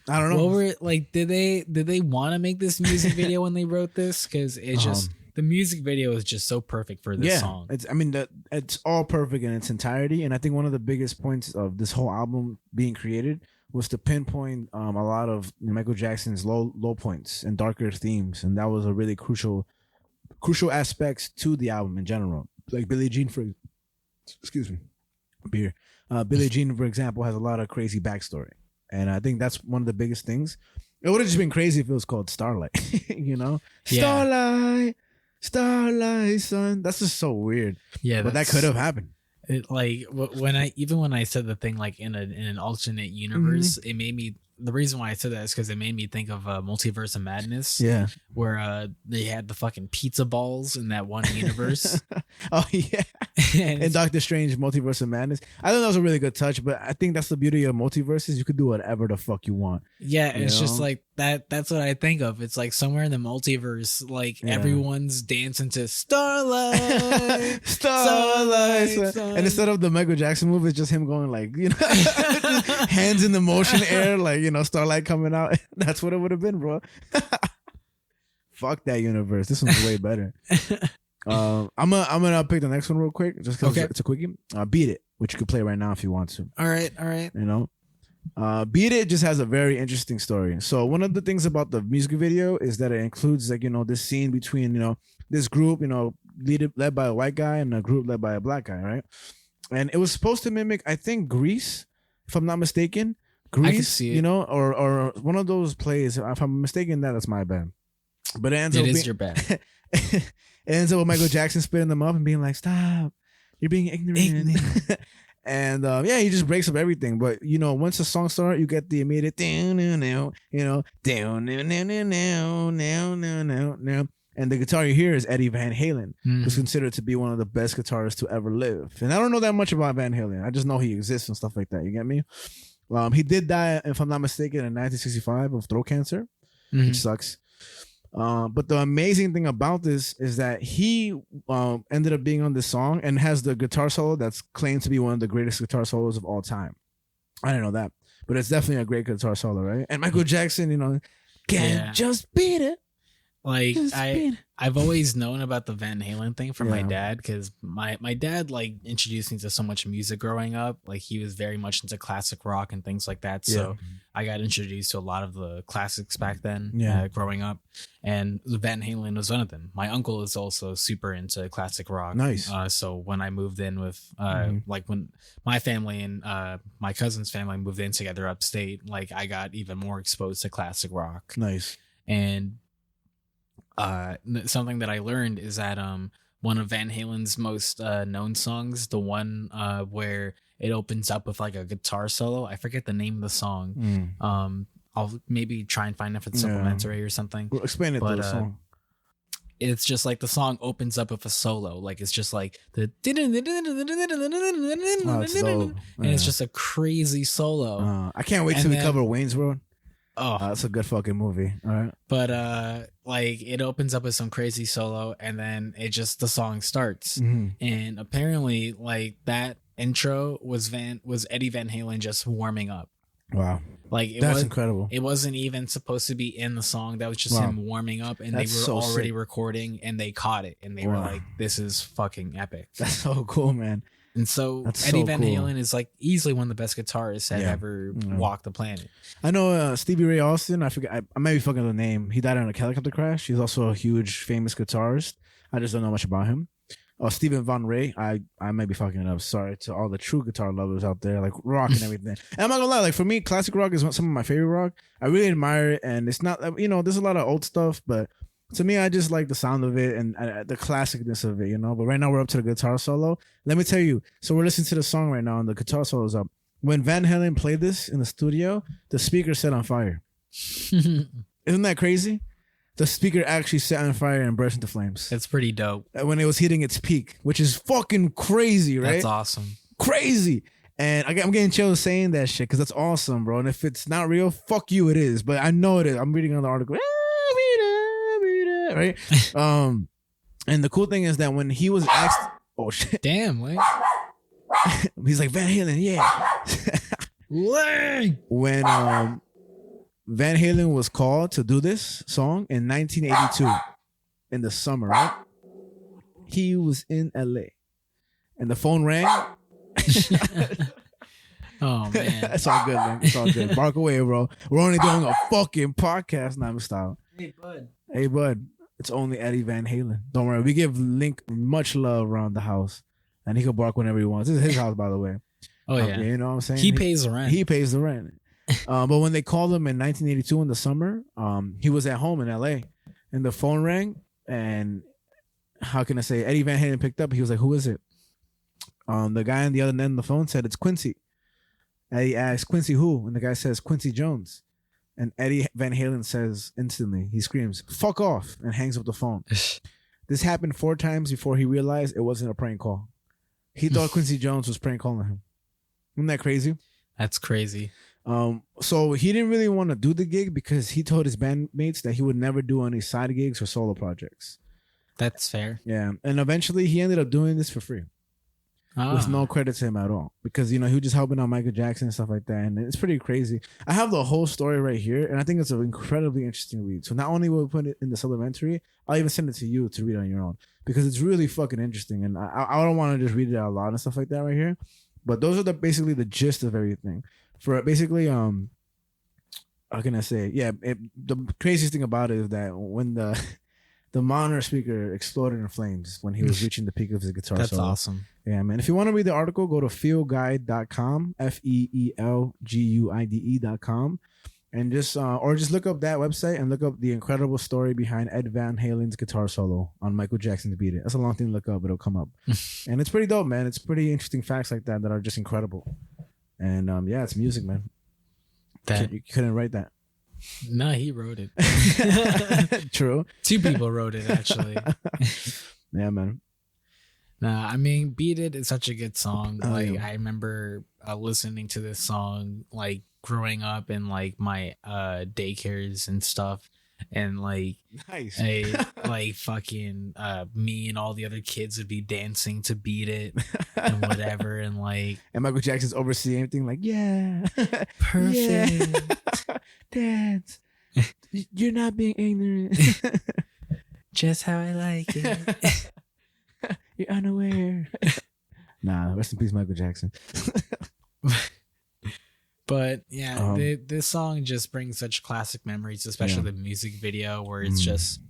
I don't know. What were like? Did they want to make this music video when they wrote this? Because it's just the music video is just so perfect for this song. It's all perfect in its entirety, and I think one of the biggest points of this whole album being created was to pinpoint a lot of Michael Jackson's low points and darker themes, and that was a really crucial aspects to the album in general. Like Billie Jean, Billie Jean, for example, has a lot of crazy backstory. And I think that's one of the biggest things. It would have just been crazy if it was called Starlight, Starlight, son. That's just so weird. Yeah, but that could have happened. Like when I said the thing like in an alternate universe, it made me. The reason why I said that is because it made me think of Multiverse of Madness. Yeah, where they had the fucking pizza balls in that one universe. Oh yeah, and Doctor Strange Multiverse of Madness. I thought that was a really good touch, but I think that's the beauty of multiverses. You could do whatever the fuck you want. Yeah, it's just like that. That's what I think of. It's like somewhere in the multiverse, like everyone's dancing to Starlight, Starlight. And instead of the Michael Jackson move, it's just him going like hands in the motion air, like Starlight coming out. That's what it would have been, bro. Fuck that universe. This one's way better. I'm gonna pick the next one real quick, just because it's a quickie. Beat It, which you could play right now if you want to. All right. Beat It just has a very interesting story. So one of the things about the music video is that it includes like this scene between this group led by a white guy and a group led by a black guy, right? And it was supposed to mimic, I think, Grease, if I'm not mistaken. Grease, I can see it. Or one of those plays. If I'm mistaken, that's my bad. But it is your bad. It ends up with Michael Jackson spitting them up and being like, "Stop, you're being ignorant." And he just breaks up everything. But once the song starts, you get the immediate down, and the guitar you hear is Eddie Van Halen, who's considered to be one of the best guitarists to ever live. And I don't know that much about Van Halen. I just know he exists and stuff like that. You get me? He did die, if I'm not mistaken, in 1965 of throat cancer, which sucks. But the amazing thing about this is that he ended up being on this song and has the guitar solo that's claimed to be one of the greatest guitar solos of all time. I didn't know that, but it's definitely a great guitar solo, right? And Michael Jackson, can't just beat it. Like I've always known about the Van Halen thing from my dad, because my dad like introduced me to so much music growing up. Like he was very much into classic rock and things like that. So I got introduced to a lot of the classics back then growing up, and Van Halen was one of them. My uncle is also super into classic rock. Nice. So when I moved in with like when my family and my cousin's family moved in together upstate, like I got even more exposed to classic rock. Nice. And something that I learned is that one of Van Halen's most known songs, the one where it opens up with like a guitar solo. I forget the name of the song. I'll maybe try and find if it's supplementary or something. Well, explain it to the song. It's just like the song opens up with a solo. Like it's just like the and it's just a crazy solo. I can't wait till we cover Wayne's World. Oh, that's a good fucking movie. All right. But like it opens up with some crazy solo and then it just the song starts. And apparently like that intro was Eddie Van Halen just warming up. Wow. Like that's incredible. It wasn't even supposed to be in the song. That was just him warming up, and they were already recording, and they caught it, and they were like, "This is fucking epic." That's so cool, man. And so Eddie Van Halen is like easily one of the best guitarists that ever walked the planet. I know Stevie Ray Austin. I forget. I might be fucking the name. He died in a helicopter crash. He's also a huge famous guitarist. I just don't know much about him. Stephen Von Ray, I might be fucking it up. Sorry to all the true guitar lovers out there, like rock and everything. And I'm not gonna lie, like for me, classic rock is some of my favorite rock. I really admire it, and it's not, there's a lot of old stuff, but to me, I just like the sound of it and the classicness of it, But right now we're up to the guitar solo. Let me tell you. So we're listening to the song right now, and the guitar solo is up. When Van Halen played this in the studio, the speaker set on fire. Isn't that crazy? The speaker actually set on fire and burst into flames. It's pretty dope. When it was hitting its peak, which is fucking crazy, right? That's awesome. Crazy. And I'm getting chills saying that shit because that's awesome, bro. And if it's not real, fuck you, it is. But I know it is. I'm reading on the article. Right? And the cool thing is that when he was asked, oh shit. Damn, wait. He's like, Van Halen, yeah. When Van Halen was called to do this song in 1982 in the summer, right? He was in LA and the phone rang. Oh, man. It's all good, man. It's all good. Bark away, bro. We're only doing a fucking podcast now, style. Hey, bud. It's only Eddie Van Halen. Don't worry. We give Link much love around the house and he can bark whenever he wants. This is his house, by the way. Oh, yeah. You know what I'm saying? He pays the rent. He pays the rent. But when they called him in 1982 in the summer, he was at home in LA and the phone rang and how can I say Eddie Van Halen picked up. He was like, who is it? The guy on the other end of the phone said it's Quincy. Eddie asked Quincy who? And the guy says Quincy Jones. And Eddie Van Halen says instantly, he screams, fuck off, and hangs up the phone. This happened 4 times before he realized it wasn't a prank call. He thought Quincy Jones was prank calling him. Isn't that crazy? That's crazy. So he didn't really want to do the gig because he told his bandmates that he would never do any side gigs or solo projects. That's fair. Yeah. And eventually he ended up doing this for free. With no credit to him at all. Because, he was just helping out Michael Jackson and stuff like that. And it's pretty crazy. I have the whole story right here. And I think it's an incredibly interesting read. So not only will we put it in the supplementary, I'll even send it to you to read on your own. Because it's really fucking interesting. And I don't want to just read it out loud and stuff like that right here. But those are basically the gist of everything. For basically, how can I say? Yeah, the craziest thing about it is that when the monitor speaker exploded in flames when he was reaching the peak of his guitar That's solo. awesome. Yeah, man. If you want to read the article, go to feelguide.com, FEELGUIDE.com, and just look up that website and look up the incredible story behind Ed Van Halen's guitar solo on Michael Jackson's Beat It. That's a long thing to look up, but it'll come up. And it's pretty dope, man. It's pretty interesting facts like that are just incredible. And yeah, it's music, man. You couldn't write that. No, he wrote it. True. 2 people wrote it, actually. Yeah, man. Nah, I mean, Beat It is such a good song. Yeah. I remember listening to this song, like, growing up in, like, my daycares and stuff. And, like, nice. Fucking me and all the other kids would be dancing to Beat It and whatever. And, like... And Michael Jackson's overseeing everything, like, yeah. Perfect. Yeah. Dance. You're not being ignorant. Just how I like it. You're unaware. Nah, rest in peace, Michael Jackson. But yeah, this song just brings such classic memories, especially the music video where it's just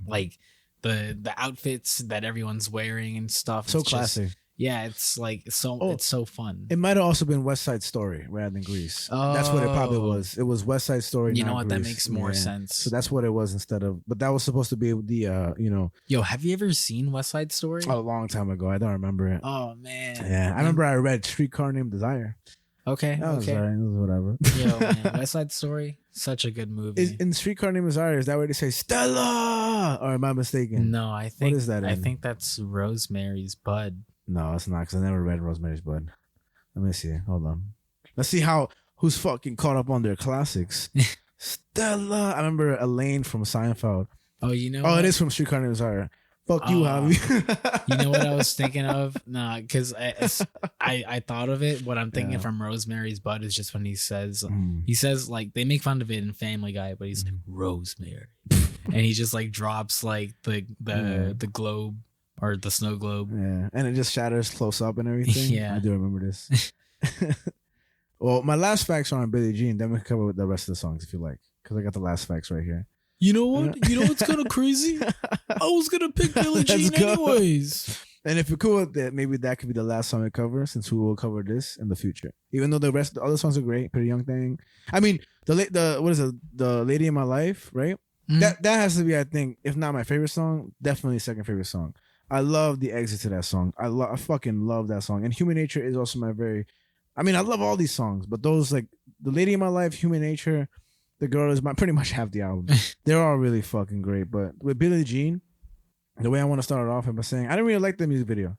like the outfits that everyone's wearing and stuff. So it's classic. Yeah, it's like it's so fun. It might have also been West Side Story rather than Grease. That's what it probably was. It was West Side Story. You not know what? Grease. That makes more sense. So that's what it was instead of. But that was supposed to be the Yo, have you ever seen West Side Story? a long time ago. I don't remember it. Oh man. Yeah, I remember I read Streetcar Named Desire. Okay. That was Okay. alright. It was whatever. Yo, man, West Side Story, such a good movie. In Streetcar Named Desire, is that where they say Stella? Or am I mistaken? No, I think is that I in? think that's Rosemary's Bud. No, it's not because I never read Rosemary's Bud. Let me see. Hold on. Let's see who's fucking caught up on their classics. Stella. I remember Elaine from Seinfeld. Oh, you know. Oh, it is from Streetcar Named Desire. Fuck you, Javi. You know what I was thinking of? Nah, because I thought of it. What I'm thinking from Rosemary's Bud is just when he says like they make fun of it in Family Guy, but he's like Rosemary, and he just like drops like the globe or the snow globe. Yeah, and it just shatters close up and everything. Yeah. I do remember this. Well, my last facts are on Billie Jean. Then we can cover with the rest of the songs if you like, because I got the last facts right here. You know what? You know what's kind of crazy? I was gonna pick Billie Jean anyways. And if you're cool with that, maybe that could be the last song we cover, since we will cover this in the future. Even though the other songs are great, Pretty Young Thing. I mean, the what is it? The Lady in My Life, right? Mm-hmm. That has to be, I think, if not my favorite song, definitely second favorite song. I love the exit to that song. I fucking love that song. And Human Nature is also my very. I mean, I love all these songs, but those like the Lady in My Life, Human Nature. The Girl is pretty much half the album. They're all really fucking great. But with Billie Jean, the way I want to start it off by saying, I didn't really like the music video.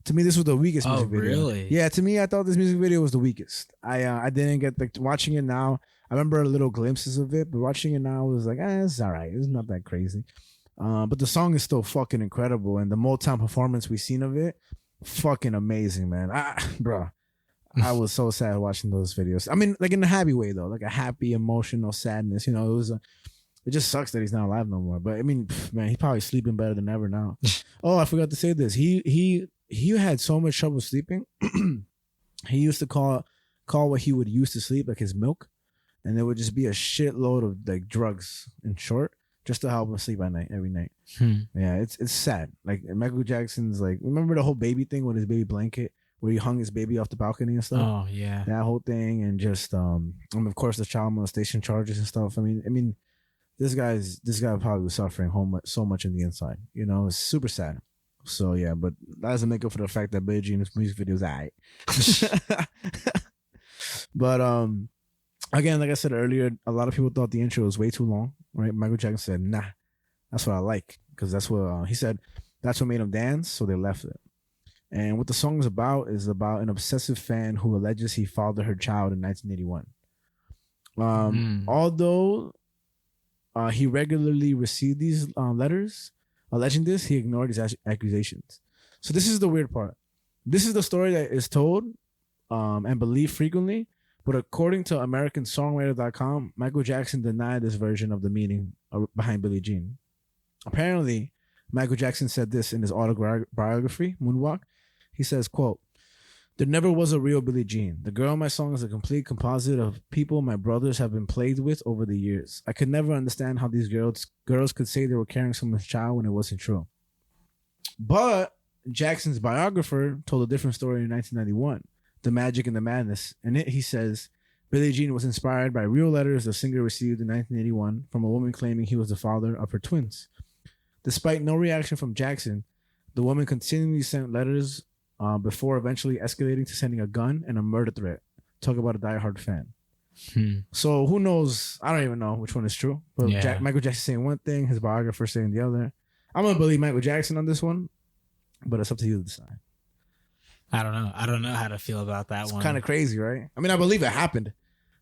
To me, this was the weakest music video. Oh, really? Yeah, to me, I thought this music video was the weakest. I didn't get watching it now. I remember little glimpses of it, but watching it now, I was like, it's all right. It's not that crazy. But the song is still fucking incredible. And the Motown performance we've seen of it, fucking amazing, man. Bro. I was so sad watching those videos. I mean, like in a happy way though, like a happy, emotional sadness. You know, it just sucks that he's not alive no more. But I mean, man, he's probably sleeping better than ever now. Oh, I forgot to say this. He had so much trouble sleeping. He used to call what he would use to sleep like his milk, and there would just be a shitload of like drugs, in short, just to help him sleep at night every night. Yeah, it's sad. Like Michael Jackson's like, remember the whole baby thing with his baby blanket? Where he hung his baby off the balcony and stuff. Oh yeah, that whole thing, and just and of course the child molestation charges and stuff. I mean, this guy probably was suffering so much in the inside. You know, it's super sad. So yeah, but that doesn't make up for the fact that Billie Jean's music video is alright. But again, like I said earlier, a lot of people thought the intro was way too long. Right? Michael Jackson said, "Nah, that's what I like," because that's what he said. That's what made him dance. So they left it. And what the song is about an obsessive fan who alleges he fathered her child in 1981. Although he regularly received these letters alleging this, he ignored his accusations. So this is the weird part. This is the story that is told and believed frequently, but according to AmericanSongwriter.com, Michael Jackson denied this version of the meaning behind Billie Jean. Apparently, Michael Jackson said this in his autobiography, Moonwalk. He says, quote, "There never was a real Billie Jean. The girl in my song is a complete composite of people my brothers have been plagued with over the years. I could never understand how these girls could say they were carrying someone's child when it wasn't true." But Jackson's biographer told a different story in 1991, The Magic and the Madness. In it, he says, Billie Jean was inspired by real letters the singer received in 1981 from a woman claiming he was the father of her twins. Despite no reaction from Jackson, the woman continually sent letters before eventually escalating to sending a gun and a murder threat. Talk about a diehard fan. So who knows? I don't even know which one is true. But Michael Jackson saying one thing, his biographer saying the other. I'm going to believe Michael Jackson on this one, but it's up to you to decide. I don't know. I don't know how to feel about that one. It's kind of crazy, right? I mean, I believe it happened.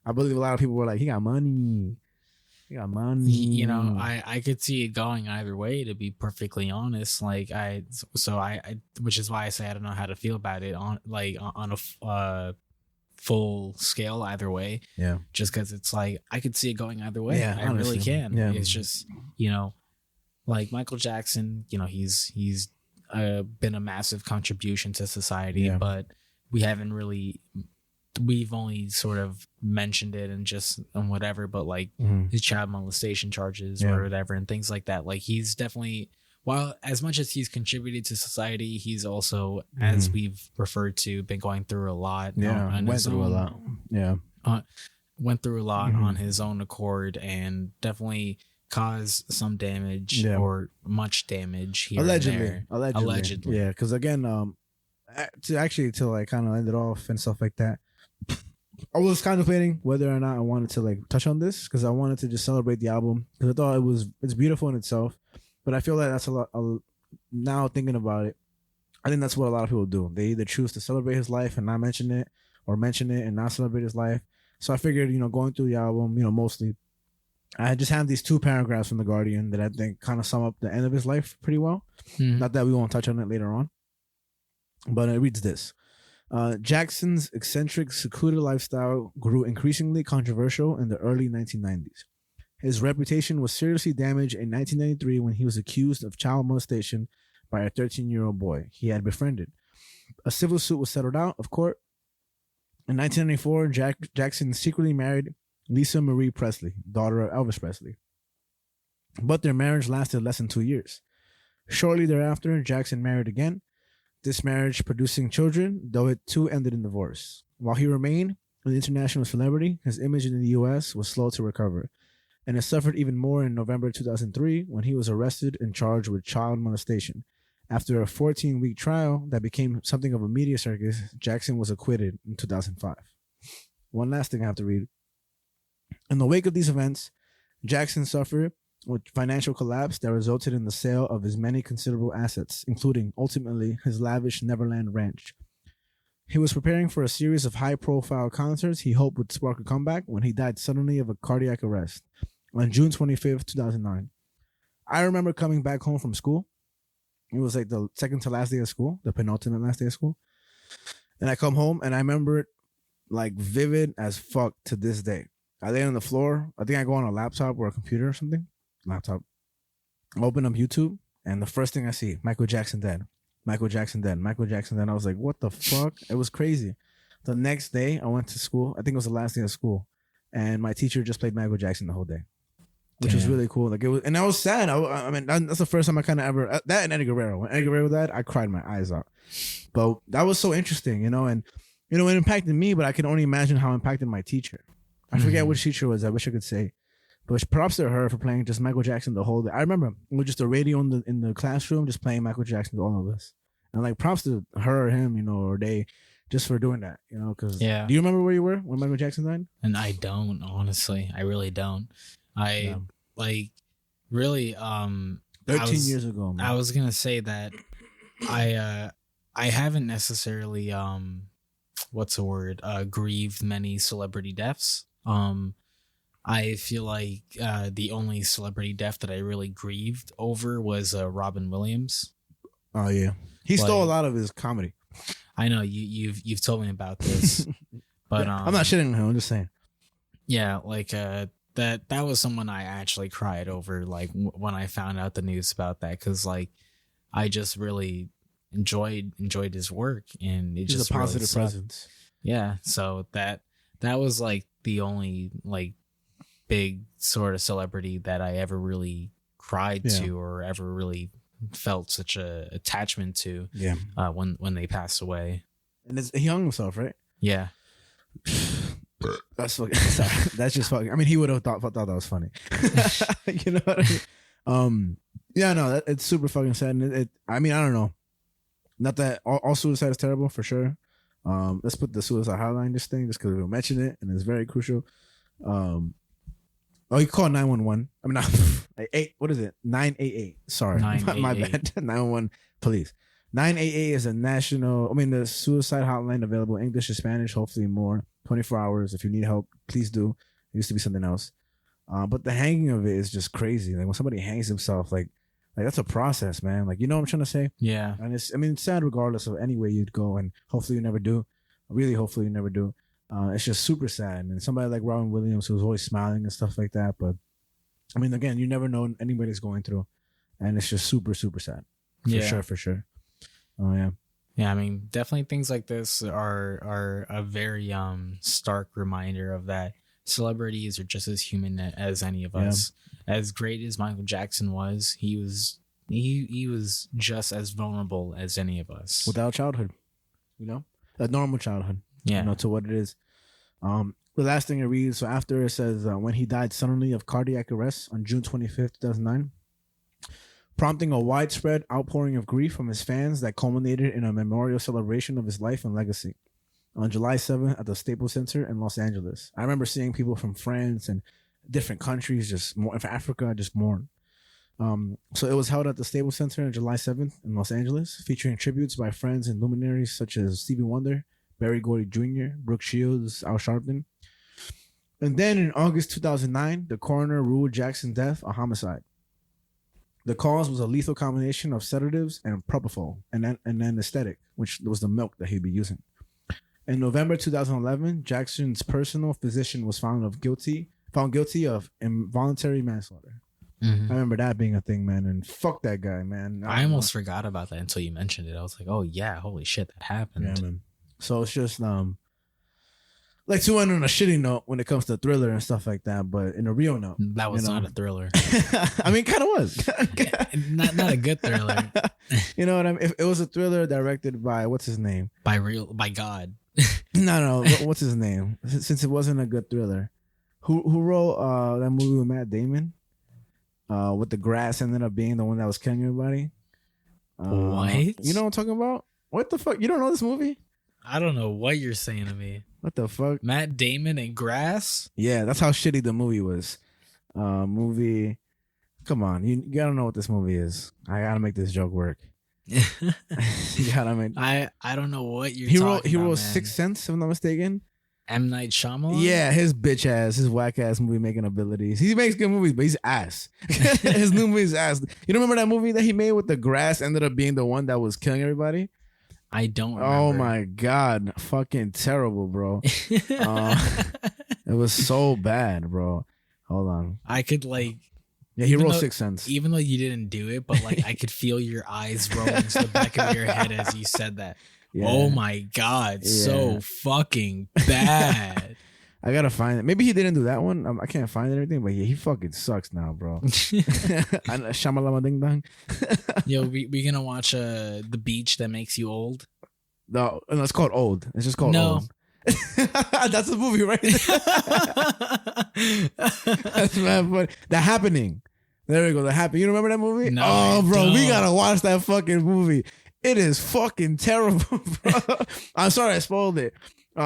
I believe a lot of people were like, he got money. He got money. You know, I could see it going either way, to be perfectly honest. Like which is why I say I don't know how to feel about it on a full scale either way. Yeah. Just because it's like I could see it going either way. Yeah, I really can. Yeah. It's just, you know, like Michael Jackson, you know, he's been a massive contribution to society, but we've only sort of mentioned it and whatever, but like his child molestation charges or whatever and things like that. Like he's definitely while as much as he's contributed to society, he's also, as we've referred to, been going through a lot. Went through a lot. Yeah. Went through a lot on his own accord, and definitely caused some damage or much damage here Allegedly. and there. Allegedly. Yeah, because again, to like kind of end it off and stuff like that, I was contemplating whether or not I wanted to like touch on this, because I wanted to just celebrate the album, because I thought it's beautiful in itself, but I feel like that's a lot. Now thinking about it, I think that's what a lot of people do. They either choose to celebrate his life and not mention it, or mention it and not celebrate his life. So I figured, going through the album, mostly, I just have these 2 paragraphs from The Guardian that I think kind of sum up the end of his life pretty well. Not that we won't touch on it later on, but it reads this. Jackson's eccentric, secluded lifestyle grew increasingly controversial in the early 1990s. His reputation was seriously damaged in 1993 when he was accused of child molestation by a 13-year-old boy he had befriended. A civil suit was settled out of court. In 1994, Jackson secretly married Lisa Marie Presley, daughter of Elvis Presley. But their marriage lasted less than 2 years. Shortly thereafter, Jackson married again, this marriage producing children, though it too ended in divorce. While he remained an international celebrity, his image in the U.S. was slow to recover, and it suffered even more in November 2003 when he was arrested and charged with child molestation. After a 14-week trial that became something of a media circus, Jackson was acquitted in 2005. One last thing I have to read. In the wake of these events, Jackson suffered with financial collapse that resulted in the sale of his many considerable assets, including, ultimately, his lavish Neverland Ranch. He was preparing for a series of high-profile concerts he hoped would spark a comeback when he died suddenly of a cardiac arrest on June 25th, 2009. I remember coming back home from school. It was like the second to last day of school, the penultimate last day of school. And I come home and I remember it like vivid as fuck to this day. I lay on the floor. I think I go on a laptop or a computer or something. Laptop. I open up YouTube and the first thing I see, Michael Jackson dead. Michael Jackson dead. Michael Jackson dead. I was like, what the fuck? It was crazy. The next day I went to school. I think it was the last day of school. And my teacher just played Michael Jackson the whole day, which was really cool. Like it was, and I was sad. I mean, that's the first time I kind of ever that and Eddie Guerrero. When Eddie Guerrero died, I cried my eyes out. But that was so interesting, and it impacted me. But I can only imagine how it impacted my teacher. I forget which teacher it was. I wish I could say, but props to her for playing just Michael Jackson the whole day. I remember it was just a radio in the classroom, just playing Michael Jackson to all of us. And like props to her or him, or they, just for doing that, because do you remember where you were when Michael Jackson died? And I don't, honestly. I really don't. Like really 13 years ago, man. I was gonna say that I haven't necessarily grieved many celebrity deaths. I feel like the only celebrity death that I really grieved over was Robin Williams. Oh yeah, he stole a lot of his comedy. I know you've told me about this, but I'm not shitting on him. I'm just saying. Yeah, like that was someone I actually cried over, like when I found out the news about that, because like I just really enjoyed his work, and it just a positive really presence. Yeah, so that was like the only like big sort of celebrity that I ever really cried to or ever really felt such a attachment to. Yeah. When they passed away. And he hung himself, right? Yeah. That's fucking sorry. That's just fucking. I mean, he would have thought that was funny. You know what I mean? Yeah, no, it's super fucking sad. And I mean, I don't know. Not that all suicide is terrible for sure. Let's put the suicide hotline this thing just because we'll mention it and it's very crucial. You call 911. I mean, not, what is it? 988. Sorry, 988. My bad. 911 police. 988 is a the suicide hotline available in English and Spanish, hopefully more. 24 hours. If you need help, please do. It used to be something else. But the hanging of it is just crazy. Like when somebody hangs himself, like that's a process, man. Like, you know what I'm trying to say? Yeah. And it's sad regardless of any way you'd go, and hopefully you never do. Really, hopefully you never do. It's just super sad. And somebody like Robin Williams, who's always smiling and stuff like that. But I mean, again, you never know what anybody's going through, and it's just super, super sad. For sure. Oh yeah. Yeah, I mean, definitely things like this are a very stark reminder of that celebrities are just as human as any of us. As great as Michael Jackson was, he was He was just as vulnerable as any of us. without childhood, you know, a normal childhood, Yeah. you know, to what it is. The last thing I read, so after it says, when he died suddenly of cardiac arrest on June 25th, 2009, prompting a widespread outpouring of grief from his fans that culminated in a memorial celebration of his life and legacy on July 7th at the Staples Center in Los Angeles. I remember seeing people from France and different countries, just more from Africa, just mourn. So it was held at the Staples Center on July 7th in Los Angeles, featuring tributes by friends and luminaries such as Stevie Wonder, Barry Gordy Jr., Brooke Shields, Al Sharpton. And then in August 2009, the coroner ruled Jackson's death a homicide. The cause was a lethal combination of sedatives and propofol, and anesthetic, which was the milk that he'd be using. In November 2011, Jackson's personal physician was found guilty of involuntary manslaughter. Mhm. I remember that being a thing, man, and fuck that guy, man. I almost forgot about that until you mentioned it. I was like, oh yeah, holy shit, that happened. Yeah, man. So it's just like to end on a shitty note when it comes to Thriller and stuff like that, but in a real note, That was you know? not a thriller. I mean, kind of was. not a good thriller. You know what I mean? If it was a thriller directed by what's his name? By God. No. What's his name? Since it wasn't a good thriller, who wrote that movie with Matt Damon? With the grass ended up being the one that was killing everybody. What? You know what I'm talking about? What the fuck? You don't know this movie? I don't know what you're saying to me. What the fuck? Matt Damon and Grass? Yeah, that's how shitty the movie was. Movie. Come on, you gotta know what this movie is. I gotta make this joke work. You gotta make. I don't know what you're talking about. He wrote man. Sixth Sense, if I'm not mistaken. M. Night Shyamalan? Yeah, his bitch ass, his whack ass movie making abilities. He makes good movies, but he's ass. His new movie's ass. You don't remember that movie that he made with the grass ended up being the one that was killing everybody? I don't remember. Oh my god, fucking terrible, bro. It was so bad, bro. Hold on. I could like, Yeah, he Even wrote though- Sixth Sense. even though you didn't do it, but like I could feel your eyes rolling to the back of your head as you said that. Yeah. Oh my God, so fucking bad. I gotta find it. Maybe he didn't do that one. I can't find it or anything, but yeah, he fucking sucks now, bro. Shamalama ding dong. Yo, we gonna watch The Beach That Makes You Old? No, it's called Old. It's just called No. Old. That's the movie, right? That's mad funny. The Happening. There we go. The Happening. You remember that movie? No, Oh, I bro, we don't. gotta watch that fucking movie. It is fucking terrible, bro. I'm sorry I spoiled it.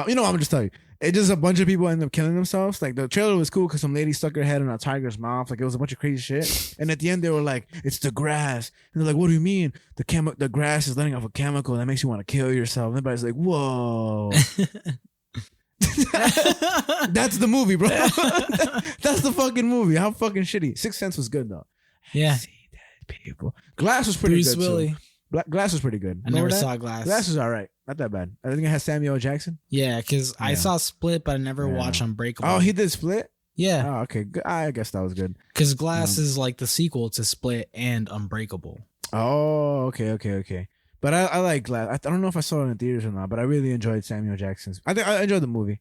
You know, I'm just telling you. It just a bunch of people end up killing themselves. Like the trailer was cool because some lady stuck her head in a tiger's mouth. Like it was a bunch of crazy shit. And at the end they were like, "It's the grass." And they're like, "What do you mean? The grass is letting off a chemical that makes you want to kill yourself." And everybody's like, "Whoa." That's the movie, bro. That's the fucking movie. How fucking shitty. Sixth Sense was good though. Yeah. See that people. Glass was pretty Bruce good Willis. too. Glass was pretty good. I never Remember that? saw Glass. Glass was all right. Not that bad. I think it has Samuel L. Jackson. Yeah, because I Yeah. saw Split, but I never Yeah. watched Unbreakable. Oh, he did Split. yeah, Oh, okay. Good. I guess that was good. because Glass is like the sequel to Split and Unbreakable. Oh, okay. But I like Glass. I don't know if I saw it in theaters or not, but I really enjoyed Samuel Jackson's. I think I enjoyed the movie.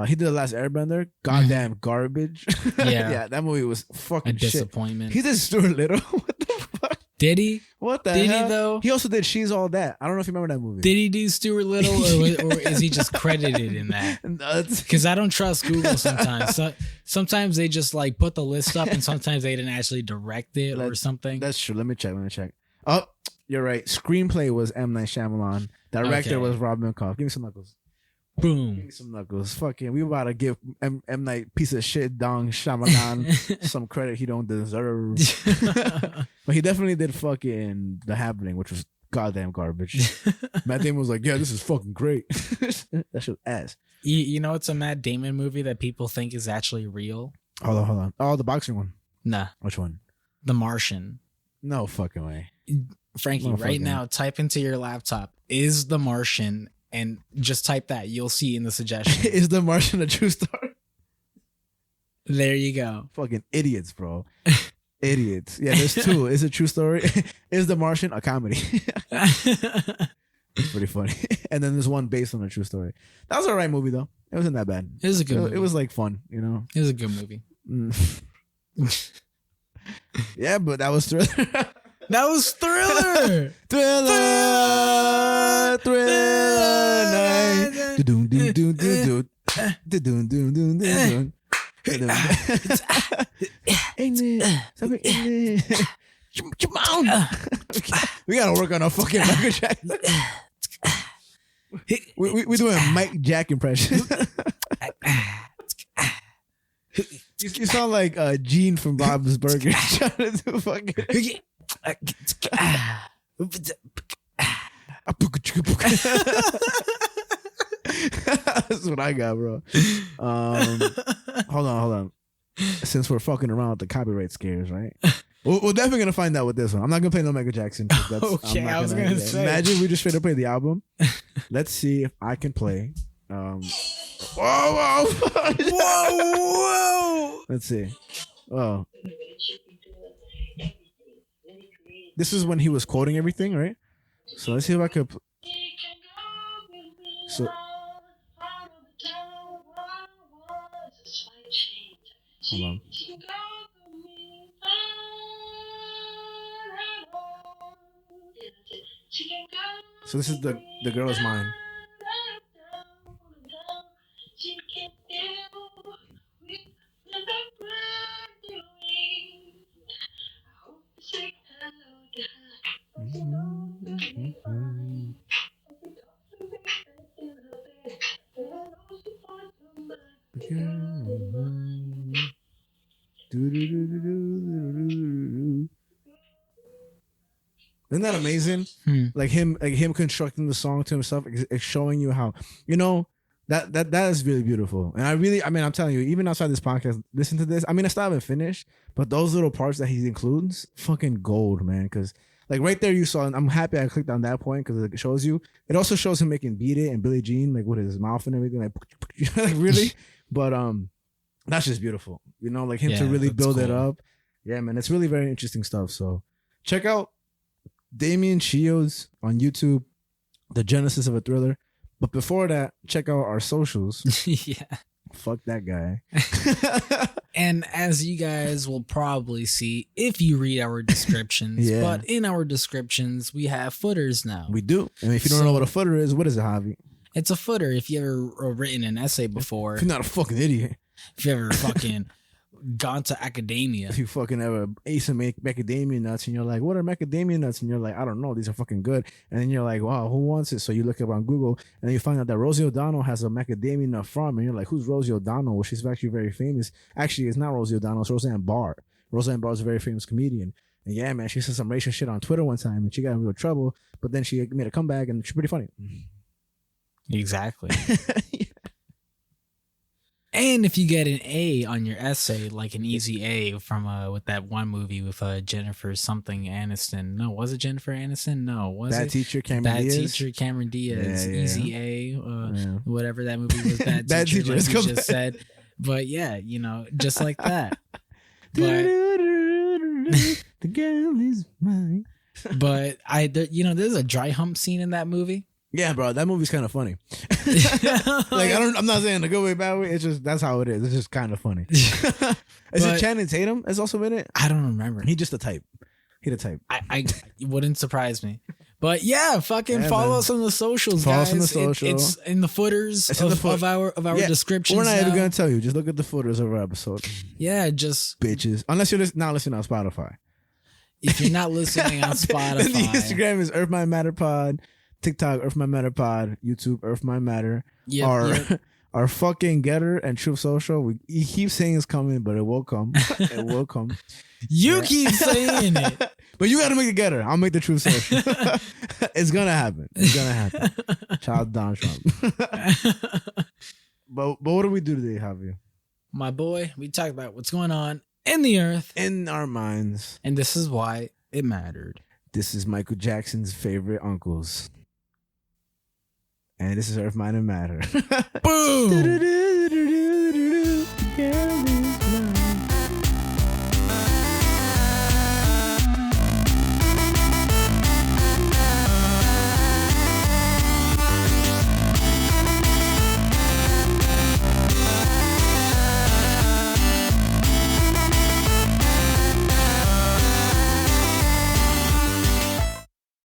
He did The Last Airbender. Goddamn garbage. Yeah. Yeah, that movie was A fucking shit. disappointment. He did Stuart Little. What the fuck? Did he? What the Did hell? he though? He also did She's All That. I don't know if you remember that movie. Did he do Stuart Little, or is he just credited in that? Nuts. Because I don't trust Google sometimes. So, sometimes they just like put the list up, and sometimes they didn't actually direct it or something. That's true. Let me check. Oh, you're right. Screenplay was M. Night Shyamalan. Director Okay. was Rob Minkoff. Give me some knuckles. Give Boom. me some knuckles. Fucking, we about to give M. Night piece of shit Dong Shyamalan some credit he don't deserve. But he definitely did fucking The Happening, which was goddamn garbage. Matt Damon was like, "Yeah, this is fucking great." That shit was ass. You know, it's a Matt Damon movie that people think is actually real. Hold on. Oh, the boxing one. Nah, Which one? The Martian. No fucking way. Frankie, Motherfucker. right now, type into your laptop, "is The Martian," and just type that. You'll see in the suggestion. Is The Martian a true story? There you go. Fucking idiots, bro. Idiots. Yeah, there's two. Is it a true story? Is The Martian a comedy? It's pretty funny. And then there's one based on a true story. That was an alright movie though. It wasn't that bad. It was a good movie. It was like fun, you know. It was a good movie. Mm. Yeah, but that was Thriller. That was Thriller. Thriller, Thriller night. Do-do-do-do-do-do. Do-do-do-do-do-do. We gotta work on our fucking Michael Jackson. We doing a Mike Jack impression. You sound like Gene from Bob's Burgers trying to do fucking. That's what I got, bro. Hold on. Since we're fucking around with the copyright scares, right? We're definitely gonna find out with this one. I'm not gonna play no Michael Jackson. That's, Okay, I was gonna say. Imagine we just straight up play the album. Let's see if I can play. Whoa! Let's see. Oh, this is when he was quoting everything, right? So let's see if I could. So. Hold on. So this is the girl's mind. Isn't that amazing? Like him constructing the song to himself, it's showing you how, that is really beautiful. And I'm telling you, even outside this podcast, listen to this. I still haven't finished, but those little parts that he includes, fucking gold, man. Because like right there, you saw, and I'm happy I clicked on that point because it shows you. It also shows him making Beat It and Billie Jean, like with his mouth and everything, like, like really. But that's just beautiful, like him to really build it up. Yeah, man, it's really very interesting stuff. So check out Damien Shields on YouTube, The Genesis of a Thriller. But before that, check out our socials. Yeah. Fuck that guy. And as you guys will probably see if you read our descriptions, but in our descriptions, we have footers now. We do. And if you don't know what a footer is, what is it, Javi? It's a footer. If you ever written an essay before. If you're not a fucking idiot. If you ever fucking gone to academia. If you fucking ever ate some macadamia nuts and you're like, what are macadamia nuts? And you're like, I don't know, these are fucking good. And then you're like, wow, who wants it? So you look up on Google and then you find out that Rosie O'Donnell has a macadamia nut farm. And you're like, who's Rosie O'Donnell? Well, she's actually very famous. Actually, it's not Rosie O'Donnell, it's Roseanne Barr. Roseanne Barr is a very famous comedian. And yeah, man, she said some racist shit on Twitter one time and she got in real trouble. But then she made a comeback and she's pretty funny. Exactly. And if you get an A on your essay, like an easy A from with that one movie with Jennifer something Aniston. No, was it Jennifer Aniston? No, was Bad it? Teacher Cameron Bad Diaz. Teacher Cameron Diaz. Yeah. Easy A. Whatever that movie was. Bad Bad Teacher, Teacher, like you just said. But yeah, just like that. But the girl is mine. But there's a dry hump scene in that movie. Yeah, bro, that movie's kind of funny. Like I'm not saying the good way, bad way. It's just that's how it is. It's just kind of funny. Is it Channing Tatum? Is also in it. I don't remember. He just a type. He the type. I it wouldn't surprise me. But yeah, follow us on the socials, follow guys. us on the social. It's in the footers of our descriptions. We're not even gonna tell you. Just look at the footers of our episode. Yeah, just bitches. Unless you're not listening on Spotify. If you're not listening on Spotify, the Instagram is Earth Mind Matter Pod. TikTok, Earth Mind Matter Pod. YouTube, Earth Mind Matter. Our fucking Getter and Truth Social. He keeps saying it's coming, but it will come. It will come. You keep saying it. But you got to make the Getter. I'll make the Truth Social. It's going to happen. It's going to happen. Child Donald Trump. But what do we do today, Javier? My boy, we talked about what's going on in the earth. In our minds. And this is why it mattered. This is Michael Jackson's favorite uncles. And this is Earth, Mind, and Matter. Boom!